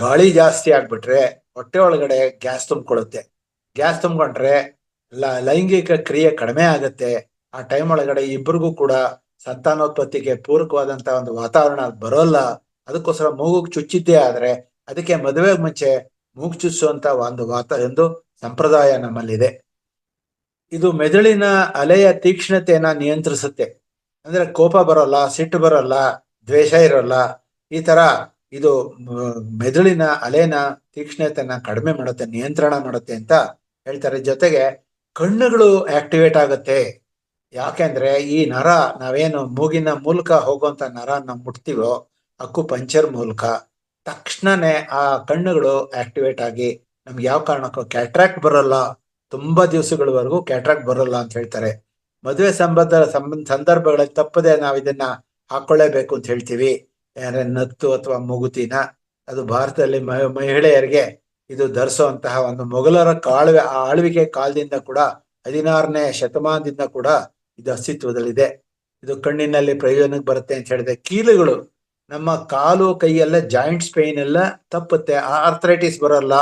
ಗಾಳಿ ಜಾಸ್ತಿ ಆಗ್ಬಿಟ್ರೆ ಹೊಟ್ಟೆ ಒಳಗಡೆ ಗ್ಯಾಸ್ ತುಂಬಿಕೊಳ್ಳುತ್ತೆ. ಗ್ಯಾಸ್ ತುಂಬಿಕೊಂಡ್ರೆ ಲೈಂಗಿಕ ಕ್ರಿಯೆ ಕಡಿಮೆ ಆಗುತ್ತೆ. ಆ ಟೈಮ್ ಒಳಗಡೆ ಇಬ್ಬರಿಗೂ ಕೂಡ ಸಂತಾನೋತ್ಪತ್ತಿಗೆ ಪೂರಕವಾದಂತ ಒಂದು ವಾತಾವರಣ ಬರೋಲ್ಲ. ಅದಕ್ಕೋಸ್ಕರ ಮೂಗು ಚುಚ್ಚಿದ್ದೇ ಆದ್ರೆ ಅದಕ್ಕೆ ಮದುವೆ ಮುಂಚೆ ಮೂಗು ಚುಚ್ಚುವಂತ ಒಂದು ಸಂಪ್ರದಾಯ ನಮ್ಮಲ್ಲಿದೆ. ಇದು ಮೆದುಳಿನ ಅಲೆಯ ತೀಕ್ಷ್ಣತೆಯನ್ನ ನಿಯಂತ್ರಿಸುತ್ತೆ. ಅಂದ್ರೆ ಕೋಪ ಬರೋಲ್ಲ, ಸಿಟ್ಟು ಬರೋಲ್ಲ, ದ್ವೇಷ ಇರೋಲ್ಲ. ಈ ತರ ಇದು ಮೆದುಳಿನ ಅಲೆನ ತೀಕ್ಷ್ಣತೆಯನ್ನ ಕಡಿಮೆ ಮಾಡುತ್ತೆ, ನಿಯಂತ್ರಣ ಮಾಡುತ್ತೆ ಅಂತ ಹೇಳ್ತಾರೆ. ಜೊತೆಗೆ ಕಣ್ಣುಗಳು ಆಕ್ಟಿವೇಟ್ ಆಗುತ್ತೆ. ಯಾಕೆಂದ್ರೆ ಈ ನರ ನಾವೇನು ಮೂಗಿನ ಮೂಲಕ ಹೋಗುವಂತ ನರ ನಾವು ಮುಟ್ತೀವೋ ಅಕ್ಕು ಪಂಚರ್ ಮೂಲಕ, ತಕ್ಷಣನೇ ಆ ಕಣ್ಣುಗಳು ಆಕ್ಟಿವೇಟ್ ಆಗಿ ನಮ್ಗೆ ಯಾವ ಕಾರಣಕ್ಕೂ ಕ್ಯಾಟ್ರಾಕ್ಟ್ ಬರೋಲ್ಲ, ತುಂಬಾ ದಿವಸಗಳವರೆಗೂ ಕ್ಯಾಟ್ರಾಕ್ಟ್ ಬರೋಲ್ಲ ಅಂತ ಹೇಳ್ತಾರೆ. ಮದುವೆ ಸಂದರ್ಭಗಳಲ್ಲಿ ತಪ್ಪದೆ ನಾವು ಇದನ್ನ ಹಾಕೊಳ್ಳೇಬೇಕು ಅಂತ ಹೇಳ್ತೀವಿ. ನತ್ತು ಅಥವಾ ಮೂಗುತಿನ, ಅದು ಭಾರತದಲ್ಲಿ ಮಹಿಳೆಯರಿಗೆ ಇದು ಧರಿಸುವಂತಹ ಒಂದು ಮೊಘಲರ ಆಳ್ವಿಕೆ ಕಾಲದಿಂದ ಕೂಡ 16ನೇ ಶತಮಾನದಿಂದ ಕೂಡ ಇದು ಅಸ್ತಿತ್ವದಲ್ಲಿದೆ. ಇದು ಕಣ್ಣಿನಲ್ಲಿ ಪ್ರಯೋಜನಕ್ಕೆ ಬರುತ್ತೆ ಅಂತ ಹೇಳಿದೆ. ಕೀಲುಗಳು, ನಮ್ಮ ಕಾಲು ಕೈಯೆಲ್ಲ ಜಾಯಿಂಟ್ಸ್ ಪೇನ್ ಎಲ್ಲ ತಪ್ಪುತ್ತೆ, ಆರ್ಥರೈಟಿಸ್ ಬರಲ್ಲ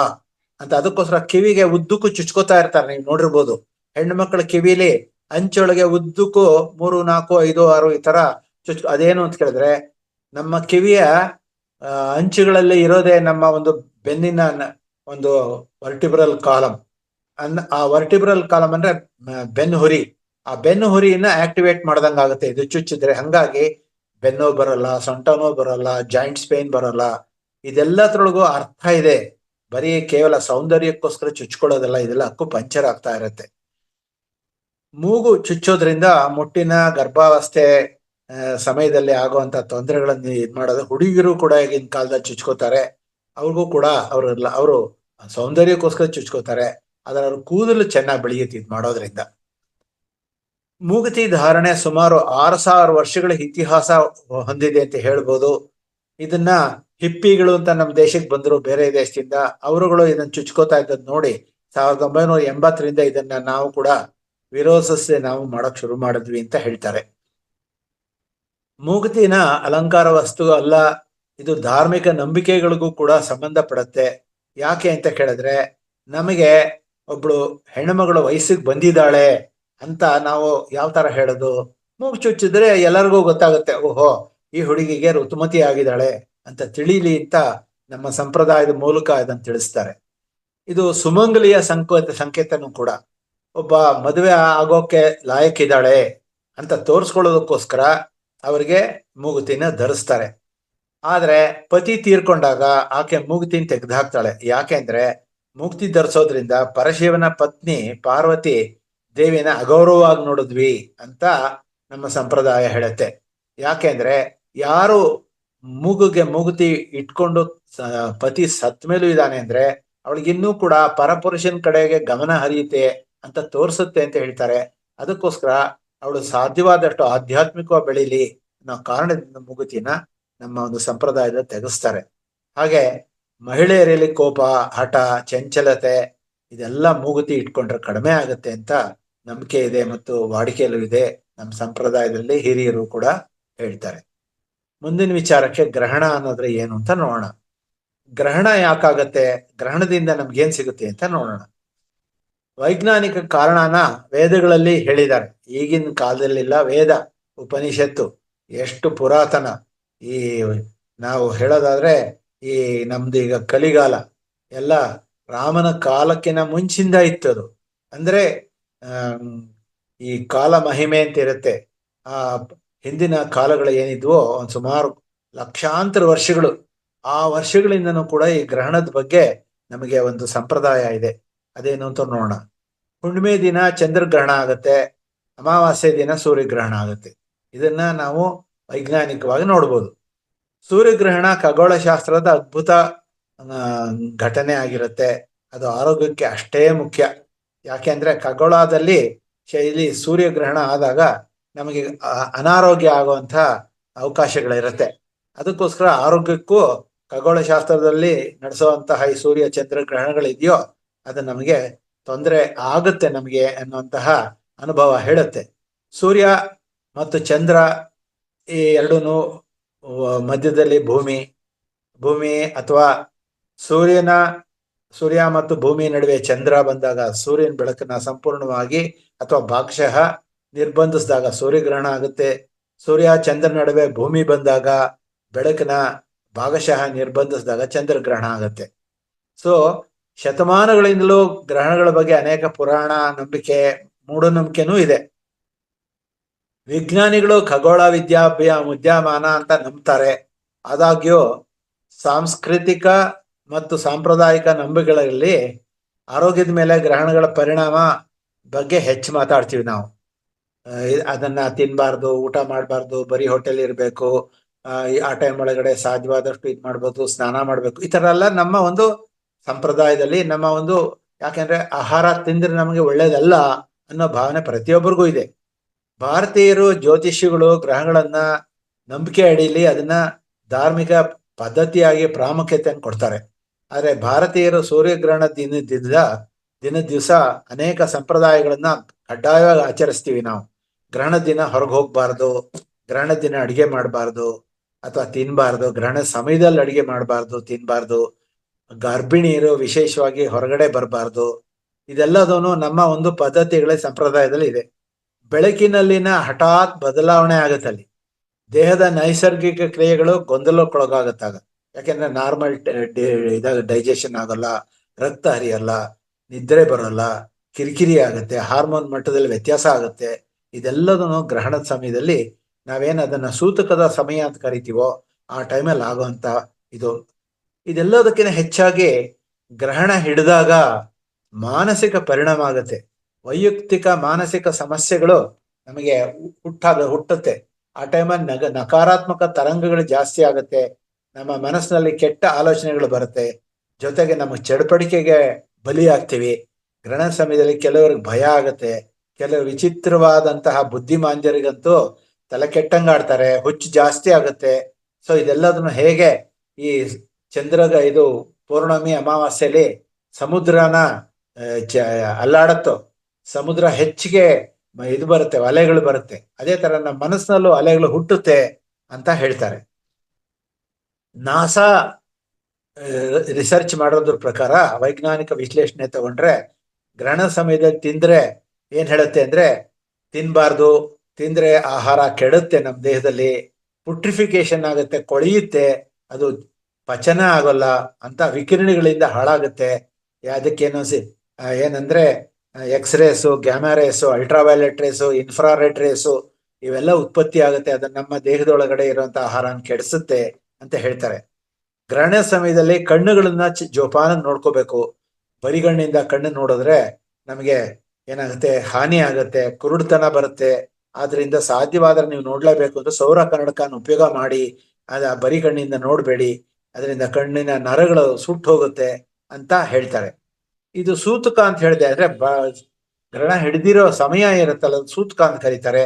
ಅಂತ. ಅದಕ್ಕೋಸ್ಕರ ಕಿವಿಗೆ ಉದ್ದಕ್ಕೂ ಚುಚ್ಕೋತಾ ಇರ್ತಾರೆ, ನೀವು ನೋಡಿರ್ಬೋದು. ಹೆಣ್ಣು ಮಕ್ಕಳ ಕಿವಿಲಿ ಅಂಚೊಳಗೆ ಉದ್ದಕ್ಕೂ 3, 4, 5, 6 ಈ ತರ ಅದೇನು ಅಂತ ಕೇಳಿದ್ರೆ ನಮ್ಮ ಕಿವಿಯ ಅಂಚುಗಳಲ್ಲಿ ಇರೋದೇ ನಮ್ಮ ಒಂದು ಬೆನ್ನಿನ ಒಂದು ವರ್ಟಿಬ್ರಲ್ ಕಾಲಮ್. ಆ ವರ್ಟಿಬ್ರಲ್ ಕಾಲಮ್ ಅಂದ್ರೆ ಬೆನ್ನು ಹುರಿ. ಆ ಬೆನ್ನು ಹುರಿಯನ್ನ ಆಕ್ಟಿವೇಟ್ ಮಾಡ್ದಂಗ ಆಗುತ್ತೆ ಇದು ಚುಚ್ಚಿದ್ರೆ. ಹಂಗಾಗಿ ಬೆನ್ನು ಬರಲ್ಲ, ಸೊಂಟ ನೋವು ಬರಲ್ಲ, ಜಾಯಿಂಟ್ಸ್ ಪೇನ್ ಬರಲ್ಲ. ಇದೆಲ್ಲದ್ರೊಳಗೂ ಅರ್ಥ ಇದೆ, ಬರೀ ಕೇವಲ ಸೌಂದರ್ಯಕ್ಕೋಸ್ಕರ ಚುಚ್ಕೊಳ್ಳೋದಲ್ಲ, ಇದೆಲ್ಲ ಅಕ್ಕು ಪಂಚರ್ ಆಗ್ತಾ ಇರತ್ತೆ. ಮೂಗು ಚುಚ್ಚೋದ್ರಿಂದ ಮುಟ್ಟಿನ ಗರ್ಭಾವಸ್ಥೆ ಸಮಯದಲ್ಲಿ ಆಗುವಂತ ತೊಂದರೆಗಳನ್ನು ಮಾಡೋದು. ಹುಡುಗಿರು ಕೂಡ ಈಗಿನ ಕಾಲದಲ್ಲಿ ಚುಚ್ಕೋತಾರೆ, ಅವ್ರಿಗೂ ಕೂಡ ಅವರು ಸೌಂದರ್ಯಕ್ಕೋಸ್ಕರ ಚುಚ್ಕೋತಾರೆ, ಆದ್ರೆ ಅವ್ರ ಕೂದಲು ಚೆನ್ನಾಗಿ ಬೆಳೆಯುತ್ತೆ ಇದು ಮಾಡೋದ್ರಿಂದ. ಮೂಗುತಿ ಧಾರಣೆ ಸುಮಾರು 6000 ವರ್ಷಗಳ ಇತಿಹಾಸ ಹೊಂದಿದೆ ಅಂತ ಹೇಳ್ಬೋದು. ಇದನ್ನ ಹಿಪ್ಪಿಗಳು ಅಂತ ನಮ್ಮ ದೇಶಕ್ಕೆ ಬಂದ್ರು ಬೇರೆ ದೇಶದಿಂದ, ಅವರುಗಳು ಇದನ್ನ ಚುಚ್ಕೋತಾ ಇದ್ದದ್ ನೋಡಿ 1980ರಿಂದ ಇದನ್ನ ನಾವು ಕೂಡ ವಿರೋಧಿಸಿ ನಾವು ಮಾಡಕ್ ಶುರು ಮಾಡಿದ್ವಿ ಅಂತ ಹೇಳ್ತಾರೆ. ಮೂಗುತಿನ ಅಲಂಕಾರ ವಸ್ತು ಅಲ್ಲ, ಇದು ಧಾರ್ಮಿಕ ನಂಬಿಕೆಗಳಿಗೂ ಕೂಡ ಸಂಬಂಧಪಡುತ್ತೆ. ಯಾಕೆ ಅಂತ ಕೇಳಿದ್ರೆ, ನಮಗೆ ಒಬ್ಳು ಹೆಣ್ಣುಮಗಳು ವಯಸ್ಸಿಗೆ ಬಂದಿದ್ದಾಳೆ ಅಂತ ನಾವು ಯಾವ ತರ ಹೇಳೋದು, ಮೂಗು ಚುಚ್ಚಿದ್ರೆ ಎಲ್ಲರಿಗೂ ಗೊತ್ತಾಗುತ್ತೆ, ಓಹೋ ಈ ಹುಡುಗಿಗೆ ಋತುಮತಿ ಆಗಿದ್ದಾಳೆ ಅಂತ ತಿಳಿಲಿ ಅಂತ ನಮ್ಮ ಸಂಪ್ರದಾಯದ ಮೂಲಕ ಇದನ್ನು ತಿಳಿಸ್ತಾರೆ. ಇದು ಸುಮಂಗಲಿಯ ಸಂಕೇತನೂ ಕೂಡ. ಒಬ್ಬ ಮದುವೆ ಆಗೋಕೆ ಲಾಯಕ್ಕಿದ್ದಾಳೆ ಅಂತ ತೋರಿಸ್ಕೊಳ್ಳೋದಕ್ಕೋಸ್ಕರ ಅವರಿಗೆ ಮೂಗುತಿನ ಧರಿಸ್ತಾರೆ. ಆದ್ರೆ ಪತಿ ತೀರ್ಕೊಂಡಾಗ ಆಕೆ ಮೂಗುತಿನ ತೆಗೆದುಹಾಕ್ತಾಳೆ. ಯಾಕೆಂದ್ರೆ ಮೂಗುತಿ ಧರಿಸೋದ್ರಿಂದ ಪರಶಿವನ ಪತ್ನಿ ಪಾರ್ವತಿ ದೇವಿನ ಅಗೌರವವಾಗಿ ನೋಡಿದ್ವಿ ಅಂತ ನಮ್ಮ ಸಂಪ್ರದಾಯ ಹೇಳುತ್ತೆ. ಯಾಕೆಂದ್ರೆ ಯಾರು ಮೂಗುಗೆ ಮೂಗುತಿ ಇಟ್ಕೊಂಡು ಪತಿ ಸತ್ ಮೇಲೂ ಇದ್ದಾನೆ ಅಂದ್ರೆ ಅವಳಿಗೆ ಇನ್ನೂ ಕೂಡ ಪರಪುರುಷನ ಕಡೆಗೆ ಗಮನ ಹರಿಯುತ್ತೆ ಅಂತ ತೋರಿಸುತ್ತೆ ಅಂತ ಹೇಳ್ತಾರೆ. ಅದಕ್ಕೋಸ್ಕರ ಅವಳು ಸಾಧ್ಯವಾದಷ್ಟು ಆಧ್ಯಾತ್ಮಿಕವಾಗಿ ಬೆಳೀಲಿ ಅನ್ನೋ ಕಾರಣದಿಂದ ಮೂಗುತಿನ ನಮ್ಮ ಒಂದು ಸಂಪ್ರದಾಯದಲ್ಲಿ ತೆಗೆಸ್ತಾರೆ. ಹಾಗೆ ಮಹಿಳೆಯರಲ್ಲಿ ಕೋಪ, ಹಠ, ಚಂಚಲತೆ ಇದೆಲ್ಲ ಮೂಗುತಿ ಇಟ್ಕೊಂಡ್ರೆ ಕಡಿಮೆ ಆಗುತ್ತೆ ಅಂತ ನಂಬಿಕೆ ಇದೆ ಮತ್ತು ವಾಡಿಕೆಯಲ್ಲೂ ಇದೆ. ನಮ್ಮ ಸಂಪ್ರದಾಯದಲ್ಲಿ ಹಿರಿಯರು ಕೂಡ ಹೇಳ್ತಾರೆ. ಮುಂದಿನ ವಿಚಾರಕ್ಕೆ ಗ್ರಹಣ ಅನ್ನೋದ್ರೆ ಏನು ಅಂತ ನೋಡೋಣ. ಗ್ರಹಣ ಯಾಕಾಗತ್ತೆ, ಗ್ರಹಣದಿಂದ ನಮ್ಗೇನ್ ಸಿಗುತ್ತೆ ಅಂತ ನೋಡೋಣ. ವೈಜ್ಞಾನಿಕ ಕಾರಣನ ವೇದಗಳಲ್ಲಿ ಹೇಳಿದ್ದಾರೆ. ಈಗಿನ ಕಾಲದಲ್ಲಿಲ್ಲ, ವೇದ ಉಪನಿಷತ್ತು ಎಷ್ಟು ಪುರಾತನ. ಈ ನಾವು ಹೇಳೋದಾದ್ರೆ ಈ ನಮ್ದು ಈಗ ಕಲಿಗಾಲ ಎಲ್ಲ ರಾಮನ ಕಾಲಕ್ಕಿಂತ ಮುಂಚಿಂದ ಇತ್ತದು. ಅಂದ್ರೆ ಈ ಕಾಲ ಮಹಿಮೆ ಅಂತ ಇರುತ್ತೆ. ಆ ಹಿಂದಿನ ಕಾಲಗಳು ಏನಿದ್ವೋ ಒಂದು ಸುಮಾರು ಲಕ್ಷಾಂತರ ವರ್ಷಗಳು, ಆ ವರ್ಷಗಳಿಂದನೂ ಕೂಡ ಈ ಗ್ರಹಣದ ಬಗ್ಗೆ ನಮಗೆ ಒಂದು ಸಂಪ್ರದಾಯ ಇದೆ. ಅದೇನು ಅಂತ ನೋಡೋಣ. ಹುಣ್ಣಿಮೆ ದಿನ ಚಂದ್ರಗ್ರಹಣ ಆಗುತ್ತೆ, ಅಮಾವಾಸ್ಯೆ ದಿನ ಸೂರ್ಯಗ್ರಹಣ ಆಗುತ್ತೆ. ಇದನ್ನ ನಾವು ವೈಜ್ಞಾನಿಕವಾಗಿ ನೋಡ್ಬೋದು. ಸೂರ್ಯಗ್ರಹಣ ಖಗೋಳಶಾಸ್ತ್ರದ ಅದ್ಭುತ ಘಟನೆ ಆಗಿರುತ್ತೆ. ಅದು ಆರೋಗ್ಯಕ್ಕೆ ಅಷ್ಟೇ ಮುಖ್ಯ. ಯಾಕೆಂದ್ರೆ ಖಗೋಳದಲ್ಲಿ ಶೈಲಿ ಸೂರ್ಯಗ್ರಹಣ ಆದಾಗ ನಮಗೆ ಅನಾರೋಗ್ಯ ಆಗುವಂಥ ಅವಕಾಶಗಳಿರುತ್ತೆ. ಅದಕ್ಕೋಸ್ಕರ ಆರೋಗ್ಯಕ್ಕೂ ಖಗೋಳಶಾಸ್ತ್ರದಲ್ಲಿ ನಡೆಸುವಂತಹ ಈ ಸೂರ್ಯ ಚಂದ್ರ ಗ್ರಹಣಗಳಿದೆಯೋ ಅದು ನಮಗೆ ತೊಂದರೆ ಆಗುತ್ತೆ ನಮಗೆ ಅನ್ನುವಂತಹ ಅನುಭವ ಹೇಳುತ್ತೆ. ಸೂರ್ಯ ಮತ್ತು ಚಂದ್ರ ಈ ಎರಡೂ ಮಧ್ಯದಲ್ಲಿ ಭೂಮಿ ಅಥವಾ ಸೂರ್ಯ ಮತ್ತು ಭೂಮಿ ನಡುವೆ ಚಂದ್ರ ಬಂದಾಗ ಸೂರ್ಯನ ಬೆಳಕನ್ನ ಸಂಪೂರ್ಣವಾಗಿ ಅಥವಾ ಭಾಗಶಃ ನಿರ್ಬಂಧಿಸಿದಾಗ ಸೂರ್ಯಗ್ರಹಣ ಆಗುತ್ತೆ. ಸೂರ್ಯ ಚಂದ್ರ ನಡುವೆ ಭೂಮಿ ಬಂದಾಗ ಬೆಳಕನ್ನ ಭಾಗಶಃ ನಿರ್ಬಂಧಿಸಿದಾಗ ಚಂದ್ರಗ್ರಹಣ ಆಗುತ್ತೆ. ಸೊ ಶತಮಾನಗಳಿಂದಲೂ ಗ್ರಹಣಗಳ ಬಗ್ಗೆ ಅನೇಕ ಪುರಾಣ ನಂಬಿಕೆ, ಮೂಢನಂಬಿಕೆನೂ ಇದೆ. ವಿಜ್ಞಾನಿಗಳು ಖಗೋಳ ವಿದ್ಯಮಾನ ಅಂತ ನಂಬ್ತಾರೆ. ಆದಾಗ್ಯೂ ಸಾಂಸ್ಕೃತಿಕ ಮತ್ತು ಸಾಂಪ್ರದಾಯಿಕ ನಂಬಿಕೆಗಳಲ್ಲಿ ಆರೋಗ್ಯದ ಮೇಲೆ ಗ್ರಹಣಗಳ ಪರಿಣಾಮ ಬಗ್ಗೆ ಹೆಚ್ಚು ಮಾತಾಡ್ತೀವಿ ನಾವು. ಅದನ್ನ ತಿನ್ಬಾರ್ದು, ಊಟ ಮಾಡಬಾರ್ದು, ಬರೀ ಹೋಟೆಲ್ ಇರಬೇಕು, ಆ ಟೈಮ್ ಒಳಗಡೆ ಸಾಧ್ಯವಾದಷ್ಟು ಇದು ಮಾಡ್ಬೋದು, ಸ್ನಾನ ಮಾಡಬೇಕು, ಈ ಥರ ಎಲ್ಲ ನಮ್ಮ ಒಂದು ಸಂಪ್ರದಾಯದಲ್ಲಿ ನಮ್ಮ ಒಂದು, ಯಾಕೆಂದ್ರೆ ಆಹಾರ ತಿಂದ್ರೆ ನಮಗೆ ಒಳ್ಳೇದಲ್ಲ ಅನ್ನೋ ಭಾವನೆ ಪ್ರತಿಯೊಬ್ಬರಿಗೂ ಇದೆ. ಭಾರತೀಯರು ಜ್ಯೋತಿಷಿಗಳು ಗ್ರಹಗಳನ್ನ ನಂಬಿಕೆ ಅಡಿಯಲ್ಲಿ ಅದನ್ನ ಧಾರ್ಮಿಕ ಪದ್ಧತಿಯಾಗಿ ಪ್ರಾಮುಖ್ಯತೆಯನ್ನು ಕೊಡ್ತಾರೆ. ಆದರೆ ಭಾರತೀಯರು ಸೂರ್ಯಗ್ರಹಣ ದಿನದ ದಿವಸ ಅನೇಕ ಸಂಪ್ರದಾಯಗಳನ್ನ ಕಡ್ಡಾಯವಾಗಿ ಆಚರಿಸ್ತೀವಿ ನಾವು. ಗ್ರಹಣದ ದಿನ ಹೊರಗೆ ಹೋಗ್ಬಾರ್ದು, ಗ್ರಹಣದ ದಿನ ಅಡಿಗೆ ಮಾಡಬಾರ್ದು ಅಥವಾ ತಿನ್ಬಾರ್ದು, ಗ್ರಹಣ ಸಮಯದಲ್ಲಿ ಅಡಿಗೆ ಮಾಡಬಾರ್ದು, ತಿನ್ಬಾರ್ದು, ಗರ್ಭಿಣಿಯರು ವಿಶೇಷವಾಗಿ ಹೊರಗಡೆ ಬರಬಾರ್ದು. ಇದೆಲ್ಲದೂ ನಮ್ಮ ಒಂದು ಪದ್ಧತಿಗಳ ಸಂಪ್ರದಾಯದಲ್ಲಿ ಇದೆ. ಬೆಳಕಿನಲ್ಲಿನ ಹಠಾತ್ ಬದಲಾವಣೆ ಆಗುತ್ತಲ್ಲಿ ದೇಹದ ನೈಸರ್ಗಿಕ ಕ್ರಿಯೆಗಳು ಗೊಂದಲಕ್ಕೊಳಗಾಗುತ್ತಾಗ. ಯಾಕೆಂದ್ರೆ ನಾರ್ಮಲ್ ಡೈಜೆಷನ್ ಆಗಲ್ಲ, ರಕ್ತ ಹರಿಯಲ್ಲ, ನಿದ್ರೆ ಬರೋಲ್ಲ, ಕಿರಿಕಿರಿ ಆಗುತ್ತೆ, ಹಾರ್ಮೋನ್ ಮಟ್ಟದಲ್ಲಿ ವ್ಯತ್ಯಾಸ ಆಗುತ್ತೆ. ಇದೆಲ್ಲದನ್ನು ಗ್ರಹಣದ ಸಮಯದಲ್ಲಿ ನಾವೇನು ಅದನ್ನ ಸೂತಕದ ಸಮಯ ಅಂತ ಕರಿತೀವೋ ಆ ಟೈಮಲ್ಲಿ ಆಗುವಂತ ಇದೆಲ್ಲದಕ್ಕಿಂತ ಹೆಚ್ಚಾಗಿ ಗ್ರಹಣ ಹಿಡಿದಾಗ ಮಾನಸಿಕ ಪರಿಣಾಮ ಆಗುತ್ತೆ. ವೈಯಕ್ತಿಕ ಮಾನಸಿಕ ಸಮಸ್ಯೆಗಳು ನಮಗೆ ಹುಟ್ಟುತ್ತೆ. ಆ ಟೈಮಲ್ಲಿ ನಕಾರಾತ್ಮಕ ತರಂಗಗಳು ಜಾಸ್ತಿ ಆಗುತ್ತೆ. ನಮ್ಮ ಮನಸ್ಸಿನಲ್ಲಿ ಕೆಟ್ಟ ಆಲೋಚನೆಗಳು ಬರುತ್ತೆ. ಜೊತೆಗೆ ನಮ್ಮ ಚಡಪಡಿಕೆಗೆ ಬಲಿ ಆಗ್ತೀವಿ. ಗ್ರಹಣ ಸಮಯದಲ್ಲಿ ಕೆಲವರಿಗೆ ಭಯ ಆಗುತ್ತೆ, ಕೆಲವರು ವಿಚಿತ್ರವಾದಂತಹ ಬುದ್ಧಿಮಾಂದ್ಯರಿಗಂತೂ ತಲೆ ಕೆಟ್ಟಂಗಾಡ್ತಾರೆ, ಹುಚ್ಚು ಜಾಸ್ತಿ ಆಗುತ್ತೆ. ಸೊ ಇದೆಲ್ಲದನ್ನು ಹೇಗೆ ಈ ಪೌರ್ಣಮಿ ಅಮಾವಾಸ್ಯೆಯಲ್ಲಿ ಸಮುದ್ರನ ಅಲ್ಲಾಡತ್ತೋ, ಸಮುದ್ರ ಹೆಚ್ಚಿಗೆ ಬರುತ್ತೆ, ಅಲೆಗಳು ಬರುತ್ತೆ, ಅದೇ ತರ ನಮ್ಮ ಮನಸ್ಸಿನಲ್ಲೂ ಅಲೆಗಳು ಹುಟ್ಟುತ್ತೆ ಅಂತ ಹೇಳ್ತಾರೆ. ನಾಸಾ ರಿಸರ್ಚ್ ಮಾಡೋದ್ರ ಪ್ರಕಾರ ವೈಜ್ಞಾನಿಕ ವಿಶ್ಲೇಷಣೆ ತಗೊಂಡ್ರೆ ಗ್ರಹಣ ಸಮಯದಲ್ಲಿ ತಿಂದ್ರೆ ಏನ್ ಹೇಳುತ್ತೆ ಅಂದ್ರೆ ತಿನ್ಬಾರ್ದು, ತಿಂದ್ರೆ ಆಹಾರ ಕೆಡುತ್ತೆ, ನಮ್ಮ ದೇಹದಲ್ಲಿ ಪುಟ್ರಿಫಿಕೇಶನ್ ಆಗುತ್ತೆ, ಕೊಳೆಯುತ್ತೆ, ಅದು ಪಚನ ಆಗೋಲ್ಲ ಅಂತ, ವಿಕಿರಣಗಳಿಂದ ಹಾಳಾಗುತ್ತೆ. ಅದಕ್ಕೇನು ಏನಂದ್ರೆ X-rays, gamma race, ultraviolet race, infrared race ಇವೆಲ್ಲ ಉತ್ಪತ್ತಿ ಆಗುತ್ತೆ. ಅದನ್ನ ನಮ್ಮ ದೇಹದೊಳಗಡೆ ಇರುವಂತ ಆಹಾರನ ಕೆಡಿಸುತ್ತೆ ಅಂತ ಹೇಳ್ತಾರೆ. ಗ್ರಹಣ ಸಮಯದಲ್ಲಿ ಕಣ್ಣುಗಳನ್ನ ಜೋಪಾನ ನೋಡ್ಕೋಬೇಕು. ಬರಿಗಣ್ಣಿಂದ ಕಣ್ಣು ನೋಡಿದ್ರೆ ನಮಗೆ ಏನಾಗುತ್ತೆ, ಹಾನಿ ಆಗುತ್ತೆ, ಕುರುಡುತನ ಬರುತ್ತೆ. ಆದ್ರಿಂದ ಸಾಧ್ಯವಾದ್ರೆ ನೀವು ನೋಡ್ಲೇಬೇಕು ಅಂದ್ರೆ ಸೌರ ಕನ್ನಡಕನ ಉಪಯೋಗ ಮಾಡಿ. ಬರಿ ಕಣ್ಣಿಂದ ನೋಡ್ಬೇಡಿ, ಅದರಿಂದ ಕಣ್ಣಿನ ನರಗಳು ಸುಟ್ಟು ಹೋಗುತ್ತೆ ಅಂತ ಹೇಳ್ತಾರೆ. ಇದು ಸೂತಕ ಅಂತ ಹೇಳಿದೆ ಅಂದ್ರೆ ಗ್ರಹಣ ಹಿಡಿದಿರೋ ಸಮಯ ಇರುತ್ತಲ್ಲ, ಸೂತಕ ಅಂತ ಕರೀತಾರೆ.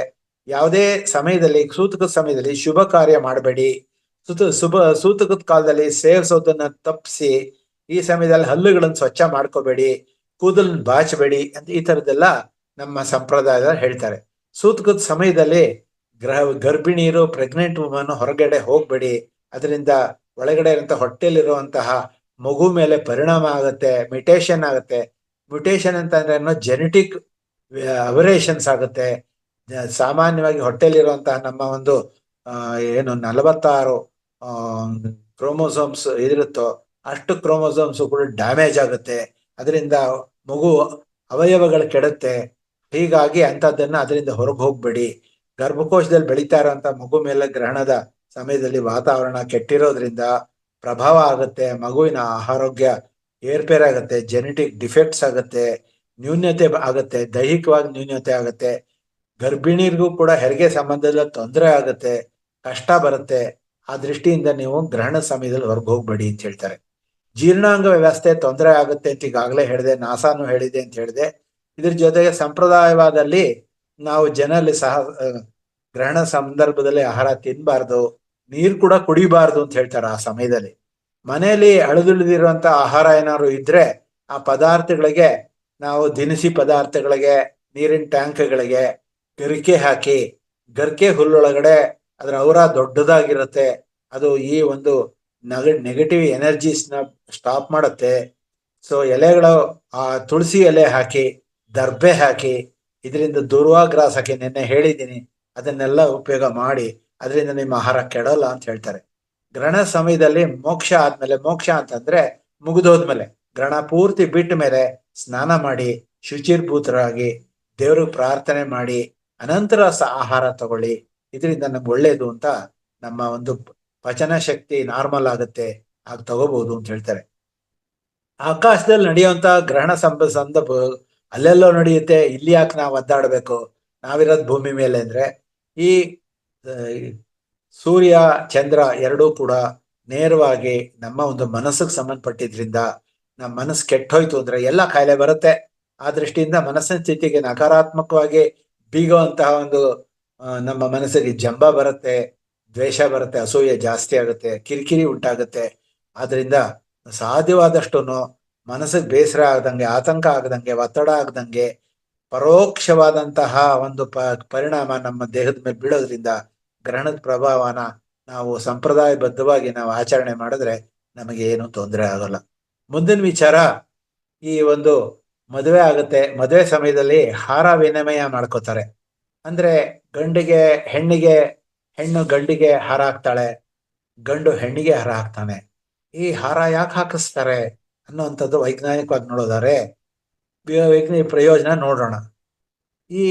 ಯಾವುದೇ ಸಮಯದಲ್ಲಿ, ಸೂತಕದ ಸಮಯದಲ್ಲಿ ಶುಭ ಕಾರ್ಯ ಮಾಡಬೇಡಿ, ಸೂತಕದ ಕಾಲದಲ್ಲಿ ಸೇವಿಸೋದನ್ನ ತಪ್ಪಿಸಿ, ಈ ಸಮಯದಲ್ಲಿ ಹಲ್ಲುಗಳನ್ನು ಸ್ವಚ್ಛ ಮಾಡ್ಕೋಬೇಡಿ, ಕೂದಲನ್ನ ಬಾಚಬೇಡಿ ಅಂತ ಈ ತರದೆಲ್ಲ ನಮ್ಮ ಸಂಪ್ರದಾಯದಲ್ಲಿ ಹೇಳ್ತಾರೆ. ಸೂತಕದ ಸಮಯದಲ್ಲಿ ಗರ್ಭಿಣಿಯರು, ಪ್ರೆಗ್ನೆಂಟ್ ವುಮನ್ ಹೊರಗಡೆ ಹೋಗ್ಬೇಡಿ, ಅದರಿಂದ ಒಳಗಡೆ ಇರುವಂತಹ ಹೊಟ್ಟೆಲಿರುವಂತಹ ಮಗು ಮೇಲೆ ಪರಿಣಾಮ ಆಗುತ್ತೆ, ಮ್ಯುಟೇಷನ್ ಆಗುತ್ತೆ. ಮ್ಯುಟೇಷನ್ ಅಂತಂದ್ರೆ ಜೆನೆಟಿಕ್ ಅಬರೇಷನ್ಸ್ ಆಗುತ್ತೆ. ಸಾಮಾನ್ಯವಾಗಿ ಹೊಟ್ಟೆಲಿರುವಂತಹ ನಮ್ಮ ಒಂದು ಏನು 46 ಕ್ರೋಮೋಸೋಮ್ಸ್ ಇದಿರುತ್ತೋ ಅಷ್ಟು ಕ್ರೋಮೋಸೋಮ್ಸ್ ಕೂಡ ಡ್ಯಾಮೇಜ್ ಆಗುತ್ತೆ. ಅದರಿಂದ ಮಗು ಅವಯವಗಳು ಕೆಡುತ್ತೆ. ಹೀಗಾಗಿ ಅಂಥದ್ದನ್ನ ಅದರಿಂದ ಹೊರಗೆ ಹೋಗ್ಬೇಡಿ. ಗರ್ಭಕೋಶದಲ್ಲಿ ಬೆಳೀತಾ ಇರುವಂತ ಮಗು ಮೇಲೆ ಗ್ರಹಣದ ಸಮಯದಲ್ಲಿ ವಾತಾವರಣ ಕೆಟ್ಟಿರೋದ್ರಿಂದ ಪ್ರಭಾವ ಆಗುತ್ತೆ, ಮಗುವಿನ ಆರೋಗ್ಯ ಏರ್ಪೇರಾಗುತ್ತೆ, ಜೆನೆಟಿಕ್ ಡಿಫೆಕ್ಟ್ಸ್ ಆಗುತ್ತೆ, ನ್ಯೂನ್ಯತೆ ಆಗುತ್ತೆ, ದೈಹಿಕವಾಗಿ ನ್ಯೂನ್ಯತೆ ಆಗುತ್ತೆ. ಗರ್ಭಿಣಿಯರಿಗೂ ಕೂಡ ಹೆರಿಗೆ ಸಂಬಂಧದಲ್ಲಿ ತೊಂದರೆ ಆಗುತ್ತೆ, ಕಷ್ಟ ಬರುತ್ತೆ. ಆ ದೃಷ್ಟಿಯಿಂದ ನೀವು ಗ್ರಹಣ ಸಮಯದಲ್ಲಿ ಹೊರಗೆ ಹೋಗ್ಬೇಡಿ ಅಂತ ಹೇಳ್ತಾರೆ. ಜೀರ್ಣಾಂಗ ವ್ಯವಸ್ಥೆ ತೊಂದರೆ ಆಗುತ್ತೆ ಅಂತ ಈಗಾಗಲೇ ಹೇಳಿದೆ, ನಾಸಾನು ಹೇಳಿದೆ ಅಂತ ಹೇಳಿದೆ. ಇದ್ರ ಜೊತೆಗೆ ಸಂಪ್ರದಾಯವಾದಲ್ಲಿ ನಾವು ಜನರಲ್ಲಿ ಸಹ ಗ್ರಹಣ ಸಂದರ್ಭದಲ್ಲಿ ಆಹಾರ ತಿನ್ನಬಾರ್ದು, ನೀರು ಕೂಡ ಕುಡಿಬಾರ್ದು ಅಂತ ಹೇಳ್ತಾರೆ. ಆ ಸಮಯದಲ್ಲಿ ಮನೆಯಲ್ಲಿ ಅಳಿದುಳಿದಿರುವಂತ ಆಹಾರ ಏನಾದ್ರು ಇದ್ರೆ ಆ ಪದಾರ್ಥಗಳಿಗೆ ನಾವು ದಿನಸಿ ಪದಾರ್ಥಗಳಿಗೆ, ನೀರಿನ ಟ್ಯಾಂಕ್ಗಳಿಗೆ ಗರಿಕೆ ಹಾಕಿ, ಗರಿಕೆ ಹುಲ್ಲೊಳಗಡೆ ಅದರ ಔರ ದೊಡ್ಡದಾಗಿರುತ್ತೆ, ಅದು ಈ ಒಂದು ನೆಗೆಟಿವ್ ಎನರ್ಜೀಸ್ನ ಸ್ಟಾಪ್ ಮಾಡುತ್ತೆ. ಸೊ ಎಲೆಗಳು ಆ ತುಳಸಿ ಎಲೆ ಹಾಕಿ, ದರ್ಬೆ ಹಾಕಿ, ಇದರಿಂದ ದುರ್ವಾಗ್ರಾಸ ಹಾಕಿ, ನಿನ್ನೆ ಹೇಳಿದ್ದೀನಿ, ಅದನ್ನೆಲ್ಲ ಉಪಯೋಗ ಮಾಡಿ, ಅದರಿಂದ ನಿಮ್ಮ ಆಹಾರ ಕೆಡೋಲ್ಲ ಅಂತ ಹೇಳ್ತಾರೆ. ಗ್ರಹಣ ಸಮಯದಲ್ಲಿ ಮೋಕ್ಷ ಆದ್ಮೇಲೆ, ಮೋಕ್ಷ ಅಂತಂದ್ರೆ ಮುಗಿದೋದ್ಮೇಲೆ, ಗ್ರಹಣ ಪೂರ್ತಿ ಬಿಟ್ಟ ಮೇಲೆ ಸ್ನಾನ ಮಾಡಿ ಶುಚಿರ್ಭೂತರಾಗಿ ದೇವ್ರಿಗೆ ಪ್ರಾರ್ಥನೆ ಮಾಡಿ ಅನಂತರ ಆಹಾರ ತಗೊಳ್ಳಿ. ಇದರಿಂದ ನಮ್ಗೆ ಒಳ್ಳೇದು ಅಂತ, ನಮ್ಮ ಒಂದು ಪಚನ ಶಕ್ತಿ ನಾರ್ಮಲ್ ಆಗುತ್ತೆ, ಆಗ ತಗೋಬಹುದು ಅಂತ ಹೇಳ್ತಾರೆ. ಆಕಾಶದಲ್ಲಿ ನಡೆಯುವಂತ ಗ್ರಹಣ ಸಂದರ್ಭ ಅಲ್ಲೆಲ್ಲೋ ನಡೆಯುತ್ತೆ, ಇಲ್ಲಿ ಯಾಕೆ ನಾವು ಒದ್ದಾಡಬೇಕು, ನಾವಿರೋದು ಭೂಮಿ ಮೇಲೆ ಅಂದ್ರೆ, ಈ ಸೂರ್ಯ ಚಂದ್ರ ಎರಡೂ ಕೂಡ ನೇರವಾಗಿ ನಮ್ಮ ಒಂದು ಮನಸ್ಸಿಗೆ ಸಂಬಂಧಪಟ್ಟಿದ್ರಿಂದ ನಮ್ಮ ಮನಸ್ಸು ಕೆಟ್ಟೋಯ್ತು ಅಂದ್ರೆ ಎಲ್ಲ ಕಾಯಿಲೆ ಬರುತ್ತೆ. ಆ ದೃಷ್ಟಿಯಿಂದ ಮನಸ್ಸಿನ ಸ್ಥಿತಿಗೆ ನಕಾರಾತ್ಮಕವಾಗಿ ಬೀಗುವಂತಹ ಒಂದು ನಮ್ಮ ಮನಸ್ಸಿಗೆ ಜಂಬ ಬರುತ್ತೆ, ದ್ವೇಷ ಬರುತ್ತೆ, ಅಸೂಯೆ ಜಾಸ್ತಿ ಆಗುತ್ತೆ, ಕಿರಿಕಿರಿ ಉಂಟಾಗುತ್ತೆ. ಆದ್ರಿಂದ ಸಾಧ್ಯವಾದಷ್ಟು ಮನಸ್ಸಿಗೆ ಬೇಸರ ಆಗದಂಗೆ, ಆತಂಕ ಆಗದಂಗೆ, ಒತ್ತಡ ಆಗದಂಗೆ ಪರೋಕ್ಷವಾದಂತಹ ಒಂದು ಪರಿಣಾಮ ನಮ್ಮ ದೇಹದ ಮೇಲೆ ಬೀಳೋದ್ರಿಂದ ಗ್ರಹಣದ ಪ್ರಭಾವನ ನಾವು ಸಂಪ್ರದಾಯಬದ್ಧವಾಗಿ ನಾವು ಆಚರಣೆ ಮಾಡಿದ್ರೆ ನಮಗೆ ಏನು ತೊಂದರೆ ಆಗಲ್ಲ. ಮುಂದಿನ ವಿಚಾರ, ಈ ಒಂದು ಮದುವೆ ಆಗುತ್ತೆ, ಮದುವೆ ಸಮಯದಲ್ಲಿ ಹಾರ ವಿನಿಮಯ ಮಾಡ್ಕೋತಾರೆ. ಅಂದ್ರೆ ಹೆಣ್ಣು ಗಂಡಿಗೆ ಹಾರ ಹಾಕ್ತಾಳೆ, ಗಂಡು ಹೆಣ್ಣಿಗೆ ಹಾರ ಹಾಕ್ತಾನೆ. ಈ ಹಾರ ಯಾಕೆ ಹಾಕಿಸ್ತಾರೆ ಅನ್ನುವಂಥದ್ದು ವೈಜ್ಞಾನಿಕವಾಗಿ ನೋಡೋದಾರೆ ವೈಜ್ಞಾನಿಕ ಪ್ರಯೋಜನ ನೋಡೋಣ. ಈ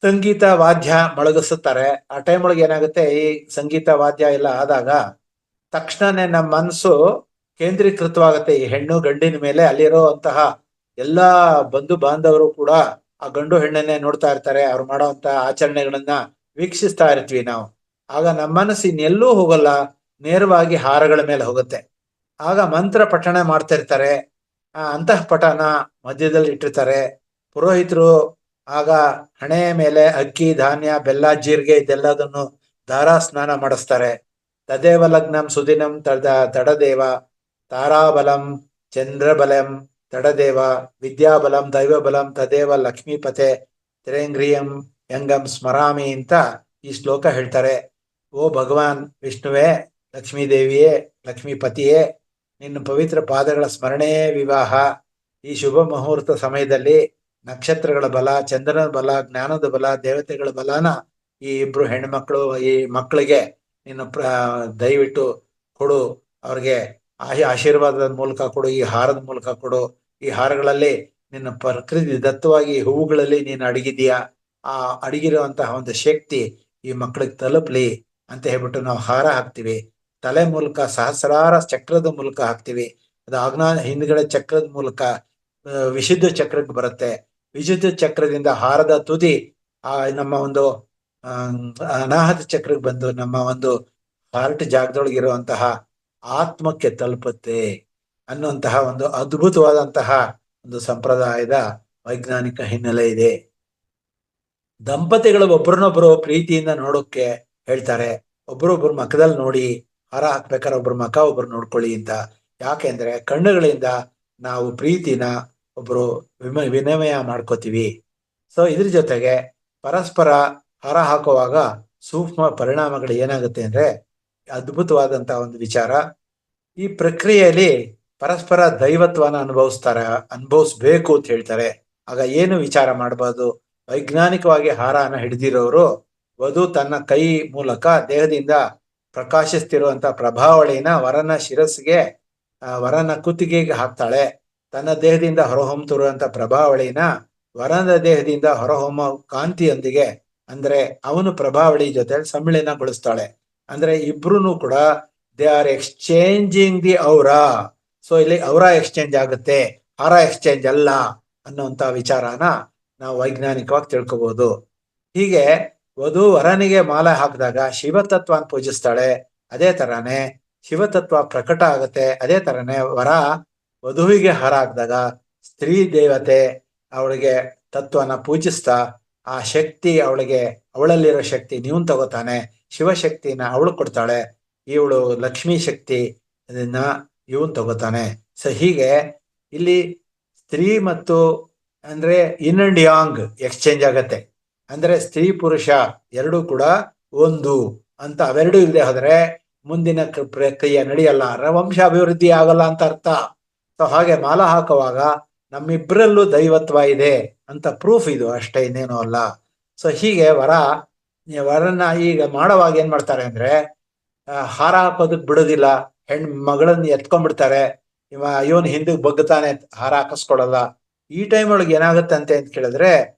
ಸಂಗೀತ ವಾದ್ಯ ಮೊಳಗಿಸುತ್ತಾರೆ. ಆ ಟೈಮ್ ಒಳಗೆ ಏನಾಗುತ್ತೆ, ಈ ಸಂಗೀತ ವಾದ್ಯ ಎಲ್ಲ ಆದಾಗ ತಕ್ಷಣನೇ ನಮ್ಮ ಮನಸ್ಸು ಕೇಂದ್ರೀಕೃತವಾಗುತ್ತೆ ಈ ಹೆಣ್ಣು ಗಂಡಿನ ಮೇಲೆ. ಅಲ್ಲಿರುವಂತಹ ಎಲ್ಲಾ ಬಂಧು ಬಾಂಧವರು ಕೂಡ ಆ ಗಂಡು ಹೆಣ್ಣನ್ನೇ ನೋಡ್ತಾ ಇರ್ತಾರೆ, ಅವ್ರು ಮಾಡೋವಂತ ಆಚರಣೆಗಳನ್ನ ವೀಕ್ಷಿಸ್ತಾ ಇರ್ತೀವಿ ನಾವು. ಆಗ ನಮ್ಮ ಮನಸ್ಸು ಇನ್ನೆಲ್ಲೂ ಹೋಗಲ್ಲ, ನೇರವಾಗಿ ಹಾರಗಳ ಮೇಲೆ ಹೋಗುತ್ತೆ. ಆಗ ಮಂತ್ರ ಪಠಣ ಮಾಡ್ತಾ ಇರ್ತಾರೆ, ಅಂತಃ ಪಠಣ ಮಧ್ಯದಲ್ಲಿ ಇಟ್ಟಿರ್ತಾರೆ. ಪುರೋಹಿತರು ಆಗ ಹಣೆಯ ಮೇಲೆ ಅಕ್ಕಿ, ಧಾನ್ಯ, ಬೆಲ್ಲ, ಜೀರಿಗೆ ಇದೆಲ್ಲದನ್ನು ಧಾರಾ ಸ್ನಾನ ಮಾಡಿಸ್ತಾರೆ. ತದೇವ ಲಗ್ನಂ ಸುದಿನಂ ತಡದೇವ ತಾರಾಬಲಂ ಚಂದ್ರಬಲಂ ತಡದೇವ ವಿದ್ಯಾಬಲಂ ದೈವಬಲಂ ತದೇವ ಲಕ್ಷ್ಮೀಪತೆ ತ್ರೇಂಗ್ರಿಯಂ ಯಂಗಂ ಸ್ಮರಾಮಿ ಅಂತ ಈ ಶ್ಲೋಕ ಹೇಳ್ತಾರೆ. ಓ ಭಗವಾನ್ ವಿಷ್ಣುವೇ, ಲಕ್ಷ್ಮೀದೇವಿಯೇ, ಲಕ್ಷ್ಮೀಪತಿಯೇ, ನಿನ್ನ ಪವಿತ್ರ ಪಾದಗಳ ಸ್ಮರಣೆಯೇ ವಿವಾಹ. ಈ ಶುಭ ಮುಹೂರ್ತ ಸಮಯದಲ್ಲಿ ನಕ್ಷತ್ರಗಳ ಬಲ, ಚಂದ್ರನ ಬಲ, ಜ್ಞಾನದ ಬಲ, ದೇವತೆಗಳ ಬಲನ ಈ ಇಬ್ರು ಹೆಣ್ಮಕ್ಳು, ಈ ಮಕ್ಕಳಿಗೆ ನೀನು ದಯವಿಟ್ಟು ಕೊಡು, ಅವ್ರಿಗೆ ಆಶೀರ್ವಾದದ ಮೂಲಕ ಕೊಡು, ಈ ಹಾರದ ಮೂಲಕ ಕೊಡು. ಈ ಹಾರಗಳಲ್ಲಿ ನಿನ್ನ ಪ್ರಕೃತಿ ದತ್ತವಾಗಿ ಹೂವುಗಳಲ್ಲಿ ನೀನು ಅಡಗಿದೀಯಾ, ಆ ಅಡಗಿರುವಂತಹ ಒಂದು ಶಕ್ತಿ ಈ ಮಕ್ಕಳಿಗೆ ತಲುಪಲಿ ಅಂತ ಹೇಳ್ಬಿಟ್ಟು ನಾವು ಹಾರ ಹಾಕ್ತಿವಿ. ತಲೆ ಮೂಲಕ ಸಹಸ್ರಾರ ಚಕ್ರದ ಮೂಲಕ ಹಾಕ್ತಿವಿ. ಅದು ಹಿಂದ್ಗಡೆ ಚಕ್ರದ ಮೂಲಕ ವಿಶುದ್ಧ ಚಕ್ರಕ್ಕೆ ಬರುತ್ತೆ. ವಿಶುದ್ಧ ಚಕ್ರದಿಂದ ಹಾರದ ತುದಿ ನಮ್ಮ ಒಂದು ಅನಾಹತ ಚಕ್ರಕ್ಕೆ ಬಂದು ನಮ್ಮ ಒಂದು ಹಾರ್ಟ್ ಜಾಗದೊಳಗಿರುವಂತಹ ಆತ್ಮಕ್ಕೆ ತಲುಪುತ್ತೆ ಅನ್ನುವಂತಹ ಒಂದು ಅದ್ಭುತವಾದಂತಹ ಒಂದು ಸಂಪ್ರದಾಯದ ವೈಜ್ಞಾನಿಕ ಹಿನ್ನೆಲೆ ಇದೆ. ದಂಪತಿಗಳು ಒಬ್ಬರನ್ನೊಬ್ಬರು ಪ್ರೀತಿಯಿಂದ ನೋಡೋಕೆ ಹೇಳ್ತಾರೆ. ಒಬ್ರೊಬ್ರು ಮಖದಲ್ಲಿ ನೋಡಿ, ಹಾರ ಹಾಕ್ಬೇಕಾದ್ರೆ ಒಬ್ರು ಮಖ ಒಬ್ರು ನೋಡ್ಕೊಳ್ಳಿ ಅಂತ. ಯಾಕೆಂದ್ರೆ ಕಣ್ಣುಗಳಿಂದ ನಾವು ಪ್ರೀತಿನ ಒಬ್ರು ವಿನಿಮಯ ಮಾಡ್ಕೋತೀವಿ. ಸೊ ಇದ್ರ ಜೊತೆಗೆ ಪರಸ್ಪರ ಹಾರ ಹಾಕುವಾಗ ಸೂಕ್ಷ್ಮ ಪರಿಣಾಮಗಳು ಏನಾಗುತ್ತೆ ಅಂದ್ರೆ ಅದ್ಭುತವಾದಂತ ಒಂದು ವಿಚಾರ. ಈ ಪ್ರಕ್ರಿಯೆಯಲ್ಲಿ ಪರಸ್ಪರ ದೈವತ್ವನ ಅನುಭವಿಸ್ಬೇಕು ಅಂತ ಹೇಳ್ತಾರೆ. ಆಗ ಏನು ವಿಚಾರ ಮಾಡಬಹುದು? ವೈಜ್ಞಾನಿಕವಾಗಿ ಹಾರನ ಹಿಡಿದಿರೋರು ವಧು ತನ್ನ ಕೈ ಮೂಲಕ ದೇಹದಿಂದ ಪ್ರಕಾಶಿಸ್ತಿರುವಂತ ಪ್ರಭಾವಳಿನ ವರನ ಶಿರಸ್ಸಿಗೆ, ವರನ ಕುತ್ತಿಗೆಗೆ ಹಾಕ್ತಾಳೆ. ತನ್ನ ದೇಹದಿಂದ ಹೊರಹೊಮ್ಮುತ್ತಿರುವಂತ ಪ್ರಭಾವಳಿನ ವರನ ದೇಹದಿಂದ ಹೊರಹೊಮ್ಮೋ ಕಾಂತಿಯೊಂದಿಗೆ, ಅಂದ್ರೆ ಅವನು ಪ್ರಭಾವಳಿ ಜೊತೆ ಸಮ್ಮಿಳನಗೊಳಿಸ್ತಾಳೆ. ಅಂದ್ರೆ ಇಬ್ರು ಕೂಡ they are exchanging the aura. So ಇಲ್ಲಿ ಔರಾ ಎಕ್ಸ್ಚೇಂಜ್ ಆಗುತ್ತೆ, ಹಾರ ಎಕ್ಸ್ಚೇಂಜ್ ಅಲ್ಲ ಅನ್ನುವಂತ ವಿಚಾರನ ನಾವು ವೈಜ್ಞಾನಿಕವಾಗಿ ತಿಳ್ಕೊಬಹುದು. ಹೀಗೆ ವಧು ವರನಿಗೆ ಮಾಲೆ ಹಾಕಿದಾಗ ಶಿವತತ್ವ ಪೂಜಿಸ್ತಾಳೆ. ಅದೇ ತರಾನೇ ಶಿವತತ್ವ ಪ್ರಕಟ ಆಗುತ್ತೆ. ಅದೇ ತರಾನೇ ವರ ವಧುವಿಗೆ ಹಾರ ಹಾಕಿದಾಗ ಸ್ತ್ರೀ ದೇವತೆ ಅವಳಿಗೆ ತತ್ವನ ಪೂಜಿಸ್ತಾ ಆ ಶಕ್ತಿ ಅವಳಲ್ಲಿರೋ ಶಕ್ತಿ ನೀವನ್ ತಗೋತಾನೆ, ಶಿವಶಕ್ತಿನ ಅವಳು ಕೊಡ್ತಾಳೆ. ಇವಳು ಲಕ್ಷ್ಮೀ ಶಕ್ತಿ ಅದನ್ನ ಇವನ್ ತಗೋತಾನೆ. ಸೊ ಹೀಗೆ ಇಲ್ಲಿ ಸ್ತ್ರೀ ಮತ್ತು ಅಂದ್ರೆ ಇನ್ ಅಂಡ್ ಯಾಂಗ್ ಎಕ್ಸ್ಚೇಂಜ್ ಆಗತ್ತೆ. ಅಂದ್ರೆ ಸ್ತ್ರೀ ಪುರುಷ ಎರಡೂ ಕೂಡ ಒಂದು ಅಂತ. ಅವೆರಡೂ ಇಲ್ಲದೆ ಹೋದ್ರೆ ಮುಂದಿನ ಪ್ರಕ್ರಿಯೆ ನಡೆಯಲ್ಲ, ವಂಶ ಅಭಿವೃದ್ಧಿ ಆಗಲ್ಲ ಅಂತ ಅರ್ಥ. ಸೊ ಹಾಗೆ ಮಾಲ ಹಾಕುವಾಗ ನಮ್ಮಿಬ್ಬರಲ್ಲೂ ದೈವತ್ವ ಇದೆ ಅಂತ ಪ್ರೂಫ್ ಇದು, ಅಷ್ಟೇ, ಇನ್ನೇನು ಅಲ್ಲ. ಸೊ ಹೀಗೆ ವರನ ಈಗ ಮಾಡುವಾಗ ಏನ್ ಮಾಡ್ತಾರೆ ಅಂದ್ರೆ ಹಾರ ಹಾಕೋದಕ್ ಬಿಡೋದಿಲ್ಲ, ಮಗಳನ್ನ ಎತ್ಕೊಂಡ್ಬಿಡ್ತಾರೆ. ಇವನ್ ಹಿಂದಕ್ಕೆ ಬಗ್ತಾನೆ, ಹಾರ ಹಾಕಿಸ್ಕೊಡಲ್ಲ. ಈ ಟೈಮ್ ಒಳಗೆ ಏನಾಗುತ್ತೆ ಅಂತ ಕೇಳಿದ್ರೆ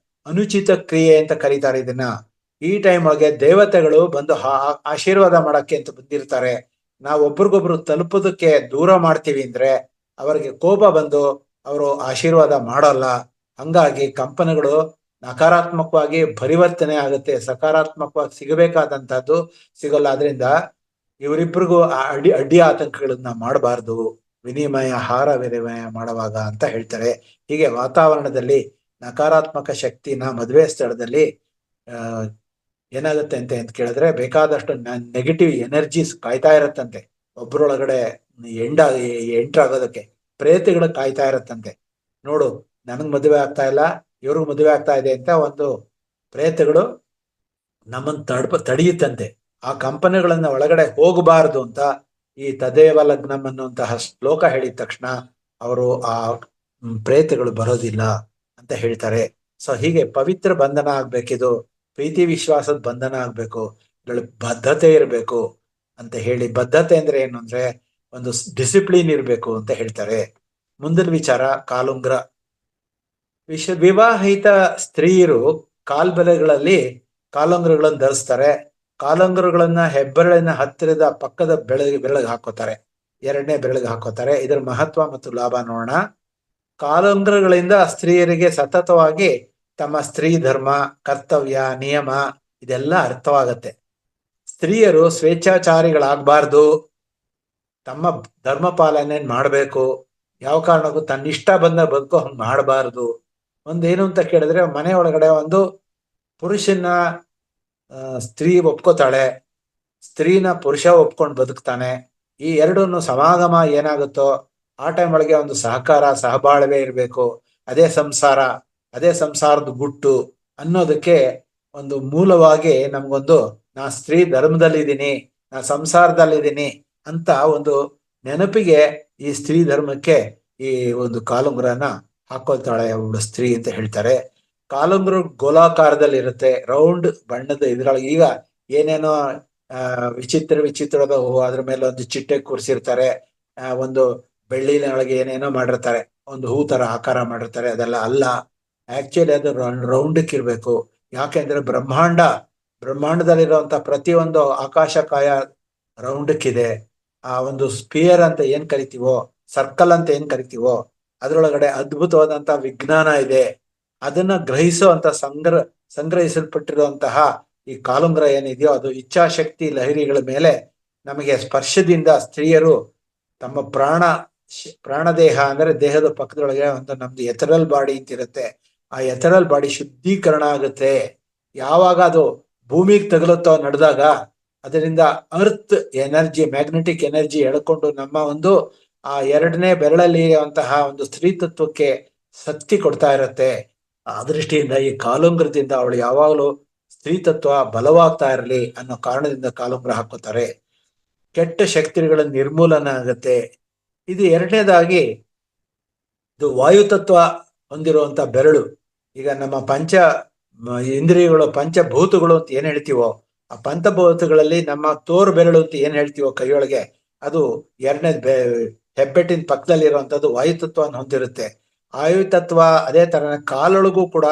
ಅನುಚಿತ ಕ್ರಿಯೆ ಅಂತ ಕರೀತಾರೆ ಇದನ್ನ. ಈ ಟೈಮ್ ಒಳಗೆ ದೇವತೆಗಳು ಬಂದು ಆಶೀರ್ವಾದ ಮಾಡಕ್ಕೆ ಅಂತ ಬಂದಿರ್ತಾರೆ. ನಾವು ಒಬ್ರಿಗೊಬ್ರು ತಲುಪೋದಕ್ಕೆ ದೂರ ಮಾಡ್ತೀವಿ ಅಂದ್ರೆ ಅವರಿಗೆ ಕೋಪ ಬಂದು ಅವರು ಆಶೀರ್ವಾದ ಮಾಡಲ್ಲ. ಹಂಗಾಗಿ ಕಂಪನಿಗಳು ನಕಾರಾತ್ಮಕವಾಗಿ ಪರಿವರ್ತನೆ ಆಗುತ್ತೆ, ಸಕಾರಾತ್ಮಕವಾಗಿ ಸಿಗಬೇಕಾದಂತಹದ್ದು ಸಿಗಲ್ಲ. ಆದ್ರಿಂದ ಇವರಿಬ್ಬರಿಗೂ ಅಡ್ಡಿ ಆತಂಕಗಳನ್ನ ಮಾಡಬಾರ್ದು ಹಾರ ವಿನಿಮಯ ಮಾಡುವಾಗ ಅಂತ ಹೇಳ್ತಾರೆ. ಹೀಗೆ ವಾತಾವರಣದಲ್ಲಿ ನಕಾರಾತ್ಮಕ ಶಕ್ತಿನ ಮದುವೆ ಸ್ಥಳದಲ್ಲಿ ಏನಾಗುತ್ತೆ ಅಂತ ಕೇಳಿದ್ರೆ ಬೇಕಾದಷ್ಟು ನೆಗೆಟಿವ್ ಎನರ್ಜೀಸ್ ಕಾಯ್ತಾ ಇರತ್ತಂತೆ. ಒಬ್ಬರೊಳಗಡೆ ಎಂಟರ್ ಆಗೋದಕ್ಕೆ ಪ್ರೇತಗಳು ಕಾಯ್ತಾ ಇರತ್ತಂತೆ. ನೋಡು, ನನಗ್ ಮದುವೆ ಆಗ್ತಾ ಇಲ್ಲ, ಇವ್ರಿಗೂ ಮದುವೆ ಆಗ್ತಾ ಇದೆ ಅಂತ ಒಂದು ಪ್ರೇತಗಳು ನಮ್ಮನ್ನು ತಡೆಯುತ್ತಂತೆ. ಆ ಕಂಪನಿಗಳನ್ನ ಒಳಗಡೆ ಹೋಗಬಾರದು ಅಂತ ಈ ತದೇವ ಲಗ್ನಂ ಅನ್ನುವಂತಹ ಶ್ಲೋಕ ಹೇಳಿದ ತಕ್ಷಣ ಅವರು ಆ ಪ್ರೇತಗಳು ಬರೋದಿಲ್ಲ ಅಂತ ಹೇಳ್ತಾರೆ. ಸೊ ಹೀಗೆ ಪವಿತ್ರ ಬಂಧನ ಆಗ್ಬೇಕಿದು, ಪ್ರೀತಿ ವಿಶ್ವಾಸದ ಬಂಧನ ಆಗ್ಬೇಕು, ಇದ್ರಲ್ಲಿ ಬದ್ಧತೆ ಇರಬೇಕು ಅಂತ ಹೇಳಿ. ಬದ್ಧತೆ ಅಂದ್ರೆ ಏನು ಅಂದ್ರೆ ಒಂದು ಡಿಸಿಪ್ಲಿನ್ ಇರಬೇಕು ಅಂತ ಹೇಳ್ತಾರೆ. ಮುಂದಿನ ವಿಚಾರ ಕಾಲುಂಗ್ರ. ವಿವಾಹಿತ ಸ್ತ್ರೀಯರು ಕಾಲ್ಬೆಲೆಗಳಲ್ಲಿ ಕಾಲುಂಗ್ರಗಳನ್ನು ಧರಿಸ್ತಾರೆ. ಕಾಲುಂಗ್ರಗಳನ್ನ ಹೆಬ್ಬೆರಳಿನ ಹತ್ತಿರದ ಪಕ್ಕದ ಬೆರಳಿಗೆ ಹಾಕೋತಾರೆ, ಎರಡನೇ ಬೆರಳಿಗೆ ಹಾಕೋತಾರೆ. ಇದರ ಮಹತ್ವ ಮತ್ತು ಲಾಭ ನೋಡೋಣ. ಕಾಲುಂಗ್ರಗಳಿಂದ ಸ್ತ್ರೀಯರಿಗೆ ಸತತವಾಗಿ ತಮ್ಮ ಸ್ತ್ರೀ ಧರ್ಮ, ಕರ್ತವ್ಯ, ನಿಯಮ ಇದೆಲ್ಲ ಅರ್ಥವಾಗತ್ತೆ. ಸ್ತ್ರೀಯರು ಸ್ವೇಚ್ಛಾಚಾರಿಗಳಾಗಬಾರ್ದು, ತಮ್ಮ ಧರ್ಮ ಪಾಲನೆ ಮಾಡಬೇಕು. ಯಾವ ಕಾರಣಕ್ಕೂ ತನ್ನಿಷ್ಟ ಬಂದ ಬದುಕು ಹಂಗೆ ಮಾಡಬಾರ್ದು. ಒಂದೇನು ಅಂತ ಕೇಳಿದ್ರೆ ಮನೆ ಒಳಗಡೆ ಒಂದು ಪುರುಷನ ಸ್ತ್ರೀ ಒಪ್ಕೋತಾಳೆ, ಸ್ತ್ರೀನ ಪುರುಷ ಒಪ್ಕೊಂಡು ಬದುಕ್ತಾನೆ. ಈ ಎರಡನ್ನು ಸಮಾಗಮ ಏನಾಗುತ್ತೋ ಆ ಟೈಮ್ ಒಳಗೆ ಒಂದು ಸಹಕಾರ, ಸಹಬಾಳ್ವೆ ಇರಬೇಕು. ಅದೇ ಸಂಸಾರ, ಅದೇ ಸಂಸಾರದ ಗುಟ್ಟು ಅನ್ನೋದಕ್ಕೆ ಒಂದು ಮೂಲವಾಗಿ ನಮ್ಗೊಂದು ನಾ ಸ್ತ್ರೀ ಧರ್ಮದಲ್ಲಿದ್ದೀನಿ, ನಾ ಸಂಸಾರದಲ್ಲಿದ್ದೀನಿ ಅಂತ ಒಂದು ನೆನಪಿಗೆ ಈ ಸ್ತ್ರೀ ಧರ್ಮಕ್ಕೆ ಈ ಒಂದು ಕಾಲುಂಗ್ರನ ಹಾಕೊಳ್ತಾಳೆ ಅವಳು ಸ್ತ್ರೀ ಅಂತ ಹೇಳ್ತಾರೆ. ಕಾಲುಂಗ್ರ ಗೋಲಾಕಾರದಲ್ಲಿ ಇರುತ್ತೆ, ರೌಂಡ್ ಬಣ್ಣದ. ಇದ್ರೊಳಗೆ ಈಗ ಏನೇನೋ ವಿಚಿತ್ರದ ಅದ್ರ ಮೇಲೆ ಒಂದು ಚಿಟ್ಟೆ ಕೂರಿಸಿರ್ತಾರೆ, ಒಂದು ಬೆಳ್ಳಿನೊಳಗೆ ಏನೇನೋ ಮಾಡಿರ್ತಾರೆ, ಒಂದು ಹೂ ತರ ಆಕಾರ ಮಾಡಿರ್ತಾರೆ. ಅದೆಲ್ಲ ಅಲ್ಲ, ಆಕ್ಚುಲಿ ಅದು ರೌಂಡಕ್ ಇರ್ಬೇಕು. ಯಾಕೆಂದ್ರೆ ಬ್ರಹ್ಮಾಂಡದಲ್ಲಿರುವಂತ ಪ್ರತಿಯೊಂದು ಆಕಾಶಕಾಯ ರೌಂಡಕ್ಕಿದೆ. ಆ ಒಂದು ಸ್ಪಿಯರ್ ಅಂತ ಏನ್ ಕರಿತೀವೋ, ಸರ್ಕಲ್ ಅಂತ ಏನ್ ಕರಿತೀವೋ, ಅದ್ರೊಳಗಡೆ ಅದ್ಭುತವಾದಂತಹ ವಿಜ್ಞಾನ ಇದೆ. ಅದನ್ನ ಗ್ರಹಿಸುವಂತ ಸಂಗ್ರಹಿಸಲ್ಪಟ್ಟಿರುವಂತಹ ಈ ಕಾಲುಂಗ್ರ ಏನಿದೆಯೋ ಅದು ಇಚ್ಛಾಶಕ್ತಿ ಲಹರಿಗಳ ಮೇಲೆ ನಮಗೆ ಸ್ಪರ್ಶದಿಂದ ಸ್ತ್ರೀಯರು ತಮ್ಮ ಪ್ರಾಣದೇಹ ಅಂದ್ರೆ ದೇಹದ ಪಕ್ಕದೊಳಗೆ ಒಂದು ನಮ್ದು ಎಥರಲ್ ಬಾಡಿ ಅಂತ ಇರುತ್ತೆ. ಆ ಎಥರಲ್ ಬಾಡಿ ಶುದ್ಧೀಕರಣ ಆಗುತ್ತೆ. ಯಾವಾಗ ಅದು ಭೂಮಿಗೆ ತಗಲುತ್ತೋ ನಡೆದಾಗ ಅದರಿಂದ ಅರ್ತ್ ಎನರ್ಜಿ, ಮ್ಯಾಗ್ನೆಟಿಕ್ ಎನರ್ಜಿ ಎಳ್ಕೊಂಡು ನಮ್ಮ ಒಂದು ಆ ಎರಡನೇ ಬೆರಳಲ್ಲಿ ಇರುವಂತಹ ಒಂದು ಸ್ತ್ರೀತತ್ವಕ್ಕೆ ಶಕ್ತಿ ಕೊಡ್ತಾ ಇರತ್ತೆ. ಆ ದೃಷ್ಟಿಯಿಂದ ಈ ಕಾಲುಂಗ್ರದಿಂದ ಅವಳು ಯಾವಾಗಲೂ ಸ್ತ್ರೀತತ್ವ ಬಲವಾಗ್ತಾ ಇರಲಿ ಅನ್ನೋ ಕಾರಣದಿಂದ ಕಾಲುಂಗ್ರ ಹಾಕೋತಾರೆ. ಕೆಟ್ಟ ಶಕ್ತಿಗಳ ನಿರ್ಮೂಲನ ಆಗತ್ತೆ. ಇದು ಎರಡನೇದಾಗಿ ಇದು ವಾಯುತತ್ವ ಹೊಂದಿರುವಂತ ಬೆರಳು. ಈಗ ನಮ್ಮ ಇಂದ್ರಿಯಗಳು, ಪಂಚಭೂತಗಳು ಅಂತ ಏನ್ ಹೇಳ್ತೀವೋ, ಆ ಪಂಚಭೂತಗಳಲ್ಲಿ ನಮ್ಮ ತೋರು ಬೆರಳು ಅಂತ ಏನ್ ಹೇಳ್ತೀವೋ ಕೈಯೊಳಗೆ, ಅದು ಎರಡನೇ ಹೆಬ್ಬೆಟ್ಟಿನ ಪಕ್ಕದಲ್ಲಿ ಇರುವಂತದ್ದು ವಾಯುತತ್ವವನ್ನು ಹೊಂದಿರುತ್ತೆ. ವಾಯುತತ್ವ ಅದೇ ತರ ಕಾಲೊಳಗೂ ಕೂಡ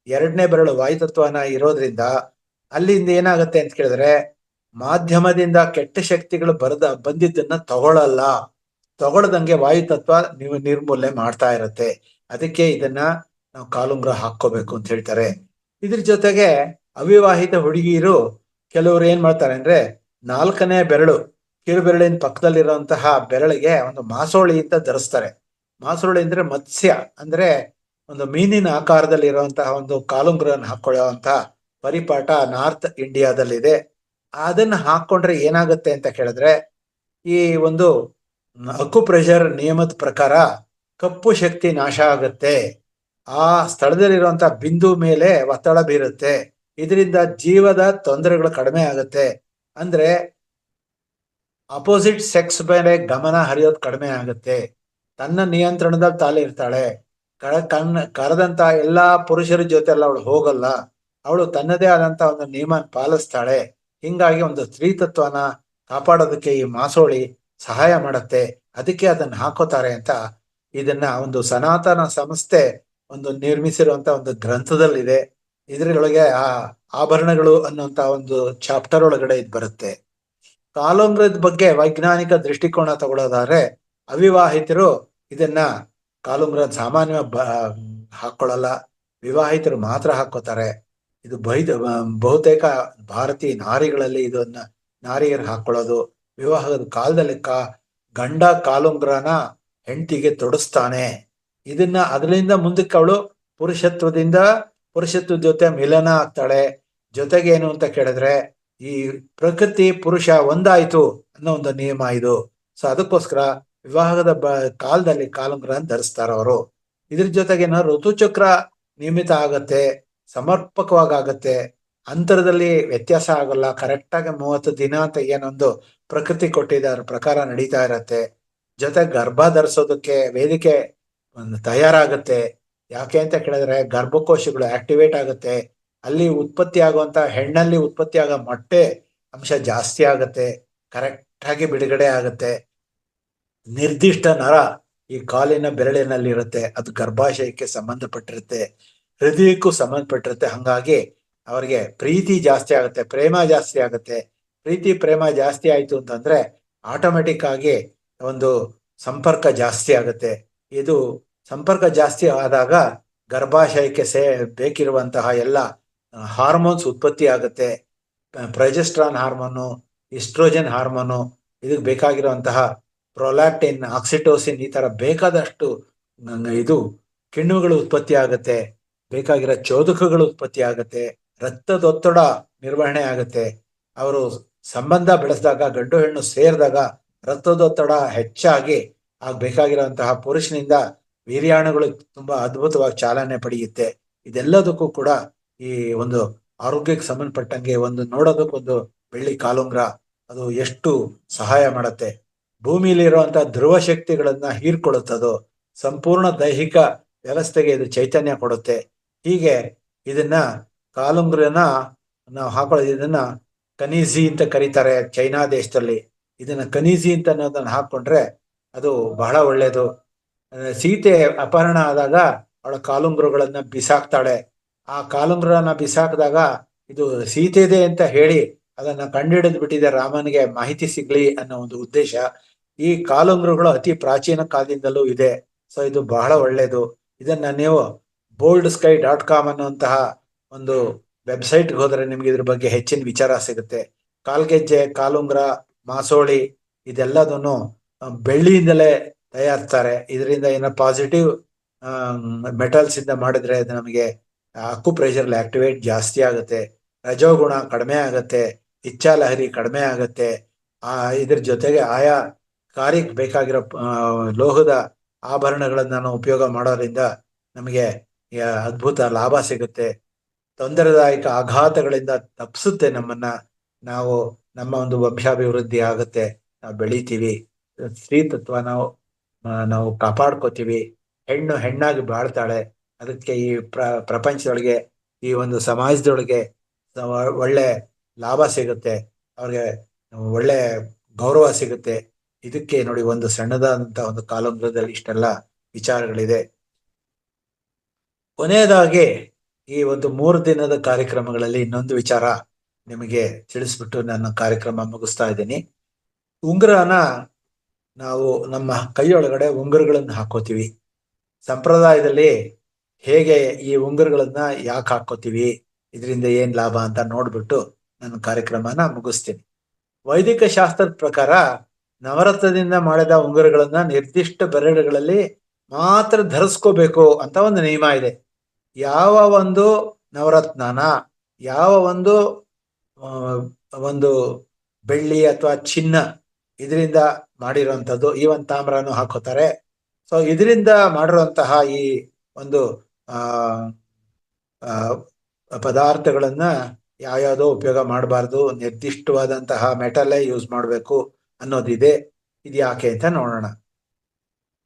ಎರಡನೇ ಬೆರಳು ವಾಯುತತ್ವನ ಇರೋದ್ರಿಂದ ಅಲ್ಲಿಂದ ಏನಾಗುತ್ತೆ ಅಂತ ಕೇಳಿದ್ರೆ, ಮಾಧ್ಯಮದಿಂದ ಕೆಟ್ಟ ಶಕ್ತಿಗಳು ಬಂದಿದ್ದನ್ನ ತಗೊಳ್ದಂಗೆ ವಾಯುತತ್ವ ನಿರ್ಮೂಲನೆ ಮಾಡ್ತಾ ಇರತ್ತೆ. ಅದಕ್ಕೆ ಇದನ್ನ ನಾವು ಕಾಲುಂಗ್ರ ಹಾಕೋಬೇಕು ಅಂತ ಹೇಳ್ತಾರೆ. ಇದ್ರ ಜೊತೆಗೆ ಅವಿವಾಹಿತ ಹುಡುಗಿಯರು ಕೆಲವರು ಏನ್ ಮಾಡ್ತಾರೆ ಅಂದ್ರೆ, 4ನೇ ಬೆರಳು, ಕಿರುಬೆರಳಿನ ಪಕ್ಕದಲ್ಲಿರುವಂತಹ ಬೆರಳಿಗೆ ಒಂದು ಮಾಸೋಳಿ ಅಂತ ಧರಿಸ್ತಾರೆ. ಮಾಸೋಳಿ ಅಂದ್ರೆ ಮತ್ಸ್ಯ, ಅಂದ್ರೆ ಒಂದು ಮೀನಿನ ಆಕಾರದಲ್ಲಿ ಇರುವಂತಹ ಒಂದು ಕಾಲುಂಗ್ರವನ್ನು ಹಾಕೊಳ್ಳುವಂತಹ ಪರಿಪಾಠ ನಾರ್ತ್ ಇಂಡಿಯಾದಲ್ಲಿದೆ. ಅದನ್ನ ಹಾಕೊಂಡ್ರೆ ಏನಾಗುತ್ತೆ ಅಂತ ಕೇಳಿದ್ರೆ, ಈ ಒಂದು ಅಕ್ಯುಪ್ರೆಷರ್ ನಿಯಮದ ಪ್ರಕಾರ ಕಪ್ಪು ಶಕ್ತಿ ನಾಶ ಆಗುತ್ತೆ. ಆ ಸ್ಥಳದಲ್ಲಿರುವಂತಹ ಬಿಂದು ಮೇಲೆ ಒತ್ತಡ ಬೀರುತ್ತೆ. ಇದರಿಂದ ಜೀವದ ತೊಂದರೆಗಳು ಕಡಿಮೆ ಆಗುತ್ತೆ. ಅಂದ್ರೆ ಅಪೋಸಿಟ್ ಸೆಕ್ಸ್ ಮೇಲೆ ಗಮನ ಹರಿಯೋದು ಕಡಿಮೆ ಆಗುತ್ತೆ. ತನ್ನ ನಿಯಂತ್ರಣದಲ್ಲಿ ತಾಳೆ ಇರ್ತಾಳೆ. ಕರೆದಂತ ಎಲ್ಲಾ ಪುರುಷರ ಜೊತೆ ಎಲ್ಲ ಅವಳು ಹೋಗಲ್ಲ. ಅವಳು ತನ್ನದೇ ಆದಂತ ಒಂದು ನಿಯಮ ಪಾಲಿಸ್ತಾಳೆ. ಹಿಂಗಾಗಿ ಒಂದು ಸ್ತ್ರೀತತ್ವನ ಕಾಪಾಡೋದಕ್ಕೆ ಈ ಮಾಸೋಳಿ ಸಹಾಯ ಮಾಡತ್ತೆ. ಅದಕ್ಕೆ ಅದನ್ನ ಹಾಕೋತಾರೆ ಅಂತ ಇದನ್ನ ಒಂದು ಸನಾತನ ಸಂಸ್ಥೆ ಒಂದು ನಿರ್ಮಿಸಿರುವಂತ ಒಂದು ಗ್ರಂಥದಲ್ಲಿದೆ. ಇದರೊಳಗೆ ಆ ಆಭರಣಗಳು ಅನ್ನುವಂತ ಒಂದು ಚಾಪ್ಟರ್ ಒಳಗಡೆ ಇದು ಬರುತ್ತೆ. ಕಾಲುಂಗ್ರದ ಬಗ್ಗೆ ವೈಜ್ಞಾನಿಕ ದೃಷ್ಟಿಕೋನ ತಗೊಳ್ಳೋದಾದ್ರೆ, ಅವಿವಾಹಿತರು ಇದನ್ನ ಕಾಲುಂಗ್ರ ಸಾಮಾನ್ಯ ಹಾಕೊಳ್ಳಲ್ಲ, ವಿವಾಹಿತರು ಮಾತ್ರ ಹಾಕೋತಾರೆ. ಇದು ಬಹುತೇಕ ಭಾರತೀಯ ನಾರಿಗಳಲ್ಲಿ ಇದನ್ನ ನಾರಿಯರು ಹಾಕೊಳ್ಳೋದು. ವಿವಾಹದ ಕಾಲದಲ್ಲಿ ಗಂಡ ಕಾಲುಂಗ್ರನ ಹೆಂಡತಿಗೆ ತೊಡಸ್ತಾನೆ. ಇದನ್ನ ಅದರಿಂದ ಮುಂದಕ್ಕೆ ಅವಳು ಪುರುಷತ್ವದ ಜೊತೆ ಮಿಲನ ಆಗ್ತಾಳೆ. ಜೊತೆಗೆ ಏನು ಅಂತ ಕೇಳಿದ್ರೆ, ಈ ಪ್ರಕೃತಿ ಪುರುಷ ಒಂದಾಯ್ತು ಅನ್ನೋ ಒಂದು ನಿಯಮ ಇದು. ಸೊ ಅದಕ್ಕೋಸ್ಕರ ವಿವಾಹದ ಕಾಲದಲ್ಲಿ ಕಾಲುಂಗ್ರ ಧರಿಸ್ತಾರ ಅವರು. ಇದ್ರ ಜೊತೆಗೆ ಋತುಚಕ್ರ ನಿಯಮಿತ ಆಗತ್ತೆ, ಸಮರ್ಪಕವಾಗತ್ತೆ. ಅಂತರದಲ್ಲಿ ವ್ಯತ್ಯಾಸ ಆಗಲ್ಲ. ಕರೆಕ್ಟಾಗಿ 30 ದಿನ ಅಂತ ಏನೊಂದು ಪ್ರಕೃತಿ ಕೊಟ್ಟಿದೆ ಅದ್ರ ಪ್ರಕಾರ ನಡೀತಾ ಇರತ್ತೆ. ಜೊತೆ ಗರ್ಭ ಧರಿಸೋದಕ್ಕೆ ವೇದಿಕೆ ತಯಾರಾಗತ್ತೆ. ಯಾಕೆ ಅಂತ ಕೇಳಿದ್ರೆ, ಗರ್ಭಕೋಶಗಳು ಆಕ್ಟಿವೇಟ್ ಆಗುತ್ತೆ. ಅಲ್ಲಿ ಉತ್ಪತ್ತಿ ಆಗುವಂತ ಹೆಣ್ಣಲ್ಲಿ ಉತ್ಪತ್ತಿ ಆಗೋ ಮೊಟ್ಟೆ ಅಂಶ ಜಾಸ್ತಿ ಆಗತ್ತೆ. ಕರೆಕ್ಟ್ ಆಗಿ ಬಿಡುಗಡೆ ಆಗತ್ತೆ. ನಿರ್ದಿಷ್ಟ ನರ ಈ ಕಾಲಿನ ಬೆರಳಿನಲ್ಲಿ ಇರುತ್ತೆ. ಅದು ಗರ್ಭಾಶಯಕ್ಕೆ ಸಂಬಂಧಪಟ್ಟಿರುತ್ತೆ, ಹೃದಯಕ್ಕೂ ಸಂಬಂಧಪಟ್ಟಿರುತ್ತೆ. ಹಂಗಾಗಿ ಅವರಿಗೆ ಪ್ರೀತಿ ಜಾಸ್ತಿ ಆಗುತ್ತೆ, ಪ್ರೇಮ ಜಾಸ್ತಿ ಆಗುತ್ತೆ. ಪ್ರೀತಿ ಪ್ರೇಮ ಜಾಸ್ತಿ ಆಯ್ತು ಅಂತಂದ್ರೆ ಆಟೋಮೆಟಿಕ್ ಆಗಿ ಒಂದು ಸಂಪರ್ಕ ಜಾಸ್ತಿ ಆಗುತ್ತೆ. ಇದು ಸಂಪರ್ಕ ಜಾಸ್ತಿ ಆದಾಗ ಗರ್ಭಾಶಯಕ್ಕೆ ಬೇಕಿರುವಂತಹ ಎಲ್ಲ ಹಾರ್ಮೋನ್ಸ್ ಉತ್ಪತ್ತಿ ಆಗುತ್ತೆ. ಪ್ರೊಜೆಸ್ಟ್ರಾನ್ ಹಾರ್ಮೋನು, ಈಸ್ಟ್ರೋಜನ್ ಹಾರ್ಮೋನು, ಇದಕ್ಕೆ ಬೇಕಾಗಿರುವಂತಹ ಪ್ರೊಲ್ಯಾಕ್ಟಿನ್, ಆಕ್ಸಿಟೋಸಿನ್, ಈ ತರ ಬೇಕಾದಷ್ಟು ಇದು ಕಿಣ್ವಗಳು ಉತ್ಪತ್ತಿ ಆಗುತ್ತೆ. ಬೇಕಾಗಿರೋ ಚೋದಕಗಳು ಉತ್ಪತ್ತಿ ಆಗುತ್ತೆ. ರಕ್ತದೊತ್ತಡ ನಿರ್ವಹಣೆ ಆಗುತ್ತೆ. ಅವರು ಸಂಬಂಧ ಬೆಳೆಸಿದಾಗ, ಗಂಡು ಹೆಣ್ಣು ಸೇರಿದಾಗ ರಕ್ತದೊತ್ತಡ ಹೆಚ್ಚಾಗಿ ಬೇಕಾಗಿರುವಂತಹ ಪುರುಷನಿಂದ ವೀರ್ಯಾಣುಗಳು ತುಂಬಾ ಅದ್ಭುತವಾಗಿ ಚಾಲನೆ ಪಡೆಯುತ್ತೆ. ಇದೆಲ್ಲದಕ್ಕೂ ಕೂಡ ಈ ಒಂದು ಆರೋಗ್ಯಕ್ಕೆ ಸಂಬಂಧಪಟ್ಟಂಗೆ ಒಂದು ನೋಡೋದಕ್ಕೊಂದು ಬೆಳ್ಳಿ ಕಾಲುಂಗ್ರ ಅದು ಎಷ್ಟು ಸಹಾಯ ಮಾಡುತ್ತೆ. ಭೂಮಿಲಿ ಇರುವಂತಹ ಧ್ರುವ ಶಕ್ತಿಗಳನ್ನ ಹೀರ್ಕೊಳ್ಳುತ್ತದು. ಸಂಪೂರ್ಣ ದೈಹಿಕ ವ್ಯವಸ್ಥೆಗೆ ಇದು ಚೈತನ್ಯ ಕೊಡುತ್ತೆ. ಹೀಗೆ ಇದನ್ನ ಕಾಲುಂಗ್ರನ ನಾವು ಹಾಕೊಳ್ಳೋದು, ಇದನ್ನ ಕನೀಜಿ ಅಂತ ಕರೀತಾರೆ ಚೈನಾ ದೇಶದಲ್ಲಿ. ಇದನ್ನ ಕನೀಜಿ ಅಂತ ಅನ್ನೋದನ್ನ ಹಾಕೊಂಡ್ರೆ ಅದು ಬಹಳ ಒಳ್ಳೇದು. ಸೀತೆ ಅಪಹರಣ ಆದಾಗ ಅವಳ ಕಾಲುಂಗ್ರಗಳನ್ನ ಬಿಸಾಕ್ತಾಳೆ. ಆ ಕಾಲುಂಗ್ರನ ಬಿಸಾಕಿದಾಗ ಇದು ಸೀತೆದೆ ಅಂತ ಹೇಳಿ ಅದನ್ನ ಕಂಡುಹಿಡಿದು ಬಿಟ್ಟಿದೆ ರಾಮನಿಗೆ ಮಾಹಿತಿ ಸಿಗ್ಲಿ ಅನ್ನೋ ಒಂದು ಉದ್ದೇಶ. ಈ ಕಾಲುಂಗ್ರಗಳು ಅತಿ ಪ್ರಾಚೀನ ಕಾಲದಿಂದಲೂ ಇದೆ. ಸೊ ಇದು ಬಹಳ ಒಳ್ಳೇದು. ಇದನ್ನ ನೀವು boldsky.com ಅನ್ನುವಂತಹ ಒಂದು ವೆಬ್ಸೈಟ್ಗೆ ಹೋದ್ರೆ ನಿಮ್ಗೆ ಇದ್ರ ಬಗ್ಗೆ ಹೆಚ್ಚಿನ ವಿಚಾರ ಸಿಗುತ್ತೆ. ಕಾಲ್ಗೆಜ್ಜೆ, ಕಾಲುಂಗ್ರ, ಮಾಸೋಳಿ ಇದೆಲ್ಲದನ್ನು ಬೆಳ್ಳಿಯಿಂದಲೇ ತಯಾರಿಸ್ತಾರೆ. ಇದರಿಂದ ಏನೋ ಪಾಸಿಟಿವ್ ಮೆಟಲ್ಸ್ ಇಂದ ಮಾಡಿದ್ರೆ ನಮಗೆ ಅಕ್ಯುಪ್ರೆಷರ್ ಆಕ್ಟಿವೇಟ್ ಜಾಸ್ತಿ ಆಗುತ್ತೆ, ರಜೋಗುಣ ಕಡಿಮೆ ಆಗುತ್ತೆ, ಇಚ್ಛಾಲಹರಿ ಕಡಿಮೆ ಆಗುತ್ತೆ. ಇದ್ರ ಜೊತೆಗೆ ಆಯಾ ಕಾರ್ಯಕ್ಕೆ ಬೇಕಾಗಿರೋ ಲೋಹದ ಆಭರಣಗಳನ್ನ ನಾವು ಉಪಯೋಗ ಮಾಡೋದ್ರಿಂದ ನಮಗೆ ಅದ್ಭುತ ಲಾಭ ಸಿಗುತ್ತೆ. ತೊಂದರೆದಾಯಕ ಆಘಾತಗಳಿಂದ ತಪ್ಪಿಸುತ್ತೆ ನಮ್ಮನ್ನ. ನಾವು ನಮ್ಮ ಒಂದು ವಂಶಾಭಿವೃದ್ಧಿ ಆಗುತ್ತೆ, ನಾವು ಬೆಳಿತೀವಿ, ಸ್ತ್ರೀತತ್ವ ನಾವು ಕಾಪಾಡ್ಕೋತೀವಿ. ಹೆಣ್ಣು ಹೆಣ್ಣಾಗಿ ಬಾಳ್ತಾಳೆ. ಅದಕ್ಕೆ ಈ ಪ್ರಪಂಚದೊಳಗೆ, ಈ ಒಂದು ಸಮಾಜದೊಳಗೆ ಒಳ್ಳೆ ಲಾಭ ಸಿಗುತ್ತೆ, ಅವ್ರಿಗೆ ಒಳ್ಳೆ ಗೌರವ ಸಿಗುತ್ತೆ. ಇದಕ್ಕೆ ನೋಡಿ, ಒಂದು ಸಣ್ಣದಾದಂತ ಒಂದು ಕಾಲಂದಲ್ಲಿ ಇಷ್ಟೆಲ್ಲ ವಿಚಾರಗಳಿದೆ. ಕೊನೆಯದಾಗಿ ಈ ಒಂದು 3 ದಿನದ ಕಾರ್ಯಕ್ರಮಗಳಲ್ಲಿ ಇನ್ನೊಂದು ವಿಚಾರ ನಿಮಗೆ ತಿಳಿಸ್ಬಿಟ್ಟು ನನ್ನ ಕಾರ್ಯಕ್ರಮ ಮುಗಿಸ್ತಾ ಇದ್ದೀನಿ. ಉಂಗುರನ ನಾವು ನಮ್ಮ ಕೈಯೊಳಗಡೆ ಉಂಗುರಗಳನ್ನು ಹಾಕೋತೀವಿ. ಸಂಪ್ರದಾಯದಲ್ಲಿ ಹೇಗೆ ಈ ಉಂಗುರಗಳನ್ನ ಯಾಕೆ ಹಾಕೋತೀವಿ, ಇದರಿಂದ ಏನ್ ಲಾಭ ಅಂತ ನೋಡ್ಬಿಟ್ಟು ನನ್ನ ಕಾರ್ಯಕ್ರಮನ ಮುಗಿಸ್ತೀನಿ. ವೈದಿಕ ಶಾಸ್ತ್ರದ ಪ್ರಕಾರ ನವರತ್ನದಿಂದ ಮಾಡಿದ ಉಂಗುರಗಳನ್ನ ನಿರ್ದಿಷ್ಟ ಬೆರಳುಗಳಲ್ಲಿ ಮಾತ್ರ ಧರಿಸ್ಕೋಬೇಕು ಅಂತ ಒಂದು ನಿಯಮ ಇದೆ. ಯಾವ ಒಂದು ನವರತ್ನನ, ಯಾವ ಒಂದು ಬೆಳ್ಳಿ ಅಥವಾ ಚಿನ್ನ ಇದರಿಂದ ಮಾಡಿರುವಂಥದ್ದು, ಈವನ್ ತಾಮ್ರನು ಹಾಕೋತಾರೆ. ಸೊ ಇದರಿಂದ ಮಾಡಿರುವಂತಹ ಈ ಒಂದು ಪದಾರ್ಥಗಳನ್ನ ಯಾವ್ಯಾವುದೋ ಉಪಯೋಗ ಮಾಡಬಾರ್ದು, ನಿರ್ದಿಷ್ಟವಾದಂತಹ ಮೆಟಲ್ಲೇ ಯೂಸ್ ಮಾಡಬೇಕು ಅನ್ನೋದಿದೆ. ಇದು ಯಾಕೆ ಅಂತ ನೋಡೋಣ.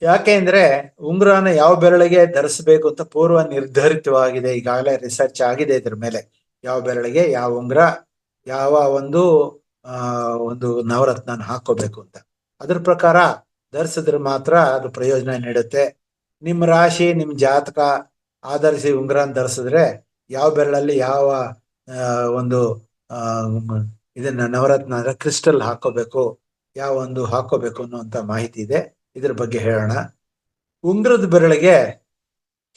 ಯಾಕೆ ಅಂದ್ರೆ ಉಂಗುರನ ಯಾವ ಬೆರಳಿಗೆ ಧರಿಸಬೇಕು ಅಂತ ಪೂರ್ವ ನಿರ್ಧರಿತವಾಗಿದೆ. ಈಗಾಗಲೇ ರಿಸರ್ಚ್ ಆಗಿದೆ ಇದ್ರ ಮೇಲೆ, ಯಾವ ಬೆರಳಿಗೆ ಯಾವ ಉಂಗುರ, ಯಾವ ಒಂದು ನವರತ್ನ ಹಾಕೋಬೇಕು ಅಂತ. ಅದ್ರ ಪ್ರಕಾರ ಧರಿಸಿದ್ರೆ ಮಾತ್ರ ಅದು ಪ್ರಯೋಜನ ನೀಡುತ್ತೆ. ನಿಮ್ಮ ರಾಶಿ, ನಿಮ್ಮ ಜಾತಕ ಆಧರಿಸಿ ಉಂಗುರನ ಧರಿಸಿದ್ರೆ ಯಾವ ಬೆರಳಲ್ಲಿ ಯಾವ ಒಂದು ಇದನ್ನ ನವರತ್ನ ಅಂದ್ರೆ ಕ್ರಿಸ್ಟಲ್ ಹಾಕೋಬೇಕು, ಯಾವ ಒಂದು ಹಾಕೋಬೇಕು ಅನ್ನುವಂತ ಮಾಹಿತಿ ಇದೆ. ಇದ್ರ ಬಗ್ಗೆ ಹೇಳೋಣ. ಉಂಗುರದ ಬೆರಳಿಗೆ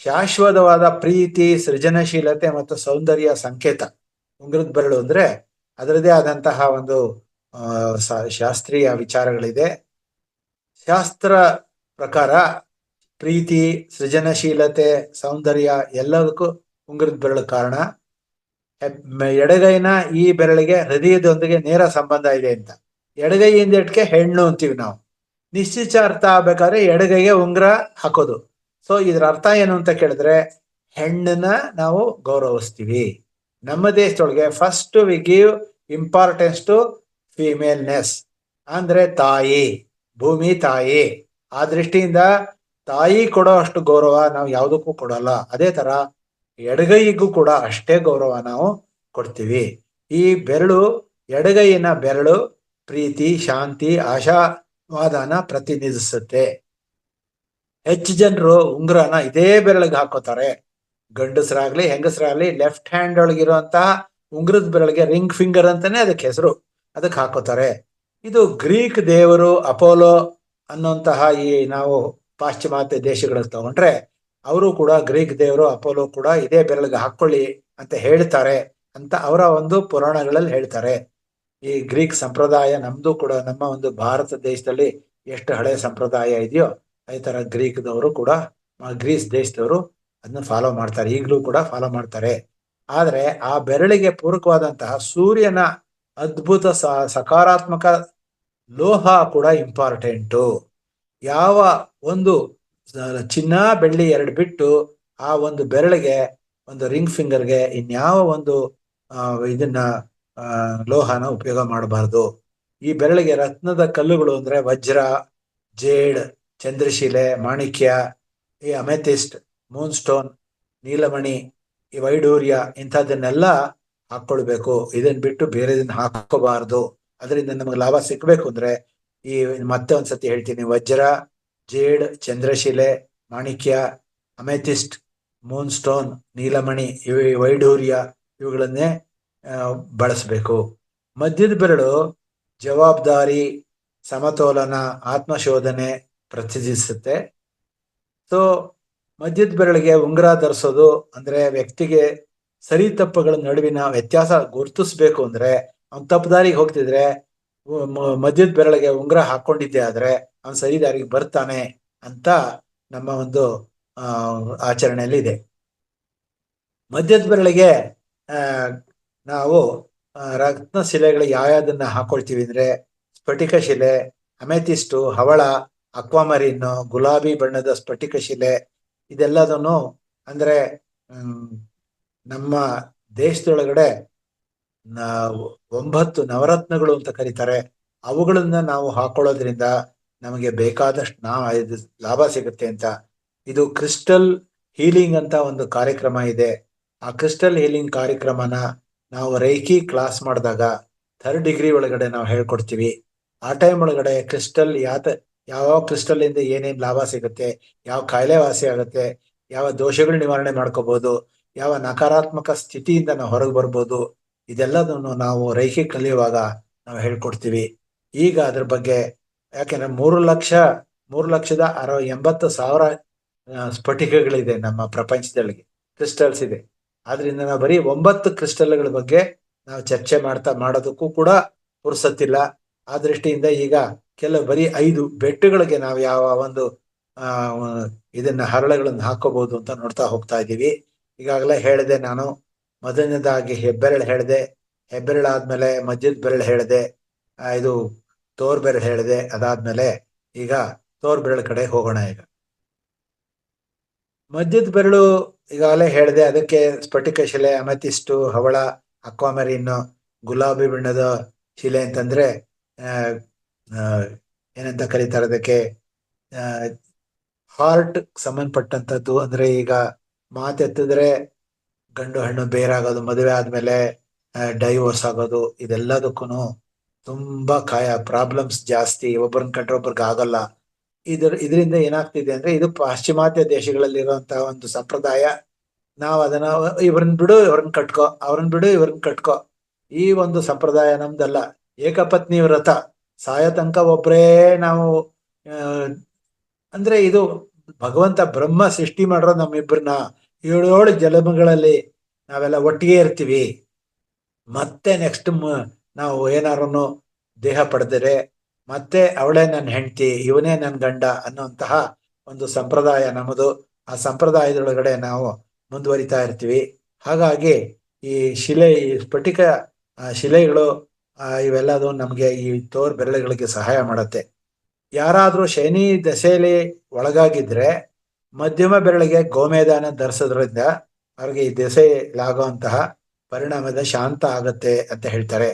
ಶಾಶ್ವತವಾದ ಪ್ರೀತಿ, ಸೃಜನಶೀಲತೆ ಮತ್ತು ಸೌಂದರ್ಯ ಸಂಕೇತ. ಉಂಗುರದ ಬೆರಳು ಅಂದ್ರೆ ಅದರದೇ ಆದಂತಹ ಒಂದು ಶಾಸ್ತ್ರೀಯ ವಿಚಾರಗಳಿದೆ. ಶಾಸ್ತ್ರ ಪ್ರಕಾರ ಪ್ರೀತಿ, ಸೃಜನಶೀಲತೆ, ಸೌಂದರ್ಯ ಎಲ್ಲದಕ್ಕೂ ಉಂಗುರದ ಬೆರಳು ಕಾರಣ. ಎಡಗೈನ ಈ ಬೆರಳಿಗೆ ಹೃದಯದೊಂದಿಗೆ ನೇರ ಸಂಬಂಧ ಇದೆ ಅಂತ. ಎಡಗೈಯಿಂದ ಇಟ್ಕೆ ಹೆಣ್ಣು ಅಂತೀವಿ ನಾವು. ನಿಶ್ಚಿತಾರ್ಥ ಆಗ್ಬೇಕಾದ್ರೆ ಎಡಗೈಗೆ ಉಂಗುರ ಹಾಕೋದು. ಸೊ ಇದ್ರ ಅರ್ಥ ಏನು ಅಂತ ಕೇಳಿದ್ರೆ, ಹೆಣ್ಣನ್ನ ನಾವು ಗೌರವಿಸ್ತೀವಿ. ನಮ್ಮ ದೇಶದೊಳಗೆ first we give importance to femaleness, ಅಂದ್ರೆ ತಾಯಿ, ಭೂಮಿ ತಾಯಿ. ಆ ದೃಷ್ಟಿಯಿಂದ ತಾಯಿ ಕೊಡೋ ಅಷ್ಟು ಗೌರವ ನಾವು ಯಾವುದಕ್ಕೂ ಕೊಡಲ್ಲ. ಅದೇ ತರ ಎಡಗೈಗೂ ಕೂಡ ಅಷ್ಟೇ ಗೌರವ ನಾವು ಕೊಡ್ತೀವಿ. ಈ ಬೆರಳು, ಎಡಗೈನ ಬೆರಳು ಪ್ರೀತಿ, ಶಾಂತಿ, ಆಶಾವಾದನ ಪ್ರತಿನಿಧಿಸುತ್ತೆ. ಹೆಚ್ಚು ಜನರು ಉಂಗುರನ ಇದೇ ಬೆರಳಿಗೆ ಹಾಕೋತಾರೆ. ಗಂಡಸರಾಗ್ಲಿ ಹೆಂಗಸರಾಗ್ಲಿ ಲೆಫ್ಟ್ ಹ್ಯಾಂಡ್ ಒಳಗಿರುವಂತಹ ಉಂಗುರದ ಬೆರಳಿಗೆ ರಿಂಗ್ ಫಿಂಗರ್ ಅಂತಾನೆ ಅದಕ್ಕೆ ಹೆಸರು, ಅದಕ್ಕೆ ಹಾಕೋತಾರೆ. ಇದು ಗ್ರೀಕ್ ದೇವರು ಅಪೋಲೋ ಅನ್ನುವಂತಹ, ಈ ನಾವು ಪಾಶ್ಚಿಮಾತ್ಯ ದೇಶಗಳಿಗೆ ತಗೊಂಡ್ರೆ ಅವರು ಕೂಡ ಗ್ರೀಕ್ ದೇವರು ಅಪೋಲೋ ಕೂಡ ಇದೇ ಬೆರಳಿಗೆ ಹಾಕೊಳ್ಳಿ ಅಂತ ಹೇಳ್ತಾರೆ ಅಂತ ಅವರ ಒಂದು ಪುರಾಣಗಳಲ್ಲಿ ಹೇಳ್ತಾರೆ. ಈ ಗ್ರೀಕ್ ಸಂಪ್ರದಾಯ ನಮ್ದು ಕೂಡ, ನಮ್ಮ ಒಂದು ಭಾರತ ದೇಶದಲ್ಲಿ ಎಷ್ಟು ಹಳೆ ಸಂಪ್ರದಾಯ ಇದೆಯೋ ಅದೇ ತರ ಗ್ರೀಕ್ದವರು ಕೂಡ, ಗ್ರೀಸ್ ದೇಶದವರು ಅದನ್ನ ಫಾಲೋ ಮಾಡ್ತಾರೆ, ಈಗಲೂ ಕೂಡ ಫಾಲೋ ಮಾಡ್ತಾರೆ. ಆದ್ರೆ ಆ ಬೆರಳಿಗೆ ಪೂರಕವಾದಂತಹ ಸೂರ್ಯನ ಅದ್ಭುತ ಸಕಾರಾತ್ಮಕ ಲೋಹ ಕೂಡ ಇಂಪಾರ್ಟೆಂಟು. ಯಾವ ಒಂದು ಚಿನ್ನ ಬೆಳ್ಳಿ ಎರಡು ಬಿಟ್ಟು ಆ ಒಂದು ಬೆರಳಿಗೆ, ಒಂದು ರಿಂಗ್ ಫಿಂಗರ್ಗೆ ಇನ್ಯಾವ ಒಂದು ಇದನ್ನ ಲೋಹನ ಉಪಯೋಗ ಮಾಡಬಾರ್ದು. ಈ ಬೆರಳಿಗೆ ರತ್ನದ ಕಲ್ಲುಗಳು ಅಂದ್ರೆ ವಜ್ರ, ಜೇಡ್, ಚಂದ್ರಶಿಲೆ, ಮಾಣಿಕ್ಯ, ಈ ಅಮೆಥಿಸ್ಟ್, ಮೂನ್ ಸ್ಟೋನ್, ನೀಲಮಣಿ, ಈ ವೈಡೂರ್ಯ ಇಂಥದ್ದನ್ನೆಲ್ಲ ಹಾಕೊಳ್ಬೇಕು. ಇದನ್ನ ಬಿಟ್ಟು ಬೇರೆದನ್ನ ಹಾಕೋಬಾರ್ದು. ಅದರಿಂದ ನಮಗೆ ಲಾಭ ಸಿಕ್ಬೇಕು ಅಂದ್ರೆ ಈ ಮತ್ತೆ ಒಂದ್ಸತಿ ಹೇಳ್ತೀನಿ, ವಜ್ರ, ಜೇಡ್, ಚಂದ್ರಶಿಲೆ, ಮಾಣಿಕ್ಯ, ಅಮೆಥಿಸ್ಟ್, ಮೂನ್ ಸ್ಟೋನ್, ನೀಲಮಣಿ, ವೈಡೂರ್ಯ ಇವುಗಳನ್ನೇ ಬಳಸಬೇಕು. ಮಧ್ಯದ ಬೆರಳು ಜವಾಬ್ದಾರಿ, ಸಮತೋಲನ, ಆತ್ಮಶೋಧನೆ ಪ್ರತಿನಿಧಿಸುತ್ತೆ. ಸೊ ಮಧ್ಯದ ಬೆರಳಿಗೆ ಉಂಗುರ ಧರಿಸೋದು ಅಂದ್ರೆ ವ್ಯಕ್ತಿಗೆ ಸರಿ ತಪ್ಪುಗಳ ನಡುವಿನ ವ್ಯತ್ಯಾಸ ಗುರುತಿಸ್ಬೇಕು. ಅಂದ್ರೆ ಅವ್ನು ತಪ್ಪು ದಾರಿಗೆ ಹೋಗ್ತಿದ್ರೆ ಮಧ್ಯದ ಬೆರಳಿಗೆ ಉಂಗುರ ಹಾಕೊಂಡಿದ್ದೆ ಆದ್ರೆ ಅವ್ನು ಸರಿ ದಾರಿಗೆ ಬರ್ತಾನೆ ಅಂತ ನಮ್ಮ ಒಂದು ಆಚರಣೆಯಲ್ಲಿ ಇದೆ. ಮಧ್ಯದ ಬೆರಳಿಗೆ ನಾವು ರತ್ನ ಶಿಲೆಗಳು ಯಾವ್ಯಾವ್ದನ್ನ ಹಾಕೊಳ್ತೀವಿ ಅಂದ್ರೆ ಸ್ಫಟಿಕ ಶಿಲೆ, ಅಮೆಥಿಸ್ಟು, ಹವಳ, ಅಕ್ವಾಮರಿನ್, ಗುಲಾಬಿ ಬಣ್ಣದ ಸ್ಫಟಿಕ ಶಿಲೆ, ಇದೆಲ್ಲದನ್ನು ಅಂದ್ರೆ ನಮ್ಮ ದೇಶದೊಳಗಡೆ ನಾವು 9 ನವರತ್ನಗಳು ಅಂತ ಕರೀತಾರೆ. ಅವುಗಳನ್ನ ನಾವು ಹಾಕೊಳ್ಳೋದ್ರಿಂದ ನಮಗೆ ಬೇಕಾದಷ್ಟು ಇದು ಲಾಭ ಸಿಗುತ್ತೆ ಅಂತ. ಇದು ಕ್ರಿಸ್ಟಲ್ ಹೀಲಿಂಗ್ ಅಂತ ಒಂದು ಕಾರ್ಯಕ್ರಮ ಇದೆ. ಆ ಕ್ರಿಸ್ಟಲ್ ಹೀಲಿಂಗ್ ಕಾರ್ಯಕ್ರಮನ ನಾವು ರೈಕಿ ಕ್ಲಾಸ್ ಮಾಡಿದಾಗ 3rd ಡಿಗ್ರಿ ಒಳಗಡೆ ನಾವು ಹೇಳ್ಕೊಡ್ತೀವಿ. ಆ ಟೈಮ್ ಒಳಗಡೆ ಕ್ರಿಸ್ಟಲ್ ಯಾವ ಕ್ರಿಸ್ಟಲ್ ಇಂದ ಏನೇನ್ ಲಾಭ ಸಿಗುತ್ತೆ, ಯಾವ ಕಾಯಿಲೆ ವಾಸಿ ಆಗುತ್ತೆ, ಯಾವ ದೋಷಗಳು ನಿವಾರಣೆ ಮಾಡ್ಕೋಬಹುದು, ಯಾವ ನಕಾರಾತ್ಮಕ ಸ್ಥಿತಿಯಿಂದ ನಾವು ಹೊರಗೆ ಬರ್ಬೋದು, ಇದೆಲ್ಲದನ್ನು ನಾವು ರೈಕಿ ಕಲಿಯುವಾಗ ನಾವು ಹೇಳ್ಕೊಡ್ತೀವಿ. ಈಗ ಅದ್ರ ಬಗ್ಗೆ ಯಾಕೆಂದ್ರೆ 3,80,000 ಸ್ಫಟಿಕಗಳಿದೆ ನಮ್ಮ ಪ್ರಪಂಚದೊಳಗೆ, ಕ್ರಿಸ್ಟಲ್ಸ್ ಇದೆ. ಆದ್ರಿಂದ ನಾವು ಬರೀ 9 ಕ್ರಿಸ್ಟಲ್ಗಳ ಬಗ್ಗೆ ನಾವು ಚರ್ಚೆ ಮಾಡೋದಕ್ಕೂ ಕೂಡ ಪುರ್ಸತ್ತಿಲ್ಲ. ಆ ದೃಷ್ಟಿಯಿಂದ ಈಗ ಬರೀ 5 ಬೆಟ್ಟುಗಳಿಗೆ ನಾವು ಯಾವ ಒಂದು ಇದನ್ನ ಹರಳುಗಳನ್ನು ಹಾಕೋಬಹುದು ಅಂತ ನೋಡ್ತಾ ಹೋಗ್ತಾ ಇದ್ದೀವಿ. ಈಗಾಗಲೇ ಹೇಳಿದೆ ನಾನು. ಮೊದಲನೇದಾಗಿ ಹೆಬ್ಬೆರಳು ಹೇಳಿದೆ, ಹೆಬ್ಬೆರಳಾದ್ಮೇಲೆ ಮಧ್ಯದ ಬೆರಳು ಹೇಳಿದೆ, ಇದು ತೋರ್ ಬೆರಳು ಹೇಳಿದೆ. ಅದಾದ್ಮೇಲೆ ಈಗ ತೋರ್ ಬೆರಳು ಕಡೆ ಹೋಗೋಣ. ಈಗ ಮಧ್ಯದ ಬೆರಳು ಈಗಾಗಲೇ ಹೇಳಿದೆ, ಅದಕ್ಕೆ ಸ್ಫಟಿಕ ಶಿಲೆ, ಅಮೆಥಿಸ್ಟು, ಹವಳ, ಅಕ್ವಾಮರಿನ್, ಗುಲಾಬಿ ಬಣ್ಣದ ಶಿಲೆ ಅಂತಂದ್ರೆ ಏನಂತ ಕರೀತಾರೆ ಅದಕ್ಕೆ, ಹಾರ್ಟ್ ಸಂಬಂಧಪಟ್ಟಂತದ್ದು. ಅಂದ್ರೆ ಈಗ ಮಾತೆತ್ತಿದ್ರೆ ಗಂಡು ಹೆಣ್ಣು ಬೇರಾಗೋದು, ಮದುವೆ ಆದ್ಮೇಲೆ ಡೈವೋರ್ಸ್ ಆಗೋದು, ಇದೆಲ್ಲದಕ್ಕೂ ತುಂಬಾ ಪ್ರಾಬ್ಲಮ್ಸ್ ಜಾಸ್ತಿ. ಒಬ್ಬರನ್ನ ಕಂಡ್ರೆ ಒಬ್ಬರಿಗೆ ಆಗಲ್ಲ. ಇದರಿಂದ ಏನಾಗ್ತಿದೆ ಅಂದ್ರೆ ಇದು ಪಾಶ್ಚಿಮಾತ್ಯ ದೇಶಗಳಲ್ಲಿ ಇರುವಂತಹ ಒಂದು ಸಂಪ್ರದಾಯ. ನಾವು ಅದನ್ನ ಇವ್ರನ್ನ ಬಿಡು ಇವ್ರನ್ನ ಕಟ್ಕೋ, ಅವ್ರನ್ನ ಬಿಡು ಇವ್ರನ್ನ ಕಟ್ಕೋ, ಈ ಒಂದು ಸಂಪ್ರದಾಯ ನಮ್ದಲ್ಲ. ಏಕಪತ್ನಿ ವ್ರತ, ಸಾಯ ತನಕ ಒಬ್ರೇ ನಾವು ಅಂದ್ರೆ ಇದು ಭಗವಂತ ಬ್ರಹ್ಮ ಸೃಷ್ಟಿ ಮಾಡಿರೋ ನಮ್ಮಿಬ್ಬರನ್ನ 7 ಜನ್ಮಗಳಲ್ಲಿ ನಾವೆಲ್ಲ ಒಟ್ಟಿಗೆ ಇರ್ತೀವಿ. ಮತ್ತೆ ನೆಕ್ಸ್ಟ್ ನಾವು ಏನಾರು ದೇಹ ಪಡೆದರೆ ಮತ್ತೆ ಅವಳೇ ನನ್ನ ಹೆಂಡತಿ, ಇವನೇ ನನ್ನ ಗಂಡ ಅನ್ನುವಂತಹ ಒಂದು ಸಂಪ್ರದಾಯ ನಮ್ಮದು. ಆ ಸಂಪ್ರದಾಯದೊಳಗಡೆ ನಾವು ಮುಂದುವರಿತಾ ಇರ್ತೀವಿ. ಹಾಗಾಗಿ ಈ ಸ್ಫಟಿಕ ಶಿಲೆಗಳು ಇವೆಲ್ಲದು ನಮ್ಗೆ ಈ ತೋರ್ ಬೆರಳುಗಳಿಗೆ ಸಹಾಯ ಮಾಡುತ್ತೆ. ಯಾರಾದ್ರೂ ಶನಿ ದಶೆಯಲ್ಲಿ ಒಳಗಾಗಿದ್ರೆ ಮಧ್ಯಮ ಬೆರಳಿಗೆ ಗೋಮೇದಾನ ಧರಿಸೋದ್ರಿಂದ ಅವ್ರಿಗೆ ಈ ದೆಸೆಲಾಗುವಂತಹ ಪರಿಣಾಮದ ಶಾಂತ ಆಗತ್ತೆ ಅಂತ ಹೇಳ್ತಾರೆ.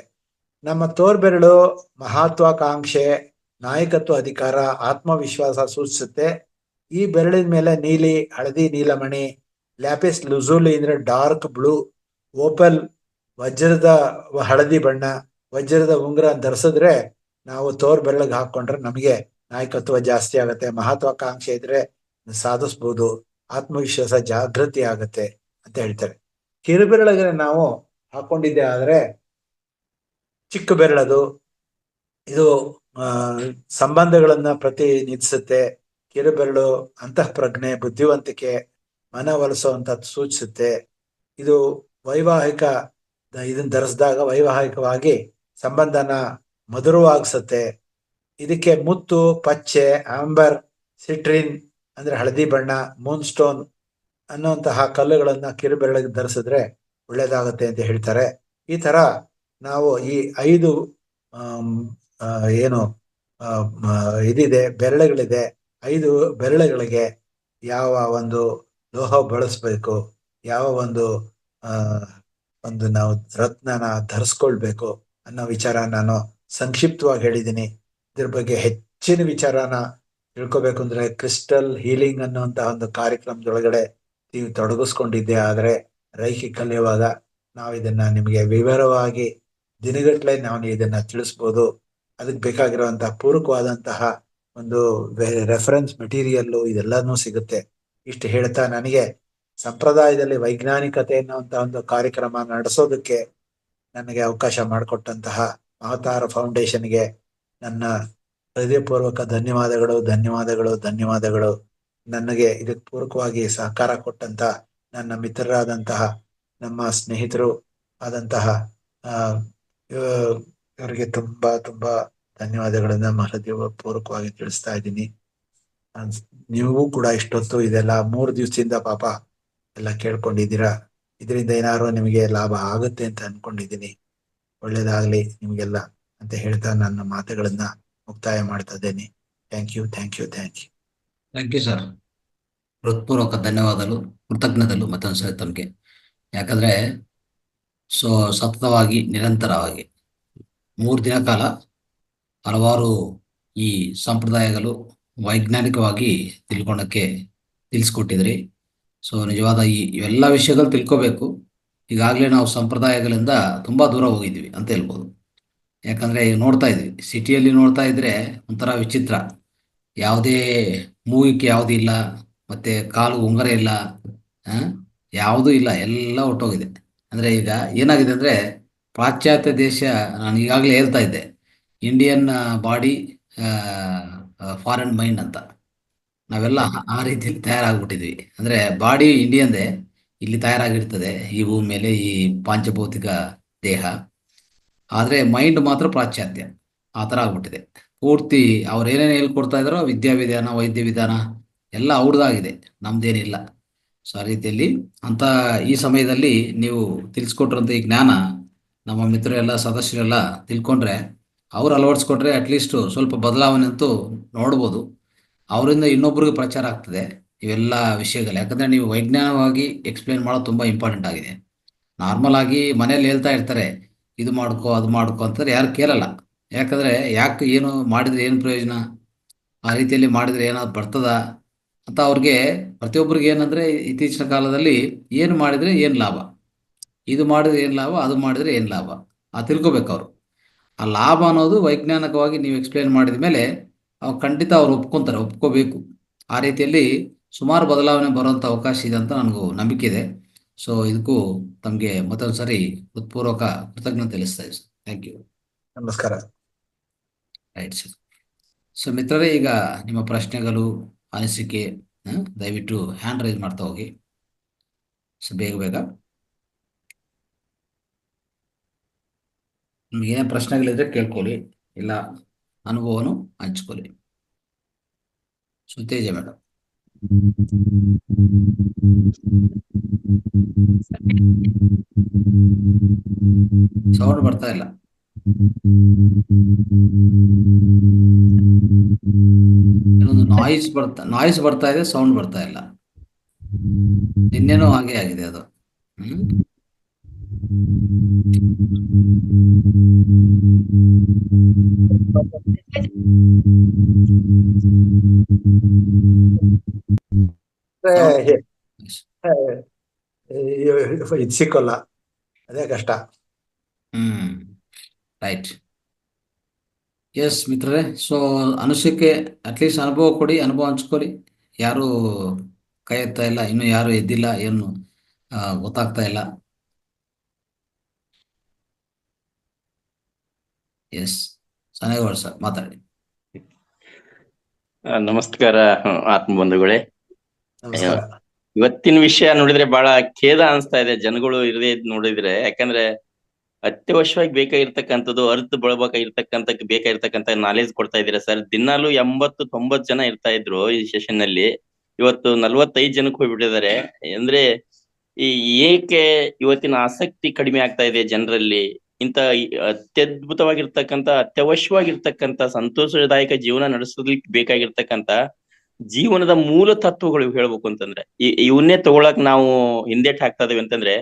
ನಮ್ಮ ತೋರ್ ಬೆರಳು ಮಹತ್ವಾಕಾಂಕ್ಷೆ, ನಾಯಕತ್ವ, ಅಧಿಕಾರ, ಆತ್ಮವಿಶ್ವಾಸ ಸೂಚಿಸುತ್ತೆ. ಈ ಬೆರಳಿನ ಮೇಲೆ ನೀಲಿ, ಹಳದಿ, ನೀಲಮಣಿ, ಲ್ಯಾಪಿಸ್ ಲುಜೂಲಿ ಅಂದ್ರೆ ಡಾರ್ಕ್ ಬ್ಲೂ, ಓಪಲ್ ವಜ್ರದ ಹಳದಿ ಬಣ್ಣ, ವಜ್ರದ ಉಂಗುರ ಧರಿಸಿದ್ರೆ ನಾವು ತೋರ್ ಬೆರಳಿಗೆ ಹಾಕೊಂಡ್ರೆ ನಮಗೆ ನಾಯಕತ್ವ ಜಾಸ್ತಿ ಆಗತ್ತೆ. ಮಹತ್ವಾಕಾಂಕ್ಷೆ ಇದ್ರೆ ಸಾಧಿಸ್ಬೋದು, ಆತ್ಮವಿಶ್ವಾಸ ಜಾಗೃತಿ ಆಗತ್ತೆ ಅಂತ ಹೇಳ್ತಾರೆ. ಕಿರುಬೆರಳಿಗೆ ನಾವು ಹಾಕೊಂಡಿದ್ದೆ ಆದ್ರೆ ಚಿಕ್ಕ ಬೆರಳದು, ಇದು ಸಂಬಂಧಗಳನ್ನ ಪ್ರತಿನಿಧಿಸುತ್ತೆ. ಕಿರುಬೆರಳು ಅಂತಃಪ್ರಜ್ಞೆ, ಬುದ್ಧಿವಂತಿಕೆ, ಮನವೊಲಿಸುವಂತ ಸೂಚಿಸುತ್ತೆ. ಇದು ವೈವಾಹಿಕ ಇದನ್ನ ಧರಿಸಿದಾಗ ವೈವಾಹಿಕವಾಗಿ ಸಂಬಂಧನ ಮಧುರವಾಗಿಸುತ್ತೆ. ಇದಕ್ಕೆ ಮುತ್ತು, ಪಚ್ಚೆ, ಆಂಬರ್, ಸಿಟ್ರಿನ್ ಅಂದ್ರೆ ಹಳದಿ ಬಣ್ಣ, ಮೂನ್ ಸ್ಟೋನ್ ಅನ್ನುವಂತಹ ಕಲ್ಲುಗಳನ್ನ ಕಿರುಬೆರಳಿಗೆ ಧರಿಸಿದ್ರೆ ಒಳ್ಳೇದಾಗತ್ತೆ ಅಂತ ಹೇಳ್ತಾರೆ. ಈ ತರ ನಾವು ಈ 5 ಏನು ಇದಿದೆ ಬೆರಳುಗಳಿದೆ, 5 ಬೆರಳುಗಳಿಗೆ ಯಾವ ಒಂದು ಲೋಹ ಬಳಸ್ಬೇಕು, ಯಾವ ಒಂದು ನಾವು ರತ್ನನ ಧರಿಸ್ಕೊಳ್ಬೇಕು ಅನ್ನೋ ವಿಚಾರ ನಾನು ಸಂಕ್ಷಿಪ್ತವಾಗಿ ಹೇಳಿದ್ದೀನಿ. ಇದ್ರ ಬಗ್ಗೆ ಹೆಚ್ಚಿನ ವಿಚಾರನ ತಿಳ್ಕೊಬೇಕು ಅಂದ್ರೆ ಕ್ರಿಸ್ಟಲ್ ಹೀಲಿಂಗ್ ಅನ್ನುವಂತಹ ಒಂದು ಕಾರ್ಯಕ್ರಮದೊಳಗಡೆ ನೀವು ತೊಡಗಿಸ್ಕೊಂಡಿದ್ದೆ ಆದ್ರೆ ರೈಕಿ ಕಲಿಯುವಾಗ ನಾವು ಇದನ್ನ ನಿಮಗೆ ವಿವರವಾಗಿ ದಿನಗಟ್ಲೆ ನಾವು ಇದನ್ನ ತಿಳಿಸ್ಬೋದು. ಅದಕ್ಕೆ ಬೇಕಾಗಿರುವಂತಹ ಪೂರಕವಾದಂತಹ ಒಂದು ರೆಫರೆನ್ಸ್ ಮೆಟೀರಿಯಲ್ ಇದೆಲ್ಲಾನು ಸಿಗುತ್ತೆ. ಇಷ್ಟು ಹೇಳ್ತಾ ನನಗೆ ಸಂಪ್ರದಾಯದಲ್ಲಿ ವೈಜ್ಞಾನಿಕತೆ ಅನ್ನುವಂತಹ ಒಂದು ಕಾರ್ಯಕ್ರಮ ನಡೆಸೋದಕ್ಕೆ ನನಗೆ ಅವಕಾಶ ಮಾಡಿಕೊಟ್ಟಂತಹ ಅವತಾರ ಫೌಂಡೇಶನ್ಗೆ ನನ್ನ ಹೃದಯಪೂರ್ವಕ ಧನ್ಯವಾದಗಳು ಧನ್ಯವಾದಗಳು ಧನ್ಯವಾದಗಳು. ನನಗೆ ಇದಕ್ಕೆ ಪೂರಕವಾಗಿ ಸಹಕಾರ ಕೊಟ್ಟಂತ ನನ್ನ ಮಿತ್ರರಾದಂತಹ ನಮ್ಮ ಸ್ನೇಹಿತರು ಆದಂತಹ ಇವರಿಗೆ ತುಂಬಾ ತುಂಬಾ ಧನ್ಯವಾದಗಳನ್ನ ಹೃದಯ ಪೂರ್ವಕವಾಗಿ ತಿಳಿಸ್ತಾ ಇದ್ದೀನಿ. ನೀವು ಕೂಡ ಇಷ್ಟೊತ್ತು ಇದೆಲ್ಲ 3 ದಿವಸದಿಂದ ಪಾಪ ಎಲ್ಲ ಕೇಳ್ಕೊಂಡಿದ್ದೀರಾ. ಇದರಿಂದ ಏನಾದ್ರು ನಿಮಗೆ ಲಾಭ ಆಗುತ್ತೆ ಅಂತ ಅನ್ಕೊಂಡಿದ್ದೀನಿ. ಒಳ್ಳೇದಾಗ್ಲಿ ನಿಮ್ಗೆಲ್ಲ ಅಂತ ಹೇಳ್ತಾ ನನ್ನ ಮಾತುಗಳನ್ನ ಮುಕ್ತಾಯ ಮಾಡ್ತಾ ಇದ್ದೇನೆ. Thank you. Thank you sir. ಹೃತ್ಪೂರ್ವಕ ಧನ್ಯವಾದಗಳು, ಕೃತಜ್ಞತೆಗಳು ಮತ್ತೊಂದು ಸರಿ ತಮಗೆ. ಯಾಕಂದ್ರೆ ಸತತವಾಗಿ ನಿರಂತರವಾಗಿ 3 ದಿನ ಕಾಲ ಹಲವಾರು ಈ ಸಂಪ್ರದಾಯಗಳು ವೈಜ್ಞಾನಿಕವಾಗಿ ತಿಳಿಸ್ಕೊಟ್ಟಿದ್ರಿ. ನಿಜವಾದ ಇವೆಲ್ಲ ವಿಷಯಗಳು ತಿಳ್ಕೋಬೇಕು. ಈಗಾಗಲೇ ನಾವು ಸಂಪ್ರದಾಯಗಳಿಂದ ತುಂಬಾ ದೂರ ಹೋಗಿದ್ವಿ ಅಂತ ಹೇಳ್ಬೋದು. ಯಾಕಂದ್ರೆ ಈಗ ನೋಡ್ತಾ ಇದ್ವಿ, ಸಿಟಿಯಲ್ಲಿ ನೋಡ್ತಾ ಇದ್ರೆ ಒಂಥರ ವಿಚಿತ್ರ. ಯಾವುದೇ ಮೂಗಿಕೆ ಯಾವುದೂ ಇಲ್ಲ, ಮತ್ತೆ ಕಾಲು ಉಂಗುರ ಇಲ್ಲ, ಯಾವುದೂ ಇಲ್ಲ, ಎಲ್ಲ ಹೊಟ್ಟೋಗಿದೆ. ಅಂದ್ರೆ ಈಗ ಏನಾಗಿದೆ ಅಂದ್ರೆ ಪಾಶ್ಚಾತ್ಯ ದೇಶ, ನಾನು ಈಗಾಗಲೇ ಹೇಳ್ತಾ ಇದ್ದೆ, ಇಂಡಿಯನ್ ಬಾಡಿ ಫಾರಿನ್ ಮೈಂಡ್ ಅಂತ. ನಾವೆಲ್ಲ ಆ ರೀತಿಯಲ್ಲಿ ತಯಾರಾಗ್ಬಿಟ್ಟಿದ್ವಿ. ಅಂದ್ರೆ ಬಾಡಿ ಇಂಡಿಯನ್ದೇ, ಇಲ್ಲಿ ತಯಾರಾಗಿರ್ತದೆ ಈ ಭೂಮಿ ಮೇಲೆ, ಈ ಪಾಂಚಭೌತಿಕ ದೇಹ. ಆದ್ರೆ ಮೈಂಡ್ ಮಾತ್ರ ಪಾಶ್ಚಾತ್ಯ, ಆ ಥರ ಆಗ್ಬಿಟ್ಟಿದೆ ಪೂರ್ತಿ. ಅವ್ರು ಏನೇನು ಹೇಳ್ಕೊಡ್ತಾ ಇದಾರೋ ವಿದ್ಯಾನ ವೈದ್ಯ ವಿಧಾನ ಎಲ್ಲ ಅವ್ರದ್ದಾಗಿದೆ, ನಮ್ದೇನಿಲ್ಲ. ಆ ರೀತಿಯಲ್ಲಿ ಅಂತ ಈ ಸಮಯದಲ್ಲಿ ನೀವು ತಿಳಿಸ್ಕೊಟ್ರಂತ ಈ ಜ್ಞಾನ ನಮ್ಮ ಮಿತ್ರರೆಲ್ಲ ಸದಸ್ಯರೆಲ್ಲ ತಿಳ್ಕೊಂಡ್ರೆ, ಅವ್ರು ಅಳವಡಿಸ್ಕೊಟ್ರೆ ಅಟ್ಲೀಸ್ಟ್ ಸ್ವಲ್ಪ ಬದಲಾವಣೆ ಅಂತೂ ನೋಡ್ಬೋದು. ಅವರಿಂದ ಇನ್ನೊಬ್ರಿಗೆ ಪ್ರಚಾರ ಆಗ್ತದೆ ಇವೆಲ್ಲ ವಿಷಯಗಳು. ಯಾಕಂದ್ರೆ ನೀವು ವೈಜ್ಞಾನಿಕವಾಗಿ ಎಕ್ಸ್ಪ್ಲೇನ್ ಮಾಡೋದು ತುಂಬಾ ಇಂಪಾರ್ಟೆಂಟ್ ಆಗಿದೆ. ನಾರ್ಮಲ್ ಆಗಿ ಮನೇಲಿ ಹೇಳ್ತಾ ಇರ್ತಾರೆ, ಇದು ಮಾಡ್ಕೋ ಅದು ಮಾಡ್ಕೋ ಅಂತಾರೆ, ಯಾರು ಕೇಳಲ್ಲ. ಯಾಕಂದ್ರೆ ಯಾಕೆ ಏನು ಮಾಡಿದ್ರೆ ಏನು ಪ್ರಯೋಜನ, ಆ ರೀತಿಯಲ್ಲಿ ಮಾಡಿದ್ರೆ ಏನಾದ್ರು ಬರ್ತದ ಅಂತ ಅವ್ರಿಗೆ. ಪ್ರತಿಯೊಬ್ಬರಿಗೆ ಏನಂದ್ರೆ ಇತ್ತೀಚಿನ ಕಾಲದಲ್ಲಿ ಏನು ಮಾಡಿದ್ರೆ ಏನು ಲಾಭ, ಇದು ಮಾಡಿದ್ರೆ ಏನು ಲಾಭ, ಅದು ಮಾಡಿದ್ರೆ ಏನು ಲಾಭ, ತಿಳ್ಕೊಬೇಕು ಅವರು. ಆ ಲಾಭ ಅನ್ನೋದು ವೈಜ್ಞಾನಿಕವಾಗಿ ನೀವು ಎಕ್ಸ್ಪ್ಲೇನ್ ಮಾಡಿದ ಮೇಲೆ ಅವ್ರು ಖಂಡಿತ ಅವ್ರು ಒಪ್ಕೋಬೇಕು. ಆ ರೀತಿಯಲ್ಲಿ ಸುಮಾರು ಬದಲಾವಣೆ ಬರುವಂಥ ಅವಕಾಶ ಇದೆ ಅಂತ ನನಗೂ ನಂಬಿಕೆ ಇದೆ. ಇದಕ್ಕೂ ತಮಗೆ ಮತ್ತೊಂದು ಸರಿ ಹೃತ್ಪೂರ್ವಕ ಕೃತಜ್ಞತೆ ತಿಳಿಸ್ತಾ ಇದ್ದೀನಿ. Thank you. ನಮಸ್ಕಾರ. Right sir. ಮಿತ್ರರೇ, ಈಗ ನಿಮ್ಮ ಪ್ರಶ್ನೆಗಳು, ಅನಿಸಿಕೆ ದಯವಿಟ್ಟು ಹ್ಯಾಂಡ್ ರೈಸ್ ಮಾಡ್ತಾ ಹೋಗಿ. ಬೇಗ ನಿಮ್ಗೆ ಏನೇ ಪ್ರಶ್ನೆಗಳಿದ್ರೆ ಕೇಳ್ಕೊಳ್ಳಿ, ಇಲ್ಲ ಅನುಭವನು ಹಂಚ್ಕೊಳ್ಳಿ. ತೇಜ ಮೇಡಮ್. ಸೌಂಡ್ ಬರ್ತಾ ಇಲ್ಲ. ನಾಯ್ಸ್ ಬರ್ತಾ ಇದೆ, ಸೌಂಡ್ ಬರ್ತಾ ಇಲ್ಲ. ನಿನ್ನೆನೂ ಹಾಗೆ ಆಗಿದೆ ಅದು. ಇದು ಸಿಕ್ಕಲ್ಲ, ಅದೇ ಕಷ್ಟ. ರೈಟ್. ಎಸ್ ಮಿತ್ರರೇ, ಅನುಷ್ಯಕ್ಕೆ ಅಟ್ಲೀಸ್ಟ್ ಅನುಭವ ಕೊಡಿ, ಅನುಭವ ಹಂಚ್ಕೊಳ್ಳಿ. ಯಾರು ಕೈ ಎತ್ತಾ ಇಲ್ಲ, ಇನ್ನು ಯಾರು ಎದ್ದಿಲ್ಲ, ಏನು ಗೊತ್ತಾಗ್ತಾ ಇಲ್ಲ. ಎಸ್ ಸನೇಗೌಡ ಸರ್ ಮಾತಾಡಿ. ನಮಸ್ಕಾರ ಆತ್ಮ ಬಂಧುಗಳೇ. ನಮಸ್ಕಾರ. ಇವತ್ತಿನ ವಿಷಯ ನೋಡಿದ್ರೆ ಬಹಳ ಖೇದ ಅನಿಸ್ತಾ ಇದೆ ಜನಗಳು ಇರದೇ ನೋಡಿದ್ರೆ. ಯಾಕಂದ್ರೆ ಅತ್ಯವಶ್ಯವಾಗಿ ಬೇಕಾಗಿರ್ತಕ್ಕಂಥದ್ದು, ಅರ್ಥ ಬೇಕಾಗಿರ್ತಕ್ಕಂಥ ನಾಲೆಜ್ ಕೊಡ್ತಾ ಇದ್ದೀರಾ ಸರ್. ದಿನಾಲು 80-90 ಜನ ಇರ್ತಾ ಇದ್ರು ಈ ಸೆಷನ್ ನಲ್ಲಿ, ಇವತ್ತು 45 ಜನಕ್ಕೆ ಹೋಗ್ಬಿಟ್ಟಿದ್ದಾರೆ. ಅಂದ್ರೆ ಈ ಏಕೆ ಇವತ್ತಿನ ಆಸಕ್ತಿ ಕಡಿಮೆ ಆಗ್ತಾ ಇದೆ ಜನರಲ್ಲಿ? ಇಂತ ಅತ್ಯದ್ಭುತವಾಗಿರ್ತಕ್ಕಂಥ, ಅತ್ಯವಶ್ಯವಾಗಿರ್ತಕ್ಕಂಥ, ಸಂತೋಷದಾಯಕ ಜೀವನ ನಡೆಸಲಿಕ್ಕೆ ಬೇಕಾಗಿರ್ತಕ್ಕಂಥ ಜೀವನದ ಮೂಲ ತತ್ವಗಳು ಹೇಳ್ಬೇಕು ಅಂತಂದ್ರೆ ಇವನ್ನೇ ತಗೊಳಕ್ ನಾವು ಹಿಂದೇಟ್ ಹಾಕ್ತಾ ಇದೀವಿ ಅಂತಂದ್ರೆ,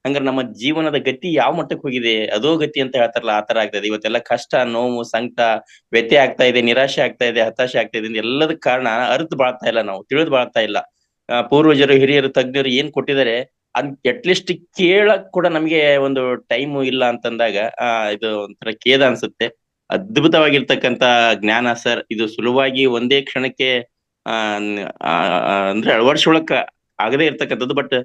ಹಂಗಾರೆ ನಮ್ಮ ಜೀವನದ ಗತಿ ಯಾವ ಮಟ್ಟಕ್ಕೆ ಹೋಗಿದೆ? ಅದೋ ಗತಿ ಅಂತ ಹೇಳ್ತಾರಲ್ಲ, ಆತರ ಆಗ್ತದೆ. ಇವತ್ತೆಲ್ಲ ಕಷ್ಟ, ನೋವು, ಸಂಕಟ, ವ್ಯಥೆ ಆಗ್ತಾ ಇದೆ, ನಿರಾಶೆ ಆಗ್ತಾ ಇದೆ, ಹತಾಶೆ ಆಗ್ತಾ ಇದೆ. ಎಲ್ಲದಕ್ಕೆ ಕಾರಣ ಅರ್ಥ ಬಾಳ್ತಾ ಇಲ್ಲ, ನಾವು ತಿಳಿದು ಬಾಳ್ತಾ ಇಲ್ಲ. ಪೂರ್ವಜರು, ಹಿರಿಯರು, ತಜ್ಞರು ಏನ್ ಕೊಟ್ಟಿದ್ದಾರೆ ಅಟ್ಲೀಸ್ಟ್ ಕೇಳಕ್ ಕೂಡ ನಮ್ಗೆ ಒಂದು ಟೈಮ್ ಇಲ್ಲ ಅಂತಂದಾಗ ಇದು ಒಂಥರ ಖೇದ ಅನ್ಸುತ್ತೆ. ಅದ್ಭುತವಾಗಿರ್ತಕ್ಕಂತ ಜ್ಞಾನ ಸರ್. ಇದು ಸುಲಭವಾಗಿ ಒಂದೇ ಕ್ಷಣಕ್ಕೆ ಅಂದ್ರೆ ಅಳವಡಿಸೊಳಕ್ ಆಗದೆ ಇರ್ತಕ್ಕಂಥದ್ದು. ಬಟ್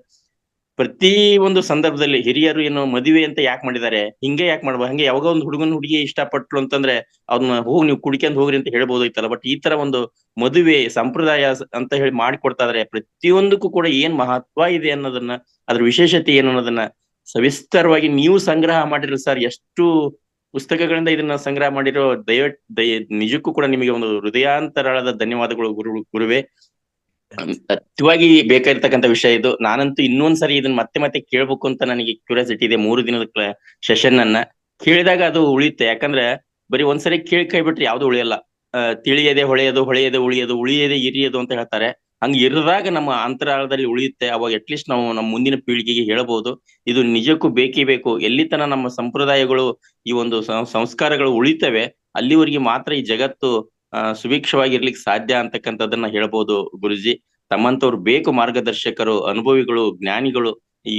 ಪ್ರತಿ ಒಂದು ಸಂದರ್ಭದಲ್ಲಿ ಹಿರಿಯರು ಏನೋ ಮದುವೆ ಅಂತ ಯಾಕೆ ಮಾಡಿದ್ದಾರೆ, ಹಿಂಗೆ ಯಾಕೆ ಮಾಡ್ಬೋದು, ಹಂಗೆ ಯಾವಾಗ ಒಂದು ಹುಡುಗಿ ಇಷ್ಟಪಟ್ಲು ಅಂತಂದ್ರೆ ಅವ್ರನ್ನ ಹೋಗಿ ನೀವು ಕುಡ್ಕೊಂಡ್ ಹೋಗ್ರಿ ಅಂತ ಹೇಳ್ಬೋದೈತಲ್ಲ. ಬಟ್ ಈ ತರ ಒಂದು ಮದುವೆ ಸಂಪ್ರದಾಯ ಅಂತ ಹೇಳಿ ಮಾಡಿಕೊಡ್ತಾ ಇದಾರೆ. ಪ್ರತಿಯೊಂದಕ್ಕೂ ಕೂಡ ಏನ್ ಮಹತ್ವ ಇದೆ ಅನ್ನೋದನ್ನ, ಅದ್ರ ವಿಶೇಷತೆ ಏನು ಅನ್ನೋದನ್ನ ಸವಿಸ್ತರವಾಗಿ ನೀವು ಸಂಗ್ರಹ ಮಾಡಿರೋ ಸರ್. ಎಷ್ಟು ಪುಸ್ತಕಗಳಿಂದ ಇದನ್ನ ಸಂಗ್ರಹ ಮಾಡಿರೋ, ನಿಜಕ್ಕೂ ಕೂಡ ನಿಮಗೆ ಒಂದು ಹೃದಯಾಂತರಾಳದ ಧನ್ಯವಾದಗಳು ಗುರುವೇ. ಅತ್ಯವಾಗಿ ಬೇಕಾಗಿರ್ತಕ್ಕಂಥ ವಿಷಯ ಇದು. ನಾನಂತೂ ಇನ್ನೊಂದ್ಸರಿ ಇದನ್ನ ಮತ್ತೆ ಕೇಳ್ಬೇಕು ಅಂತ ನನಗೆ ಕ್ಯೂರಿಯಾಸಿಟಿ ಇದೆ. 3 ದಿನದ ಸೆಷನ್ ಅನ್ನ ಕೇಳಿದಾಗ ಅದು ಉಳಿಯುತ್ತೆ. ಯಾಕಂದ್ರೆ ಬರೀ ಒಂದ್ಸರಿ ಕೇಳಿ ಕೈ ಬಿಟ್ರೆ ಯಾವ್ದು ಉಳಿಯಲ್ಲ. ತಿಳಿಯದೆ ಹೊಳೆಯದು, ಹೊಳೆಯದೆ ಉಳಿಯದು, ಉಳಿಯದೆ ಇರಿಯದು ಅಂತ ಹೇಳ್ತಾರೆ. ಹಂಗ ಇರಿದಾಗ ನಮ್ಮ ಅಂತರಾಳದಲ್ಲಿ ಉಳಿಯುತ್ತೆ. ಅವಾಗ ಅಟ್ಲೀಸ್ಟ್ ನಾವು ನಮ್ಮ ಮುಂದಿನ ಪೀಳಿಗೆಗೆ ಹೇಳಬಹುದು, ಇದು ನಿಜಕ್ಕೂ ಬೇಕೇ ಬೇಕು. ಎಲ್ಲಿ ತನ ನಮ್ಮ ಸಂಪ್ರದಾಯಗಳು, ಈ ಒಂದು ಸಂಸ್ಕಾರಗಳು ಉಳಿತವೆ, ಅಲ್ಲಿವರೆಗೆ ಮಾತ್ರ ಈ ಜಗತ್ತು ಸುಭಿಕ್ಷವಾಗಿರ್ಲಿಕ್ಕೆ ಸಾಧ್ಯ ಅಂತಕ್ಕಂಥದ್ದನ್ನ ಹೇಳ್ಬೋದು ಗುರುಜಿ. ತಮ್ಮಂತವ್ರು ಬೇಕು, ಮಾರ್ಗದರ್ಶಕರು, ಅನುಭವಿಗಳು, ಜ್ಞಾನಿಗಳು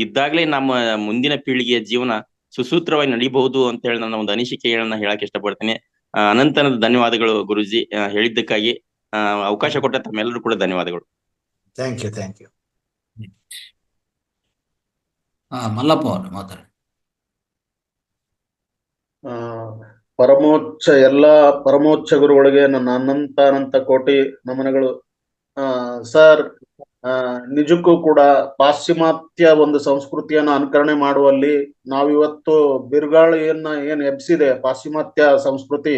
ಇದ್ದಾಗ್ಲೇ ನಮ್ಮ ಮುಂದಿನ ಪೀಳಿಗೆಯ ಜೀವನ ಸುಸೂತ್ರವಾಗಿ ನಡೀಬಹುದು ಅಂತ ಹೇಳಿ ನನ್ನ ಒಂದು ಅನಿಸಿಕೆಗಳನ್ನ ಹೇಳಕ್ ಇಷ್ಟಪಡ್ತೀನಿ. ಅನಂತನದ ಧನ್ಯವಾದಗಳು ಗುರುಜಿ, ಹೇಳಿದ್ದಕ್ಕಾಗಿ. ಅವಕಾಶ ಕೊಟ್ಟ ತಮ್ಮೆಲ್ಲರೂ ಕೂಡ ಧನ್ಯವಾದಗಳು. Thank you, thank you. Mallappa ಅವರು ಮಾತಾಡಿ. ಎಲ್ಲಾ ಪರಮೋಚ್ಚ ಗುರುಗಳಿಗೆ ನನ್ನ ಅನಂತ ಕೋಟಿ ನಮನಗಳು. ಸರ್, ನಿಜಕ್ಕೂ ಕೂಡ ಪಾಶ್ಚಿಮಾತ್ಯ ಒಂದು ಸಂಸ್ಕೃತಿಯನ್ನು ಅನುಕರಣೆ ಮಾಡುವಲ್ಲಿ ನಾವಿವತ್ತು ಬಿರುಗಾಳಿಯನ್ನ ಏನ್ ಎಬ್ಸಿದೆ ಪಾಶ್ಚಿಮಾತ್ಯ ಸಂಸ್ಕೃತಿ,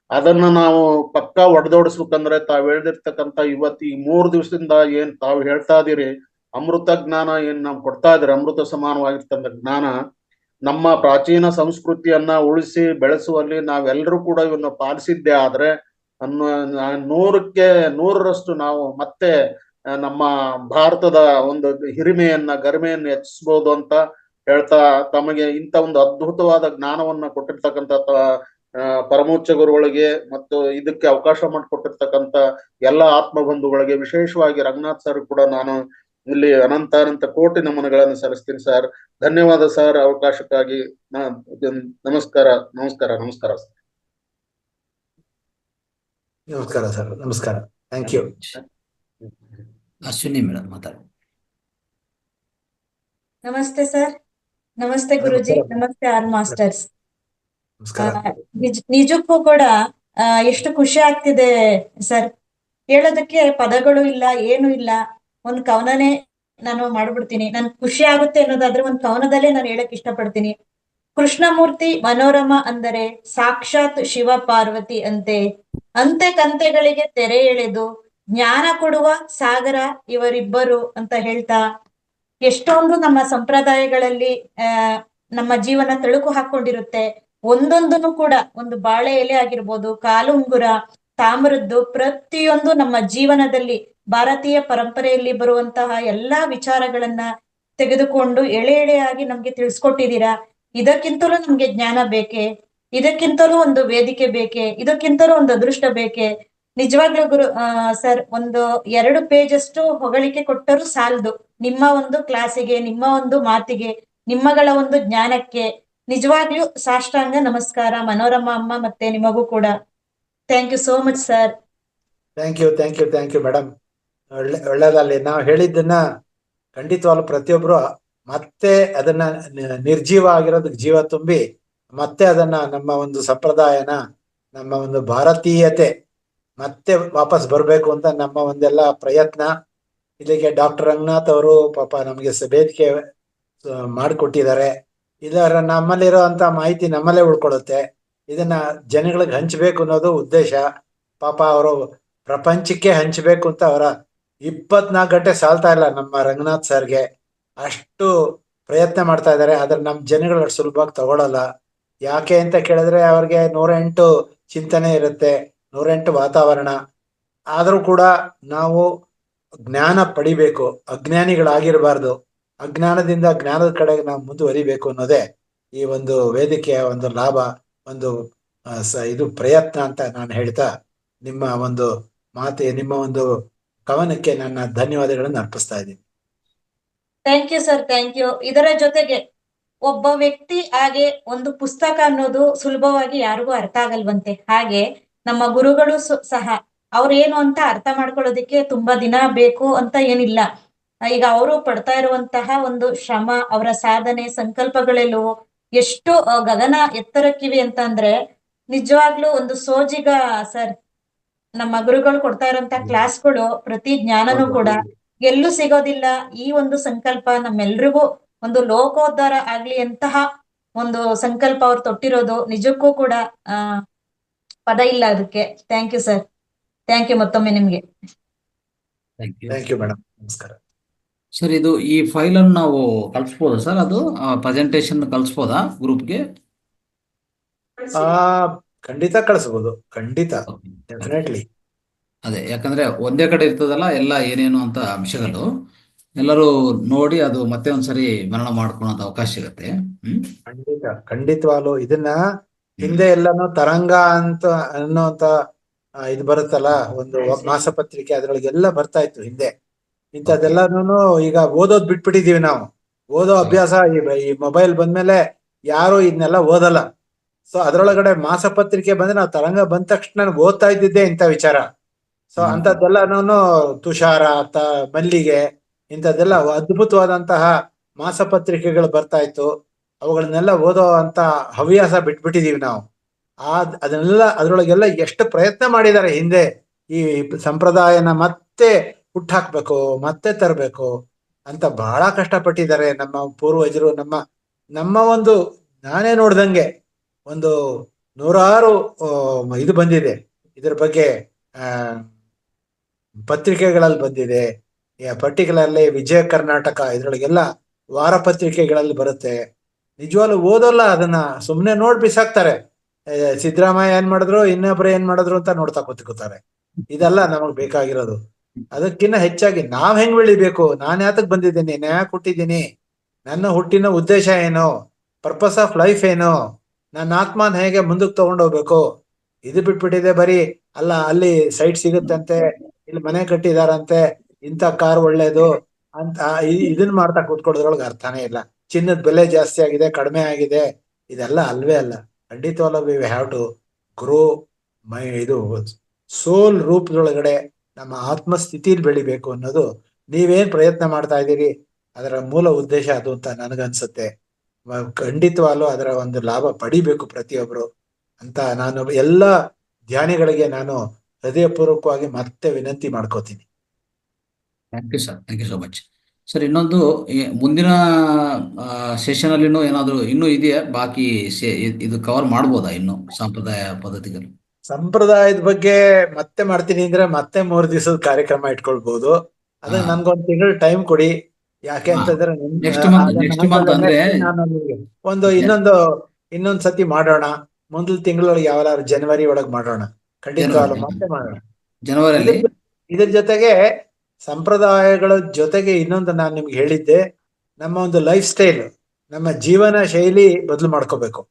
ಅದನ್ನ ನಾವು ಪಕ್ಕಾ ಒಡೆದೋಡಿಸ್ಬೇಕಂದ್ರೆ ತಾವ್ ಹೇಳ್ದಿರ್ತಕ್ಕಂಥ ಇವತ್ತು ಈ 3 ದಿವಸದಿಂದ ಏನ್ ತಾವು ಹೇಳ್ತಾ ಇದೀರಿ, ಅಮೃತ ಜ್ಞಾನ ಏನ್ ನಾವು ಕೊಡ್ತಾ ಇದ್ದೀರಿ, ಅಮೃತ ಸಮಾನವಾಗಿರ್ತಕ್ಕಂಥ ಜ್ಞಾನ, ನಮ್ಮ ಪ್ರಾಚೀನ ಸಂಸ್ಕೃತಿಯನ್ನ ಉಳಿಸಿ ಬೆಳೆಸುವಲ್ಲಿ ನಾವೆಲ್ಲರೂ ಕೂಡ ಇವನ್ನ ಪಾಲಿಸಿದ್ದೇ ಆದ್ರೆ 100ಕ್ಕೆ 100ರಷ್ಟು ನಾವು ಮತ್ತೆ ನಮ್ಮ ಭಾರತದ ಒಂದು ಹಿರಿಮೆಯನ್ನ, ಗರಿಮೆಯನ್ನು ಹೆಚ್ಚಿಸಬಹುದು ಅಂತ ಹೇಳ್ತಾ, ತಮಗೆ ಇಂಥ ಒಂದು ಅದ್ಭುತವಾದ ಜ್ಞಾನವನ್ನ ಕೊಟ್ಟಿರ್ತಕ್ಕಂಥ ಪರಮೋಚ್ಚ ಗುರುಗಳಿಗೆ ಮತ್ತು ಇದಕ್ಕೆ ಅವಕಾಶ ಮಾಡಿಕೊಟ್ಟಿರ್ತಕ್ಕಂಥ ಎಲ್ಲ ಆತ್ಮ ಬಂಧುಗಳಿಗೆ, ವಿಶೇಷವಾಗಿ ರಂಗನಾಥ್ ಸರ್ ಕೂಡ ನಾನು ಇಲ್ಲಿ ಅನಂತ ಕೋಟಿ ನಮನಗಳನ್ನು ಸಲ್ಲಿಸ್ತೀನಿ ಸರ್. ಧನ್ಯವಾದ ಸರ್ ಅವಕಾಶಕ್ಕಾಗಿ. ನಮಸ್ಕಾರ ನಮಸ್ಕಾರ ನಮಸ್ಕಾರ ಸರ್. ನಮಸ್ಕಾರ ಸರ್, ನಮಸ್ಕಾರ. Thank you. ಅಶ್ವಿನಿ ಮೇಡಮ್ ಮಾತಾಡಿ. ನಮಸ್ತೆ ಸರ್. ನಮಸ್ತೆ ಗುರುಜಿ. ನಮಸ್ತೆ ಆಲ್ ಮಾಸ್ಟರ್ಸ್. ನಮಸ್ಕಾರ. ನಿಜಕ್ಕೂ ಕೂಡ ಎಷ್ಟು ಖುಷಿ ಆಗ್ತಿದೆ ಸರ್. ಹೇಳೋದಕ್ಕೆ ಪದಗಳು ಇಲ್ಲ, ಏನು ಇಲ್ಲ. ಒಂದ್ ಕವನನೇ ನಾನು ಮಾಡ್ಬಿಡ್ತೀನಿ. ನನ್ ಖುಷಿ ಆಗುತ್ತೆ ಅನ್ನೋದಾದ್ರೆ ಒಂದ್ ಕವನದಲ್ಲೇ ನಾನು ಹೇಳಕ್ ಇಷ್ಟಪಡ್ತೀನಿ. ಕೃಷ್ಣಮೂರ್ತಿ ಮನೋರಮ ಅಂದರೆ ಸಾಕ್ಷಾತ್ ಶಿವ ಪಾರ್ವತಿ ಅಂತೆ ಕಂತೆಗಳಿಗೆ ತೆರೆ ಎಳೆದು ಜ್ಞಾನ ಕೊಡುವ ಸಾಗರ ಇವರಿಬ್ಬರು ಅಂತ ಹೇಳ್ತಾ, ಎಷ್ಟೊಂದು ನಮ್ಮ ಸಂಪ್ರದಾಯಗಳಲ್ಲಿ ನಮ್ಮ ಜೀವನ ತಳುಕು ಹಾಕೊಂಡಿರುತ್ತೆ. ಒಂದೊಂದನ್ನು ಕೂಡ, ಒಂದು ಬಾಳೆ ಎಲೆ ಆಗಿರ್ಬೋದು, ಕಾಲುಂಗುರ, ತಾಮ್ರದ್ದು, ಪ್ರತಿಯೊಂದು ನಮ್ಮ ಜೀವನದಲ್ಲಿ ಭಾರತೀಯ ಪರಂಪರೆಯಲ್ಲಿ ಬರುವಂತಹ ಎಲ್ಲಾ ವಿಚಾರಗಳನ್ನ ತೆಗೆದುಕೊಂಡು ಎಳೆ ಎಳೆಯಾಗಿ ನಮ್ಗೆ ತಿಳಿಸ್ಕೊಟ್ಟಿದ್ದೀರಾ. ಇದಕ್ಕಿಂತಲೂ ನಮ್ಗೆ ಜ್ಞಾನ ಬೇಕೆ? ಇದಕ್ಕಿಂತಲೂ ಒಂದು ವೇದಿಕೆ ಬೇಕೆ? ಇದಕ್ಕಿಂತಲೂ ಒಂದು ಅದೃಷ್ಟ ಬೇಕೆ? ನಿಜವಾಗ್ಲೂ ಸರ್, ಒಂದು 2 ಪೇಜ್ ಅಷ್ಟು ಹೊಗಳಿಕೆ ಕೊಟ್ಟರು ಸಾಲದು. ನಿಮ್ಮ ಒಂದು ಕ್ಲಾಸಿಗೆ, ನಿಮ್ಮ ಒಂದು ಮಾತಿಗೆ, ನಿಮ್ಮಗಳ ಒಂದು ಜ್ಞಾನಕ್ಕೆ ನಿಜವಾಗ್ಲೂ ಸಾಷ್ಟಾಂಗ ನಮಸ್ಕಾರ. ಮನೋರಮಾ ಅಮ್ಮ ಮತ್ತೆ ನಿಮಗೂ ಕೂಡ thank you so much sir. Thank you, thank you, thank you madam. ಒಳ್ಳೇದಲ್ಲಿ ನಾವು ಹೇಳಿದ್ದನ್ನ ಖಂಡಿತವಾಗ್ಲು ಪ್ರತಿಯೊಬ್ರು ಮತ್ತೆ ಅದನ್ನ ನಿರ್ಜೀವ ಆಗಿರೋದಕ್ಕೆ ಜೀವ ತುಂಬಿ ಮತ್ತೆ ಅದನ್ನ ನಮ್ಮ ಒಂದು ಸಂಪ್ರದಾಯನ, ನಮ್ಮ ಒಂದು ಭಾರತೀಯತೆ ಮತ್ತೆ ವಾಪಸ್ ಬರ್ಬೇಕು ಅಂತ ನಮ್ಮ ಒಂದೆಲ್ಲ ಪ್ರಯತ್ನ. ಇದಕ್ಕೆ ಡಾಕ್ಟರ್ ರಂಗನಾಥ್ ಅವರು ಪಾಪ ನಮಗೆ ವೇದಿಕೆ ಮಾಡಿಕೊಟ್ಟಿದ್ದಾರೆ. ಇದರ ನಮ್ಮಲ್ಲಿರುವಂತ ಮಾಹಿತಿ ನಮ್ಮಲ್ಲೇ ಉಳ್ಕೊಳ್ಳುತ್ತೆ. ಇದನ್ನ ಜನಗಳಿಗೆ ಹಂಚಬೇಕು ಅನ್ನೋದು ಉದ್ದೇಶ. ಪಾಪ ಅವರು ಪ್ರಪಂಚಕ್ಕೆ ಹಂಚಬೇಕು ಅಂತ ಅವರ 24 ಗಂಟೆ ಸಾಲ್ತಾ ಇಲ್ಲ ನಮ್ಮ ರಂಗನಾಥ್ ಸರ್ಗೆ. ಅಷ್ಟು ಪ್ರಯತ್ನ ಮಾಡ್ತಾ ಇದ್ದಾರೆ. ಆದ್ರೆ ನಮ್ಮ ಜನಗಳು ಅಷ್ಟು ಸುಲಭವಾಗಿ ತಗೊಳಲ್ಲ. ಯಾಕೆ ಅಂತ ಕೇಳಿದ್ರೆ ಅವ್ರಿಗೆ 108 ಚಿಂತನೆ ಇರುತ್ತೆ, 108 ವಾತಾವರಣ. ಆದ್ರೂ ಕೂಡ ನಾವು ಜ್ಞಾನ ಪಡಿಬೇಕು, ಅಜ್ಞಾನಿಗಳಾಗಿರ್ಬಾರ್ದು. ಅಜ್ಞಾನದಿಂದ ಜ್ಞಾನದ ಕಡೆಗೆ ನಾವು ಮುಂದುವರಿಬೇಕು ಅನ್ನೋದೇ ಈ ಒಂದು ವೇದಿಕೆಯ ಒಂದು ಲಾಭ, ಒಂದು ಇದು ಪ್ರಯತ್ನ ಅಂತ ನಾನು ಹೇಳ್ತಾ ನಿಮ್ಮ ಒಂದು ನಿಮ್ಮ ಒಂದು ಕವನಕ್ಕೆ ನನ್ನ ಧನ್ಯವಾದಗಳನ್ನು ಅರ್ಪಿಸ್ತಾ ಇದ್ದೀನಿ. Thank you sir, thank you. ಇದರ ಜೊತೆಗೆ ಒಬ್ಬ ವ್ಯಕ್ತಿ ಹಾಗೆ ಒಂದು ಪುಸ್ತಕ ಅನ್ನೋದು ಸುಲಭವಾಗಿ ಯಾರಿಗೂ ಅರ್ಥ ಆಗಲ್ವಂತೆ. ಹಾಗೆ ನಮ್ಮ ಗುರುಗಳು ಸಹ ಅವ್ರೇನು ಅಂತ ಅರ್ಥ ಮಾಡ್ಕೊಳ್ಳೋದಿಕ್ಕೆ ತುಂಬಾ ದಿನ ಬೇಕು ಅಂತ ಏನಿಲ್ಲ. ಈಗ ಅವರು ಪಡ್ತಾ ಇರುವಂತಹ ಒಂದು ಶ್ರಮ, ಅವರ ಸಾಧನೆ, ಸಂಕಲ್ಪಗಳೆಲ್ಲವೂ ಎಷ್ಟು ಗಗನ ಎತ್ತರಕ್ಕಿವೆ ಅಂತ ಅಂದ್ರೆ ನಿಜವಾಗ್ಲೂ ಒಂದು ಸೋಜಿಗ ಸರ್. ನಮ್ಮ ಗುರುಗಳು ಕೊಡ್ತಾ ಇರುವಂತ ಕ್ಲಾಸ್ಗಳು, ಪ್ರತಿ ಜ್ಞಾನನೂ ಕೂಡ ಎಲ್ಲೂ ಸಿಗೋದಿಲ್ಲ. ಈ ಒಂದು ಸಂಕಲ್ಪ ನಮ್ಮೆಲ್ರಿಗೂ ಒಂದು ಲೋಕೋದ್ಧಾರ ಆಗ್ಲಿ ಅಂತಹ ಒಂದು ಸಂಕಲ್ಪ ಅವ್ರು ತೊಟ್ಟಿರೋದು ನಿಜಕ್ಕೂ ಕೂಡ ಪದ ಇಲ್ಲ ಅದಕ್ಕೆ. Thank you sir, thank you ಮತ್ತೊಮ್ಮೆ ನಿಮ್ಗೆ. ಥ್ಯಾಂಕ್ ಯು ಮೇಡಮ್, ನಮಸ್ಕಾರ. ಸರ್, ಇದು ಈ ಫೈಲನ್ನು ನಾವು ಕಳಿಸ್ಬೋದಾ ಸರ್? ಅದು ಪ್ರೆಸೆಂಟೇಶನ್ ಕಳಿಸ್ಬೋದಾ ಗ್ರೂಪ್ಗೆ? ಆ ಖಂಡಿತ ಕಳಿಸ್ಬೋದು, ಖಂಡಿತ, Okay. ಡೆಫಿನೆಟ್ಲಿ. ಅದೇ ಯಾಕಂದ್ರೆ ಒಂದೇ ಕಡೆ ಇರ್ತದಲ್ಲ ಎಲ್ಲ ಏನೇನು ಅಂತ ಅಂಶಗಳು ಎಲ್ಲರೂ ನೋಡಿ ಅದು ಮತ್ತೆ ಒಂದ್ಸರಿ ಮರಣ ಮಾಡ್ಕೊಳ್ಳೋಂಥ ಅವಕಾಶ ಸಿಗತ್ತೆ. ಖಂಡಿತ, ಖಂಡಿತವಾಗ್ಲು ಇದನ್ನ ಹಿಂದೆ ಹ್ಮ್. ಎಲ್ಲಾನು ತರಂಗ ಅಂತ ಅನ್ನೋಂತ ಇದು ಬರುತ್ತಲ್ಲ, ಒಂದು ಮಾಸಪತ್ರಿಕೆ, ಅದ್ರೊಳಗೆಲ್ಲ ಬರ್ತಾ ಇತ್ತು ಹಿಂದೆ. ಇಂಥದ್ದೆಲ್ಲಾನು ಈಗ ಓದೋದ್ ಬಿಟ್ಬಿಟ್ಟಿದೀವಿ ನಾವು. ಓದೋ ಅಭ್ಯಾಸ ಈ ಮೊಬೈಲ್ ಬಂದ್ಮೇಲೆ ಯಾರು ಇದನ್ನೆಲ್ಲ ಓದಲ್ಲ. ಸೊ ಅದ್ರೊಳಗಡೆ ಮಾಸಪತ್ರಿಕೆ ಬಂದ್ರೆ ನಾವು ತರಂಗ ಬಂದ ತಕ್ಷಣ ನಾನು ಓದ್ತಾ ಇದ್ದಿದ್ದೆ ಇಂಥ ವಿಚಾರ. ಸೊ ಅಂಥದ್ದೆಲ್ಲಾನು ತುಷಾರ, ಮಲ್ಲಿಗೆ, ಇಂಥದ್ದೆಲ್ಲ ಅದ್ಭುತವಾದಂತಹ ಮಾಸಪತ್ರಿಕೆಗಳು ಬರ್ತಾ ಇತ್ತು. ಅವುಗಳನ್ನೆಲ್ಲ ಓದೋ ಅಂತ ಹವ್ಯಾಸ ಬಿಟ್ಬಿಟ್ಟಿದೀವಿ ನಾವು. ಅದನ್ನೆಲ್ಲ ಅದ್ರೊಳಗೆಲ್ಲ ಎಷ್ಟು ಪ್ರಯತ್ನ ಮಾಡಿದ್ದಾರೆ ಹಿಂದೆ ಈ ಸಂಪ್ರದಾಯನ ಮತ್ತೆ ಹುಟ್ಟಾಕ್ಬೇಕು, ಮತ್ತೆ ತರಬೇಕು ಅಂತ ಬಹಳ ಕಷ್ಟಪಟ್ಟಿದ್ದಾರೆ ನಮ್ಮ ಪೂರ್ವಜರು. ನಮ್ಮ ಒಂದು ನಾನೇ ನೋಡ್ದಂಗೆ ಒಂದು 100 ಇದು ಬಂದಿದೆ ಇದ್ರ ಬಗ್ಗೆ, ಪತ್ರಿಕೆಗಳಲ್ಲಿ ಬಂದಿದೆ. ಪರ್ಟಿಕ್ಯುಲರ್ಲಿ ವಿಜಯ ಕರ್ನಾಟಕ ಇದ್ರೊಳಗೆಲ್ಲ ವಾರ ಪತ್ರಿಕೆಗಳಲ್ಲಿ ಬರುತ್ತೆ. ನಿಜವಾಗ್ಲೂ ಓದೋಲ್ಲ, ಅದನ್ನ ಸುಮ್ನೆ ನೋಡ್ ಬಿಸಾಕ್ತಾರೆ. ಸಿದ್ದರಾಮಯ್ಯ ಏನ್ ಮಾಡಿದ್ರು, ಇನ್ನೊಬ್ರು ಏನ್ ಮಾಡಿದ್ರು ಅಂತ ನೋಡ್ತಾ ಕೂತ್ಕೋತಾರೆ. ಇದೆಲ್ಲ ನಮಗ್ ಬೇಕಾಗಿರೋದು. ಅದಕ್ಕಿಂತ ಹೆಚ್ಚಾಗಿ ನಾವ್ ಹೆಂಗ್ ಬೆಳಿಬೇಕು, ನಾನ್ ಯಾತಕ್ ಬಂದಿದ್ದೀನಿ, ನಾನು ಯಾಕೆ ಹುಟ್ಟಿದ್ದೀನಿ, ನನ್ನ ಹುಟ್ಟಿನ ಉದ್ದೇಶ ಏನು, ಪರ್ಪಸ್ ಆಫ್ ಲೈಫ್ ಏನು, ನನ್ನ ಆತ್ಮನ ಹೇಗೆ ಮುಂದಕ್ಕೆ ತಗೊಂಡೋಗ್ಬೇಕು, ಇದು ಬಿಟ್ಬಿಟ್ಟಿದೆ ಬರೀ ಅಲ್ಲ ಅಲ್ಲಿ ಸೈಟ್ ಸಿಗುತ್ತಂತೆ, ಇಲ್ಲಿ ಮನೆ ಕಟ್ಟಿದಾರಂತೆ, ಇಂಥ ಕಾರ್ ಒಳ್ಳೇದು ಅಂತ ಇದನ್ನ ಮಾಡ್ತಾ ಕೂತ್ಕೊಳ್ಳೋದ್ರೊಳಗೆ ಅರ್ಥನೇ ಇಲ್ಲ. ಚಿನ್ನದ ಬೆಲೆ ಜಾಸ್ತಿ ಆಗಿದೆ, ಕಡಿಮೆ ಆಗಿದೆ, ಇದೆಲ್ಲ ಅಲ್ವೇ ಅಲ್ಲ. ಖಂಡಿತವಲ್ಲ ವಿ ಹ್ಯಾವ್ ಟು ಗ್ರೋ ಇದು ಸೋಲ್ ರೂಪದೊಳಗಡೆ ನಮ್ಮ ಆತ್ಮಸ್ಥಿತಿಲಿ ಬೆಳಿಬೇಕು ಅನ್ನೋದು ನೀವೇನ್ ಪ್ರಯತ್ನ ಮಾಡ್ತಾ ಇದ್ದೀರಿ, ಅದರ ಮೂಲ ಉದ್ದೇಶ ಅದು ಅಂತ ನನಗನ್ಸುತ್ತೆ. ಖಂಡಿತವಾಗ್ಲೂ ಅದರ ಒಂದು ಲಾಭ ಪಡಿಬೇಕು ಪ್ರತಿಯೊಬ್ರು ಅಂತ ನಾನು ಎಲ್ಲ ಧ್ಯಾನಿಗಳಿಗೆ ನಾನು ಹೃದಯಪೂರ್ವಕವಾಗಿ ಮತ್ತೆ ವಿನಂತಿ ಮಾಡ್ಕೋತೀನಿ. Thank you sir, thank you so much sir. ಇನ್ನೊಂದು ಮುಂದಿನ ಸೆಷನ್ ಅಲ್ಲಿ ಏನಾದರೂ ಇನ್ನೂ ಇದೆಯಾ ಬಾಕಿ? ಇದು ಕವರ್ ಮಾಡ್ಬೋದಾ ಇನ್ನು ಸಂಪ್ರದಾಯ ಪದ್ಧತಿಗಳು? ಸಂಪ್ರದಾಯದ ಬಗ್ಗೆ ಮತ್ತೆ ಮಾಡ್ತೀನಿ ಅಂದ್ರೆ ಮತ್ತೆ 3 ದಿವಸದ ಕಾರ್ಯಕ್ರಮ ಇಟ್ಕೊಳ್ಬಹುದು. ಅದಕ್ಕೆ ನನ್ಗೊಂದು ತಿಂಗಳು ಟೈಮ್ ಕೊಡಿ. ಯಾಕೆ ಅಂತಂದ್ರೆ ನೆಕ್ಸ್ಟ್ ಮಂತ್ ಅಂದ್ರೆ ನಾನು ಇನ್ನೊಂದ್ ಸತಿ ಮಾಡೋಣ. ಮುಂದಿನ ತಿಂಗಳೊಳಗೆ ಯಾವಾರು ಜನವರಿ ಒಳಗೆ ಮಾಡೋಣ, ಖಂಡಿತವಾಗ್ಲೂ ಮತ್ತೆ ಮಾಡೋಣ. ಜನವರಿಯಲ್ಲಿ ಇದ್ರ ಜೊತೆಗೆ ಸಂಪ್ರದಾಯಗಳ ಜೊತೆಗೆ ಇನ್ನೊಂದು ನಾನು ನಿಮ್ಗೆ ಹೇಳಿದ್ದೆ, ನಮ್ಮ ಒಂದು ಲೈಫ್ ಸ್ಟೈಲ್, ನಮ್ಮ ಜೀವನ ಶೈಲಿ ಬದಲು ಮಾಡ್ಕೋಬೇಕು.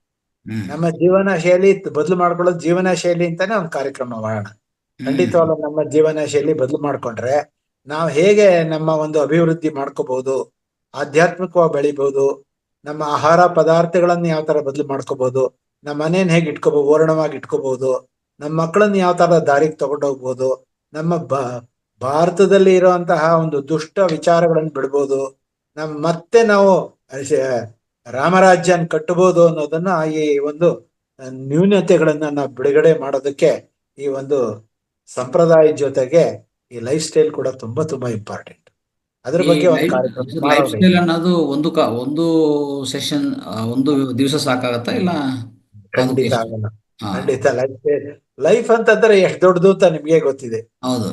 ನಮ್ಮ ಜೀವನ ಶೈಲಿ ಬದಲು ಮಾಡ್ಕೊಳ್ಳೋದು ಜೀವನ ಶೈಲಿ ಅಂತಾನೆ ಒಂದು ಕಾರ್ಯಕ್ರಮ ಮಾಡೋಣ. ಖಂಡಿತವಾಗ್ಲೂ ನಮ್ಮ ಜೀವನ ಶೈಲಿ ಬದಲು ಮಾಡ್ಕೊಂಡ್ರೆ ನಾವು ಹೇಗೆ ನಮ್ಮ ಒಂದು ಅಭಿವೃದ್ಧಿ ಮಾಡ್ಕೋಬಹುದು, ಆಧ್ಯಾತ್ಮಿಕವಾಗಿ ಬೆಳಿಬಹುದು, ನಮ್ಮ ಆಹಾರ ಪದಾರ್ಥಗಳನ್ನ ಯಾವ ತರ ಬದಲು ಮಾಡ್ಕೋಬಹುದು, ನಮ್ಮ ಮನೇನ್ ಹೇಗೆ ಇಟ್ಕೋಬಹುದು, ಓರಣವಾಗಿ ಇಟ್ಕೋಬಹುದು, ನಮ್ಮ ಮಕ್ಕಳನ್ನ ಯಾವ ತರ ದಾರಿಗೆ ತಗೊಂಡೋಗ್ಬೋದು, ನಮ್ಮ ಭಾರತದಲ್ಲಿ ಇರುವಂತಹ ಒಂದು ದುಷ್ಟ ವಿಚಾರಗಳನ್ನು ಬಿಡ್ಬೋದು, ಮತ್ತೆ ನಾವು ರಾಮರಾಜ್ಯನ ಕಟ್ಟಬಹುದು ಅನ್ನೋದನ್ನ ಈ ಒಂದು ನ್ಯೂನತೆಗಳನ್ನ ನಾವು ಬಿಡುಗಡೆ ಮಾಡೋದಕ್ಕೆ ಈ ಒಂದು ಸಂಪ್ರದಾಯ ಜೊತೆಗೆ ಈ ಲೈಫ್ ಸ್ಟೈಲ್ ಕೂಡ ತುಂಬಾ ತುಂಬಾ ಇಂಪಾರ್ಟೆಂಟ್. ಅದ್ರ ಬಗ್ಗೆ ಒಂದು ಕಾರ್ಯಕ್ರಮ ಲೈಫ್ ಸ್ಟೈಲ್ ಅನ್ನೋದು ಒಂದು ಸೆಷನ್ ಒಂದು ದಿವಸ ಸಾಕಾಗತ್ತಾ ಇಲ್ಲ? ಖಂಡಿತ ಆಗಲ್ಲ, ಖಂಡಿತ. ಲೈಫ್ ಅಂತಂದ್ರೆ ಎಷ್ಟು ದೊಡ್ಡದು ಅಂತ ನಿಮ್ಗೆ ಗೊತ್ತಿದೆ. ಹೌದು,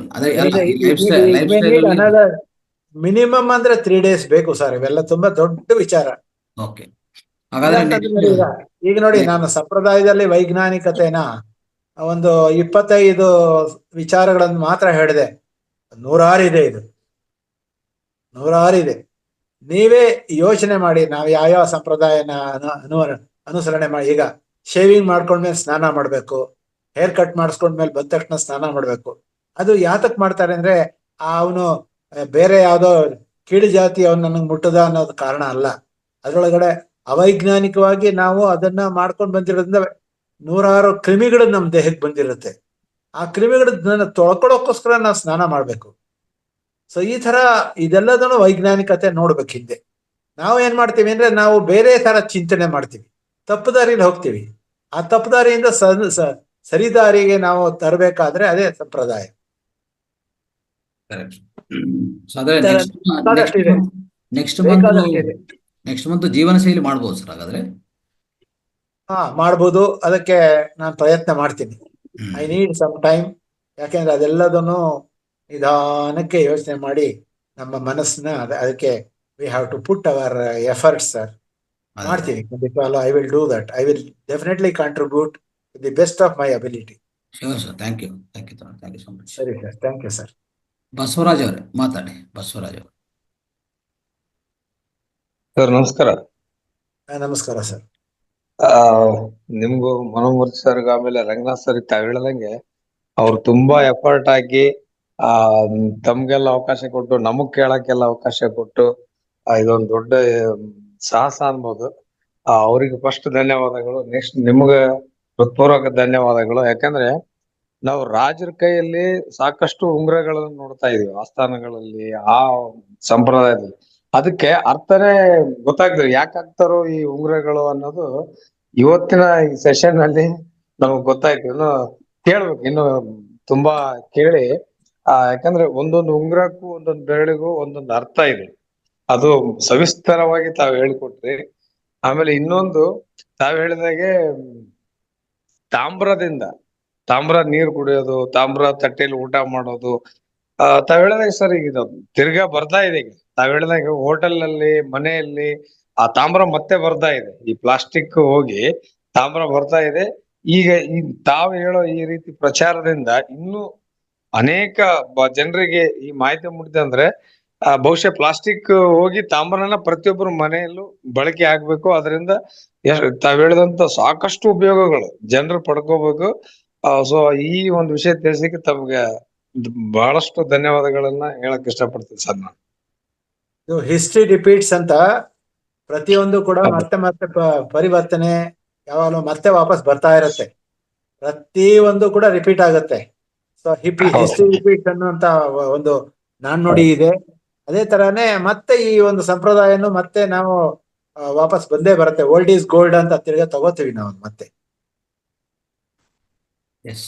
ಮಿನಿಮಮ್ ಅಂದ್ರೆ 3 days ಬೇಕು ಸರ್. ಇವೆಲ್ಲ ತುಂಬಾ ದೊಡ್ಡ ವಿಚಾರ. ಓಕೆ, ಈಗ ನೋಡಿ, ನಾನು ಸಂಪ್ರದಾಯದಲ್ಲಿ ವೈಜ್ಞಾನಿಕತೆನ ಒಂದು 25 ವಿಚಾರಗಳನ್ನು ಮಾತ್ರ ಹೇಳಿದೆ. 100 ಇದೆ, ಇದು 100 ಇದೆ. ನೀವೇ ಯೋಚನೆ ಮಾಡಿ, ನಾವು ಯಾವ್ಯಾವ ಸಂಪ್ರದಾಯನ ಅನುಸರಣೆ ಮಾಡಿ. ಈಗ ಶೇವಿಂಗ್ ಮಾಡ್ಕೊಂಡ್ಮೇಲೆ ಸ್ನಾನ ಮಾಡ್ಬೇಕು, ಹೇರ್ ಕಟ್ ಮಾಡಿಸ್ಕೊಂಡ್ಮೇಲೆ ಬಂದ ತಕ್ಷಣ ಸ್ನಾನ ಮಾಡ್ಬೇಕು. ಅದು ಯಾತಕ್ ಮಾಡ್ತಾರೆ ಅಂದ್ರೆ ಅವನು ಬೇರೆ ಯಾವ್ದೋ ಕೀಳು ಜಾತಿ ಅವ್ನು ನನಗೆ ಮುಟ್ಟದ ಅನ್ನೋದು ಕಾರಣ ಅಲ್ಲ. ಅದ್ರೊಳಗಡೆ ಅವೈಜ್ಞಾನಿಕವಾಗಿ ನಾವು ಅದನ್ನ ಮಾಡ್ಕೊಂಡು ಬಂದಿರೋದ್ರಿಂದ 100 ಕ್ರಿಮಿಗಳು ನಮ್ಮ ದೇಹಕ್ಕೆ ಬಂದಿರುತ್ತೆ. ಆ ಕ್ರಿಮಿಗಳನ್ನ ತೊಳ್ಕೊಳ್ಳೋಕ್ಕೋಸ್ಕರ ನಾವು ಸ್ನಾನ ಮಾಡ್ಬೇಕು. ಸೊ ಈ ತರ ಇದೆಲ್ಲದನ್ನು ವೈಜ್ಞಾನಿಕತೆ ನೋಡ್ಬೇಕು. ಹಿಂದೆ ನಾವು ಏನ್ ಮಾಡ್ತೀವಿ ಅಂದ್ರೆ ನಾವು ಬೇರೆ ತರ ಚಿಂತನೆ ಮಾಡ್ತೀವಿ, ತಪ್ಪುದಾರಿಲಿ ಹೋಗ್ತೀವಿ. ಆ ತಪ್ಪುದಾರಿಯಿಂದ ಸರಿದಾರಿಗೆ ನಾವು ತರಬೇಕಾದ್ರೆ ಅದೇ ಸಂಪ್ರದಾಯ. ನೆಕ್ಸ್ಟ್ ಮಂತ್ ಜೀವನ ಶೈಲಿ ಮಾಡ್ಬೋದು ಸರ್ ಹಾಗಾದ್ರೆ? ಮಾಡ್ಬೋದು. ಅದಕ್ಕೆ ನಾನು ಪ್ರಯತ್ನ ಮಾಡ್ತೀನಿ. I need some time. ಯಾಕೆಂದ್ರೆ ಅದೆಲ್ಲದನ್ನು ನಿಧಾನಕ್ಕೆ ಯೋಚನೆ ಮಾಡಿ ನಮ್ಮ ಮನಸ್ಸನ್ನ ಅದಕ್ಕೆ we have to put our efforts sir. ಮಾಡ್ತೀನಿ ಖಂಡಿತವಾಗ್ಲೂ. I will do that. I will definitely contribute the best of my ability. Sure sir, thank you so much. ಸರಿ sir, thank you sir. Basavaraj ಅವರೇ ಮಾತಾಡಿ. ಬಸವರಾಜ್ ಅವರು. ಸರ್ ನಮಸ್ಕಾರ. ನಮಸ್ಕಾರ sir. ನಿಮ್ಗೂ ಮನೋಮೂರ್ತಿ ಸರ್ಗ ಆಮೇಲೆ ರಂಗನಾಥ್ ಸರ್ ತಾವ್ ಹೇಳ್ದಂಗೆ ಅವ್ರು ತುಂಬಾ ಎಫರ್ಟ್ ಹಾಕಿ ತಮ್ಗೆಲ್ಲ ಅವಕಾಶ ಕೊಟ್ಟು ನಮಗ್ ಕೇಳಕ್ಕೆಲ್ಲ ಅವಕಾಶ ಕೊಟ್ಟು ಇದೊಂದ್ ದೊಡ್ಡ ಸಾಹಸ ಅನ್ಬೋದು. ಅವ್ರಿಗೆ ಫಸ್ಟ್ ಧನ್ಯವಾದಗಳು. ನೆಕ್ಸ್ಟ್ ನಿಮ್ಗೆ ಹೃತ್ಪೂರ್ವಕ ಧನ್ಯವಾದಗಳು. ಯಾಕಂದ್ರೆ ನಾವು ರಾಜರ ಕೈಯಲ್ಲಿ ಸಾಕಷ್ಟು ಉಂಗುರಗಳನ್ನು ನೋಡ್ತಾ ಇದೀವಿ ಆಸ್ಥಾನಗಳಲ್ಲಿ, ಆ ಸಂಪ್ರದಾಯದಲ್ಲಿ. ಅದಕ್ಕೆ ಅರ್ಥನೇ ಗೊತ್ತಾಗ್ತದೆ, ಯಾಕೆ ಹಾಕ್ತಾರೋ ಈ ಉಂಗುರಗಳು ಅನ್ನೋದು ಇವತ್ತಿನ ಈ ಸೆಷನ್ ಅಲ್ಲಿ ನಮಗ್ ಗೊತ್ತಾಯ್ತು. ಇನ್ನು ಕೇಳ್ಬೇಕು, ಇನ್ನು ತುಂಬಾ ಕೇಳಿ. ಯಾಕಂದ್ರೆ ಒಂದೊಂದು ಉಂಗುರಕ್ಕೂ ಒಂದೊಂದು ಬೆರಳಿಗೂ ಒಂದೊಂದು ಅರ್ಥ ಇದೆ. ಅದು ಸವಿಸ್ತರವಾಗಿ ತಾವ್ ಹೇಳ್ಕೊಟ್ರಿ. ಆಮೇಲೆ ಇನ್ನೊಂದು ತಾವ್ ಹೇಳಿದಾಗೆ ತಾಮ್ರ ನೀರ್ ಕುಡಿಯೋದು, ತಾಮ್ರ ತಟ್ಟೆಲಿ ಊಟ ಮಾಡೋದು. ತಾವ್ ಹೇಳಿದಾಗ ಸರ್ ಈಗ ಇದು ತಿರ್ಗಾ ಬರ್ತಾ ಇದೆ. ಈಗ ತಾವ್ ಹೇಳಿದಾಗ ಹೋಟೆಲ್ ನಲ್ಲಿ, ಮನೆಯಲ್ಲಿ ಆ ತಾಮ್ರ ಮತ್ತೆ ಬರ್ತಾ ಇದೆ. ಈ ಪ್ಲಾಸ್ಟಿಕ್ ಹೋಗಿ ತಾಮ್ರ ಬರ್ತಾ ಇದೆ. ಈಗ ಈ ತಾವ್ ಹೇಳೋ ಈ ರೀತಿ ಪ್ರಚಾರದಿಂದ ಇನ್ನೂ ಅನೇಕ ಜನರಿಗೆ ಈ ಮಾಹಿತಿ ಮುಟ್ಟಿದೆ ಅಂದ್ರೆ ಬಹುಶಃ ಪ್ಲಾಸ್ಟಿಕ್ ಹೋಗಿ ತಾಮ್ರನ ಪ್ರತಿಯೊಬ್ಬರ ಮನೆಯಲ್ಲೂ ಬಳಕೆ ಆಗ್ಬೇಕು. ಅದರಿಂದ ತಾವ್ ಹೇಳಿದಂತ ಸಾಕಷ್ಟು ಉಪಯೋಗಗಳು ಜನರು ಪಡ್ಕೋಬೇಕು. ಸೊ ಈ ಒಂದು ವಿಷಯ ತಿಳಿಸಲಿಕ್ಕೆ ತಮ್ಗೆ ಬಹಳಷ್ಟು ಧನ್ಯವಾದಗಳನ್ನ ಹೇಳಕ್ ಇಷ್ಟಪಡ್ತೀನಿ ಸರ್ ನಾನು. ಇದು ಹಿಸ್ಟ್ರಿ ರಿಪೀಟ್ಸ್ ಅಂತ ಪ್ರತಿಯೊಂದು ಕೂಡ ಮತ್ತೆ ಮತ್ತೆ ಪರಿವರ್ತನೆ ಯಾವಾಗಲೂ ಮತ್ತೆ ವಾಪಸ್ ಬರ್ತಾ ಇರತ್ತೆ. ಪ್ರತಿ ಒಂದು ಕೂಡ ರಿಪೀಟ್ ಆಗುತ್ತೆ. ಸೊ ಹಿಸ್ಟ್ರಿ ರಿಪೀಟ್ಸ್ ಅನ್ನುವಂತ ಒಂದು ನಾಣ್ಣುಡಿ ಇದೆ. ಅದೇ ತರಾನೇ ಮತ್ತೆ ಈ ಒಂದು ಸಂಪ್ರದಾಯನು ಮತ್ತೆ ನಾವು ವಾಪಸ್ ಬಂದೇ ಬರುತ್ತೆ. ಓಲ್ಡ್ ಈಸ್ ಗೋಲ್ಡ್ ಅಂತ ತಿರ್ಗಾ ತಗೋತೀವಿ ನಾವು ಮತ್ತೆ. Yes.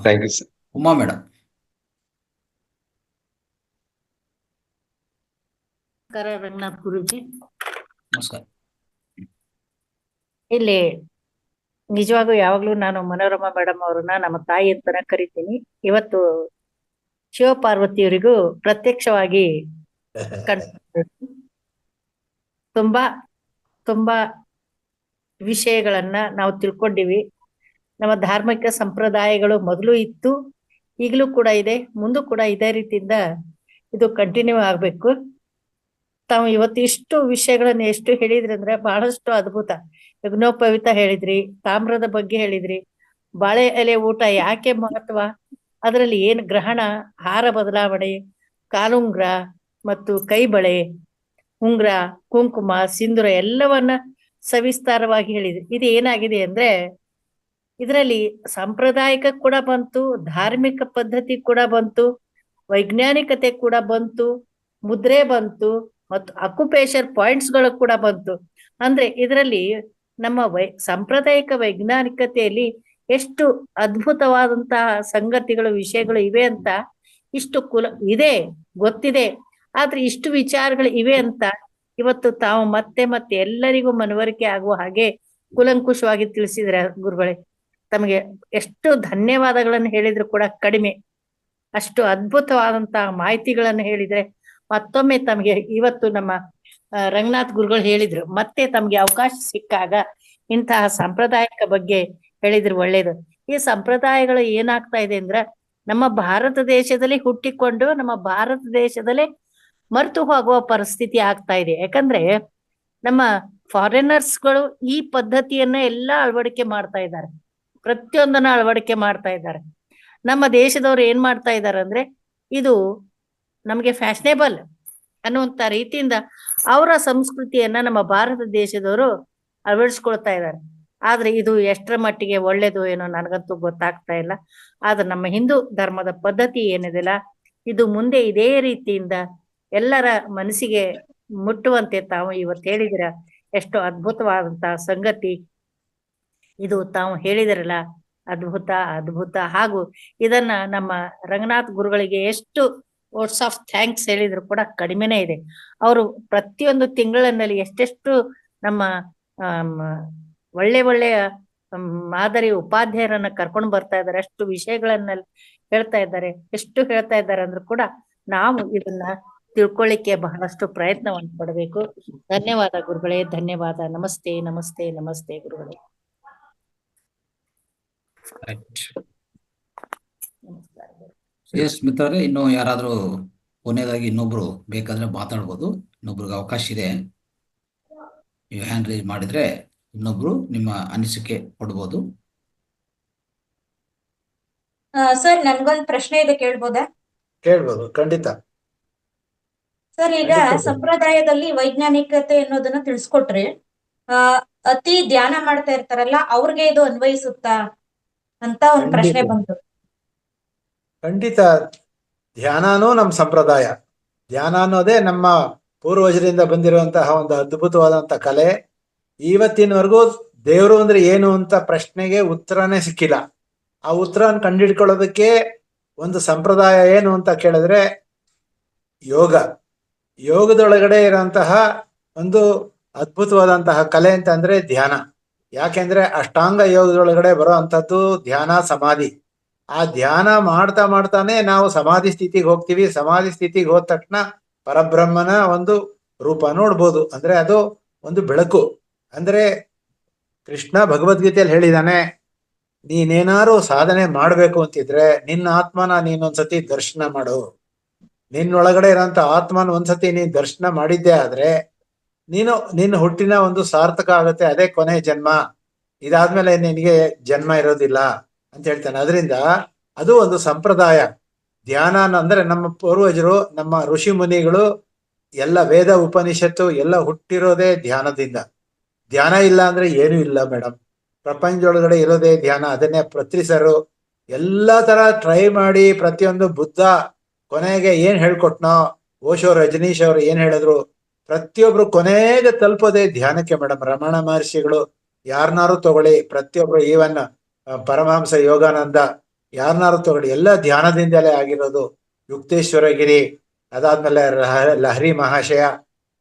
Thank you sir. Uma madam. ನಮಸ್ಕಾರ ರಂಗನಾಥ್ ಗುರುಜಿ. ನಮಸ್ಕಾರ. ಇಲ್ಲಿ ನಿಜವಾಗೂ ಯಾವಾಗ್ಲೂ ನಾನು ಮನೋರಮಾ ಮೇಡಮ್ ಅವ್ರನ್ನ ನಮ್ಮ ತಾಯಿ ಅಂತಾನೆ ಕರಿತೀನಿ. ಇವತ್ತು ಶಿವಪಾರ್ವತಿಯವರಿಗೂ ಪ್ರತ್ಯಕ್ಷವಾಗಿ ತುಂಬಾ ತುಂಬಾ ವಿಷಯಗಳನ್ನ ನಾವು ತಿಳ್ಕೊಂಡಿವಿ. ನಮ್ಮ ಧಾರ್ಮಿಕ ಸಂಪ್ರದಾಯಗಳು ಮೊದಲು ಇತ್ತು, ಈಗಲೂ ಕೂಡ ಇದೆ, ಮುಂದೂ ಕೂಡ ಇದೇ ರೀತಿಯಿಂದ ಇದು ಕಂಟಿನ್ಯೂ ಆಗ್ಬೇಕು. ತಾವು ಇವತ್ತು ಇಷ್ಟು ವಿಷಯಗಳನ್ನ ಎಷ್ಟು ಹೇಳಿದ್ರಿ ಅಂದ್ರೆ ಬಹಳಷ್ಟು ಅದ್ಭುತ. ಯಜ್ಞೋಪವಿತ ಹೇಳಿದ್ರಿ, ತಾಮ್ರದ ಬಗ್ಗೆ ಹೇಳಿದ್ರಿ, ಬಾಳೆ ಎಲೆ ಊಟ ಯಾಕೆ ಮಹತ್ವ, ಅದರಲ್ಲಿ ಏನ್ ಗ್ರಹಣ, ಆಹಾರ ಬದಲಾವಣೆ, ಕಾಲುಂಗ್ರ ಮತ್ತು ಕೈ ಬಳೆ, ಉಂಗ್ರ, ಕುಂಕುಮ, ಸಿಂಧೂರ ಎಲ್ಲವನ್ನ ಸವಿಸ್ತಾರವಾಗಿ ಹೇಳಿದ್ರಿ. ಇದು ಏನಾಗಿದೆ ಅಂದ್ರೆ ಇದರಲ್ಲಿ ಸಾಂಪ್ರದಾಯಿಕ ಕೂಡ ಬಂತು, ಧಾರ್ಮಿಕ ಪದ್ಧತಿ ಕೂಡ ಬಂತು, ವೈಜ್ಞಾನಿಕತೆ ಕೂಡ ಬಂತು, ಮುದ್ರೆ ಬಂತು ಮತ್ತು ಅಕ್ಯುಪೇಶರ್ ಪಾಯಿಂಟ್ಸ್ ಗಳು ಕೂಡ ಬಂತು. ಅಂದ್ರೆ ಇದರಲ್ಲಿ ನಮ್ಮ ಸಾಂಪ್ರದಾಯಿಕ ವೈಜ್ಞಾನಿಕತೆಯಲ್ಲಿ ಎಷ್ಟು ಅದ್ಭುತವಾದಂತಹ ಸಂಗತಿಗಳು, ವಿಷಯಗಳು ಇವೆ ಅಂತ ಇಷ್ಟು ಇದೆ, ಗೊತ್ತಿದೆ. ಆದ್ರೆ ಇಷ್ಟು ವಿಚಾರಗಳು ಇವೆ ಅಂತ ಇವತ್ತು ತಾವು ಮತ್ತೆ ಮತ್ತೆ ಎಲ್ಲರಿಗೂ ಮನವರಿಕೆ ಆಗುವ ಹಾಗೆ ಕೂಲಂಕುಷವಾಗಿ ತಿಳಿಸಿದ್ರೆ ಗುರುಗಳೇ, ತಮಗೆ ಎಷ್ಟು ಧನ್ಯವಾದಗಳನ್ನು ಹೇಳಿದ್ರು ಕೂಡ ಕಡಿಮೆ. ಅಷ್ಟು ಅದ್ಭುತವಾದಂತಹ ಮಾಹಿತಿಗಳನ್ನು ಹೇಳಿದ್ರೆ ಮತ್ತೊಮ್ಮೆ ತಮಗೆ ಇವತ್ತು ನಮ್ಮ ರಂಗನಾಥ್ ಗುರುಗಳು ಹೇಳಿದ್ರು, ಮತ್ತೆ ತಮ್ಗೆ ಅವಕಾಶ ಸಿಕ್ಕಾಗ ಇಂತಹ ಸಾಂಪ್ರದಾಯಿಕ ಬಗ್ಗೆ ಹೇಳಿದ್ರು ಒಳ್ಳೇದು. ಈ ಸಂಪ್ರದಾಯಗಳು ಏನಾಗ್ತಾ ಇದೆ ಅಂದ್ರೆ ನಮ್ಮ ಭಾರತ ದೇಶದಲ್ಲಿ ಹುಟ್ಟಿಕೊಂಡು ನಮ್ಮ ಭಾರತ ದೇಶದಲ್ಲೇ ಮರೆತು ಹೋಗುವ ಪರಿಸ್ಥಿತಿ ಆಗ್ತಾ ಇದೆ. ಯಾಕಂದ್ರೆ ನಮ್ಮ ಫಾರಿನರ್ಸ್ಗಳು ಈ ಪದ್ಧತಿಯನ್ನ ಎಲ್ಲ ಅಳವಡಿಕೆ ಮಾಡ್ತಾ ಇದ್ದಾರೆ, ಪ್ರತಿಯೊಂದನ್ನ ಅಳವಡಿಕೆ ಮಾಡ್ತಾ ಇದ್ದಾರೆ. ನಮ್ಮ ದೇಶದವ್ರು ಏನ್ ಮಾಡ್ತಾ ಇದ್ದಾರೆ ಅಂದ್ರೆ ಇದು ನಮ್ಗೆ ಫ್ಯಾಷನೇಬಲ್ ಅನ್ನುವಂತ ರೀತಿಯಿಂದ ಅವರ ಸಂಸ್ಕೃತಿಯನ್ನ ನಮ್ಮ ಭಾರತ ದೇಶದವರು ಅಳವಡಿಸ್ಕೊಳ್ತಾ ಇದ್ದಾರೆ. ಆದ್ರೆ ಇದು ಎಷ್ಟರ ಮಟ್ಟಿಗೆ ಒಳ್ಳೇದು ಏನೋ ನನಗಂತೂ ಗೊತ್ತಾಗ್ತಾ ಇಲ್ಲ. ಆದ್ರೆ ನಮ್ಮ ಹಿಂದೂ ಧರ್ಮದ ಪದ್ಧತಿ ಏನಿದೆಲ್ಲ ಇದು ಮುಂದೆ ಇದೇ ರೀತಿಯಿಂದ ಎಲ್ಲರ ಮನಸ್ಸಿಗೆ ಮುಟ್ಟುವಂತೆ ತಾವು ಇವತ್ತು ಹೇಳಿದಿರ. ಎಷ್ಟು ಅದ್ಭುತವಾದಂತಹ ಸಂಗತಿ ಇದು ತಾವು ಹೇಳಿದಿರಲ್ಲ, ಅದ್ಭುತ ಅದ್ಭುತ. ಹಾಗೂ ಇದನ್ನ ನಮ್ಮ ರಂಗನಾಥ್ ಗುರುಗಳಿಗೆ ಎಷ್ಟು ವರ್ಡ್ಸ್ ಆಫ್ ಥ್ಯಾಂಕ್ಸ್ ಹೇಳಿದ್ರು ಕೂಡ ಕಡಿಮೆನೇ ಇದೆ. ಅವರು ಪ್ರತಿಯೊಂದು ತಿಂಗಳಿನಲ್ಲಿ ಎಷ್ಟೆಷ್ಟು ನಮ್ಮ ಒಳ್ಳೆಯ ಮಾದರಿ ಉಪಾಧ್ಯಾಯರನ್ನ ಕರ್ಕೊಂಡು ಬರ್ತಾ ಇದ್ದಾರೆ, ಅಷ್ಟು ವಿಷಯಗಳನ್ನ ಹೇಳ್ತಾ ಇದ್ದಾರೆ. ಎಷ್ಟು ಹೇಳ್ತಾ ಇದ್ದಾರೆ ಅಂದ್ರೂ ಕೂಡ ನಾವು ಇದನ್ನ ತಿಳ್ಕೊಳ್ಳಿಕ್ಕೆ ಬಹಳಷ್ಟು ಪ್ರಯತ್ನವನ್ನು ಪಡಬೇಕು. ಧನ್ಯವಾದ ಗುರುಗಳೇ, ಧನ್ಯವಾದ. ನಮಸ್ತೆ ನಮಸ್ತೆ ನಮಸ್ತೆ ಗುರುಗಳೇ. ನಮಸ್ಕಾರ. ಎಸ್ ಮಿತ್ರರೇ, ಇನ್ನು ಯಾರಾದ್ರೂ ಕೊನೆಯದಾಗಿ ಇನ್ನೊಬ್ರು ಬೇಕಾದ್ರೆ ಮಾತಾಡ್ಬೋದು. ಇನ್ನೊಬ್ರಿಗೆ ಅವಕಾಶ ಇದೆ. ನೀವು ಹ್ಯಾಂಡ್ ರೈಸ್ ಮಾಡಿದ್ರೆ ಇನ್ನೊಬ್ರು ನಿಮ್ಮ ಅನಿಸಿಕೆ ಕೊಡ್ಬೋದು. ಸರ್, ನನ್ಗೊಂದು ಪ್ರಶ್ನೆ ಇದೆ, ಕೇಳ್ಬೋದಾ? ಕೇಳ್ಬೋದು, ಖಂಡಿತ. ಸರ್, ಈಗ ಸಂಪ್ರದಾಯದಲ್ಲಿ ವೈಜ್ಞಾನಿಕತೆ ಅನ್ನೋದನ್ನ ತಿಳಿಸ್ಕೊಟ್ರಿ. ಅತಿ ಧ್ಯಾನ ಮಾಡ್ತಾ ಇರ್ತಾರಲ್ಲ, ಅವ್ರಿಗೆ ಇದು ಅನ್ವಯಿಸುತ್ತಾ ಅಂತ ಒಂದು ಪ್ರಶ್ನೆ ಬಂತು. ಖಂಡಿತ. ಧ್ಯಾನನೂ ನಮ್ಮ ಸಂಪ್ರದಾಯ. ಧ್ಯಾನ ಅನ್ನೋದೇ ನಮ್ಮ ಪೂರ್ವಜರಿಂದ ಬಂದಿರುವಂತಹ ಒಂದು ಅದ್ಭುತವಾದಂತ ಕಲೆ. ಇವತ್ತಿನವರೆಗೂ ದೇವರು ಅಂದ್ರೆ ಏನು ಅಂತ ಪ್ರಶ್ನೆಗೆ ಉತ್ತರನೇ ಸಿಕ್ಕಿಲ್ಲ. ಆ ಉತ್ತರನ ಕಂಡುಹಿಡ್ಕೊಳ್ಳೋದಕ್ಕೆ ಒಂದು ಸಂಪ್ರದಾಯ ಏನು ಅಂತ ಕೇಳಿದ್ರೆ ಯೋಗ. ಯೋಗದೊಳಗಡೆ ಇರುವಂತಹ ಒಂದು ಅದ್ಭುತವಾದಂತಹ ಕಲೆ ಅಂತ ಅಂದ್ರೆ ಧ್ಯಾನ. ಯಾಕೆಂದ್ರೆ ಅಷ್ಟಾಂಗ ಯೋಗದೊಳಗಡೆ ಬರೋ ಅಂಥದ್ದು ಧ್ಯಾನ, ಸಮಾಧಿ. ಆ ಧ್ಯಾನ ಮಾಡ್ತಾ ಮಾಡ್ತಾನೆ ನಾವು ಸಮಾಧಿ ಸ್ಥಿತಿಗೆ ಹೋಗ್ತೀವಿ. ಸಮಾಧಿ ಸ್ಥಿತಿಗೆ ಹೋದ ತಕ್ಷಣ ಪರಬ್ರಹ್ಮನ ಒಂದು ರೂಪ ನೋಡ್ಬೋದು. ಅಂದ್ರೆ ಅದು ಒಂದು ಬೆಳಕು. ಅಂದ್ರೆ ಕೃಷ್ಣ ಭಗವದ್ಗೀತೆಯಲ್ಲಿ ಹೇಳಿದಾನೆ, ನೀನೇನಾರು ಸಾಧನೆ ಮಾಡ್ಬೇಕು ಅಂತಿದ್ರೆ ನಿನ್ನ ಆತ್ಮನ ನೀನೊಂದ್ಸತಿ ದರ್ಶನ ಮಾಡು. ನಿನ್ನೊಳಗಡೆ ಇರೋಂಥ ಆತ್ಮನ ಒಂದ್ಸತಿ ನೀನ್ ದರ್ಶನ ಮಾಡಿದ್ದೆ ಆದ್ರೆ ನಿನ್ನ ಹುಟ್ಟಿನ ಒಂದು ಸಾರ್ಥಕ ಆಗುತ್ತೆ. ಅದೇ ಕೊನೆ ಜನ್ಮ. ಇದಾದ್ಮೇಲೆ ನಿನಗೆ ಜನ್ಮ ಇರೋದಿಲ್ಲ ಅಂತ ಹೇಳ್ತಾನೆ. ಅದರಿಂದ ಅದು ಒಂದು ಸಂಪ್ರದಾಯ. ಧ್ಯಾನ ಅಂದ್ರೆ ನಮ್ಮ ಪೂರ್ವಜರು, ನಮ್ಮ ಋಷಿ ಮುನಿಗಳು ಎಲ್ಲ ವೇದ ಉಪನಿಷತ್ತು ಎಲ್ಲ ಹುಟ್ಟಿರೋದೇ ಧ್ಯಾನದಿಂದ. ಧ್ಯಾನ ಇಲ್ಲ ಅಂದ್ರೆ ಏನೂ ಇಲ್ಲ ಮೇಡಮ್. ಪ್ರಪಂಚದೊಳಗಡೆ ಇರೋದೇ ಧ್ಯಾನ. ಅದನ್ನೇ ಪೃಥ್ವಿಸರು ಎಲ್ಲಾ ತರ ಟ್ರೈ ಮಾಡಿ ಪ್ರತಿಯೊಂದು ಬುದ್ಧ ಕೊನೆಗೆ ಏನ್ ಹೇಳ್ಕೊಟ್ನೋ, ಓಶೋ, ರಜನೀಶ್ ಅವರು ಏನ್ ಹೇಳಿದ್ರು, ಪ್ರತಿಯೊಬ್ರು ಕೊನೆಗೆ ತಲುಪೋದೇ ಧ್ಯಾನಕ್ಕೆ ಮೇಡಮ್. ರಮಣ ಮಹರ್ಷಿಗಳು ಯಾರನ್ನಾರು ತಗೊಳ್ಳಿ, ಪ್ರತಿಯೊಬ್ರು ಈವನ್ ಪರಮಹಂಸ ಯೋಗಾನಂದ ಯಾರನ್ನಾರು ತಗೊಳ್ಳಿ, ಎಲ್ಲ ಧ್ಯಾನದಿಂದಲೇ ಆಗಿರೋದು. ಯುಕ್ತೇಶ್ವರಗಿರಿ, ಅದಾದ್ಮೇಲೆ ಲಹರಿ ಮಹಾಶಯ,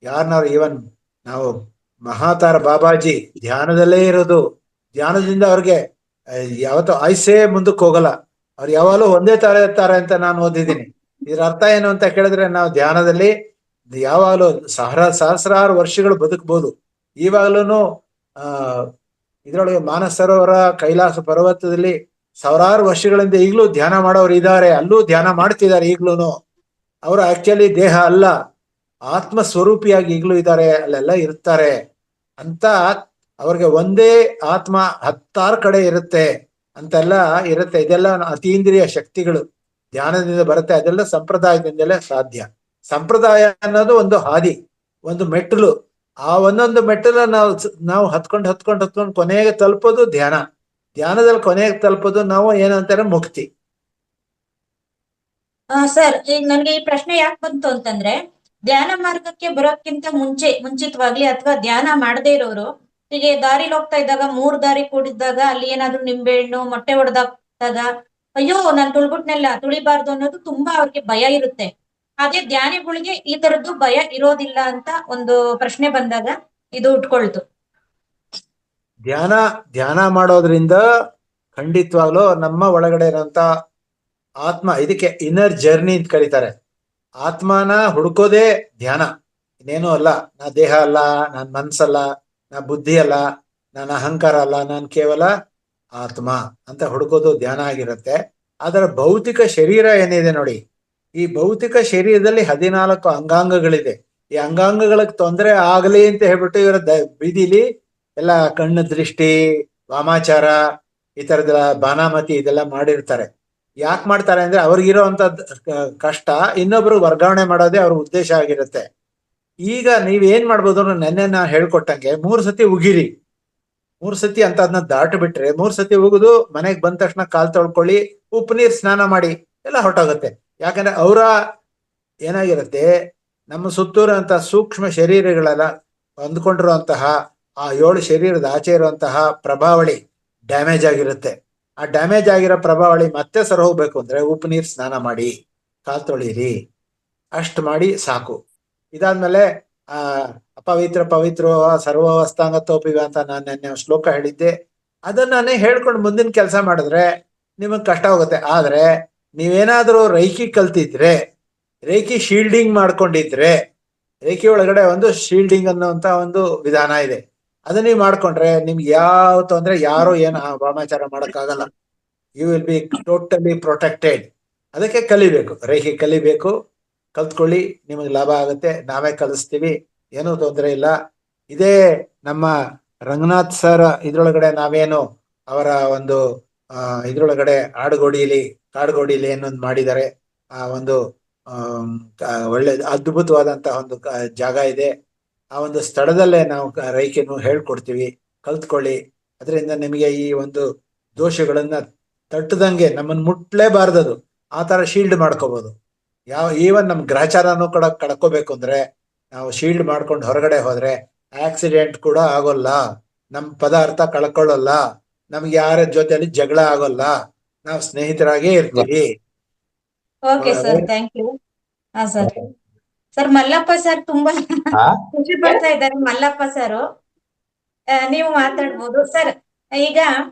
ಯಾರನ್ನಾರು ಈವನ್ ನಾವು ಮಹಾತಾರ ಬಾಬಾಜಿ ಧ್ಯಾನದಲ್ಲೇ ಇರೋದು. ಧ್ಯಾನದಿಂದ ಅವ್ರಿಗೆ ಯಾವತ್ತೂ ಆಯ್ಸೇ ಮುಂದಕ್ಕೆ ಹೋಗಲ್ಲ. ಅವ್ರು ಯಾವಾಗಲೂ ಒಂದೇ ತರ ಇರ್ತಾರೆ ಅಂತ ನಾನು ಓದಿದ್ದೀನಿ. ಇದ್ರ ಅರ್ಥ ಏನು ಅಂತ ಕೇಳಿದ್ರೆ, ನಾವು ಧ್ಯಾನದಲ್ಲಿ ಯಾವಾಗಲೂ ಸಹಸ್ರಾರು ವರ್ಷಗಳು ಬದುಕಬಹುದು. ಇವಾಗಲೂ ಇದ್ರೊಳಗೆ ಮಾನಸ ಸರೋವರ, ಕೈಲಾಸ ಪರ್ವತದಲ್ಲಿ ಸಾವಿರಾರು ವರ್ಷಗಳಿಂದ ಈಗಲೂ ಧ್ಯಾನ ಮಾಡೋರು ಇದ್ದಾರೆ. ಅಲ್ಲೂ ಧ್ಯಾನ ಮಾಡ್ತಿದ್ದಾರೆ ಈಗ್ಲೂನು. ಅವರು ಆಕ್ಚುಲಿ ದೇಹ ಅಲ್ಲ, ಆತ್ಮ ಸ್ವರೂಪಿಯಾಗಿ ಈಗಲೂ ಇದ್ದಾರೆ, ಅಲ್ಲೆಲ್ಲ ಇರ್ತಾರೆ ಅಂತ. ಅವ್ರಿಗೆ ಒಂದೇ ಆತ್ಮ 10 ಕಡೆ ಇರುತ್ತೆ ಅಂತೆಲ್ಲ ಇರುತ್ತೆ. ಇದೆಲ್ಲ ಅತೀಂದ್ರಿಯ ಶಕ್ತಿಗಳು ಧ್ಯಾನದಿಂದ ಬರುತ್ತೆ. ಅದೆಲ್ಲ ಸಂಪ್ರದಾಯದಿಂದಲೇ ಸಾಧ್ಯ. ಸಂಪ್ರದಾಯ ಅನ್ನೋದು ಒಂದು ಹಾದಿ, ಒಂದು ಮೆಟ್ಟಲು. ಆ ಒಂದೊಂದು ಮೆಟ್ಟಲ ನಾವು ಹತ್ಕೊಂಡು ಕೊನೆಗೆ ತಲುಪೋದು ಧ್ಯಾನ. ಧ್ಯಾನದಲ್ಲಿ ಕೊನೆಗೆ ತಲುಪೋದು ನಾವು ಏನಂತಾರೆ ಮುಕ್ತಿ. ಸರ್, ಈಗ ನನ್ಗೆ ಈ ಪ್ರಶ್ನೆ ಯಾಕೆ ಬಂತು ಅಂತಂದ್ರೆ, ಧ್ಯಾನ ಮಾರ್ಗಕ್ಕೆ ಬರೋಕ್ಕಿಂತ ಮುಂಚಿತವಾಗ್ಲಿ ಅಥವಾ ಧ್ಯಾನ ಮಾಡದೇ ಇರೋರು ಹೀಗೆ ದಾರಿಲಿ ಹೋಗ್ತಾ ಇದ್ದಾಗ 3 ದಾರಿ ಕೂಡಿದ್ದಾಗ ಅಲ್ಲಿ ಏನಾದ್ರು ನಿಂಬೆ ಹಣ್ಣು, ಮೊಟ್ಟೆ ಹೊಡೆದಾಕ್ದಾಗ ಅಯ್ಯೋ ನಾನು ತುಳ್ಬಿಟ್ನೆಲ್ಲ, ತುಳಿಬಾರ್ದು ಅನ್ನೋದು ತುಂಬಾ ಅವ್ರಿಗೆ ಭಯ ಇರುತ್ತೆ. ಅದೇ ಧ್ಯಾನಿಗಳಿಗೆ ಈ ತರದ್ದು ಭಯ ಇರೋದಿಲ್ಲ ಅಂತ ಒಂದು ಪ್ರಶ್ನೆ ಬಂದಾಗ ಇದು ಉಟ್ಕೊಳ್ತು. ಧ್ಯಾನ ಮಾಡೋದ್ರಿಂದ ಖಂಡಿತವಾಗ್ಲೂ ನಮ್ಮ ಒಳಗಡೆ ಇರೋಂತ ಆತ್ಮ, ಇದಕ್ಕೆ ಇನ್ನರ್ ಜರ್ನಿ ಅಂತ ಕರೀತಾರೆ. ಆತ್ಮನ ಹುಡುಕೋದೇ ಧ್ಯಾನ, ಇನ್ನೇನು ಅಲ್ಲ. ನಾ ದೇಹ ಅಲ್ಲ, ನಾನ್ ಮನ್ಸಲ್ಲ, ನಾ ಬುದ್ಧಿ ಅಲ್ಲ, ನಾನು ಅಹಂಕಾರ ಅಲ್ಲ, ನಾನು ಕೇವಲ ಆತ್ಮ ಅಂತ ಹುಡುಕೋದು ಧ್ಯಾನ ಆಗಿರುತ್ತೆ. ಅದರ ಭೌತಿಕ ಶರೀರ ಏನಿದೆ ನೋಡಿ, ಈ ಭೌತಿಕ ಶರೀರದಲ್ಲಿ 14 ಅಂಗಾಂಗಗಳಿದೆ. ಈ ಅಂಗಾಂಗಗಳಿಗೆ ತೊಂದರೆ ಆಗಲಿ ಅಂತ ಹೇಳ್ಬಿಟ್ಟು ಇವರ ಬೀದಿಲಿ ಎಲ್ಲ ಕಣ್ಣು ದೃಷ್ಟಿ, ವಾಮಾಚಾರ, ಈ ತರದ ಬಾನಾಮತಿ ಇದೆಲ್ಲ ಮಾಡಿರ್ತಾರೆ. ಯಾಕೆ ಮಾಡ್ತಾರೆ ಅಂದ್ರೆ ಅವ್ರಿಗಿರೋ ಅಂತ ಕಷ್ಟ ಇನ್ನೊಬ್ರು ವರ್ಗಾವಣೆ ಮಾಡೋದೇ ಅವ್ರ ಉದ್ದೇಶ ಆಗಿರುತ್ತೆ. ಈಗ ನೀವೇನ್ ಮಾಡ್ಬೋದು ಅಂದ್ರೆ, ನೆನ್ನೆ ನಾ ಹೇಳ್ಕೊಟ್ಟಂಗೆ 3 ಸತಿ ಉಗಿರಿ. 3 ಸತಿ ಅಂತ ಅದನ್ನ ದಾಟ ಬಿಟ್ರೆ 3 ಸತಿ ಉಗಿದು ಮನೆಗೆ ಬಂದ ತಕ್ಷಣ ಕಾಲ್ ತೊಳ್ಕೊಳ್ಳಿ, ಉಪ್ಪು ನೀರ್ ಸ್ನಾನ ಮಾಡಿ, ಎಲ್ಲ ಹೊರಟೋಗುತ್ತೆ. ಯಾಕಂದ್ರೆ ಅವರ ಏನಾಗಿರುತ್ತೆ, ನಮ್ಮ ಸುತ್ತೂರಂತಹ ಸೂಕ್ಷ್ಮ ಶರೀರಗಳೆಲ್ಲ ಹೊಂದ್ಕೊಂಡಿರುವಂತಹ ಆ 7 ಶರೀರದ ಆಚೆ ಇರುವಂತಹ ಪ್ರಭಾವಳಿ ಡ್ಯಾಮೇಜ್ ಆಗಿರುತ್ತೆ. ಆ ಡ್ಯಾಮೇಜ್ ಆಗಿರೋ ಪ್ರಭಾವಳಿ ಮತ್ತೆ ಸರ ಹೋಗ್ಬೇಕು ಅಂದ್ರೆ ಉಪ್ಪು ನೀರ್ ಸ್ನಾನ ಮಾಡಿ, ಕಾಲ್ ತೊಳೀರಿ, ಅಷ್ಟು ಮಾಡಿ ಸಾಕು. ಇದಾದ್ಮೇಲೆ ಪವಿತ್ರ ಸರ್ವವಸ್ಥಾಂಗತೋಪಿವ ಅಂತ ನಾನು ನೆನ್ನೆ ಶ್ಲೋಕ ಹೇಳಿದ್ದೆ. ಅದನ್ನೇ ಹೇಳ್ಕೊಂಡು ಮುಂದಿನ ಕೆಲಸ ಮಾಡಿದ್ರೆ ನಿಮಗ್ ಕಷ್ಟ ಹೋಗುತ್ತೆ. ಆದ್ರೆ ನೀವೇನಾದ್ರೂ ರೈಕಿ ಕಲ್ತಿದ್ರೆ ರೇಖಿ ಶೀಲ್ಡಿಂಗ್ ಮಾಡ್ಕೊಂಡಿದ್ರೆ, ರೇಖಿ ಒಳಗಡೆ ಒಂದು ಶೀಲ್ಡಿಂಗ್ ಅನ್ನುವಂತ ಒಂದು ವಿಧಾನ ಇದೆ. ಅದನ್ನ ನೀವು ಮಾಡ್ಕೊಂಡ್ರೆ ನಿಮ್ಗೆ ಯಾವ ತೊಂದ್ರೆ, ಯಾರು ಏನು ವಾಮಾಚಾರ ಮಾಡಕ್ಕಾಗಲ್ಲ. You will be totally protected. ಅದಕ್ಕೆ ಕಲಿಬೇಕು, ರೇಖೆ ಕಲಿಬೇಕು, ಕಲ್ತ್ಕೊಳ್ಳಿ, ನಿಮಗೆ ಲಾಭ ಆಗುತ್ತೆ. ನಾವೇ ಕಲಿಸ್ತೀವಿ, ಏನೂ ತೊಂದರೆ ಇಲ್ಲ. ಇದೇ ನಮ್ಮ ರಂಗನಾಥ್ ಸರ್ ಇದ್ರೊಳಗಡೆ ನಾವೇನು ಅವರ ಒಂದು ಇದ್ರೊಳಗಡೆ ಕಾಡುಗೋಡಿಲಿ ಏನೊಂದು ಮಾಡಿದ್ದಾರೆ. ಆ ಒಂದು ಒಳ್ಳೆ ಅದ್ಭುತವಾದಂತಹ ಒಂದು ಜಾಗ ಇದೆ. ಆ ಒಂದು ಸ್ಥಳದಲ್ಲೇ ನಾವು ರೇಖೆಯನ್ನು ಹೇಳ್ಕೊಡ್ತೀವಿ, ಕಲ್ತ್ಕೊಳ್ಳಿ. ಅದರಿಂದ ನಿಮಗೆ ಈ ಒಂದು ದೋಷಗಳನ್ನ ತಟ್ಟದಂಗೆ, ನಮ್ಮನ್ನು ಮುಟ್ಲೇಬಾರ್ದದು, ಆ ತರ ಶೀಲ್ಡ್ ಮಾಡ್ಕೋಬಹುದು. ಈವನ್ ನಮ್ ಗ್ರಹಚಾರನೂ ಕೂಡ ಕಳ್ಕೋಬೇಕು ಅಂದ್ರೆ ನಾವು ಶೀಲ್ಡ್ ಮಾಡ್ಕೊಂಡು ಹೊರಗಡೆ ಹೋದ್ರೆ ಆಕ್ಸಿಡೆಂಟ್ ಕೂಡ ಆಗೋಲ್ಲ, ನಮ್ ಪದಾರ್ಥ ಕಳ್ಕೊಳ್ಳಲ್ಲ, ನಮ್ಗೆ ಯಾರ ಜೊತೆಯಲ್ಲಿ ಜಗಳ ಆಗೋಲ್ಲ, ನಾವು ಸ್ನೇಹಿತರಾಗೇ ಇರ್ತೀವಿ. Okay sir, thank you. ಹಾ ಸರ್. ಸರ್ ಮಲ್ಲಪ್ಪ ಸರ್ ತುಂಬಾ ಖುಷಿ ಪಡ್ತಾ ಇದ್ದಾರೆ. ಮಲ್ಲಪ್ಪ ಸರ್, ನೀವು ಮಾತಾಡ್ಬೋದು ಸರ್. ಈಗ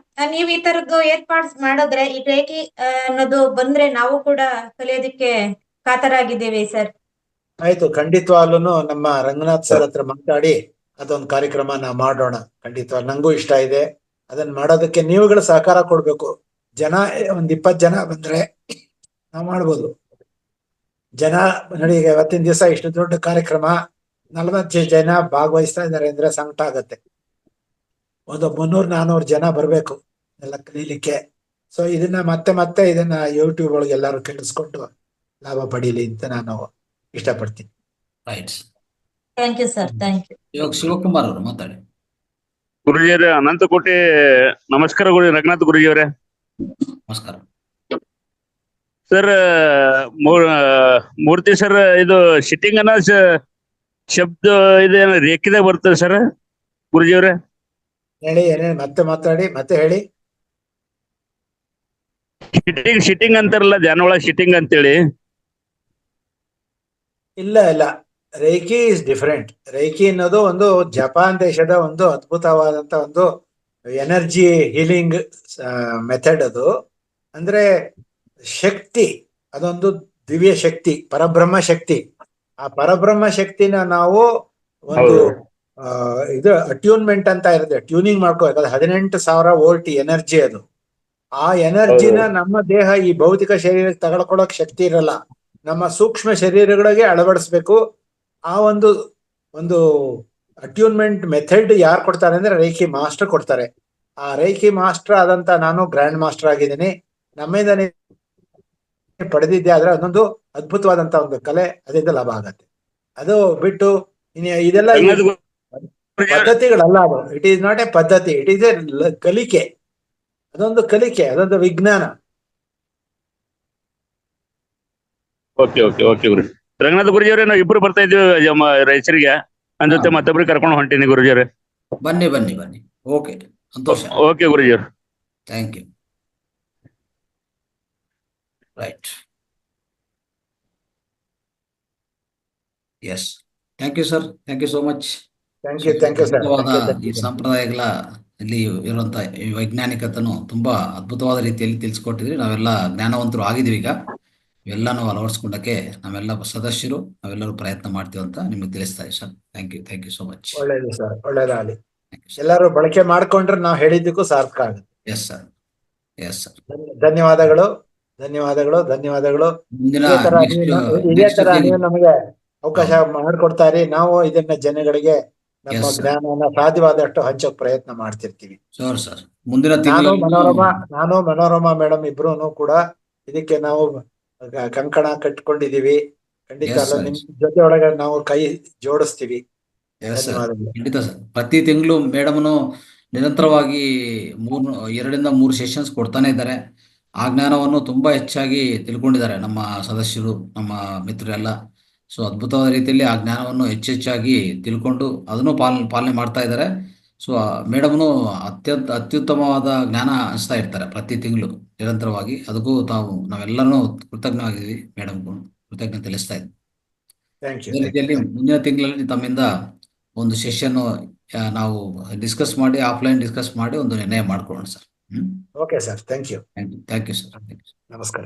ನೀವ್ ಈ ತರದ್ದು ಏರ್ಪಾಡ್ಸ್ ಮಾಡಿದ್ರೆ, ಈ ರೇಖಿ ಅನ್ನೋದು ಬಂದ್ರೆ ನಾವು ಕೂಡ ಕಲಿಯೋದಕ್ಕೆ ಕಾತರಾಗಿದ್ದೀವಿ ಸರ್. ಆಯ್ತು, ಖಂಡಿತವಾಗ್ಲೂ ನಮ್ಮ ರಂಗನಾಥ್ ಸರ್ ಹತ್ರ ಮಾತಾಡಿ ಅದೊಂದು ಕಾರ್ಯಕ್ರಮ ನಾವು ಮಾಡೋಣ. ಖಂಡಿತವಾಗಿ ನಂಗೂ ಇಷ್ಟ ಇದೆ. ಅದನ್ನ ಮಾಡೋದಕ್ಕೆ ನೀವುಗಳು ಸಹಕಾರ ಕೊಡ್ಬೇಕು. ಜನ ಒಂದ್ 20 ಜನ ಬಂದ್ರೆ ನಾವು ಮಾಡ್ಬೋದು. ಜನ ನೋಡಿ, ಇವತ್ತಿನ ದಿವಸ ಇಷ್ಟು ದೊಡ್ಡ ಕಾರ್ಯಕ್ರಮ, 40 ಜನ ಭಾಗವಹಿಸ್ತಾ ಇದ್ದಾರೆ ಅಂದ್ರೆ ಸಂಕಟ ಆಗತ್ತೆ. ಒಂದು 300-400 ಜನ ಬರ್ಬೇಕು ಎಲ್ಲ ಕಲೀಲಿಕ್ಕೆ. ಸೊ ಇದನ್ನ ಮತ್ತೆ ಇದನ್ನ ಯೂಟ್ಯೂಬ್ ಒಳಗೆ ಎಲ್ಲಾರು ಕೇಳಿಸ್ಕೊಂಡು ಲಾಭ ಪಡೀಲಿ ಅಂತ ನಾನು ಇಷ್ಟಪಡ್ತೀನಿ. Right. Thank you sir, thank you. ಇವಾಗ ಶಿವಕುಮಾರ್ ಅವರು ಮಾತಾಡಿ. ಗುರುಜಿಯವರೇ, ಅನಂತ ಕೋಟಿ ನಮಸ್ಕಾರ. ರಂಗನಾಥ್ ಗುರುಜಿಯವರೇ ನಮಸ್ಕಾರ ಸರ್. ಮೂರ್ತಿ ಸರ್, ಇದು ಸಿಟ್ಟಿಂಗ್ ಅನ್ನೋ ಶಬ್ದ ಇದೇನು ರೇಖಿದಾಗ ಬರ್ತದೆ ಸರ್ ಗುರುಜಿಯವರೇ? ಹೇಳಿ, ಏನೇನು ಮತ್ತೆ ಮಾತಾಡಿ, ಮತ್ತೆ ಹೇಳಿ. ಶಿಟ್ಟಿಂಗ್ ಅಂತಾರಲ್ಲ, ಧ್ಯಾನ ಒಳಗೆ ಶಿಟ್ಟಿಂಗ್ ಅಂತೇಳಿ. ಇಲ್ಲ, ರೇಖಿ ಇಸ್ ಡಿಫರೆಂಟ್. ರೇಖಿ ಅನ್ನೋದು ಒಂದು ಜಪಾನ್ ದೇಶದ ಒಂದು ಅದ್ಭುತವಾದಂತ ಒಂದು ಎನರ್ಜಿ ಹೀಲಿಂಗ್ ಮೆಥಡ್. ಅದು ಅಂದ್ರೆ ಶಕ್ತಿ, ಅದೊಂದು ದಿವ್ಯ ಶಕ್ತಿ, ಪರಬ್ರಹ್ಮ ಶಕ್ತಿ. ಆ ಪರಬ್ರಹ್ಮ ಶಕ್ತಿನ ನಾವು ಒಂದು ಇದು ಅಟ್ಯೂನ್ಮೆಂಟ್ ಅಂತ ಇರುತ್ತೆ, ಟ್ಯೂನಿಂಗ್ ಮಾಡ್ಕೋಬೇಕು. 18,000 ವೋಲ್ಟ್ ಎನರ್ಜಿ ಅದು. ಆ ಎನರ್ಜಿನ ನಮ್ಮ ದೇಹ ಈ ಭೌತಿಕ ಶರೀರಕ್ಕೆ ತಗೊಳ್ಕೊಳಕ್ ಶಕ್ತಿ ಇರಲ್ಲ, ನಮ್ಮ ಸೂಕ್ಷ್ಮ ಶರೀರಗಳಿಗೆ ಅಳವಡಿಸ್ಬೇಕು. ಆ ಒಂದು ಅಟ್ಯೂನ್ಮೆಂಟ್ ಮೆಥಡ್ ಯಾರು ಕೊಡ್ತಾರೆ ಅಂದ್ರೆ ರೇಖಿ ಮಾಸ್ಟರ್ ಕೊಡ್ತಾರೆ. ಆ ರೇಖಿ ಮಾಸ್ಟರ್ ಆದಂತ ನಾನು ಗ್ರ್ಯಾಂಡ್ ಮಾಸ್ಟರ್ ಆಗಿದ್ದೀನಿ, ನಮ್ಮಿಂದ ಪಡೆದಿದ್ದೆ. ಆದ್ರೆ ಅದೊಂದು ಅದ್ಭುತವಾದಂತ ಒಂದು ಕಲೆ, ಅದರಿಂದ ಲಾಭ ಆಗತ್ತೆ. ಅದು ಬಿಟ್ಟು ಇದೆಲ್ಲ ಪದ್ಧತಿಗಳಲ್ಲ. ಅದು ಇಟ್ ಈಸ್ ನಾಟ್ ಎ ಪದ್ಧತಿ, ಇಟ್ ಈಸ್ ಎ ಕಲಿಕೆ. ಅದೊಂದು ಕಲಿಕೆ, ಅದೊಂದು ವಿಜ್ಞಾನ. ಓಕೆ ಗುರು. ರಂಗನಾಥ್ ಗುರುಜಿಯವರೇ, ನಾವು ಇಬ್ರು ಬರ್ತಾ ಇದ್ದೀವಿ ರೈತರಿಗೆ, ನನ್ನ ಜೊತೆ ಮತ್ತೊಬ್ರಿಗೆ ಕರ್ಕೊಂಡು ಹೊಂಟೀನಿ ಗುರುಜಿಯವರೇ. ಬನ್ನಿ. ಓಕೆ, ಸಂತೋಷ. ಓಕೆ ಗುರುಜಿಯವ್ರು, thank you. Right. Yes, thank you sir, thank you so much. Thank you sir. ಈ ಸಂಪ್ರದಾಯಗಳ ಇಲ್ಲಿ ಇರುವಂತ ಈ ವೈಜ್ಞಾನಿಕತನು ತುಂಬಾ ಅದ್ಭುತವಾದ ರೀತಿಯಲ್ಲಿ ತಿಳಿಸ್ಕೊಟ್ಟಿದ್ರಿ. ನಾವೆಲ್ಲ ಜ್ಞಾನವಂತರು ಆಗಿದೀವಿ. ಈಗ ಇವೆಲ್ಲ ನಾವು ಅಳವಡಿಸ್ಕೊಂಡಕ್ಕೆ ನಾವೆಲ್ಲ ಸದಸ್ಯರು ನಾವೆಲ್ಲರೂ ಪ್ರಯತ್ನ ಮಾಡ್ತೀವಿ ಅಂತ ನಿಮ್ಗೆ ತಿಳಿಸ್ತಾ ಇದ್ದೀವಿ sir. Thank you so much. ಒಳ್ಳೇದು ಸರ್, ಒಳ್ಳೇದಾಗಲಿ. ಎಲ್ಲರೂ ಬಳಕೆ ಮಾಡ್ಕೊಂಡ್ರೆ ನಾವು ಹೇಳಿದ್ದಕ್ಕೂ ಸಾರ್ಥಕ ಆಗುತ್ತೆ. Yes sir. ಧನ್ಯವಾದಗಳು. ಇದೇ ತರ ನೀವು ನಮಗೆ ಅವಕಾಶ ಮಾಡಿಕೊಡ್ತಾರೆ. ನಾವು ಇದನ್ನ ಜನಗಳಿಗೆ ನಮ್ಮ ಜ್ಞಾನವನ್ನ ಸಾಧ್ಯವಾದಷ್ಟು ಹಂಚೋಕ್ ಪ್ರಯತ್ನ ಮಾಡ್ತಿರ್ತೀವಿ. ಮುಂದಿನ ನಾನು ಮನೋರಮಾ ಮೇಡಮ್ ಇಬ್ರು ಕೂಡ ಇದಕ್ಕೆ ನಾವು ಕಂಕಣ ಕಟ್ಕೊಂಡಿದೀವಿ. ಖಂಡಿತ ನಿಮ್ ಜೊತೆ ಒಳಗೆ ನಾವು ಕೈ ಜೋಡಿಸ್ತೀವಿ. ಖಂಡಿತ ಸರ್. ಪ್ರತಿ ತಿಂಗಳು ಮೇಡಮ್ನು ನಿರಂತರವಾಗಿ 2-3 ಸೆಷನ್ಸ್ ಕೊಡ್ತಾನೆ ಇದ್ದಾರೆ. ಆ ಜ್ಞಾನವನ್ನು ತುಂಬಾ ಹೆಚ್ಚಾಗಿ ತಿಳ್ಕೊಂಡಿದ್ದಾರೆ ನಮ್ಮ ಸದಸ್ಯರು, ನಮ್ಮ ಮಿತ್ರರೆಲ್ಲ. ಸೊ ಅದ್ಭುತವಾದ ರೀತಿಯಲ್ಲಿ ಆ ಜ್ಞಾನವನ್ನು ಹೆಚ್ಚಾಗಿ ತಿಳ್ಕೊಂಡು ಅದನ್ನು ಪಾಲನೆ ಮಾಡ್ತಾ ಇದ್ದಾರೆ. ಸೊ ಮೇಡಮ್ನು ಅತ್ಯುತ್ತಮವಾದ ಜ್ಞಾನ ಹಂಚ್ತಾ ಇರ್ತಾರೆ ಪ್ರತಿ ತಿಂಗಳು ನಿರಂತರವಾಗಿ. ಅದಕ್ಕೂ ನಾವೆಲ್ಲರೂ ಕೃತಜ್ಞವಾಗಿದ್ದೀವಿ. ಮೇಡಮ್ಗೂ ಕೃತಜ್ಞತೆ ತಿಳಿಸ್ತಾ ಇದ್ದೀವಿ. ಅದೇ ರೀತಿಯಲ್ಲಿ ಮುಂದಿನ ತಿಂಗಳಲ್ಲಿ ತಮ್ಮಿಂದ ಒಂದು ಸೆಷನ್ ನಾವು ಆಫ್ಲೈನ್ ಡಿಸ್ಕಸ್ ಮಾಡಿ ಒಂದು ನಿರ್ಣಯ ಮಾಡ್ಕೊಳ್ಳೋಣ sir. Okay sir, thank you sir. ನಮಸ್ಕಾರ.